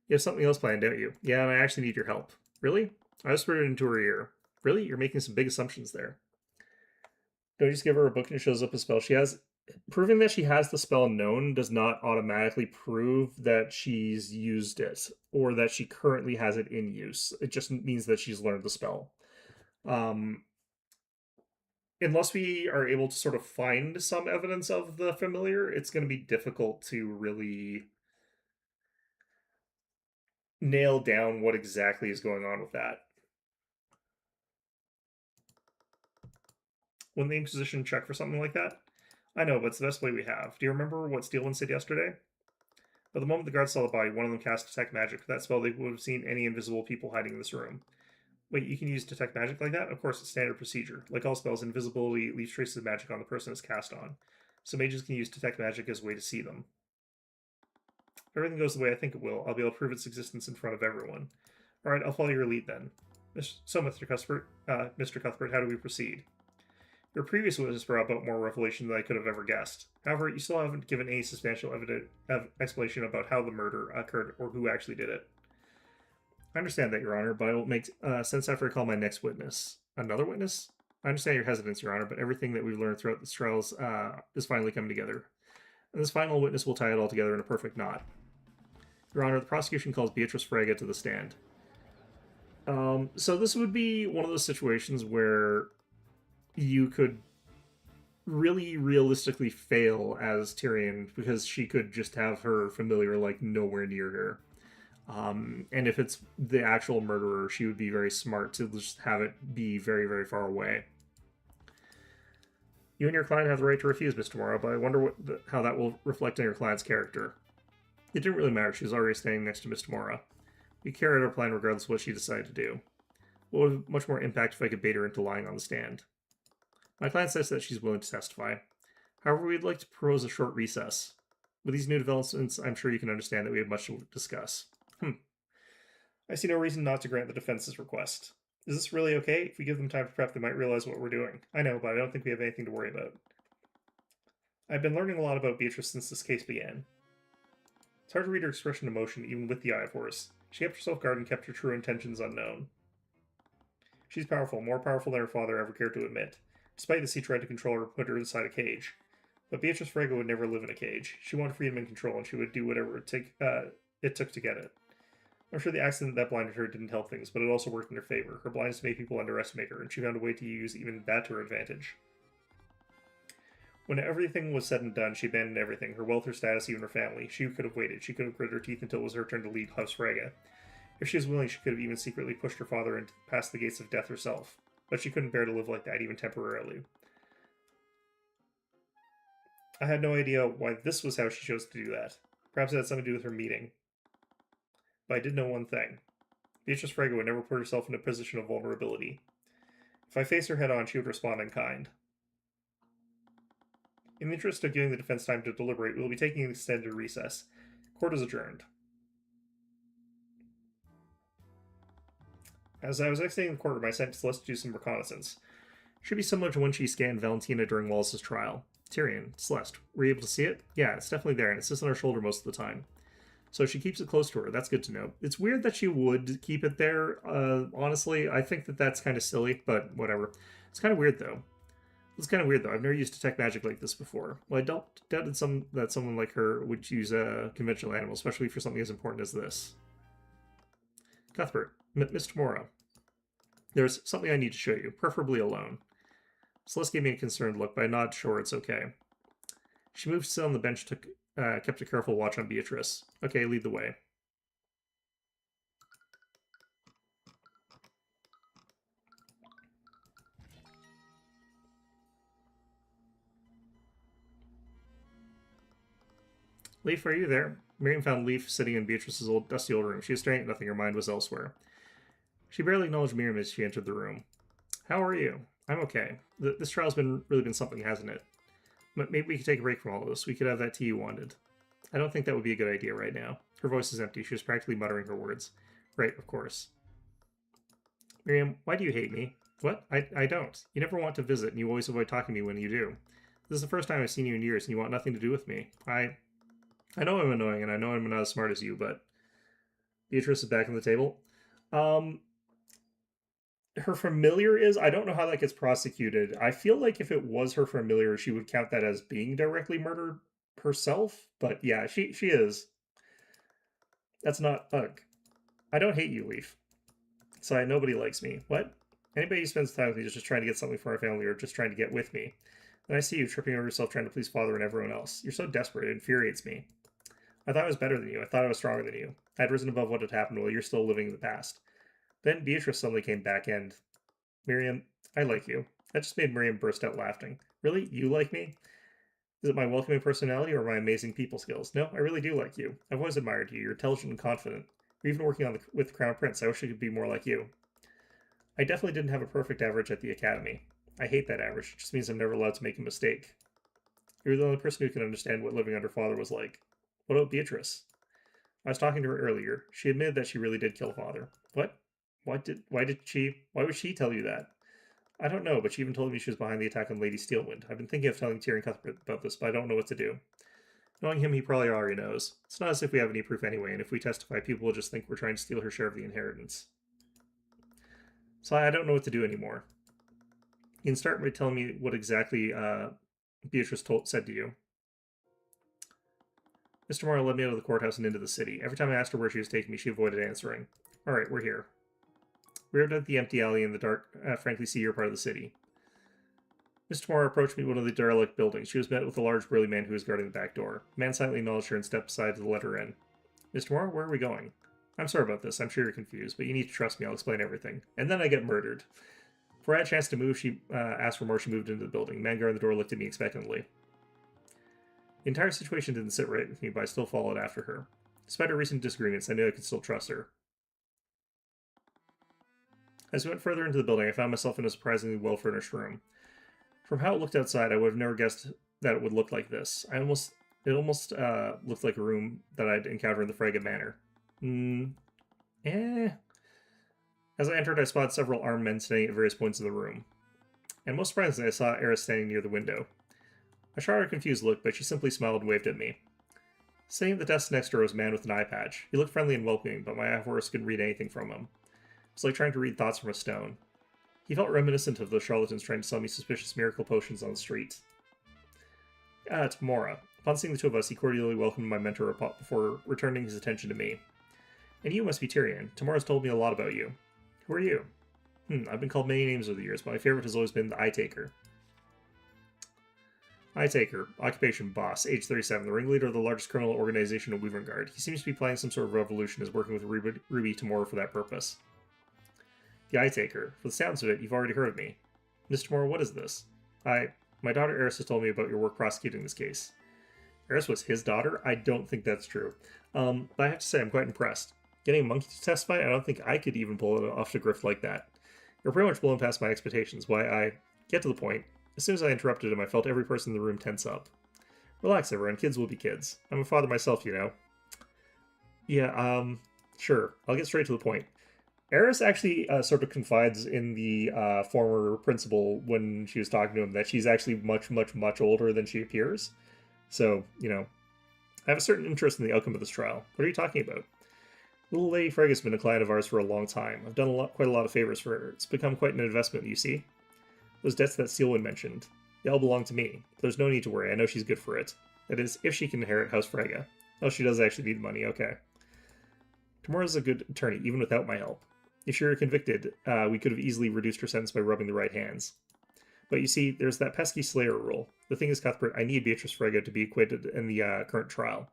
You have something else planned, don't you? Yeah, and I actually need your help. Really? I whispered it into her ear. Really? You're making some big assumptions there. Don't you just give her a book and it shows up a spell she has? Proving that she has the spell known does not automatically prove that she's used it or that she currently has it in use. It just means that she's learned the spell. Unless we are able to sort of find some evidence of the familiar, it's going to be difficult to really nail down what exactly is going on with that. Wouldn't the Inquisition check for something like that? I know, but it's the best way we have. Do you remember what Steelman said yesterday? But the moment the guards saw the body, one of them cast Detect Magic. With that spell, they would have seen any invisible people hiding in this room. Wait, you can use Detect Magic like that? Of course, it's standard procedure. Like all spells, invisibility leaves traces of magic on the person it's cast on. So mages can use Detect Magic as a way to see them. If everything goes the way I think it will, I'll be able to prove its existence in front of everyone. Alright, I'll follow your lead then. So, Mr. Cuthbert, how do we proceed? Your previous witness brought about more revelation than I could have ever guessed. However, you still haven't given any substantial explanation about how the murder occurred or who actually did it. I understand that, Your Honor, but it will make sense after I call my next witness. Another witness? I understand your hesitance, Your Honor, but everything that we've learned throughout this trials is finally coming together. And this final witness will tie it all together in a perfect knot. Your Honor, the prosecution calls Beatrice Frege to the stand. So this would be one of those situations where you could really realistically fail as Tyrion because she could just have her familiar like nowhere near her. And if it's the actual murderer, she would be very smart to just have it be very, very far away. You and your client have the right to refuse, Mr. Morrow, but I wonder how that will reflect on your client's character. It didn't really matter. She was already standing next to Mr. Morrow. We carried our plan regardless of what she decided to do. What would have much more impact if I could bait her into lying on the stand? My client says that she's willing to testify. However, we'd like to propose a short recess. With these new developments, I'm sure you can understand that we have much to discuss. I see no reason not to grant the defense's request. Is this really okay? If we give them time to prep, they might realize what we're doing. I know, but I don't think we have anything to worry about. I've been learning a lot about Beatrice since this case began. It's hard to read her expression of emotion, even with the Eye of Horus. She kept herself guarded and kept her true intentions unknown. She's powerful, more powerful than her father ever cared to admit. Despite this, he tried to control her and put her inside a cage. But Beatrice Frege would never live in a cage. She wanted freedom and control, and she would do whatever it took to get it. I'm sure the accident that blinded her didn't help things, but it also worked in her favor. Her blindness made people underestimate her, and she found a way to use even that to her advantage. When everything was said and done, she abandoned everything, her wealth, her status, even her family. She could have waited. She could have gritted her teeth until it was her turn to lead House Frege. If she was willing, she could have even secretly pushed her father past the gates of death herself. But she couldn't bear to live like that, even temporarily. I had no idea why this was how she chose to do that. Perhaps it had something to do with her meeting. But I did know one thing. Beatrice Frege would never put herself in a position of vulnerability. If I faced her head-on, she would respond in kind. In the interest of giving the defense time to deliberate, we will be taking an extended recess. Court is adjourned. As I was exiting the courtroom, I sent Celeste to do some reconnaissance. It should be similar to when she scanned Valentina during Wallace's trial. Tyrion, Celeste, were you able to see it? Yeah, it's definitely there, and it sits on her shoulder most of the time. So she keeps it close to her. That's good to know. It's weird that she would keep it there. Honestly, I think that that's kind of silly, but whatever. It's kind of weird, though. I've never used Detect Magic like this before. Well, I doubted that someone like her would use a conventional animal, especially for something as important as this. Cuthbert, Mr. Morrow, there's something I need to show you, preferably alone. Celeste gave me a concerned look, but I nodded sure it's okay. She moved to sit on the bench, kept a careful watch on Beatrice. Okay, lead the way. Leaf, are you there? Miriam found Leaf sitting in Beatrice's dusty old room. She was staring at nothing. Her mind was elsewhere. She barely acknowledged Miriam as she entered the room. How are you? I'm okay. This trial's really been something, hasn't it? But maybe we could take a break from all of this. We could have that tea you wanted. I don't think that would be a good idea right now. Her voice is empty. She was practically muttering her words. Right, of course. Miriam, why do you hate me? What? I don't. You never want to visit, and you always avoid talking to me when you do. This is the first time I've seen you in years, and you want nothing to do with me. I know I'm annoying, and I know I'm not as smart as you, but... Beatrice is back on the table. Her familiar is... I don't know how that gets prosecuted. I feel like if it was her familiar, she would count that as being directly murdered herself. But yeah, she is. That's not... Ugh. I don't hate you, Leaf. Sorry, nobody likes me. What? Anybody who spends time with me is just trying to get something for our family or just trying to get with me. And I see you tripping over yourself trying to please Father and everyone else. You're so desperate, it infuriates me. I thought I was better than you. I thought I was stronger than you. I had risen above what had happened while you're still living in the past. Then Beatrice suddenly came back and... Miriam, I like you. That just made Miriam burst out laughing. Really? You like me? Is it my welcoming personality or my amazing people skills? No, I really do like you. I've always admired you. You're intelligent and confident. You're even working with the Crown Prince. I wish I could be more like you. I definitely didn't have a perfect average at the Academy. I hate that average. It just means I'm never allowed to make a mistake. You're the only person who can understand what living under Father was like. What about Beatrice? I was talking to her earlier. She admitted that she really did kill Father. What? Why would she tell you that? I don't know, but she even told me she was behind the attack on Lady Steelwind. I've been thinking of telling Tyrion Cuthbert about this, but I don't know what to do. Knowing him, he probably already knows. It's not as if we have any proof anyway, and if we testify, people will just think we're trying to steal her share of the inheritance. So I don't know what to do anymore. You can start by telling me what exactly Beatrice said to you. Mr. Morrow led me out of the courthouse and into the city. Every time I asked her where she was taking me, she avoided answering. Alright, we're here. We arrived at the empty alley in the dark, frankly seedier part of the city. Mr. Morrow approached me at one of the derelict buildings. She was met with a large burly man who was guarding the back door. The man silently acknowledged her and stepped aside to let her in. Mr. Morrow, where are we going? I'm sorry about this. I'm sure you're confused, but you need to trust me. I'll explain everything. And then I get murdered. Before I had a chance to move, she asked for more. She moved into the building. The man guarding the door looked at me expectantly. The entire situation didn't sit right with me, but I still followed after her. Despite our recent disagreements, I knew I could still trust her. As we went further into the building, I found myself in a surprisingly well-furnished room. From how it looked outside, I would have never guessed that it would look like this. It almost looked like a room that I'd encountered in the Frege Manor. As I entered, I spotted several armed men standing at various points of the room. And most surprisingly, I saw Eris standing near the window. I shot her a confused look, but she simply smiled and waved at me. Sitting at the desk next to her was a man with an eye patch. He looked friendly and welcoming, but my horse couldn't read anything from him. It was like trying to read thoughts from a stone. He felt reminiscent of those charlatans trying to sell me suspicious miracle potions on the street. Tamora. Upon seeing the two of us, he cordially welcomed my mentor before returning his attention to me. And you must be Tyrion. Tamora's told me a lot about you. Who are you? I've been called many names over the years, but my favorite has always been the Eye Taker. Eye Taker, occupation boss, age 37, the ringleader of the largest criminal organization in Weaverngard. He seems to be planning some sort of revolution and is working with Ruby Tamora for that purpose. The Eye Taker. For the sounds of it, you've already heard of me. Mr. Tamora, what is this? My daughter Eris has told me about your work prosecuting this case. Eris was his daughter? I don't think that's true. But I have to say, I'm quite impressed. Getting a monkey to testify? I don't think I could even pull it off the grift like that. You're pretty much blown past my expectations. Why, I get to the point. As soon as I interrupted him, I felt every person in the room tense up. Relax, everyone. Kids will be kids. I'm a father myself, you know. Yeah, sure. I'll get straight to the point. Eris actually sort of confides in the former principal when she was talking to him that she's actually much, much, much older than she appears. So, you know, I have a certain interest in the outcome of this trial. What are you talking about? Little Lady Frege has been a client of ours for a long time. I've done quite a lot of favors for her. It's become quite an investment, you see. Those debts that Steelwind mentioned, they all belong to me. There's no need to worry. I know she's good for it. That is, if she can inherit House Frege. Oh, she does actually need money. Okay. Tamora's a good attorney, even without my help. If she were convicted, we could have easily reduced her sentence by rubbing the right hands. But you see, there's that pesky Slayer rule. The thing is, Cuthbert, I need Beatrice Frege to be acquitted in the current trial.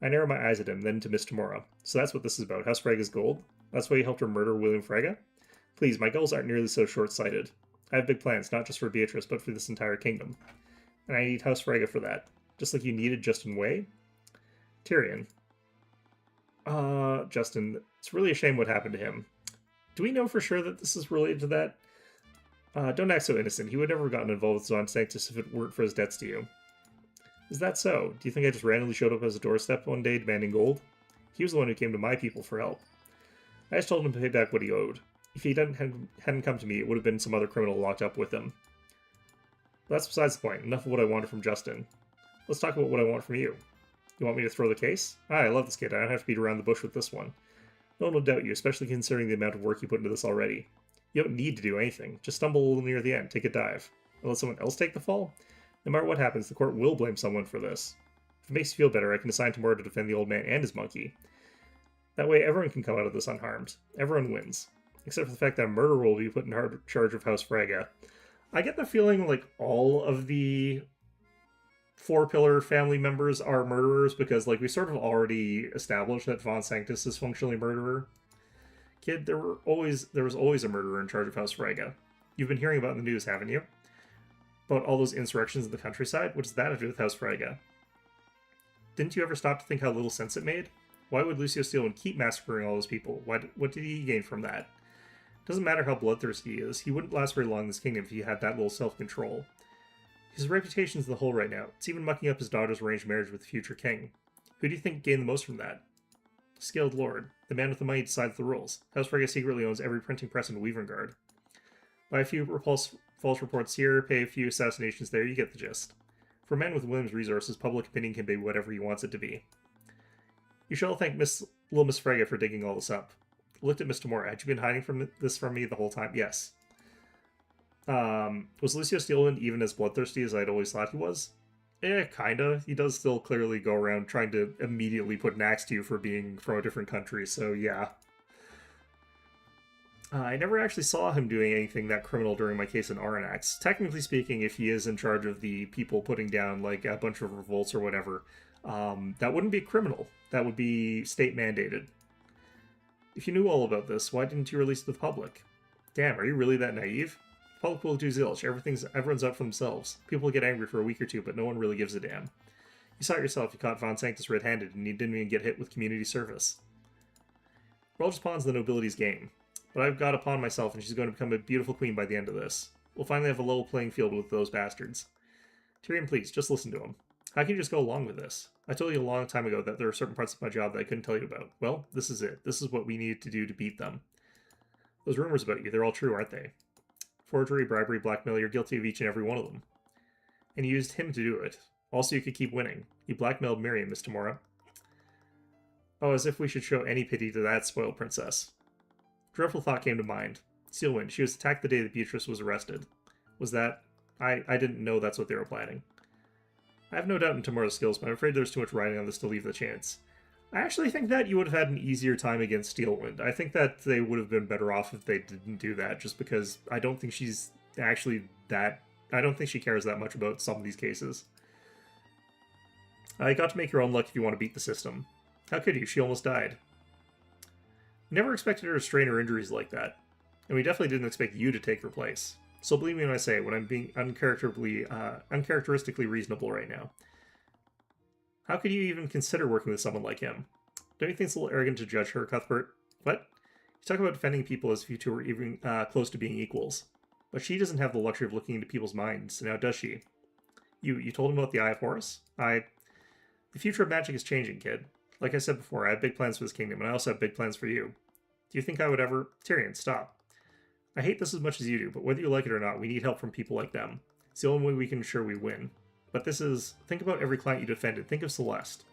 I narrow my eyes at him, then to Miss Tamora. So that's what this is about. House Frege's gold? That's why you helped her murder William Frege? Please, my goals aren't nearly so short-sighted. I have big plans, not just for Beatrice, but for this entire kingdom. And I need House Frege for that. Just like you needed Justin Way? Tyrion. Justin, it's really a shame what happened to him. Do we know for sure that this is related to that? Don't act so innocent. He would never have gotten involved with Zon Sanctus if it weren't for his debts to you. Is that so? Do you think I just randomly showed up as a doorstep one day demanding gold? He was the one who came to my people for help. I just told him to pay back what he owed. If he hadn't come to me, it would have been some other criminal locked up with him. But that's besides the point. Enough of what I wanted from Justin. Let's talk about what I want from you. You want me to throw the case? I love this kid. I don't have to beat around the bush with this one. No one will doubt you, especially considering the amount of work you put into this already. You don't need to do anything. Just stumble a little near the end, take a dive. And let someone else take the fall? No matter what happens, the court will blame someone for this. If it makes you feel better, I can assign Tamora to defend the old man and his monkey. That way everyone can come out of this unharmed. Everyone wins. Except for the fact that a murderer will be put in charge of House Frege. I get the feeling like all of the four-pillar family members are murderers because, like, we sort of already established that Von Sanctus is functionally a murderer. Kid, there was always a murderer in charge of House Frege. You've been hearing about in the news, haven't you? About all those insurrections in the countryside? What does that have to do with House Frege? Didn't you ever stop to think how little sense it made? Why would Lucio Steelman keep massacring all those people? What did he gain from that? Doesn't matter how bloodthirsty he is, he wouldn't last very long in this kingdom if he had that little self-control. His reputation's the whole right now. It's even mucking up his daughter's arranged marriage with the future king. Who do you think gained the most from that? Skilled Lord. The man with the money decides the rules. House Frege secretly owns every printing press in Weaverngard. Buy a few false reports here, pay a few assassinations there, you get the gist. For men with William's resources, public opinion can be whatever he wants it to be. You shall thank little Miss Frege for digging all this up. Looked at Miss Tamora. Had you been hiding this from me the whole time? Yes. Was Lucio Steelman even as bloodthirsty as I'd always thought he was? Kinda. He does still clearly go around trying to immediately put an axe to you for being from a different country, so yeah. I never actually saw him doing anything that criminal during my case in Aranax. Technically speaking, if he is in charge of the people putting down, like, a bunch of revolts or whatever, that wouldn't be criminal. That would be state-mandated. If you knew all about this, why didn't you release it to the public? Damn, are you really that naive? The public will do zilch. Everyone's out for themselves. People get angry for a week or two, but no one really gives a damn. You saw it yourself. You caught Von Sanctus red-handed, and you didn't even get hit with community service. We're all just pawns in the nobility's game. But I've got a pawn myself, and she's going to become a beautiful queen by the end of this. We'll finally have a level playing field with those bastards. Tyrion, please, just listen to him. How can you just go along with this? I told you a long time ago that there are certain parts of my job that I couldn't tell you about. Well, this is it. This is what we need to do to beat them. Those rumors about you, they're all true, aren't they? Forgery, bribery, blackmail, you're guilty of each and every one of them. And you used him to do it. Also, you could keep winning. You blackmailed Miriam, Miss Tamora. Oh, as if we should show any pity to that spoiled princess. Dreadful thought came to mind. Steelwind, she was attacked the day that Beatrice was arrested. Was that... I didn't know that's what they were planning. I have no doubt in Tamora's skills, but I'm afraid there's too much riding on this to leave the chance. I actually think that you would have had an easier time against Steelwind. I think that they would have been better off if they didn't do that, just because I don't think she's actually that... I don't think she cares that much about some of these cases. You got to make your own luck if you want to beat the system. How could you? She almost died. We never expected her to strain her injuries like that. And we definitely didn't expect you to take her place. So believe me when I say when I'm being uncharacteristically reasonable right now. How could you even consider working with someone like him? Don't you think it's a little arrogant to judge her, Cuthbert? What? You talk about defending people as if you two were even close to being equals. But she doesn't have the luxury of looking into people's minds, now does she? You told him about the Eye of Horus? The future of magic is changing, kid. Like I said before, I have big plans for this kingdom, and I also have big plans for you. Do you think I would ever... Tyrion, stop. I hate this as much as you do, but whether you like it or not, we need help from people like them. It's the only way we can ensure we win. But this is... Think about every client you defended. Think of Celeste.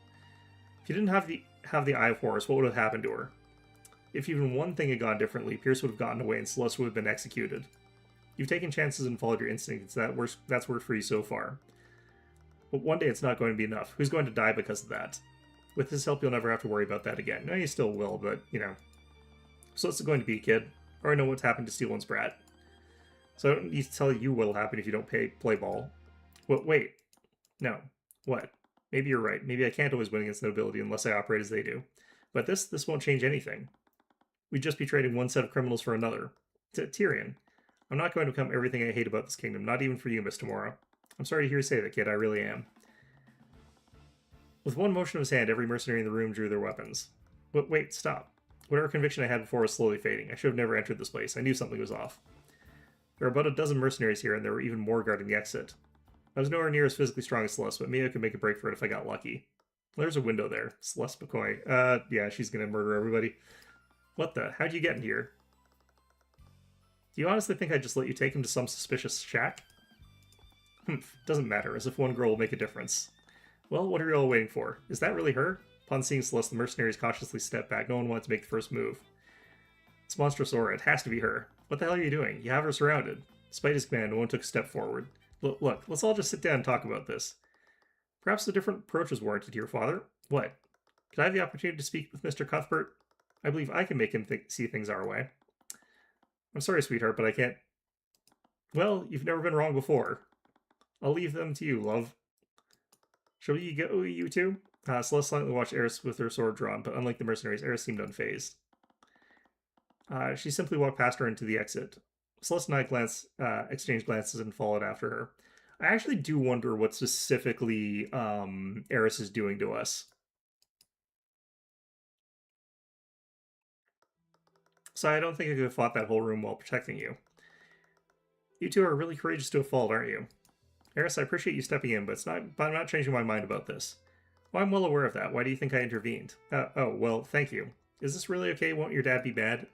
If you didn't have the Eye of Horus, what would have happened to her? If even one thing had gone differently, Pierce would have gotten away and Celeste would have been executed. You've taken chances and followed your instincts. That's worked for you so far. But one day it's not going to be enough. Who's going to die because of that? With his help, you'll never have to worry about that again. No, you still will, but, you know. So what's it going to be, kid? I already know what's happened to Steelwind's brat. So I don't need to tell you what'll happen if you don't play ball. Well, wait. No. What? Maybe you're right. Maybe I can't always win against nobility unless I operate as they do. But this won't change anything. We'd just be trading one set of criminals for another. Tyrion, I'm not going to become everything I hate about this kingdom, not even for you, Miss Tamora. I'm sorry to hear you say that, kid, I really am. With one motion of his hand, every mercenary in the room drew their weapons. But wait, stop. Whatever conviction I had before was slowly fading. I should have never entered this place. I knew something was off. There were about a dozen mercenaries here, and there were even more guarding the exit. I was nowhere near as physically strong as Celeste, but maybe I could make a break for it if I got lucky. There's a window there. Celeste McCoy. Yeah, she's gonna murder everybody. What the? How'd you get in here? Do you honestly think I'd just let you take him to some suspicious shack? Humph, doesn't matter, as if one girl will make a difference. Well, what are you all waiting for? Is that really her? Upon seeing Celeste, the mercenaries cautiously stepped back. No one wanted to make the first move. It's monstrous aura. It has to be her. What the hell are you doing? You have her surrounded. Despite his command, no one took a step forward. Look, let's all just sit down and talk about this. Perhaps a different approach is warranted here, Father. What? Could I have the opportunity to speak with Mr. Cuthbert? I believe I can make him see things our way. I'm sorry, sweetheart, but I can't... Well, you've never been wrong before. I'll leave them to you, love. Shall we go, you two? Celeste silently watched Eris with her sword drawn, but unlike the mercenaries, Eris seemed unfazed. She simply walked past her into the exit. Celeste and I exchanged glances and followed after her. I actually do wonder what specifically Eris is doing to us. So I don't think I could have fought that whole room while protecting you. You two are really courageous to a fault, aren't you? Eris, I appreciate you stepping in, but I'm not changing my mind about this. Well, I'm well aware of that. Why do you think I intervened? Oh, well, thank you. Is this really okay? Won't your dad be mad?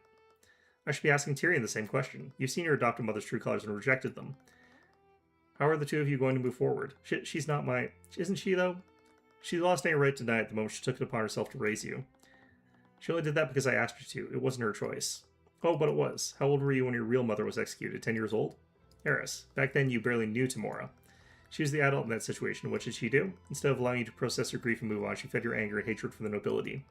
I should be asking Tyrion the same question. You've seen your adopted mother's true colors and rejected them. How are the two of you going to move forward? She's not my... Isn't she, though? She lost any right to deny it the moment she took it upon herself to raise you. She only did that because I asked her to. It wasn't her choice. Oh, but it was. How old were you when your real mother was executed? 10 years old? Eris, back then you barely knew Tamora. She was the adult in that situation. What did she do? Instead of allowing you to process your grief and move on, she fed your anger and hatred for the nobility.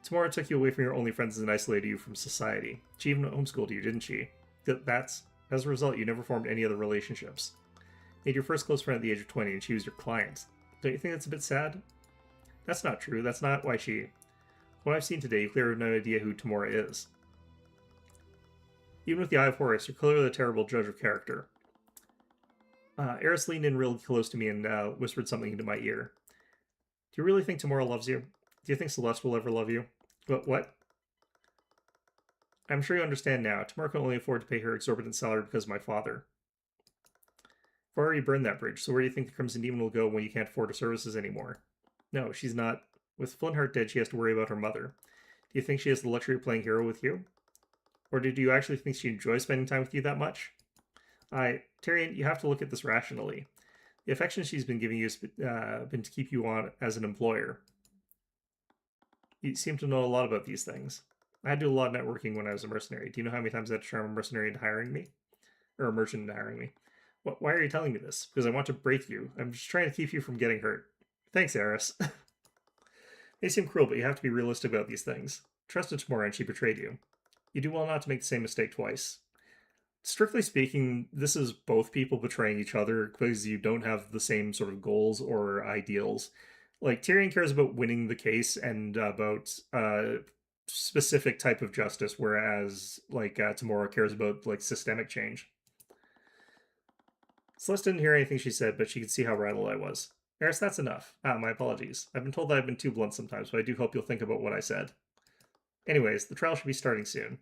Tamora took you away from your only friends and isolated you from society. She even homeschooled you, didn't she? As a result, you never formed any other relationships. You made your first close friend at the age of 20, and she was your client. Don't you think that's a bit sad? That's not true. That's not why she... What I've seen today, you clearly have no idea who Tamora is. Even with the Eye of Horus, you're clearly a terrible judge of character. Eris leaned in real close to me and whispered something into my ear. Do you really think Tamora loves you? Do you think Celeste will ever love you? What? I'm sure you understand now. Tamora can only afford to pay her exorbitant salary because of my father. I've already burned that bridge, so where do you think the Crimson Demon will go when you can't afford her services anymore? No, she's not. With Flintheart dead, she has to worry about her mother. Do you think she has the luxury of playing hero with you? Or did you actually think she enjoys spending time with you that much? Tyrion, you have to look at this rationally. The affection she's been giving you has been to keep you on as an employer. You seem to know a lot about these things. I had to do a lot of networking when I was a mercenary. Do you know how many times I had to charm a mercenary into hiring me? Or a merchant into hiring me? Why are you telling me this? Because I want to break you. I'm just trying to keep you from getting hurt. Thanks, Eris. They seem cruel, but you have to be realistic about these things. Trusted Tamora and she betrayed you. You do well not to make the same mistake twice. Strictly speaking, this is both people betraying each other because you don't have the same sort of goals or ideals. Like, Tyrion cares about winning the case and about specific type of justice, whereas, like, Tamora cares about, like, systemic change. Celeste didn't hear anything she said, but she could see how rattled I was. Eris, that's enough. My apologies. I've been told that I've been too blunt sometimes, but I do hope you'll think about what I said. Anyways, the trial should be starting soon.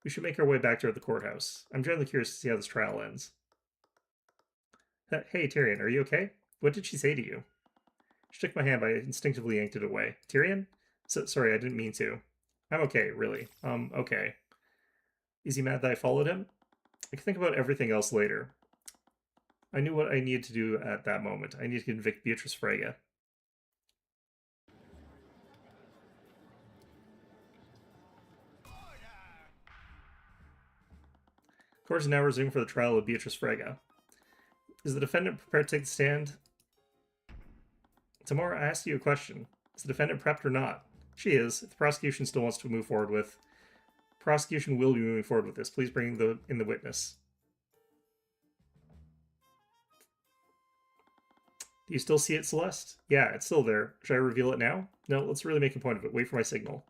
We should make our way back to the courthouse. I'm genuinely curious to see how this trial ends. Hey, Tyrion, are you okay? What did she say to you? She took my hand, but I instinctively yanked it away. Tyrion? Sorry, I didn't mean to. I'm okay, really. Okay. Is he mad that I followed him? I can think about everything else later. I knew what I needed to do at that moment. I needed to convict Beatrice Frege. Court is now resumed for the trial of Beatrice Frege. Is the defendant prepared to take the stand? Tamora, I asked you a question. Is the defendant prepped or not? She is. If the prosecution still wants to move forward with... Prosecution will be moving forward with this. Please bring in the witness. Do you still see it, Celeste? Yeah, it's still there. Should I reveal it now? No, let's really make a point of it. Wait for my signal.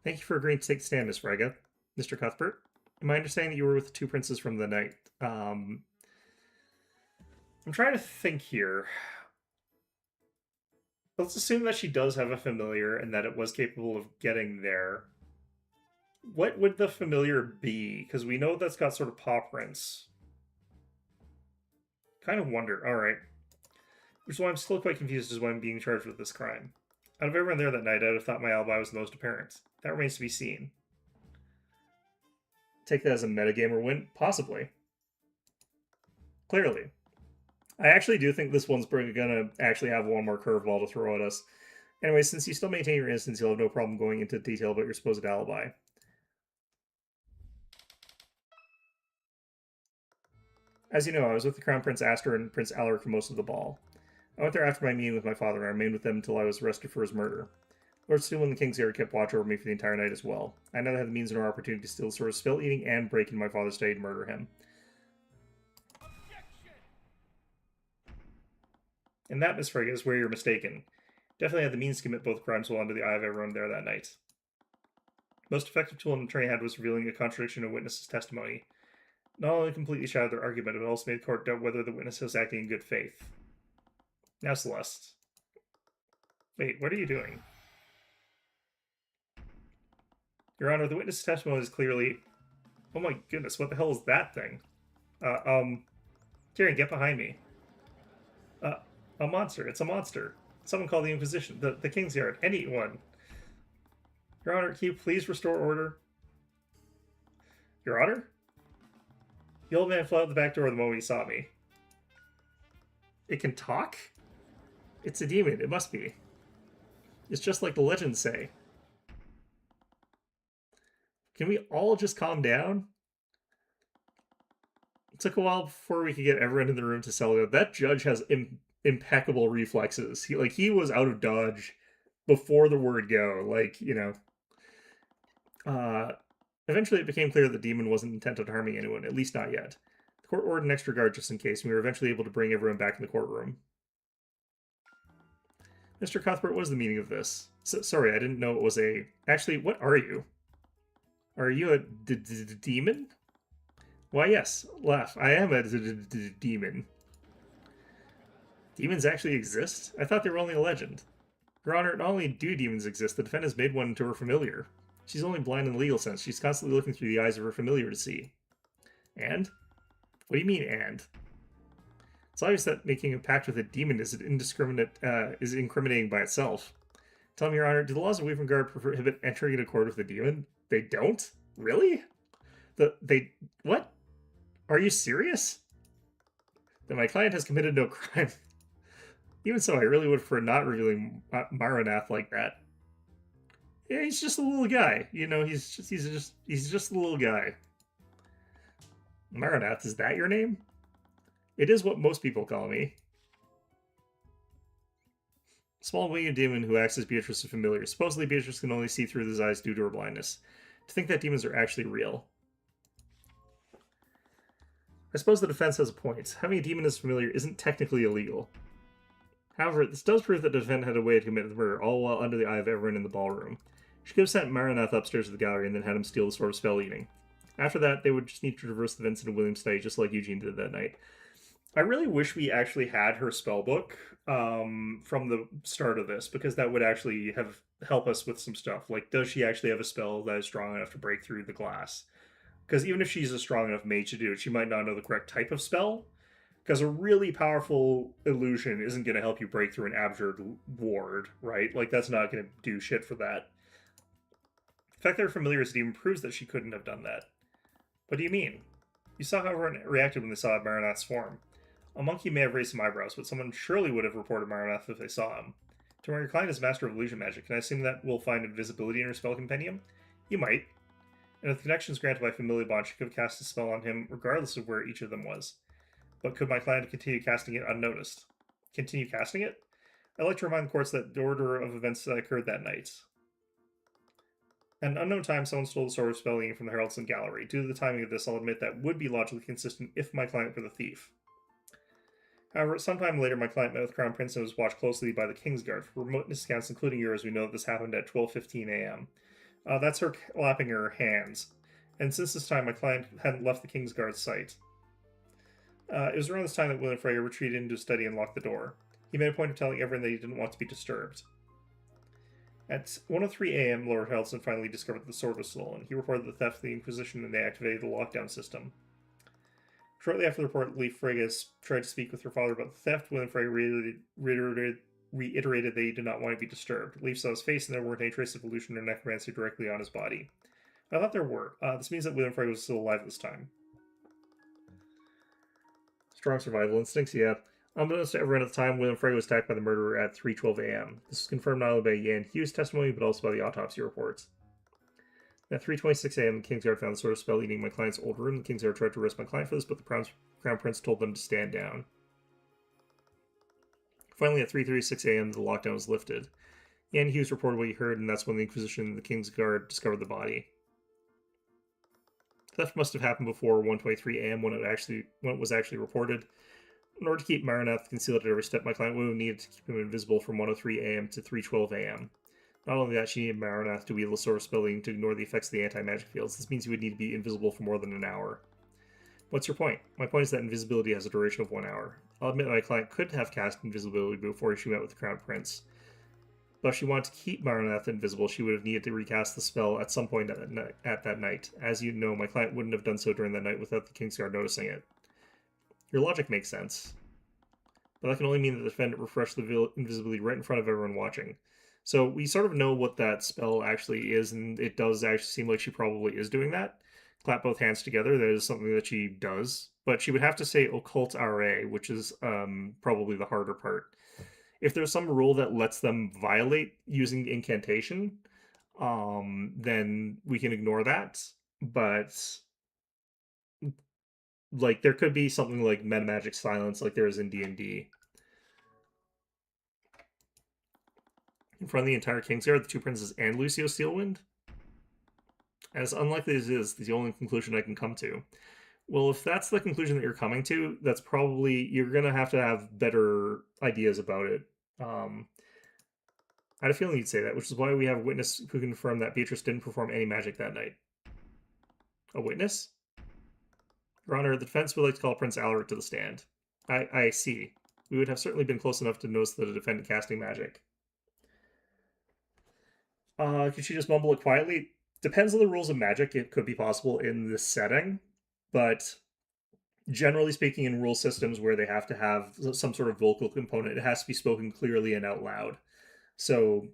Thank you for agreeing to take the stand, Miss Frega. Mr. Cuthbert, am I understanding that you were with the two princes from the night? I'm trying to think here. Let's assume that she does have a familiar and that it was capable of getting there. What would the familiar be? Because we know that's got sort of paw prints. Kind of wonder. Alright. Which is why I'm still quite confused as why I'm being charged with this crime. Out of everyone there that night, I'd have thought my alibi was the most apparent. That remains to be seen. Take that as a metagamer win? Possibly. Clearly. I actually do think this one's gonna actually have one more curveball to throw at us. Anyway, since you still maintain your innocence, you'll have no problem going into detail about your supposed alibi. As you know, I was with the Crown Prince Aster and Prince Alaric for most of the ball. I went there after my meeting with my father, and I remained with them until I was arrested for his murder. Lord Stu and the King's Guard kept watch over me for the entire night as well. I never had the means nor opportunity to steal sort of spell eating and break into my father's study to murder him. And that, Miss Frege, is where you're mistaken. Definitely had the means to commit both crimes while under the eye of everyone there that night. Most effective tool an attorney had was revealing a contradiction of witnesses' testimony. Not only completely shattered their argument, but also made the court doubt whether the witness was acting in good faith. Now, Celeste. Wait, what are you doing? Your Honor, the witness' testimony is clearly... Oh my goodness, what the hell is that thing? Tyrion, get behind me. A monster. It's a monster. Someone call the Inquisition, the King's Guard, anyone. Your Honor, can you please restore order? Your Honor? The old man flew out the back door the moment he saw me. It can talk? It's a demon, it must be. It's just like the legends say. Can we all just calm down? It took a while before we could get everyone in the room to settle down. That judge has impeccable reflexes. He was out of dodge before the word go. Eventually it became clear the demon wasn't intent on harming anyone, at least not yet. The court ordered an extra guard just in case, and we were eventually able to bring everyone back in the courtroom. Mr. Cuthbert, what is the meaning of this? Sorry, I didn't know it was a... Actually, what are you? Are you a demon? Why, yes, laugh. I am a demon. Demons actually exist? I thought they were only a legend. Your Honor, not only do demons exist, the defendant has made one into her familiar. She's only blind in the legal sense. She's constantly looking through the eyes of her familiar to see. And? What do you mean, and? It's obvious that making a pact with a demon is incriminating by itself. Tell me, Your Honor, do the laws of Weavenguard prohibit entering into court with a demon? They don't? Really? What? Are you serious? Then my client has committed no crime. Even so, I really would prefer not revealing Maranath like that. Yeah, he's just a little guy. You know, he's just a little guy. Maranath, is that your name? It is what most people call me. Small winged demon who acts as Beatrice's familiar. Supposedly Beatrice can only see through his eyes due to her blindness. To think that demons are actually real. I suppose the defense has a point. Having a demon as familiar isn't technically illegal. However, this does prove that the defendant had a way to commit the murder, all while under the eye of everyone in the ballroom. She could have sent Maranath upstairs to the gallery and then had him steal the sword of spell eating. After that, they would just need to traverse the Vincent and William study, just like Eugene did that night. I really wish we actually had her spellbook from the start of this, because that would actually help us with some stuff. Like, does she actually have a spell that is strong enough to break through the glass? Because even if she's a strong enough mage to do it, she might not know the correct type of spell. Because a really powerful illusion isn't going to help you break through an abjured ward, right? Like, that's not going to do shit for that. The fact that her familiar is a demon proves that she couldn't have done that. What do you mean? You saw how everyone reacted when they saw Maranath's form. A monkey may have raised some eyebrows, but someone surely would have reported Maranath if they saw him. To where your client is master of illusion magic, can I assume that we'll find invisibility in her spell compendium? You might. And with connections granted by familiar bond, she could have cast a spell on him regardless of where each of them was. But could my client continue casting it unnoticed? Continue casting it? I'd like to remind the courts that the order of events that occurred that night. At an unknown time, someone stole the sword of spelling from the Heraldston Gallery. Due to the timing of this, I'll admit that would be logically consistent if my client were the thief. However, sometime later, my client met with Crown Prince and was watched closely by the Kingsguard. For remote accounts, including yours, we know that this happened at 12:15 a.m. That's her clapping her hands. And since this time, my client hadn't left the Kingsguard site. It was around this time that William Frege retreated into his study and locked the door. He made a point of telling everyone that he didn't want to be disturbed. At 1:03 a.m., Lord Heraldston finally discovered that the sword was stolen. He reported the theft to the Inquisition and they activated the lockdown system. Shortly after the report, Frege tried to speak with her father about the theft. William Frege reiterated that he did not want to be disturbed. Leaf saw his face and there weren't any traces of illusion or necromancy directly on his body. I thought there were. This means that William Frege was still alive at this time. Strong survival instincts, yeah. Unbeknownst to everyone at the time, William Frege was attacked by the murderer at 3:12 a.m. This was confirmed not only by Yan Hughes' testimony, but also by the autopsy reports. At 3:26 a.m., the Kingsguard found the sword of spell eating my client's old room. The Kingsguard tried to arrest my client for this, but the Crown Prince told them to stand down. Finally, at 3:36 a.m., the lockdown was lifted. Yan Hughes reported what he heard, and that's when the Inquisition and the Kingsguard discovered the body. Theft must have happened before 1:23 a.m. when it was actually reported. In order to keep Maranath concealed at every step, my client would have needed to keep him invisible from 1:03 a.m. to 3:12 a.m. Not only that, she needed Maranath to wield the sword of spelling to ignore the effects of the anti-magic fields. This means he would need to be invisible for more than an hour. What's your point? My point is that invisibility has a duration of 1 hour. I'll admit my client could have cast invisibility before she met with the Crown Prince. But if she wanted to keep Maranath invisible, she would have needed to recast the spell at some point at that night. As you know, my client wouldn't have done so during that night without the Kingsguard noticing it. Your logic makes sense. But that can only mean that the defendant refreshed the invisibility right in front of everyone watching. So we sort of know what that spell actually is, and it does actually seem like she probably is doing that. Clap both hands together, that is something that she does. But she would have to say Occult RA, which is probably the harder part. If there's some rule that lets them violate using incantation, then we can ignore that. But like there could be something like metamagic silence, like there is in D&D. In front of the entire Kingsguard, the two princes and Lucio Steelwind. As unlikely as it is, the only conclusion I can come to. Well, if that's the conclusion that you're coming to, that's probably, you're going to have better ideas about it. I had a feeling you'd say that, which is why we have a witness who confirmed that Beatrice didn't perform any magic that night. A witness? Your Honor, the defense would like to call Prince Alaric to the stand. I see. We would have certainly been close enough to notice the defendant casting magic. Could she just mumble it quietly? Depends on the rules of magic. It could be possible in this setting, but generally speaking, in rule systems where they have to have some sort of vocal component, it has to be spoken clearly and out loud. So,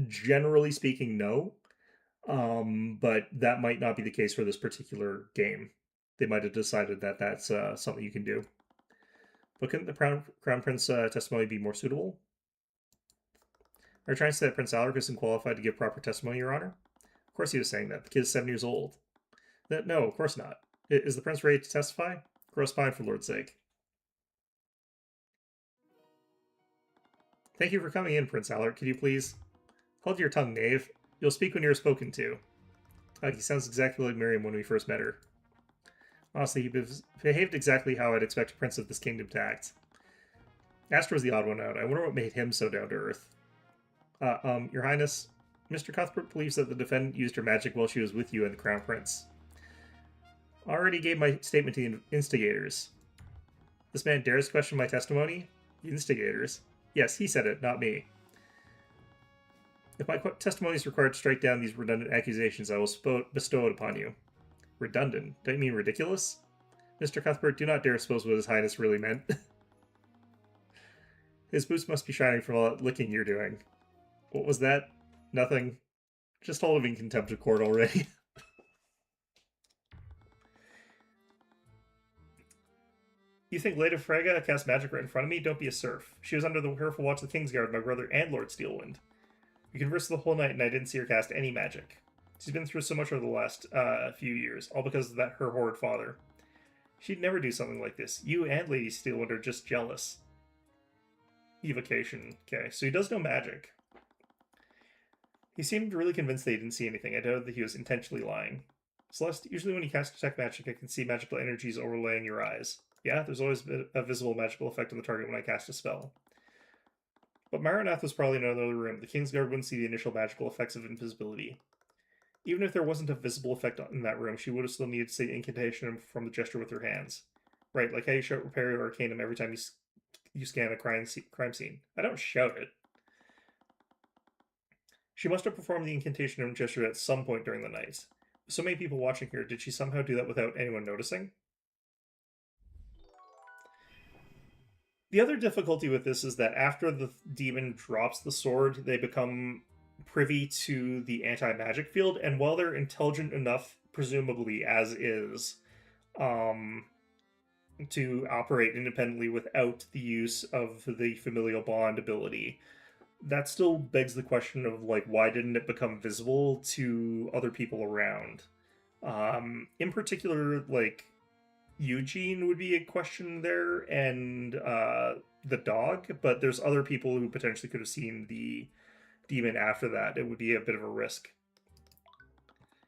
generally speaking, no. But that might not be the case for this particular game. They might have decided that that's something you can do. But couldn't the Crown Prince testimony be more suitable? Are you trying to say that Prince Alaric isn't qualified to give proper testimony, Your Honor? Of course he was saying that. The kid is 7 years old. No, of course not. Is the prince ready to testify? Grow spine, for Lord's sake. Thank you for coming in, Prince Alaric. Could you please... Hold your tongue, knave. You'll speak when you're spoken to. He sounds exactly like Miriam when we first met her. Honestly, he behaved exactly how I'd expect a prince of this kingdom to act. Astor was the odd one out. I wonder what made him so down to earth. Your Highness, Mr. Cuthbert believes that the defendant used her magic while she was with you and the Crown Prince. I already gave my statement to the instigators. This man dares question my testimony? The instigators? Yes, he said it, not me. If my testimony is required to strike down these redundant accusations, I will bestow it upon you. Redundant? Don't you mean ridiculous? Mr. Cuthbert, do not dare suppose what His Highness really meant. His boots must be shining from all that licking you're doing. What was that? Nothing. Just hold him in contempt of court already. You think Lady Frege cast magic right in front of me? Don't be a serf. She was under the careful watch of the Kingsguard, my brother, and Lord Steelwind. We conversed the whole night, and I didn't see her cast any magic. She's been through so much over the last few years, all because of her horrid father. She'd never do something like this. You and Lady Steelwind are just jealous. Evocation. Okay, so he does know magic. He seemed really convinced that he didn't see anything. I doubted that he was intentionally lying. Celeste, usually when you cast detect magic, I can see magical energies overlaying your eyes. Yeah, there's always a visible magical effect on the target when I cast a spell. But Maronath was probably in another room. The Kingsguard wouldn't see the initial magical effects of invisibility. Even if there wasn't a visible effect in that room, she would have still needed to say the incantation from the gesture with her hands. Right, like how you shout Repair or Arcane every time you scan a crime scene. I don't shout it. She must have performed the incantation and gesture at some point during the night. With so many people watching here, did she somehow do that without anyone noticing? The other difficulty with this is that after the demon drops the sword, they become privy to the anti-magic field, and while they're intelligent enough, presumably as is, to operate independently without the use of the familial bond ability, that still begs the question of, like, why didn't it become visible to other people around? In particular, like, Eugene would be a question there, and the dog, but there's other people who potentially could have seen the demon after that. It would be a bit of a risk.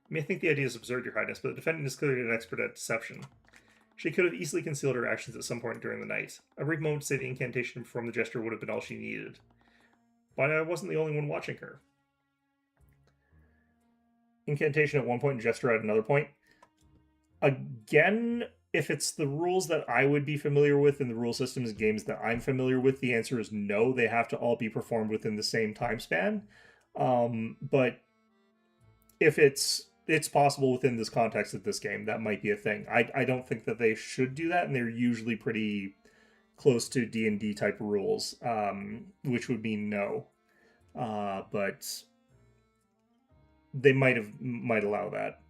You may think the idea is absurd, Your Highness, but the defendant is clearly an expert at deception. She could have easily concealed her actions at some point during the night. A brief moment to say the incantation and perform the gesture would have been all she needed. But I wasn't the only one watching her. Incantation at one point and gesture at another point. Again, if it's the rules that I would be familiar with in the rule systems games that I'm familiar with, the answer is no. They have to all be performed within the same time span. But if it's possible within this context of this game, that might be a thing. I don't think that they should do that, and they're usually pretty close to D&D type rules, which would mean no. But they might allow that.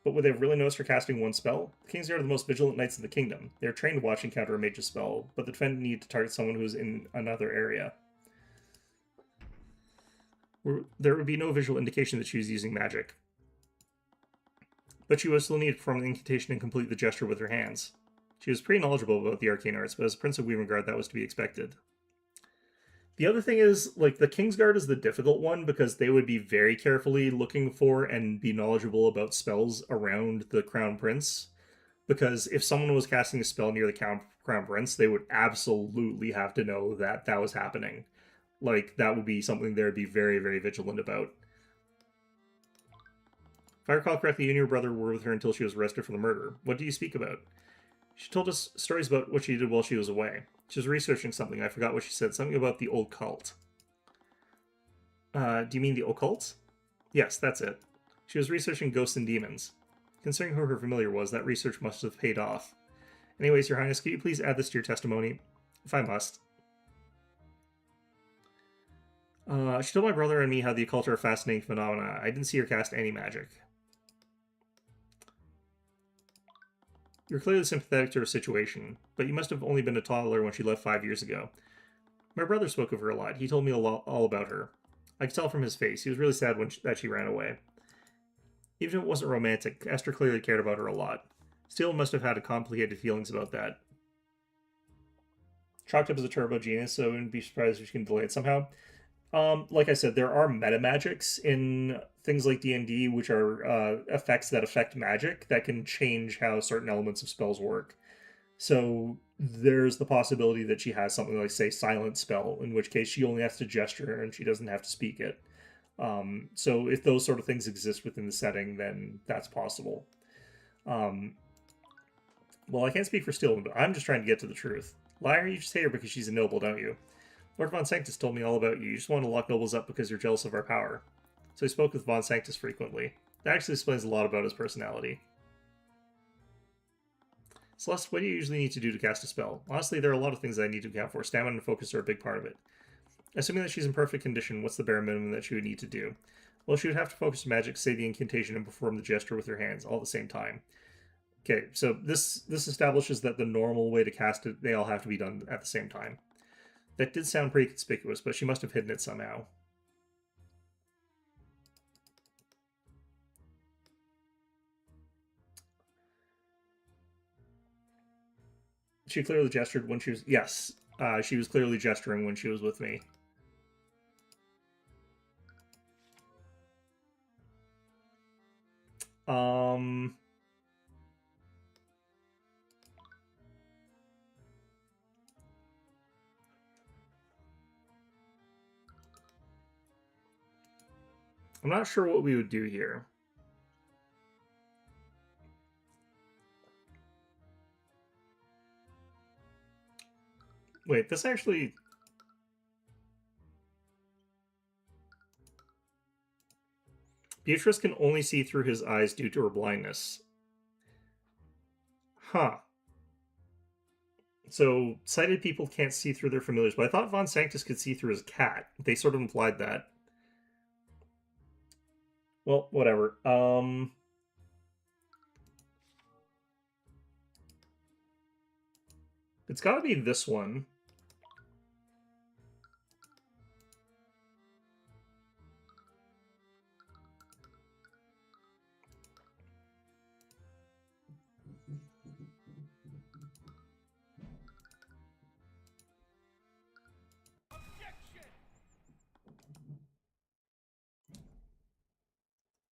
But would they have really noticed her casting one spell? The Kingsguard are the most vigilant knights in the kingdom. They are trained to watch and counter a mage's spell, but the defendant need to target someone who is in another area. There would be no visual indication that she was using magic. But she would still need to perform the incantation and complete the gesture with her hands. She was pretty knowledgeable about the arcane arts, but as Prince of Weavengard, that was to be expected. The other thing is, like, the Kingsguard is the difficult one because they would be very carefully looking for and be knowledgeable about spells around the Crown Prince. Because if someone was casting a spell near the Crown Prince, they would absolutely have to know that that was happening. Like, that would be something they would be very, very vigilant about. If I recall correctly, you and your brother were with her until she was arrested for the murder. What do you speak about? She told us stories about what she did while she was away. She was researching something. I forgot what she said. Something about the occult. Do you mean the occult? Yes, that's it. She was researching ghosts and demons. Considering who her familiar was, that research must have paid off. Anyways, Your Highness, could you please add this to your testimony? If I must. She told my brother and me how the occult are a fascinating phenomena. I didn't see her cast any magic. You're clearly sympathetic to her situation, but you must have only been a toddler when she left 5 years ago. My brother spoke of her a lot. He told me all about her. I could tell from his face. He was really sad that she ran away. Even if it wasn't romantic, Esther clearly cared about her a lot. Steele must have had complicated feelings about that. Chalked up as a turbo genius, so I wouldn't be surprised if she can delay it somehow. Like I said, there are meta magics in things like D&D, which are effects that affect magic that can change how certain elements of spells work. So there's the possibility that she has something like, say, Silent Spell, in which case she only has to gesture and she doesn't have to speak it. So if those sort of things exist within the setting, then that's possible. Well, I can't speak for Steele, but I'm just trying to get to the truth. Liar, you just hate her because she's a noble, don't you? Lord Von Sanctus told me all about you. You just want to lock nobles up because you're jealous of our power. So he spoke with Von Sanctus frequently. That actually explains a lot about his personality. Celeste, what do you usually need to do to cast a spell? Honestly, there are a lot of things that I need to account for. Stamina and focus are a big part of it. Assuming that she's in perfect condition, what's the bare minimum that she would need to do? Well, she would have to focus magic, say the incantation, and perform the gesture with her hands all at the same time. Okay, so this establishes that the normal way to cast it, they all have to be done at the same time. That did sound pretty conspicuous, but she must have hidden it somehow. She clearly gestured when she was... Yes. She was clearly gesturing when she was with me. I'm not sure what we would do here. Wait, this actually... Beatrice can only see through his eyes due to her blindness. Huh. So, sighted people can't see through their familiars, but I thought Von Sanctus could see through his cat. They sort of implied that. Well, whatever. It's gotta be this one.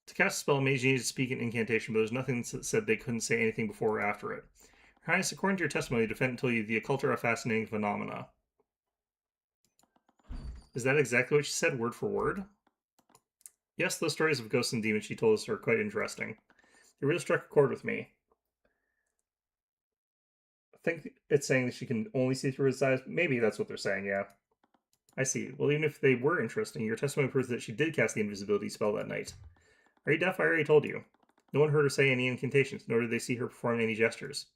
To cast a spell, mage needed to speak an incantation, but there's nothing that said they couldn't say anything before or after it. Your Highness, according to your testimony, the defendant told you the occult are a fascinating phenomena. Is that exactly what she said, word for word? Yes, those stories of ghosts and demons she told us are quite interesting. They really struck a chord with me. I think it's saying that she can only see through his eyes. Maybe that's what they're saying, yeah. I see. Well, even if they were interesting, your testimony proves that she did cast the invisibility spell that night. Are you deaf? I already told you. No one heard her say any incantations, nor did they see her perform any gestures.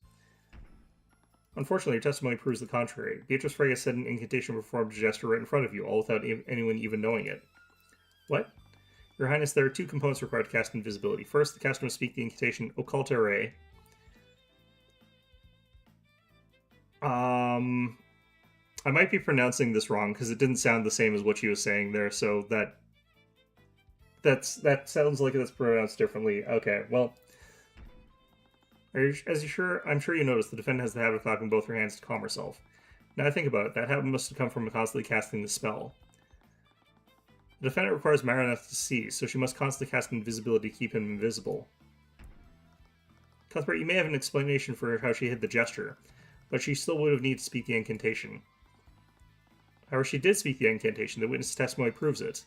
Unfortunately, your testimony proves the contrary. Beatrice Frege said an incantation performed a gesture right in front of you, all without anyone even knowing it. What? Your Highness, there are two components required to cast invisibility. First, the caster must speak the incantation Occultere. I might be pronouncing this wrong, because it didn't sound the same as what she was saying there, so that sounds like it's pronounced differently. Okay, well... I'm sure you noticed the defendant has the habit of clapping both her hands to calm herself. Now I think about it, that habit must have come from constantly casting the spell. The defendant requires Marineth to see, so she must constantly cast invisibility to keep him invisible. Cuthbert, you may have an explanation for how she hid the gesture, but she still would have needed to speak the incantation. However, she did speak the incantation. The witness testimony proves it.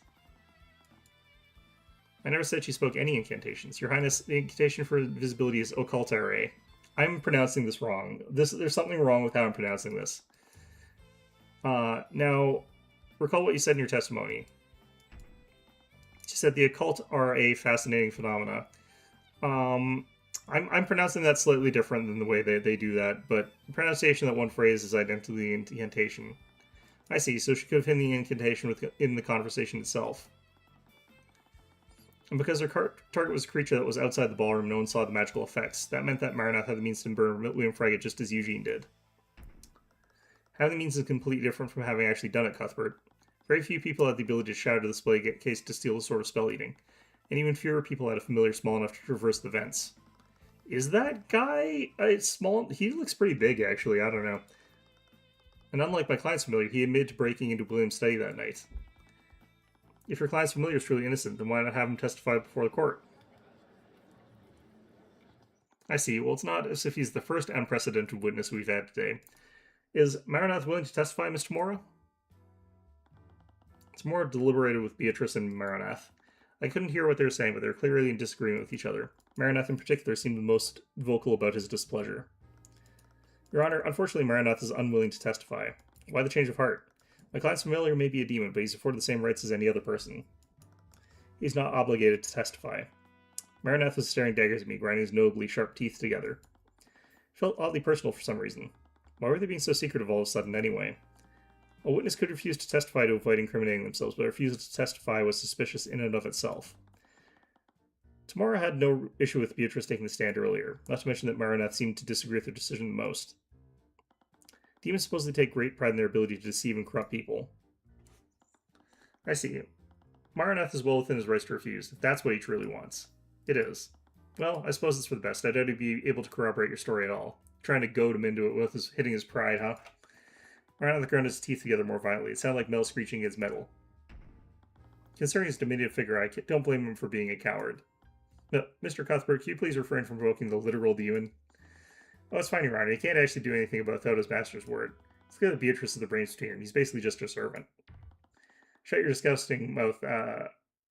I never said she spoke any incantations. Your Highness, the incantation for invisibility is Occultere. I'm pronouncing this wrong. There's something wrong with how I'm pronouncing this. Now, recall what you said in your testimony. She said the occult are a fascinating phenomena. I'm pronouncing that slightly different than the way they do that, but the pronunciation of that one phrase is identical to the incantation. I see, so she could have hidden the incantation in the conversation itself. And because her target was a creature that was outside the ballroom, no one saw the magical effects. That meant that Marineth had the means to burn William Frege just as Eugene did. Having the means is completely different from having actually done it, Cuthbert. Very few people had the ability to shatter the display case to steal the sort of spell eating, and even fewer people had a familiar small enough to traverse the vents. Is that guy small? He looks pretty big, actually. I don't know. And unlike my client's familiar, he admitted to breaking into William's study that night. If your client's familiar is truly innocent, then why not have him testify before the court? I see. Well, it's not as if he's the first unprecedented witness we've had today. Is Marineth willing to testify, Miss Tamora? Tamora deliberated with Beatrice and Marineth. I couldn't hear what they were saying, but they were clearly in disagreement with each other. Marineth in particular seemed the most vocal about his displeasure. Your Honor, unfortunately Marineth is unwilling to testify. Why the change of heart? My client's familiar may be a demon, but he's afforded the same rights as any other person. He's not obligated to testify. Marineth was staring daggers at me, grinding his notably sharp teeth together. It felt oddly personal for some reason. Why were they being so secretive all of a sudden, anyway? A witness could refuse to testify to avoid incriminating themselves, but a refusal to testify was suspicious in and of itself. Tamora had no issue with Beatrice taking the stand earlier, not to mention that Marineth seemed to disagree with her decision the most. Demons supposedly take great pride in their ability to deceive and corrupt people. I see. Marineth is well within his rights to refuse, if that's what he truly wants. It is. Well, I suppose it's for the best. I doubt he'd be able to corroborate your story at all. Trying to goad him into it with hitting his pride, huh? Maranath ground his teeth together more violently. It sounded like metal screeching against metal. Concerning his diminutive figure, I don't blame him for being a coward. No, Mr. Cuthbert, can you please refrain from provoking the literal demon? Oh, it's fine, Your Honor. He can't actually do anything about without his master's word. It's good that Beatrice is the brains between him. He's basically just a servant. Shut your disgusting mouth,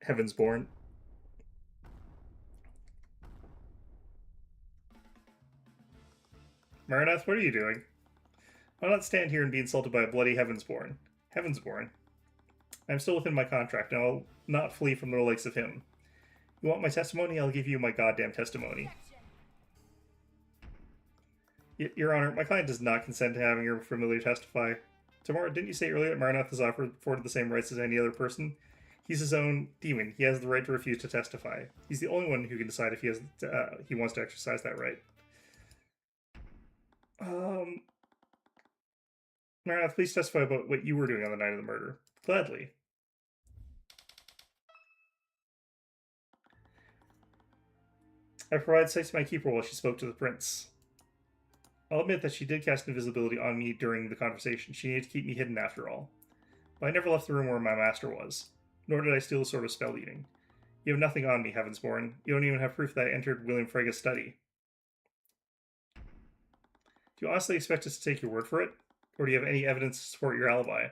Heaven's Born. Maranath, what are you doing? I'll not stand here and be insulted by a bloody Heavensborn. Heavensborn. I'm still within my contract, and I'll not flee from the likes of him. You want my testimony? I'll give you my goddamn testimony. Your Honor, my client does not consent to having your familiar testify. Tomorrow, didn't you say earlier that Maranath is afforded the same rights as any other person? He's his own demon. He has the right to refuse to testify. He's the only one who can decide if he wants to exercise that right. Maranath, please testify about what you were doing on the night of the murder. Gladly. I provided sight to my keeper while she spoke to the prince. I'll admit that she did cast invisibility on me during the conversation. She needed to keep me hidden after all. But I never left the room where my master was, nor did I steal a sword of spell eating. You have nothing on me, Heavensborn. You don't even have proof that I entered William Frega's study. Do you honestly expect us to take your word for it? Or do you have any evidence to support your alibi?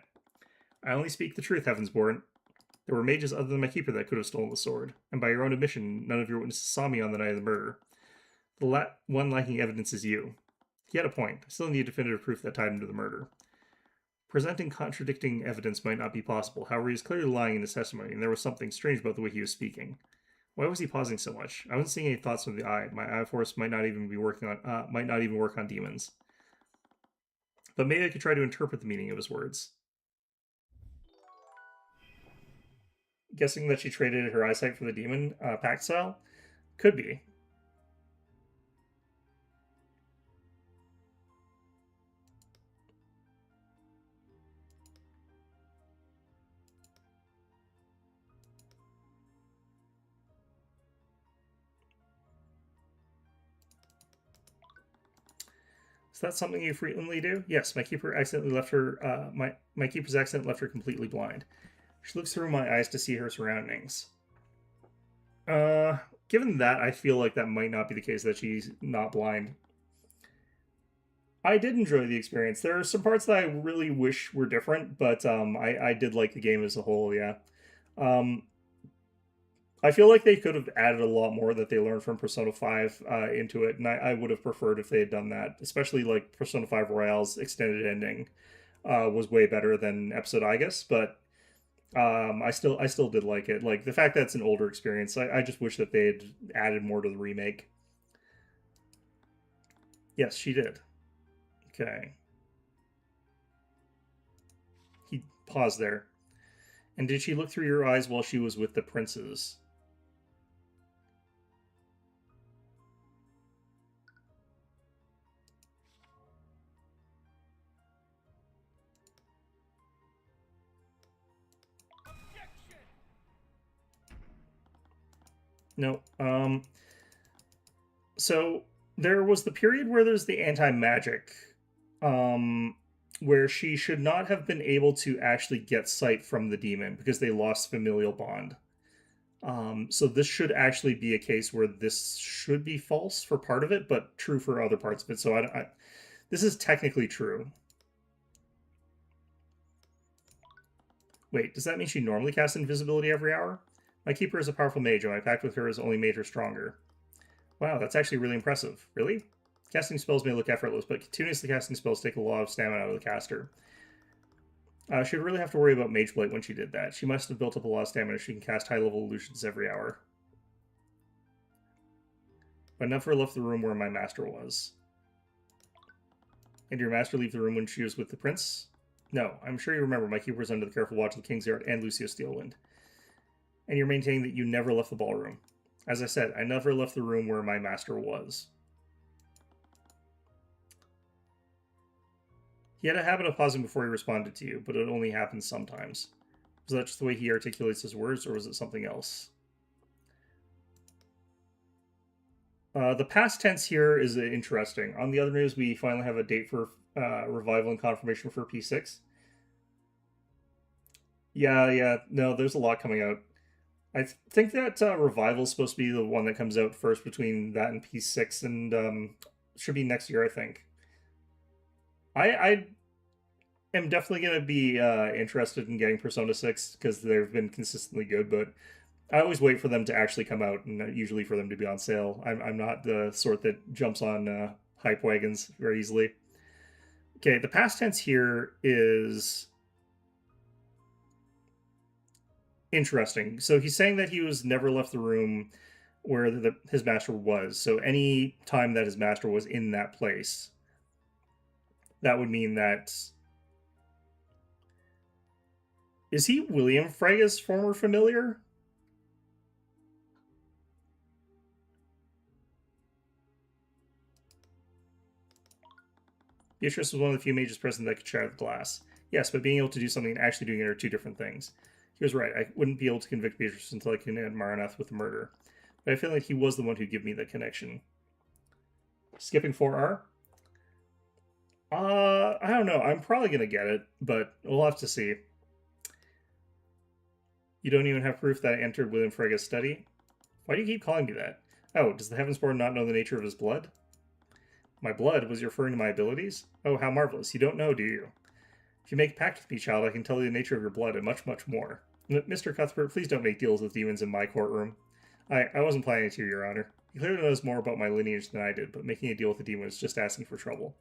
I only speak the truth, Heavensborn. There were mages other than my keeper that could have stolen the sword, and by your own admission, none of your witnesses saw me on the night of the murder. The one lacking evidence is you. He had a point. I still need definitive proof that tied him to the murder. Presenting contradicting evidence might not be possible. However, he is clearly lying in his testimony, and there was something strange about the way he was speaking. Why was he pausing so much? I wasn't seeing any thoughts from the eye. My eye force might not even work on demons. But maybe I could try to interpret the meaning of his words. Guessing that she traded her eyesight for the demon, pact style? Could be. Is that something you frequently do? Yes, my keeper accidentally left her. My keeper's accident left her completely blind. She looks through my eyes to see her surroundings. Given that, I feel like that might not be the case, that she's not blind. I did enjoy the experience. There are some parts that I really wish were different, but I did like the game as a whole, yeah. I feel like they could have added a lot more that they learned from Persona 5 into it, and I would have preferred if they had done that. Especially like Persona 5 Royale's extended ending was way better than episode Aegis, but I still did like it. Like the fact that it's an older experience, I just wish that they had added more to the remake. Yes, she did. Okay. He paused there. And did she look through your eyes while she was with the princes? No. So there was the period where there's the anti-magic, where she should not have been able to actually get sight from the demon because they lost familial bond. So this should actually be a case where this should be false for part of it, but true for other parts of it. So this is technically true. Wait, does that mean she normally casts invisibility every hour? My keeper is a powerful mage, and my pact with her has only made her stronger. Wow, that's actually really impressive. Really? Casting spells may look effortless, but continuously casting spells take a lot of stamina out of the caster. She would really have to worry about Mage Blight when she did that. She must have built up a lot of stamina. She can cast high-level illusions every hour. But never left the room where my master was. And did your master leave the room when she was with the prince? No, I'm sure you remember my keeper was under the careful watch of the Kingsguard and Lucio Steelwind. And you're maintaining that you never left the ballroom. As I said, I never left the room where my master was. He had a habit of pausing before he responded to you, but it only happens sometimes. Was that just the way he articulates his words, or was it something else? The past tense here is interesting. On the other news, we finally have a date for revival and confirmation for P6. Yeah, no, there's a lot coming out. I think that revival is supposed to be the one that comes out first between that and P6, and should be next year, I think. I am definitely going to be interested in getting Persona 6 because they've been consistently good, but I always wait for them to actually come out, and usually for them to be on sale. I'm not the sort that jumps on hype wagons very easily. Okay, the past tense here is interesting. So he's saying that he was never left the room where his master was. So any time that his master was in that place, that would mean that... Is he William Frega's former familiar? Beatrice was one of the few mages present that could shatter the glass. Yes, but being able to do something and actually doing it are two different things. He was right. I wouldn't be able to convict Beatrice until I connected Maranath with the murder. But I feel like he was the one who gave me the connection. Skipping 4R? I don't know. I'm probably going to get it, but we'll have to see. You don't even have proof that I entered William Frega's study? Why do you keep calling me that? Oh, does the Heavensborn not know the nature of his blood? My blood? Was you referring to my abilities? Oh, how marvelous. You don't know, do you? If you make a pact with me, child, I can tell you the nature of your blood and much, much more. Mr. Cuthbert, please don't make deals with demons in my courtroom. I wasn't planning to, Your Honor. He clearly knows more about my lineage than I did, but making a deal with a demon is just asking for trouble.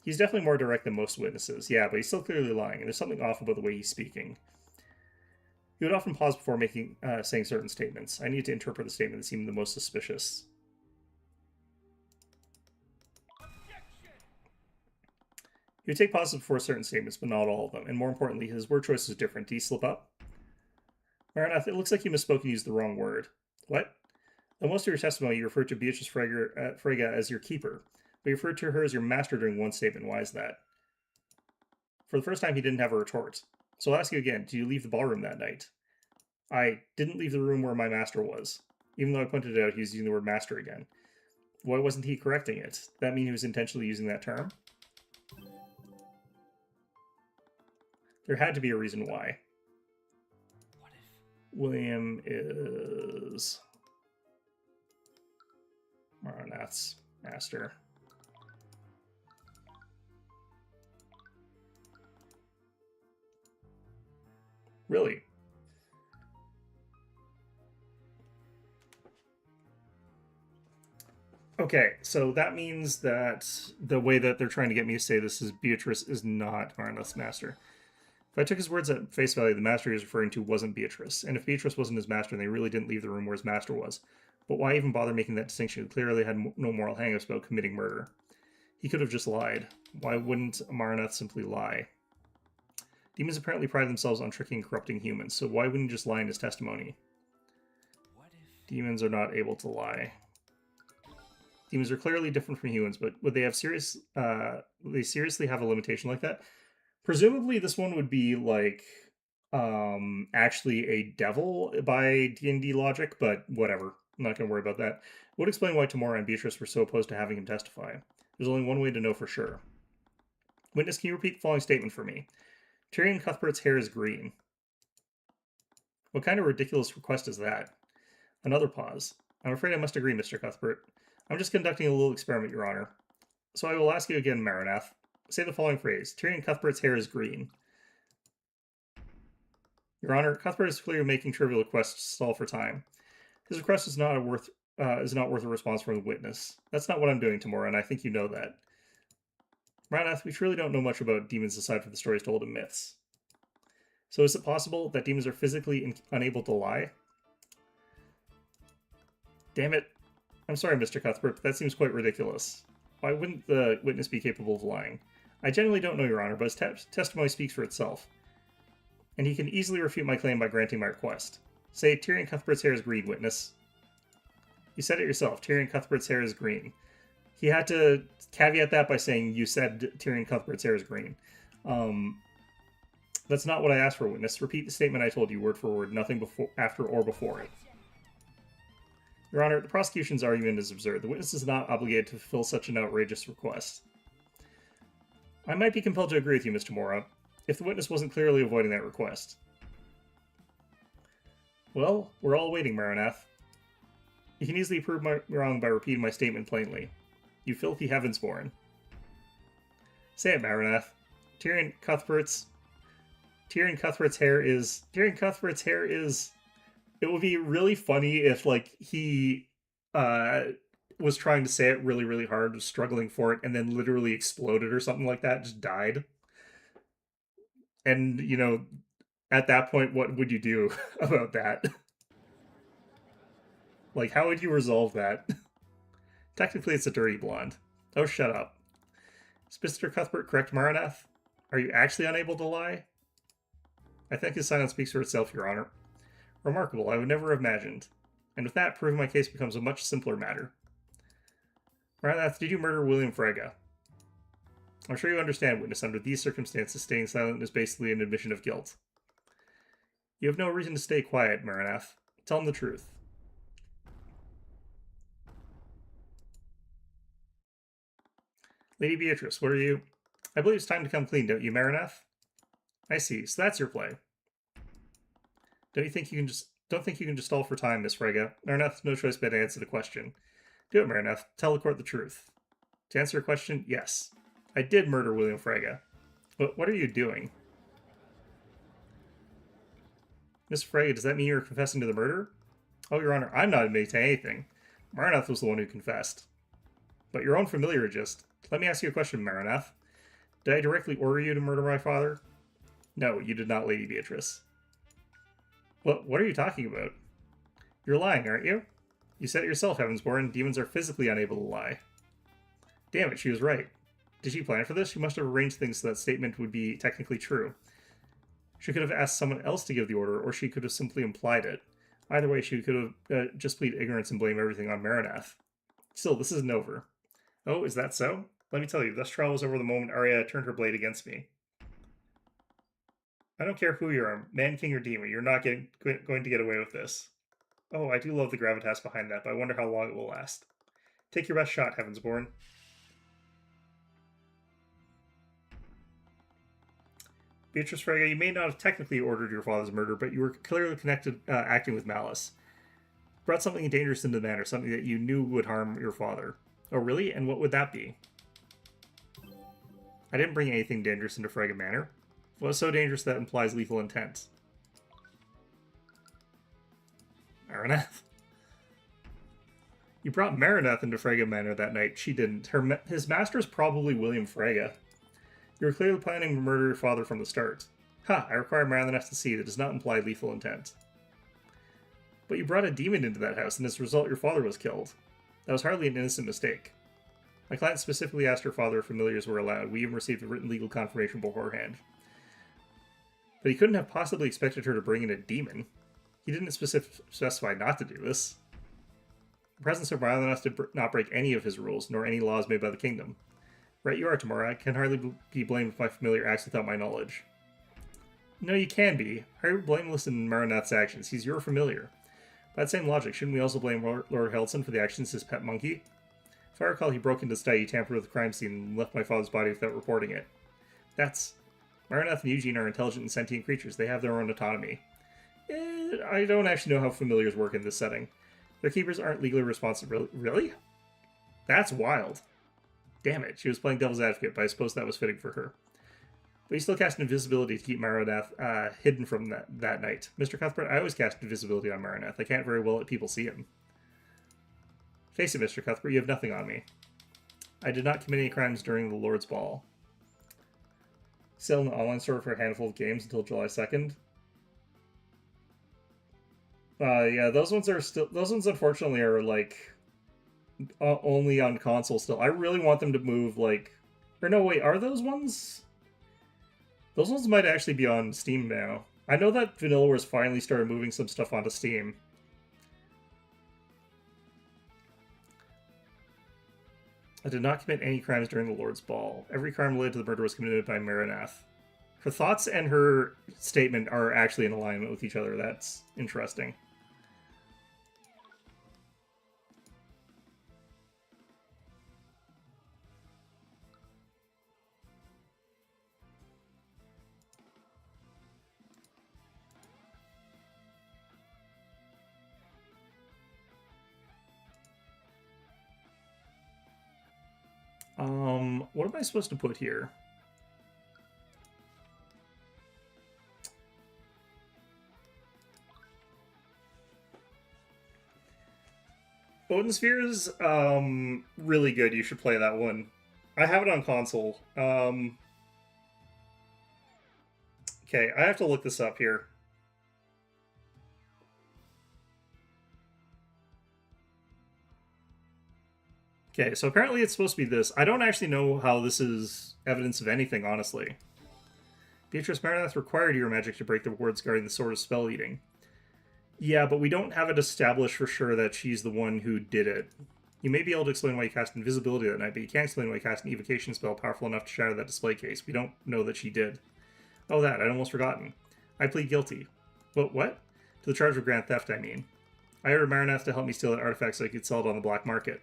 He's definitely more direct than most witnesses, yeah, but he's still clearly lying, and there's something off about the way he's speaking. He would often pause before saying certain statements. I need to interpret the statement that seemed the most suspicious. He would take pauses before certain statements, but not all of them, and more importantly, his word choice is different. Did he slip up? Maranath, it looks like you misspoke and used the wrong word. What? In most of your testimony, you referred to Beatrice Frega as your keeper, but you referred to her as your master during one statement. Why is that? For the first time, he didn't have a retort. So I'll ask you again, did you leave the ballroom that night? I didn't leave the room where my master was. Even though I pointed it out, he was using the word master again. Why wasn't he correcting it? Did that mean he was intentionally using that term? There had to be a reason why. What if William is Maranath's master. Really? Okay, so that means that the way that they're trying to get me to say this is Beatrice is not Maranath's master. If I took his words at face value, the master he was referring to wasn't Beatrice. And if Beatrice wasn't his master, then they really didn't leave the room where his master was. But why even bother making that distinction? He clearly had no moral hang-ups about committing murder. He could have just lied. Why wouldn't Maranath simply lie? Demons apparently pride themselves on tricking and corrupting humans, so why wouldn't he just lie in his testimony? What if Demons are not able to lie. Demons are clearly different from humans, but would they have they seriously have a limitation like that? Presumably this one would be like actually a devil by D&D logic, but whatever. I'm not going to worry about that. It would explain why Tamora and Beatrice were so opposed to having him testify. There's only one way to know for sure. Witness, can you repeat the following statement for me? Tyrion Cuthbert's hair is green. What kind of ridiculous request is that? Another pause. I'm afraid I must agree, Mr. Cuthbert. I'm just conducting a little experiment, Your Honor. So I will ask you again, Maranath. Say the following phrase. Tyrion Cuthbert's hair is green. Your Honor, Cuthbert is clearly making trivial requests to stall for time. His request is not worth a response from the witness. That's not what I'm doing, Tamora, and I think you know that. Maranath, we truly don't know much about demons aside from the stories told in myths. So is it possible that demons are physically unable to lie? Damn it. I'm sorry, Mr. Cuthbert, but that seems quite ridiculous. Why wouldn't the witness be capable of lying? I genuinely don't know, Your Honor, but his testimony speaks for itself. And he can easily refute my claim by granting my request. Say, Tyrion Cuthbert's hair is green, witness. You said it yourself, Tyrion Cuthbert's hair is green. He had to caveat that by saying, you said Tyrion Cuthbert's hair is green. That's not what I asked for, witness. Repeat the statement I told you, word for word, nothing before, after, or before it. Your Honor, the prosecution's argument is absurd. The witness is not obligated to fulfill such an outrageous request. I might be compelled to agree with you, Mr. Mora, if the witness wasn't clearly avoiding that request. Well, we're all waiting, Maranath. You can easily prove me wrong by repeating my statement plainly. You filthy heavensborn. Say it, Maranath. Tyrion Cuthbert's hair is... It would be really funny if, like, he was trying to say it really, really hard, was struggling for it, and then literally exploded or something like that, just died. And, you know, at that point, what would you do about that? Like, how would you resolve that? Technically, it's a dirty blonde. Oh, shut up. Is Mr. Cuthbert correct, Maranath? Are you actually unable to lie? I think his silence speaks for itself, Your Honor. Remarkable, I would never have imagined. And with that, proving my case becomes a much simpler matter. Maranath, did you murder William Frege? I'm sure you understand, witness, under these circumstances, staying silent is basically an admission of guilt. You have no reason to stay quiet, Maranath. Tell him the truth. Lady Beatrice, what are you... I believe it's time to come clean, don't you, Maranath? I see, so that's your play. Don't think you can just stall for time, Miss Frege. Maranath has no choice but to answer the question. Do it, Maranath. Tell the court the truth. To answer your question, yes. I did murder William Frege. But what are you doing? Miss Frege, does that mean you're confessing to the murder? Oh, Your Honor, I'm not admitting to anything. Maranath was the one who confessed. But your own familiar just... Let me ask you a question, Maranath. Did I directly order you to murder my father? No, you did not, Lady Beatrice. What are you talking about? You're lying, aren't you? You said it yourself, Heavensborn. Demons are physically unable to lie. Damn it, she was right. Did she plan for this? She must have arranged things so that statement would be technically true. She could have asked someone else to give the order, or she could have simply implied it. Either way, she could have just plead ignorance and blame everything on Maranath. Still, this isn't over. Oh, is that so? Let me tell you, this trial was over the moment Arya turned her blade against me. I don't care who you are, man, king, or demon, you're not going to get away with this. Oh, I do love the gravitas behind that, but I wonder how long it will last. Take your best shot, Heavensborn. Beatrice Frege, you may not have technically ordered your father's murder, but you were clearly connected, acting with malice. Brought something dangerous into the manor, something that you knew would harm your father. Oh, really? And what would that be? I didn't bring anything dangerous into Frege Manor. What was so dangerous that implies lethal intent? Maranath? You brought Maranath into Frege Manor that night. She didn't. His master is probably William Frege. You were clearly planning to murder your father from the start. Ha! I require Maranath to see that does not imply lethal intent. But you brought a demon into that house, and as a result your father was killed. That was hardly an innocent mistake. My client specifically asked her father if familiars were allowed. We even received a written legal confirmation beforehand. But he couldn't have possibly expected her to bring in a demon. He didn't specify not to do this. The presence of Maranath did not break any of his rules, nor any laws made by the kingdom. Right you are, Tamora. I can hardly be blamed if my familiar acts without my knowledge. No, you can be. How are you blameless in Maranath's actions? He's your familiar. By that same logic, shouldn't we also blame Lord Helson for the actions of his pet monkey? If I recall, he broke into the study, tampered with the crime scene, and left my father's body without reporting it. Maranath and Eugene are intelligent and sentient creatures. They have their own autonomy. I don't actually know how familiars work in this setting. Their keepers aren't legally responsible. Really? That's wild. Damn it, she was playing devil's advocate, but I suppose that was fitting for her. But you still cast invisibility to keep Maranath hidden from that night. Mr. Cuthbert, I always cast invisibility on Maranath. I can't very well let people see him. Face it, Mr. Cuthbert, you have nothing on me. I did not commit any crimes during the Lord's Ball. Sell in the online store for a handful of games until July 2nd. Yeah, those ones unfortunately are, like, only on console still. I really want them to move, like... Or no, wait, are those ones? Those ones might actually be on Steam now. I know that Vanillaware finally started moving some stuff onto Steam. I did not commit any crimes during the Lord's Ball. Every crime related to the murder was committed by Maranath. Her thoughts and her statement are actually in alignment with each other. That's interesting. What am I supposed to put here? Odin Sphere's really good. You should play that one. I have it on console. Okay, I have to look this up here. Okay, so apparently it's supposed to be this. I don't actually know how this is evidence of anything, honestly. Beatrice Marineth required your magic to break the wards guarding the sword of spell eating. Yeah, but we don't have it established for sure that she's the one who did it. You may be able to explain why you cast invisibility that night, but you can't explain why you cast an evocation spell powerful enough to shatter that display case. We don't know that she did. Oh, that. I'd almost forgotten. I plead guilty. But what? To the charge of grand theft, I mean. I ordered Marineth to help me steal that artifact so I could sell it on the black market.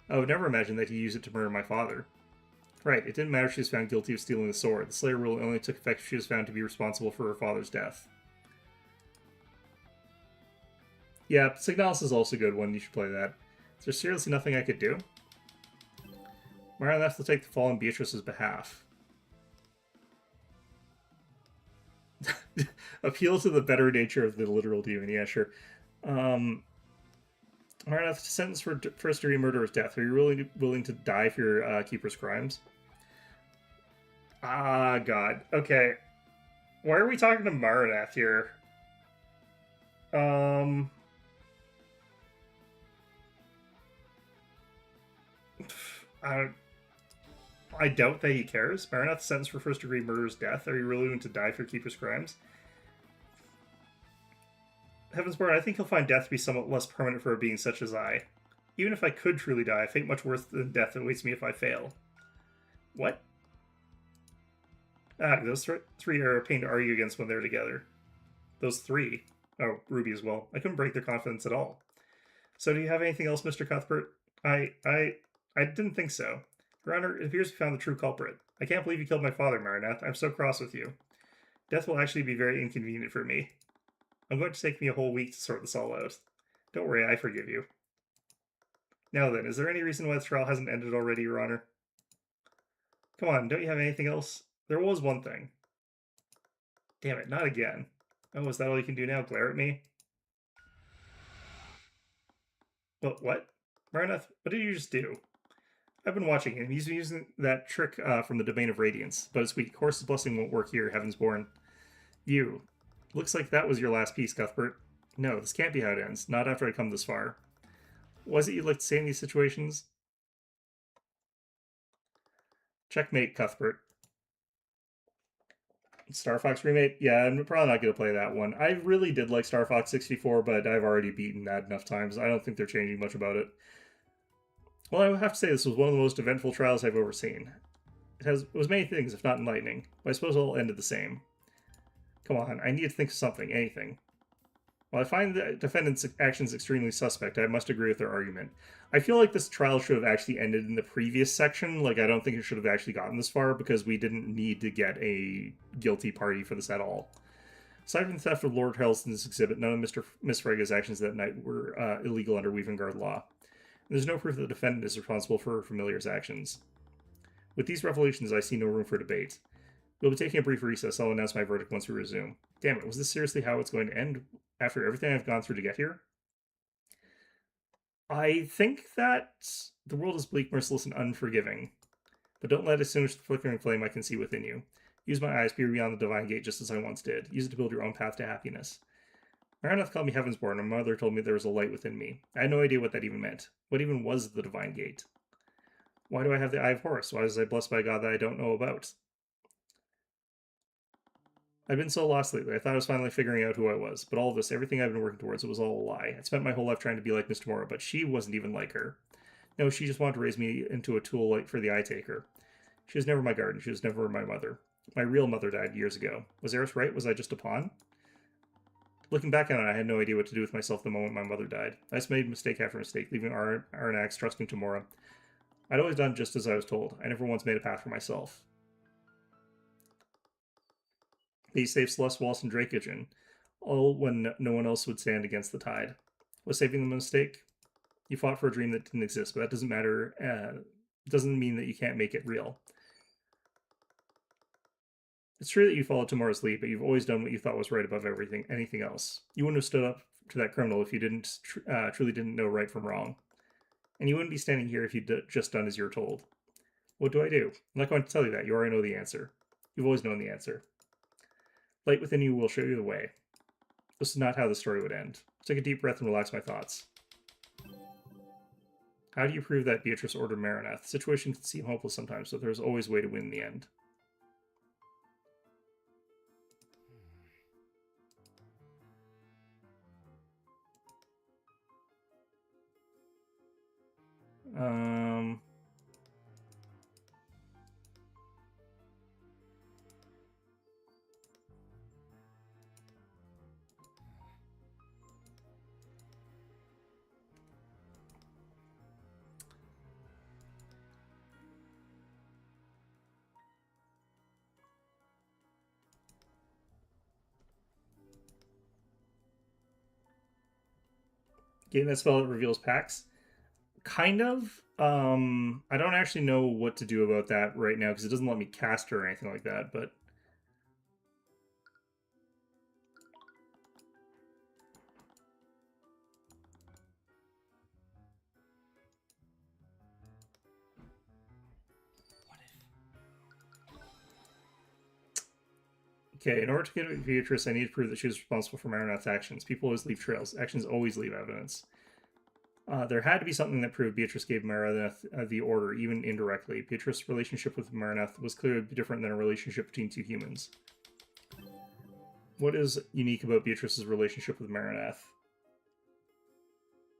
I would never imagine that he used it to murder my father. Right, it didn't matter if she was found guilty of stealing the sword. The Slayer rule only took effect if she was found to be responsible for her father's death. Yeah, Signalis is also a good one. You should play that. Is there seriously nothing I could do? Marineth will take the fall on Beatrice's behalf. Appeal to the better nature of the literal demon. Yeah, sure. Marineth, sentence for first-degree murder is death. Are you really willing to die for your keeper's crimes? Ah, God. Okay. Why are we talking to Marineth here? I doubt that he cares. Marineth sentenced for first-degree murder is death. Are you really willing to die for your keeper's crimes? Heavensborn, I think he'll find death to be somewhat less permanent for a being such as I. Even if I could truly die, a fate much worse than death awaits me if I fail. What? Ah, those three are a pain to argue against when they're together. Those three. Oh, Ruby as well. I couldn't break their confidence at all. So do you have anything else, Mr. Cuthbert? I didn't think so. Your Honor, it appears we found the true culprit. I can't believe you killed my father, Marineth. I'm so cross with you. Death will actually be very inconvenient for me. I'm going to take me a whole week to sort this all out. Don't worry, I forgive you. Now then, is there any reason why this trial hasn't ended already, Your Honor? Come on, don't you have anything else? There was one thing. Damn it, not again. Oh, is that all you can do now? Glare at me? But what? Marineth, what did you just do? I've been watching him. He's using that trick from the Domain of Radiance, but it's weak. Horse's Blessing won't work here, Heavensborn. You. Looks like that was your last piece, Cuthbert. No, this can't be how it ends. Not after I come this far. What is it you'd like to say in these situations? Checkmate, Cuthbert. Star Fox Remake? Yeah, I'm probably not going to play that one. I really did like Star Fox 64, but I've already beaten that enough times. I don't think they're changing much about it. Well, I would have to say this was one of the most eventful trials I've ever seen. It was many things, if not enlightening, but I suppose it all ended the same. Come on, I need to think of something, anything. While I find the defendant's actions extremely suspect, I must agree with their argument. I feel like this trial should have actually ended in the previous section. Like, I don't think it should have actually gotten this far, because we didn't need to get a guilty party for this at all. Aside from the theft of Lord Harrelson's exhibit, none of Miss Frega's actions that night were illegal under Weavengard law. And there's no proof that the defendant is responsible for her familiar's actions. With these revelations, I see no room for debate. We'll be taking a brief recess. I'll announce my verdict once we resume. Damn it, was this seriously how it's going to end after everything I've gone through to get here? I think that the world is bleak, merciless, and unforgiving. But don't let it extinguish the flickering flame I can see within you. Use my eyes, peer beyond the divine gate just as I once did. Use it to build your own path to happiness. Marineth called me Heavensborn, and my mother told me there was a light within me. I had no idea what that even meant. What even was the divine gate? Why do I have the Eye of Horus? Why was I blessed by God that I don't know about? I've been so lost lately. I thought I was finally figuring out who I was. But all of this, everything I've been working towards, it was all a lie. I spent my whole life trying to be like Miss Tamora, but she wasn't even like her. No, she just wanted to raise me into a tool for the Eye Taker. She was never my guardian. She was never my mother. My real mother died years ago. Was Eris right? Was I just a pawn? Looking back on it, I had no idea what to do with myself the moment my mother died. I just made mistake after mistake, leaving Arnax, trusting Tamora. I'd always done just as I was told. I never once made a path for myself. He saved Celeste, Wallace, and Drakeagen, all when no one else would stand against the tide. Was saving them a mistake? You fought for a dream that didn't exist, but that doesn't matter. Doesn't mean that you can't make it real. It's true that you followed tomorrow's lead, but you've always done what you thought was right above anything else. You wouldn't have stood up to that criminal if you truly didn't know right from wrong. And you wouldn't be standing here if you'd just done as you were told. What do I do? I'm not going to tell you that. You already know the answer. You've always known the answer. Light within you will show you the way. This is not how the story would end. Take a deep breath and relax my thoughts. How do you prove that Beatrice ordered Marinath? The situation can seem hopeless sometimes, but there's always a way to win in the end. Game that spell that reveals packs? Kind of. I don't actually know what to do about that right now because it doesn't let me cast her or anything like that, but... Okay, in order to get at Beatrice, I need to prove that she was responsible for Marinath's actions. People always leave trails. Actions always leave evidence. There had to be something that proved Beatrice gave Marinath the order, even indirectly. Beatrice's relationship with Marinath was clearly different than a relationship between two humans. What is unique about Beatrice's relationship with Marinath?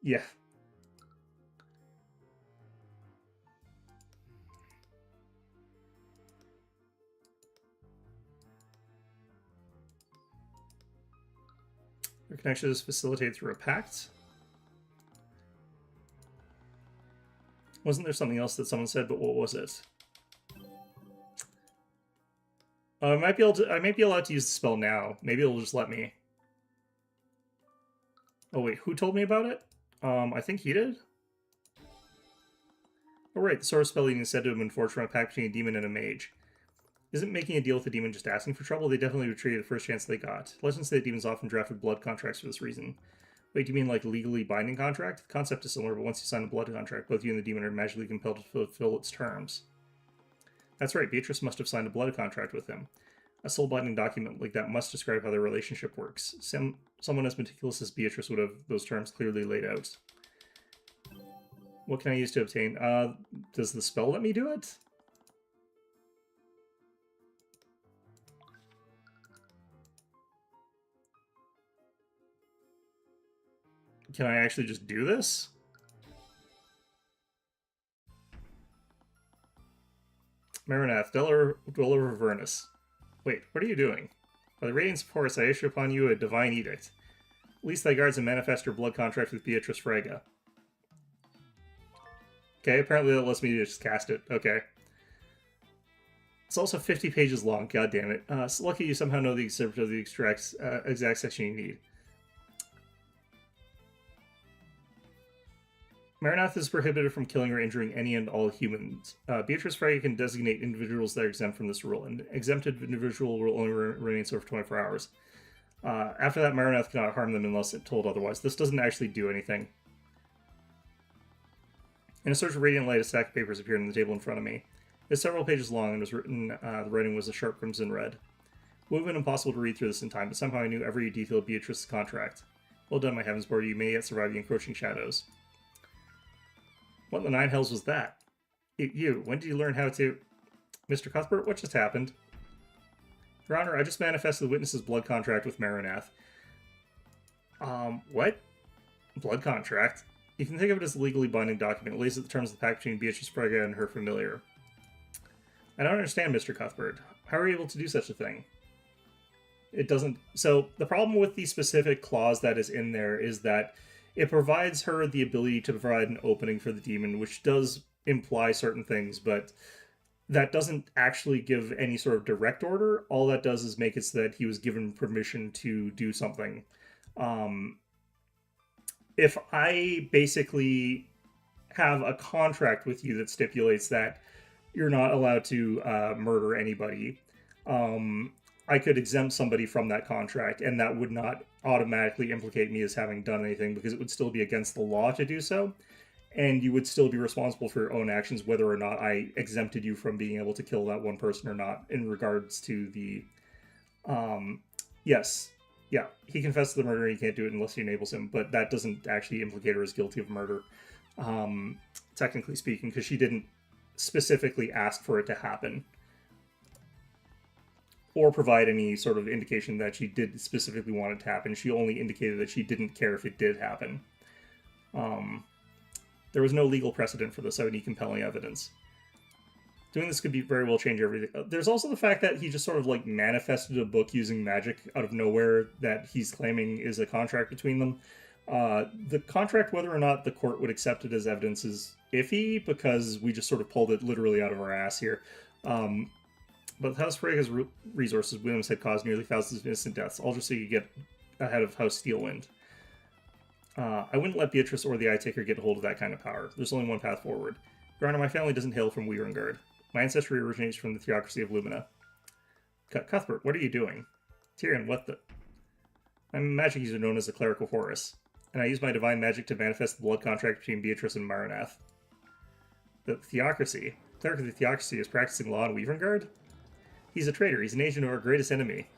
Yeah. Their connection is facilitated through a pact. Wasn't there something else that someone said, but what was it? I might be allowed to use the spell now. Maybe it'll just let me. Oh wait, who told me about it? I think he did. Oh right, the source spell is said to have been forged from a pact between a demon and a mage. Isn't making a deal with a demon just asking for trouble? They definitely retreated the first chance they got. Legends say that demons often drafted blood contracts for this reason. Wait, do you mean like legally binding contract? The concept is similar, but once you sign a blood contract, both you and the demon are magically compelled to fulfill its terms. That's right, Beatrice must have signed a blood contract with him. A soul-binding document like that must describe how their relationship works. Someone as meticulous as Beatrice would have those terms clearly laid out. What can I use to obtain? Does the spell let me do it? Can I actually just do this? Marinath, dweller of Avernus. Wait, what are you doing? By the radiance of Horus, I issue upon you a divine edict. Release thy guards and manifest your blood contract with Beatrice Frege. Okay, apparently that lets me just cast it. Okay. It's also 50 pages long, god damn it. It's lucky you somehow know the excerpt of the exact section you need. Marinath is prohibited from killing or injuring any and all humans. Beatrice Frege can designate individuals that are exempt from this rule. An exempted individual will only remain so for 24 hours. After that, Marinath cannot harm them unless told otherwise. This doesn't actually do anything. In a search of radiant light, a stack of papers appeared on the table in front of me. It's several pages long and was written, the writing was a sharp crimson red. It would have been impossible to read through this in time, but somehow I knew every detail of Beatrice's contract. Well done, my heavens, Border, you may yet survive the encroaching shadows. What in the nine hells was that? You, when did you learn how to... Mr. Cuthbert, what just happened? Your Honor, I just manifested the witness's blood contract with Marinath. What? Blood contract? You can think of it as a legally binding document. It lays out the terms of the pact between Beatrice Frege and her familiar. I don't understand, Mr. Cuthbert. How are you able to do such a thing? It doesn't... So, the problem with the specific clause that is in there is that it provides her the ability to provide an opening for the demon, which does imply certain things, but that doesn't actually give any sort of direct order. All that does is make it so that he was given permission to do something. If I basically have a contract with you that stipulates that you're not allowed to murder anybody, I could exempt somebody from that contract, and that would not automatically implicate me as having done anything because it would still be against the law to do so. And you would still be responsible for your own actions, whether or not I exempted you from being able to kill that one person or not, in regards to the. Yes. Yeah, he confessed to the murder. He can't do it unless he enables him, but that doesn't actually implicate her as guilty of murder, technically speaking, because she didn't specifically ask for it to happen or provide any sort of indication that she did specifically want it to happen. She only indicated that she didn't care if it did happen. There was no legal precedent for this. I would need compelling evidence. Doing this could be very well change everything. There's also the fact that he just sort of like manifested a book using magic out of nowhere that he's claiming is a contract between them. The contract, whether or not the court would accept it as evidence, is iffy because we just sort of pulled it literally out of our ass here. But House Freya's resources, Williams had caused nearly thousands of innocent deaths, all just so you get ahead of House Steelwind. I wouldn't let Beatrice or the Eye Taker get a hold of that kind of power. There's only one path forward. Your Honor, my family doesn't hail from Weirengard. My ancestry originates from the theocracy of Lumina. Cuthbert, what are you doing? Tyrion, what the... My magic user known as the Cleric of Horus, and I use my divine magic to manifest the blood contract between Beatrice and Maranath. The theocracy? Cleric of the theocracy is practicing law in Weavengard? He's a traitor. He's an agent of our greatest enemy.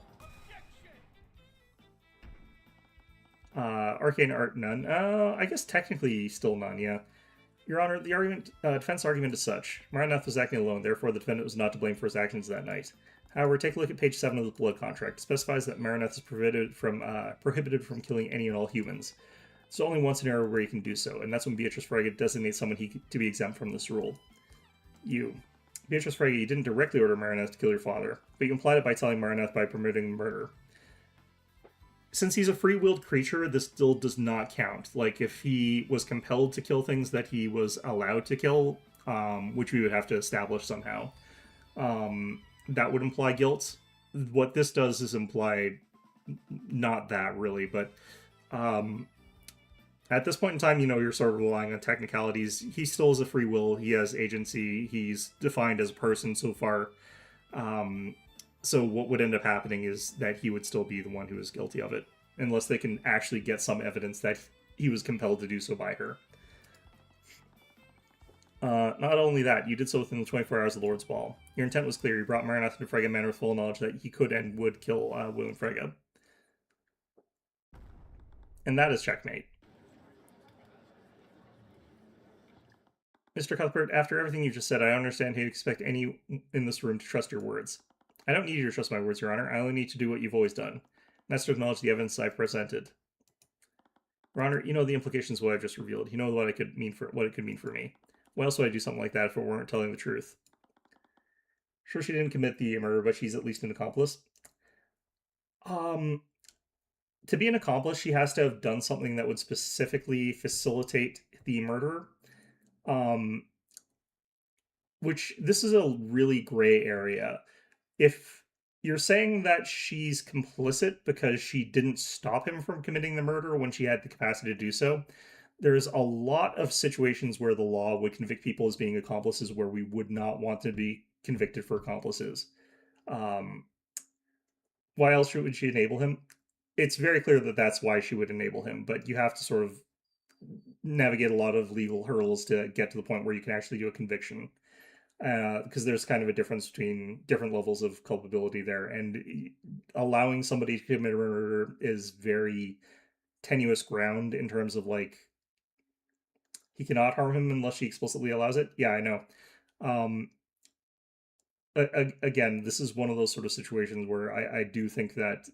Arcane art, none. I guess technically still none, yeah. Your Honor, the defense argument is such. Maranath was acting alone, therefore the defendant was not to blame for his actions that night. However, take a look at page 7 of the blood contract. It specifies that Maranath is prohibited from killing any and all humans. There's only one scenario where he can do so, and that's when Beatrice Frege designates someone to be exempt from this rule. You. Beatrice Frege, you didn't directly order Maranath to kill your father, but you implied it by telling Maranath by permitting murder. Since he's a free-willed creature, this still does not count. Like, if he was compelled to kill things that he was allowed to kill, which we would have to establish somehow, that would imply guilt. What this does is imply not that, really, but at this point in time, you're sort of relying on technicalities. He still has a free will. He has agency. He's defined as a person so far. So what would end up happening is that he would still be the one who is guilty of it, unless they can actually get some evidence that he was compelled to do so by her. Not only that, you did so within the 24 hours of the Lord's Ball. Your intent was clear. You brought Maranath into Frege Manor with full knowledge that he could and would kill William Frege. And that is checkmate. Mr. Cuthbert, after everything you just said, I understand he'd expect any in this room to trust your words. I don't need you to trust my words, Your Honor. I only need to do what you've always done. And that's to acknowledge the evidence I've presented. Your Honor, you know the implications of what I've just revealed. You know what it could mean for me. Why else would I do something like that if it weren't telling the truth? Sure, she didn't commit the murder, but she's at least an accomplice. To be an accomplice, she has to have done something that would specifically facilitate the murder. Which, this is a really gray area. If you're saying that she's complicit because she didn't stop him from committing the murder when she had the capacity to do so, there's a lot of situations where the law would convict people as being accomplices where we would not want to be convicted for accomplices. Why else would she enable him? It's very clear that that's why she would enable him, but you have to sort of navigate a lot of legal hurdles to get to the point where you can actually do a conviction. Because there's kind of a difference between different levels of culpability there, and allowing somebody to commit a murder is very tenuous ground in terms of, like, he cannot harm him unless she explicitly allows it. Yeah, I know. Again, this is one of those sort of situations where I do think that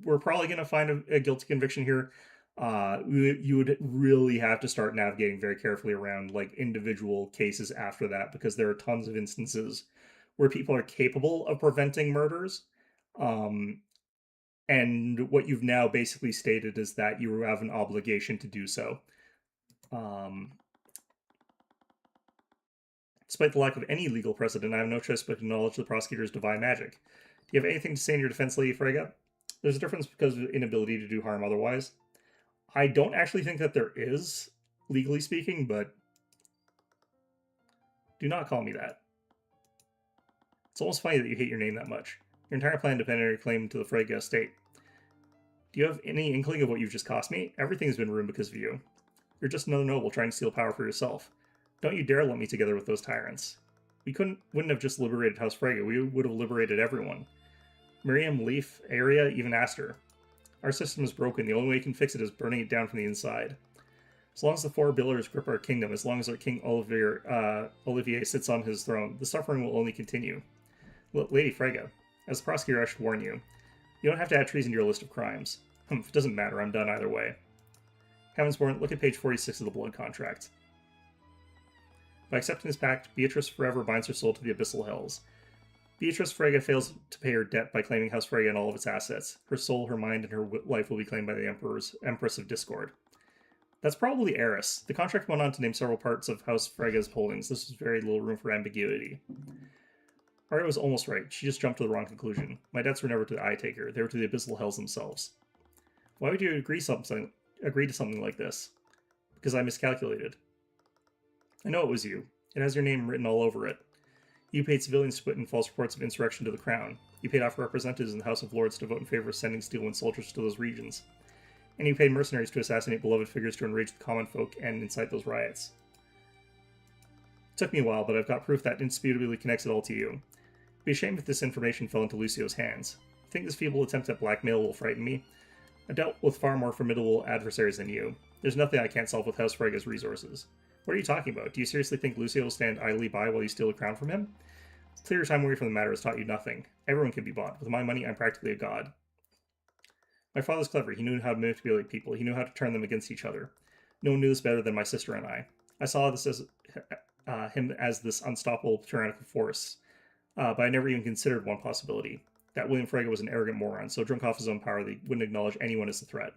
we're probably going to find a guilty conviction here. You would really have to start navigating very carefully around like individual cases after that, because there are tons of instances where people are capable of preventing murders. And what you've now basically stated is that you have an obligation to do so. Despite the lack of any legal precedent, I have no choice but to acknowledge the prosecutor's divine magic. Do you have anything to say in your defense, Lady Frege? There's a difference because of inability to do harm otherwise. I don't actually think that there is, legally speaking, but do not call me that. It's almost funny that you hate your name that much. Your entire plan depended on your claim to the Frege estate. Do you have any inkling of what you've just cost me? Everything's been ruined because of you. You're just another noble trying to steal power for yourself. Don't you dare lump me together with those tyrants. We wouldn't have just liberated House Frege, we would have liberated everyone. Miriam, Leaf, Aria, even Aster. Our system is broken, the only way we can fix it is burning it down from the inside. As long as the four pillars grip our kingdom, as long as our King Olivier sits on his throne, the suffering will only continue. Lady Frege, as the prosecutor I should warn you, you don't have to add treason to your list of crimes. It doesn't matter, I'm done either way. Heavensborn, look at page 46 of the blood contract. By accepting this pact, Beatrice forever binds her soul to the abyssal hells. Beatrice Frege fails to pay her debt by claiming House Frege and all of its assets. Her soul, her mind, and her life will be claimed by the Empress of Discord. That's probably Eris. The contract went on to name several parts of House Frege's holdings. This was very little room for ambiguity. Aria was almost right. She just jumped to the wrong conclusion. My debts were never to the Eye Taker. They were to the abyssal hells themselves. Why would you agree to something like this? Because I miscalculated. I know it was you. It has your name written all over it. You paid civilians to put in false reports of insurrection to the crown. You paid off representatives in the House of Lords to vote in favor of sending Steelwind soldiers to those regions. And you paid mercenaries to assassinate beloved figures to enrage the common folk and incite those riots. It took me a while, but I've got proof that indisputably connects it all to you. I'd be ashamed if this information fell into Lucio's hands. I think this feeble attempt at blackmail will frighten me. I've dealt with far more formidable adversaries than you. There's nothing I can't solve with House Frege's resources. What are you talking about? Do you seriously think Lucio will stand idly by while you steal the crown from him? Clear your time away from the matter has taught you nothing. Everyone can be bought. With my money, I'm practically a god. My father's clever. He knew how to manipulate people. He knew how to turn them against each other. No one knew this better than my sister and I. I saw this as him as this unstoppable tyrannical force, but I never even considered one possibility. That William Frege was an arrogant moron, so drunk off his own power that he wouldn't acknowledge anyone as a threat.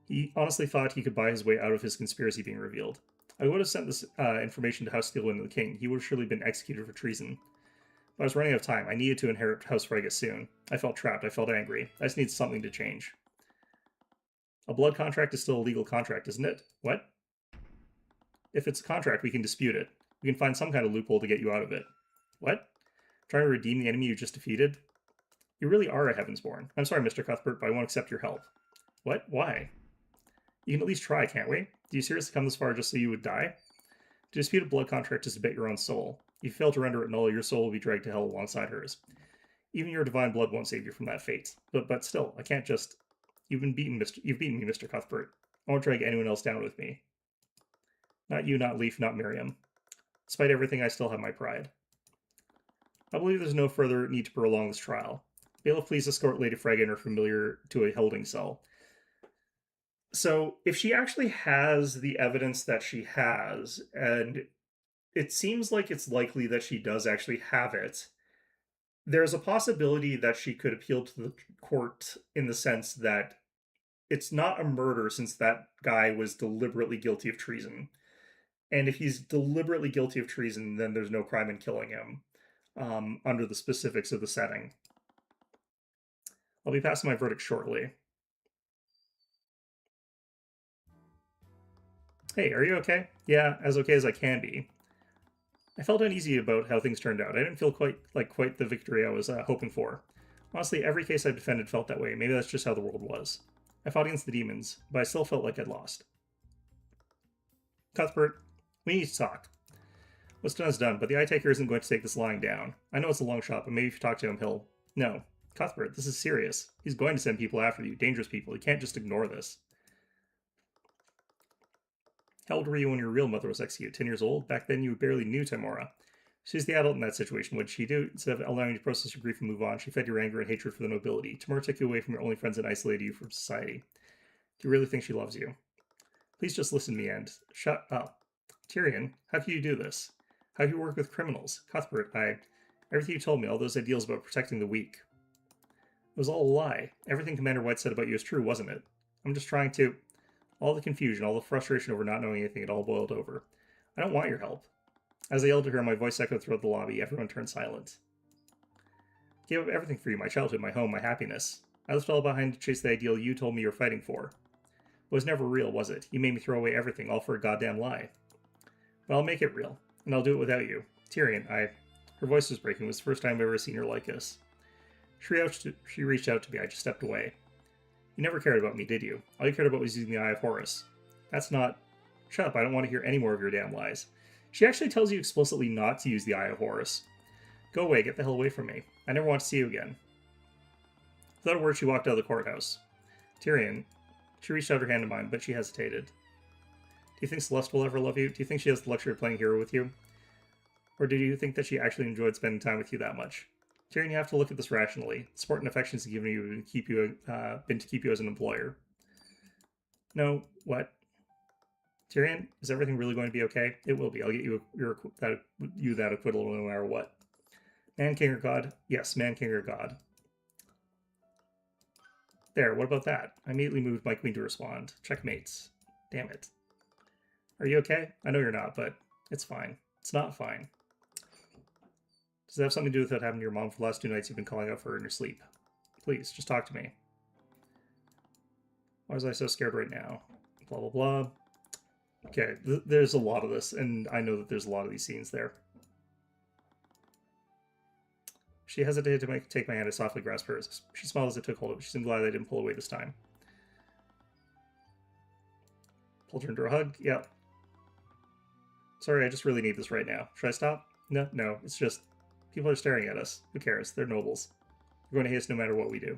He honestly thought he could buy his way out of his conspiracy being revealed. I would have sent this information to House Steelwind and the King. He would have surely been executed for treason. But I was running out of time. I needed to inherit House Frege soon. I felt trapped. I felt angry. I just needed something to change. A blood contract is still a legal contract, isn't it? What? If it's a contract, we can dispute it. We can find some kind of loophole to get you out of it. What? Trying to redeem the enemy you just defeated? You really are a Heavensborn. I'm sorry, Mr. Cuthbert, but I won't accept your help. What? Why? You can at least try, can't we? Do you seriously come this far just so you would die? To dispute a blood contract is to bet your own soul. If you fail to render it null, your soul will be dragged to hell alongside hers. Even your divine blood won't save you from that fate. But still, I can't just... You've beaten me, Mr. Cuthbert. I won't drag anyone else down with me. Not you, not Leaf, not Miriam. Despite everything, I still have my pride. I believe there's no further need to prolong this trial. Bailiff, please escort Lady Frege and her familiar to a holding cell. So, if she actually has the evidence that she has, and it seems like it's likely that she does actually have it, there's a possibility that she could appeal to the court in the sense that it's not a murder since that guy was deliberately guilty of treason. And if he's deliberately guilty of treason, then there's no crime in killing him, under the specifics of the setting. I'll be passing my verdict shortly. Hey, are you okay? Yeah, as okay as I can be. I felt uneasy about how things turned out. I didn't feel quite the victory I was hoping for. Honestly, every case I've defended felt that way. Maybe that's just how the world was. I fought against the demons, but I still felt like I'd lost. Cuthbert, we need to talk. What's done is done, but the Eye Taker isn't going to take this lying down. I know it's a long shot, but maybe if you talk to him, he'll... No. Cuthbert, this is serious. He's going to send people after you, dangerous people. You can't just ignore this. How old were you when your real mother was executed? 10 years old? Back then you barely knew Tamora. She's the adult in that situation. What did she do? Instead of allowing you to process your grief and move on, she fed your anger and hatred for the nobility. Tamora took you away from your only friends and isolated you from society. Do you really think she loves you? Please just listen to me and shut up. Tyrion, how can you do this? How can you work with criminals? Cuthbert, everything you told me, all those ideals about protecting the weak. It was all a lie. Everything Commander White said about you is true, wasn't it? I'm just trying to... All the confusion, all the frustration over not knowing anything, it all boiled over. I don't want your help. As I yelled at her, my voice echoed throughout the lobby. Everyone turned silent. I gave up everything for you, my childhood, my home, my happiness. I left all behind to chase the ideal you told me you were fighting for. It was never real, was it? You made me throw away everything, all for a goddamn lie. But I'll make it real, and I'll do it without you. Tyrion, Her voice was breaking. It was the first time I've ever seen her like this. She reached out to me. I just stepped away. You never cared about me, did you? All you cared about was using the Eye of Horus. That's not... Shut up, I don't want to hear any more of your damn lies. She actually tells you explicitly not to use the Eye of Horus. Go away, get the hell away from me. I never want to see you again. Without a word, she walked out of the courthouse. Tyrion. She reached out her hand to mine, but she hesitated. Do you think Celeste will ever love you? Do you think she has the luxury of playing hero with you? Or do you think that she actually enjoyed spending time with you that much? Tyrion, you have to look at this rationally. The support and affection she's given you been to keep you as an employer. No, what? Tyrion, is everything really going to be okay? It will be. I'll get you that acquittal no matter what. Man, king, or god? Yes, man, king, or god. There, what about that? I immediately moved my queen to respond. Checkmates. Damn it. Are you okay? I know you're not, but it's fine. It's not fine. Does it have something to do with what happened to your mom for the last 2 nights you've been calling out for her in your sleep? Please, just talk to me. Why was I so scared right now? Blah, blah, blah. Okay, there's a lot of this, and I know that there's a lot of these scenes there. She hesitated to take my hand. I softly grasped hers. She smiled as I took hold of it. She seemed glad I didn't pull away this time. Pulled her into a hug. Yep. Sorry, I just really need this right now. Should I stop? No, it's just... People are staring at us. Who cares? They're nobles. They're going to hate us no matter what we do.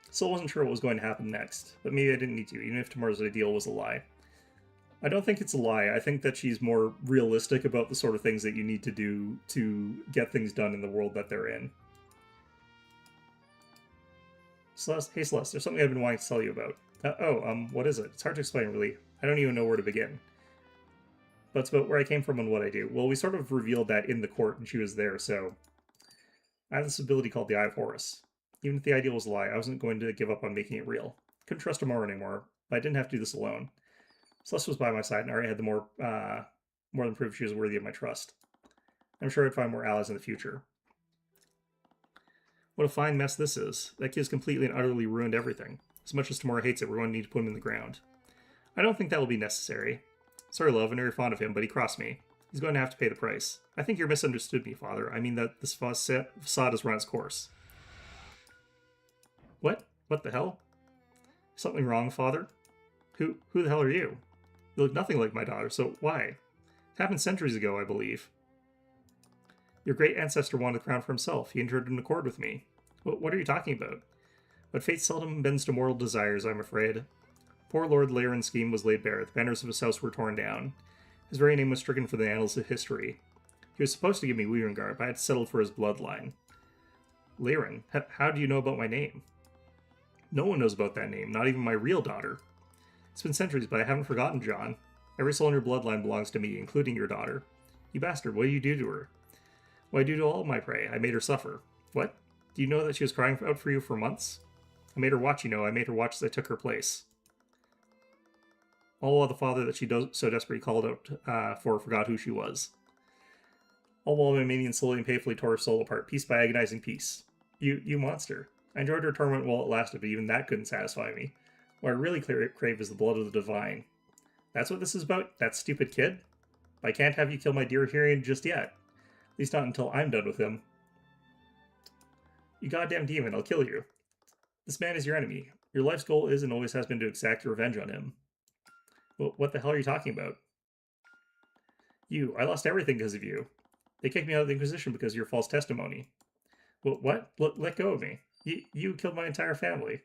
Still wasn't sure what was going to happen next, but maybe I didn't need to, even if tomorrow's ideal was a lie. I don't think it's a lie. I think that she's more realistic about the sort of things that you need to do to get things done in the world that they're in. Celeste, hey Celeste, there's something I've been wanting to tell you about. What is it? It's hard to explain, really. I don't even know where to begin. But it's about where I came from and what I do. Well, we sort of revealed that in the court, and she was there, so... I have this ability called the Eye of Horus. Even if the ideal was a lie, I wasn't going to give up on making it real. Couldn't trust Amara anymore, but I didn't have to do this alone. Celeste was by my side, and Arya had the more than proof she was worthy of my trust. I'm sure I'd find more allies in the future. What a fine mess this is. That kid's completely and utterly ruined everything. As much as Tamora hates it, we're going to need to put him in the ground. I don't think that will be necessary. Sorry, love, I know you're fond of him, but he crossed me. He's going to have to pay the price. I think you're misunderstood me, Father. I mean that this facade has run its course. What? What the hell? Something wrong, Father? Who the hell are you? You look nothing like my daughter, so why? It happened centuries ago, I believe. Your great ancestor wanted the crown for himself. He entered an accord with me. What are you talking about? But fate seldom bends to mortal desires, I'm afraid. Poor Lord Lairen's scheme was laid bare. The banners of his house were torn down. His very name was stricken from the annals of history. He was supposed to give me Weavengard, but I had to settle for his bloodline. Lairen, how do you know about my name? No one knows about that name, not even my real daughter. It's been centuries, but I haven't forgotten, John. Every soul in your bloodline belongs to me, including your daughter. You bastard, what did you do to her? What I do to all my prey? I made her suffer. What? Do you know that she was crying out for you for months? I made her watch, you know. I made her watch as I took her place. All while the father that she so desperately called out forgot who she was. All while my minions slowly and painfully tore her soul apart, piece by agonizing piece. You monster. I enjoyed her torment while it lasted, but even that couldn't satisfy me. What I really crave is the blood of the divine. That's what this is about, that stupid kid? I can't have you kill my dear Tyrion just yet. At least not until I'm done with him. You goddamn demon, I'll kill you. This man is your enemy. Your life's goal is and always has been to exact revenge on him. Well, what the hell are you talking about? I lost everything because of you. They kicked me out of the Inquisition because of your false testimony. Well, what? Let go of me. You killed my entire family.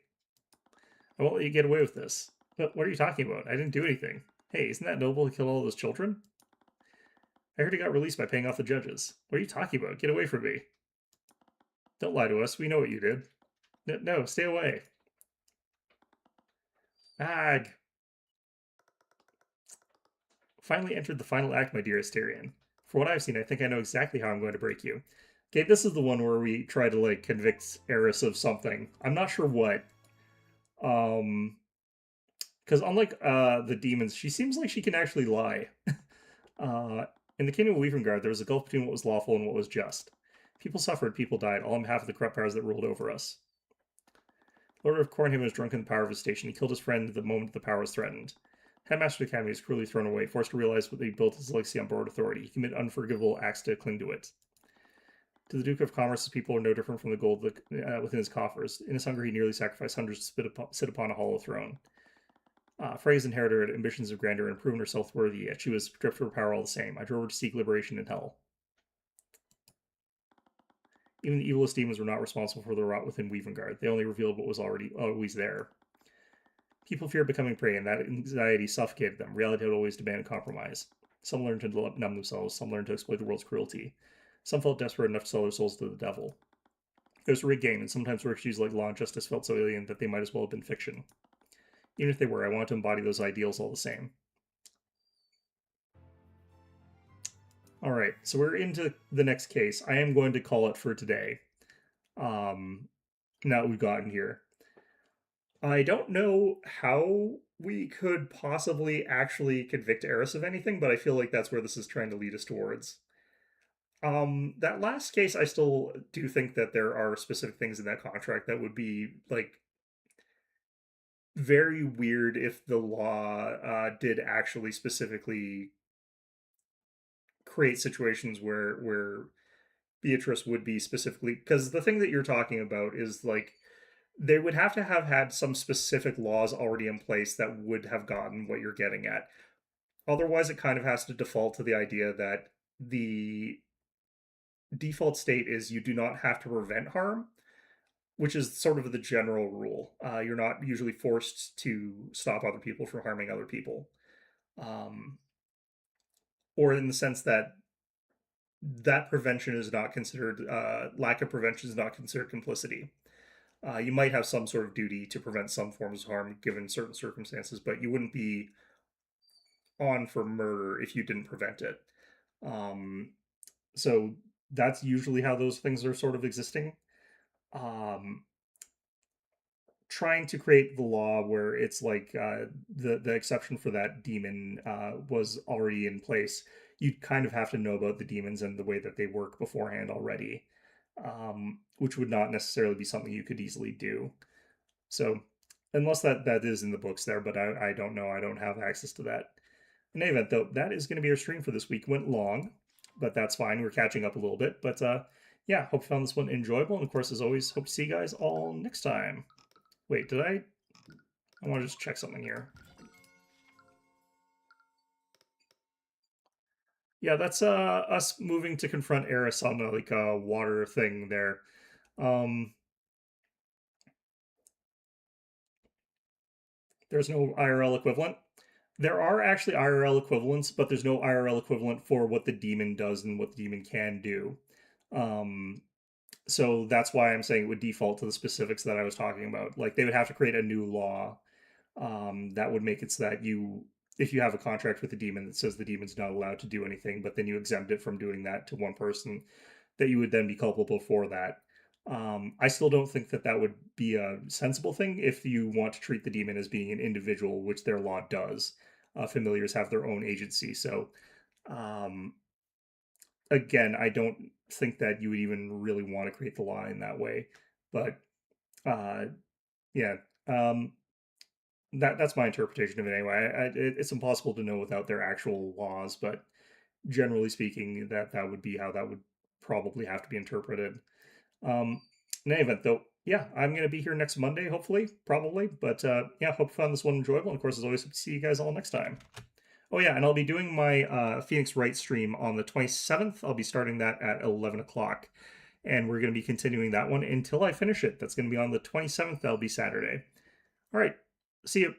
I won't let you get away with this. But what are you talking about? I didn't do anything. Hey, isn't that noble to kill all those children? I heard he got released by paying off the judges. What are you talking about? Get away from me. Don't lie to us. We know what you did. No, stay away. Ag. Finally entered the final act, my dearest Tyrion. For what I've seen, I think I know exactly how I'm going to break you. Okay, this is the one where we try to, like, convict Eris of something. I'm not sure what. Because unlike the demons, she seems like she can actually lie. In the Kingdom of Weavengard, there was a gulf between what was lawful and what was just. People suffered, people died, all on behalf of the corrupt powers that ruled over us. Lord of Cornham was drunk in the power of his station. He killed his friend the moment the power was threatened. Headmaster of the Academy is cruelly thrown away, forced to realize what they built as legacy on borrowed authority. He committed unforgivable acts to cling to it. To the Duke of Commerce's people are no different from the gold within his coffers. In his hunger, he nearly sacrificed hundreds to sit upon a hollow throne. Frey's inheritor had ambitions of grandeur and proven herself worthy, yet she was stripped of her power all the same. I drove her to seek liberation in hell. Even the evilest demons were not responsible for the rot within Weavengard. They only revealed what was always there. People feared becoming prey, and that anxiety suffocated them. Reality had always demanded compromise. Some learned to numb themselves, some learned to exploit the world's cruelty. Some felt desperate enough to sell their souls to the devil. It was a rigged game, and sometimes virtues like law and justice felt so alien that they might as well have been fiction. Even if they were, I wanted to embody those ideals all the same. Alright, so we're into the next case. I am going to call it for today. Now that we've gotten here. I don't know how we could possibly actually convict Eris of anything, but I feel like that's where this is trying to lead us towards. That last case, I still do think that there are specific things in that contract that would be, like, very weird if the law did actually specifically create situations where Beatrice would be specifically, because the thing that you're talking about is, like, they would have to have had some specific laws already in place that would have gotten what you're getting at. Otherwise, it kind of has to default to the idea that the default state is you do not have to prevent harm, which is sort of the general rule. You're not usually forced to stop other people from harming other people. Or in the sense that prevention is not considered, lack of prevention is not considered complicity. You might have some sort of duty to prevent some forms of harm given certain circumstances, but you wouldn't be on for murder if you didn't prevent it. So that's usually how those things are sort of existing. Trying to create the law where it's like the exception for that demon was already in place, you'd kind of have to know about the demons and the way that they work beforehand already, which would not necessarily be something you could easily do. So unless that is in the books there, but I don't know. I don't have access to that. In any event, though, that is going to be our stream for this week. Went long, but that's fine. We're catching up a little bit. But yeah, hope you found this one enjoyable. And of course, as always, hope to see you guys all next time. Wait, did I want to just check something here. Yeah, that's us moving to confront Eris on like a water thing there. There's no IRL equivalent. There are actually IRL equivalents, but there's no IRL equivalent for what the demon does and what the demon can do. So that's why I'm saying it would default to the specifics that I was talking about. Like, they would have to create a new law that would make it so that if you have a contract with the demon that says the demon's not allowed to do anything, but then you exempt it from doing that to one person, that you would then be culpable for that. I still don't think that would be a sensible thing if you want to treat the demon as being an individual, which their law does. Familiars have their own agency. So, again, I don't think that you would even really want to create the law in that way. But, yeah. That's my interpretation of it anyway. It's impossible to know without their actual laws, but generally speaking, that would be how that would probably have to be interpreted. In any event, though, yeah, I'm going to be here next Monday, hopefully, probably. But yeah, hope you found this one enjoyable. And of course, as always, hope to see you guys all next time. Oh yeah, and I'll be doing my Phoenix Wright stream on the 27th. I'll be starting that at 11 o'clock. And we're going to be continuing that one until I finish it. That's going to be on the 27th. That'll be Saturday. All right. See you.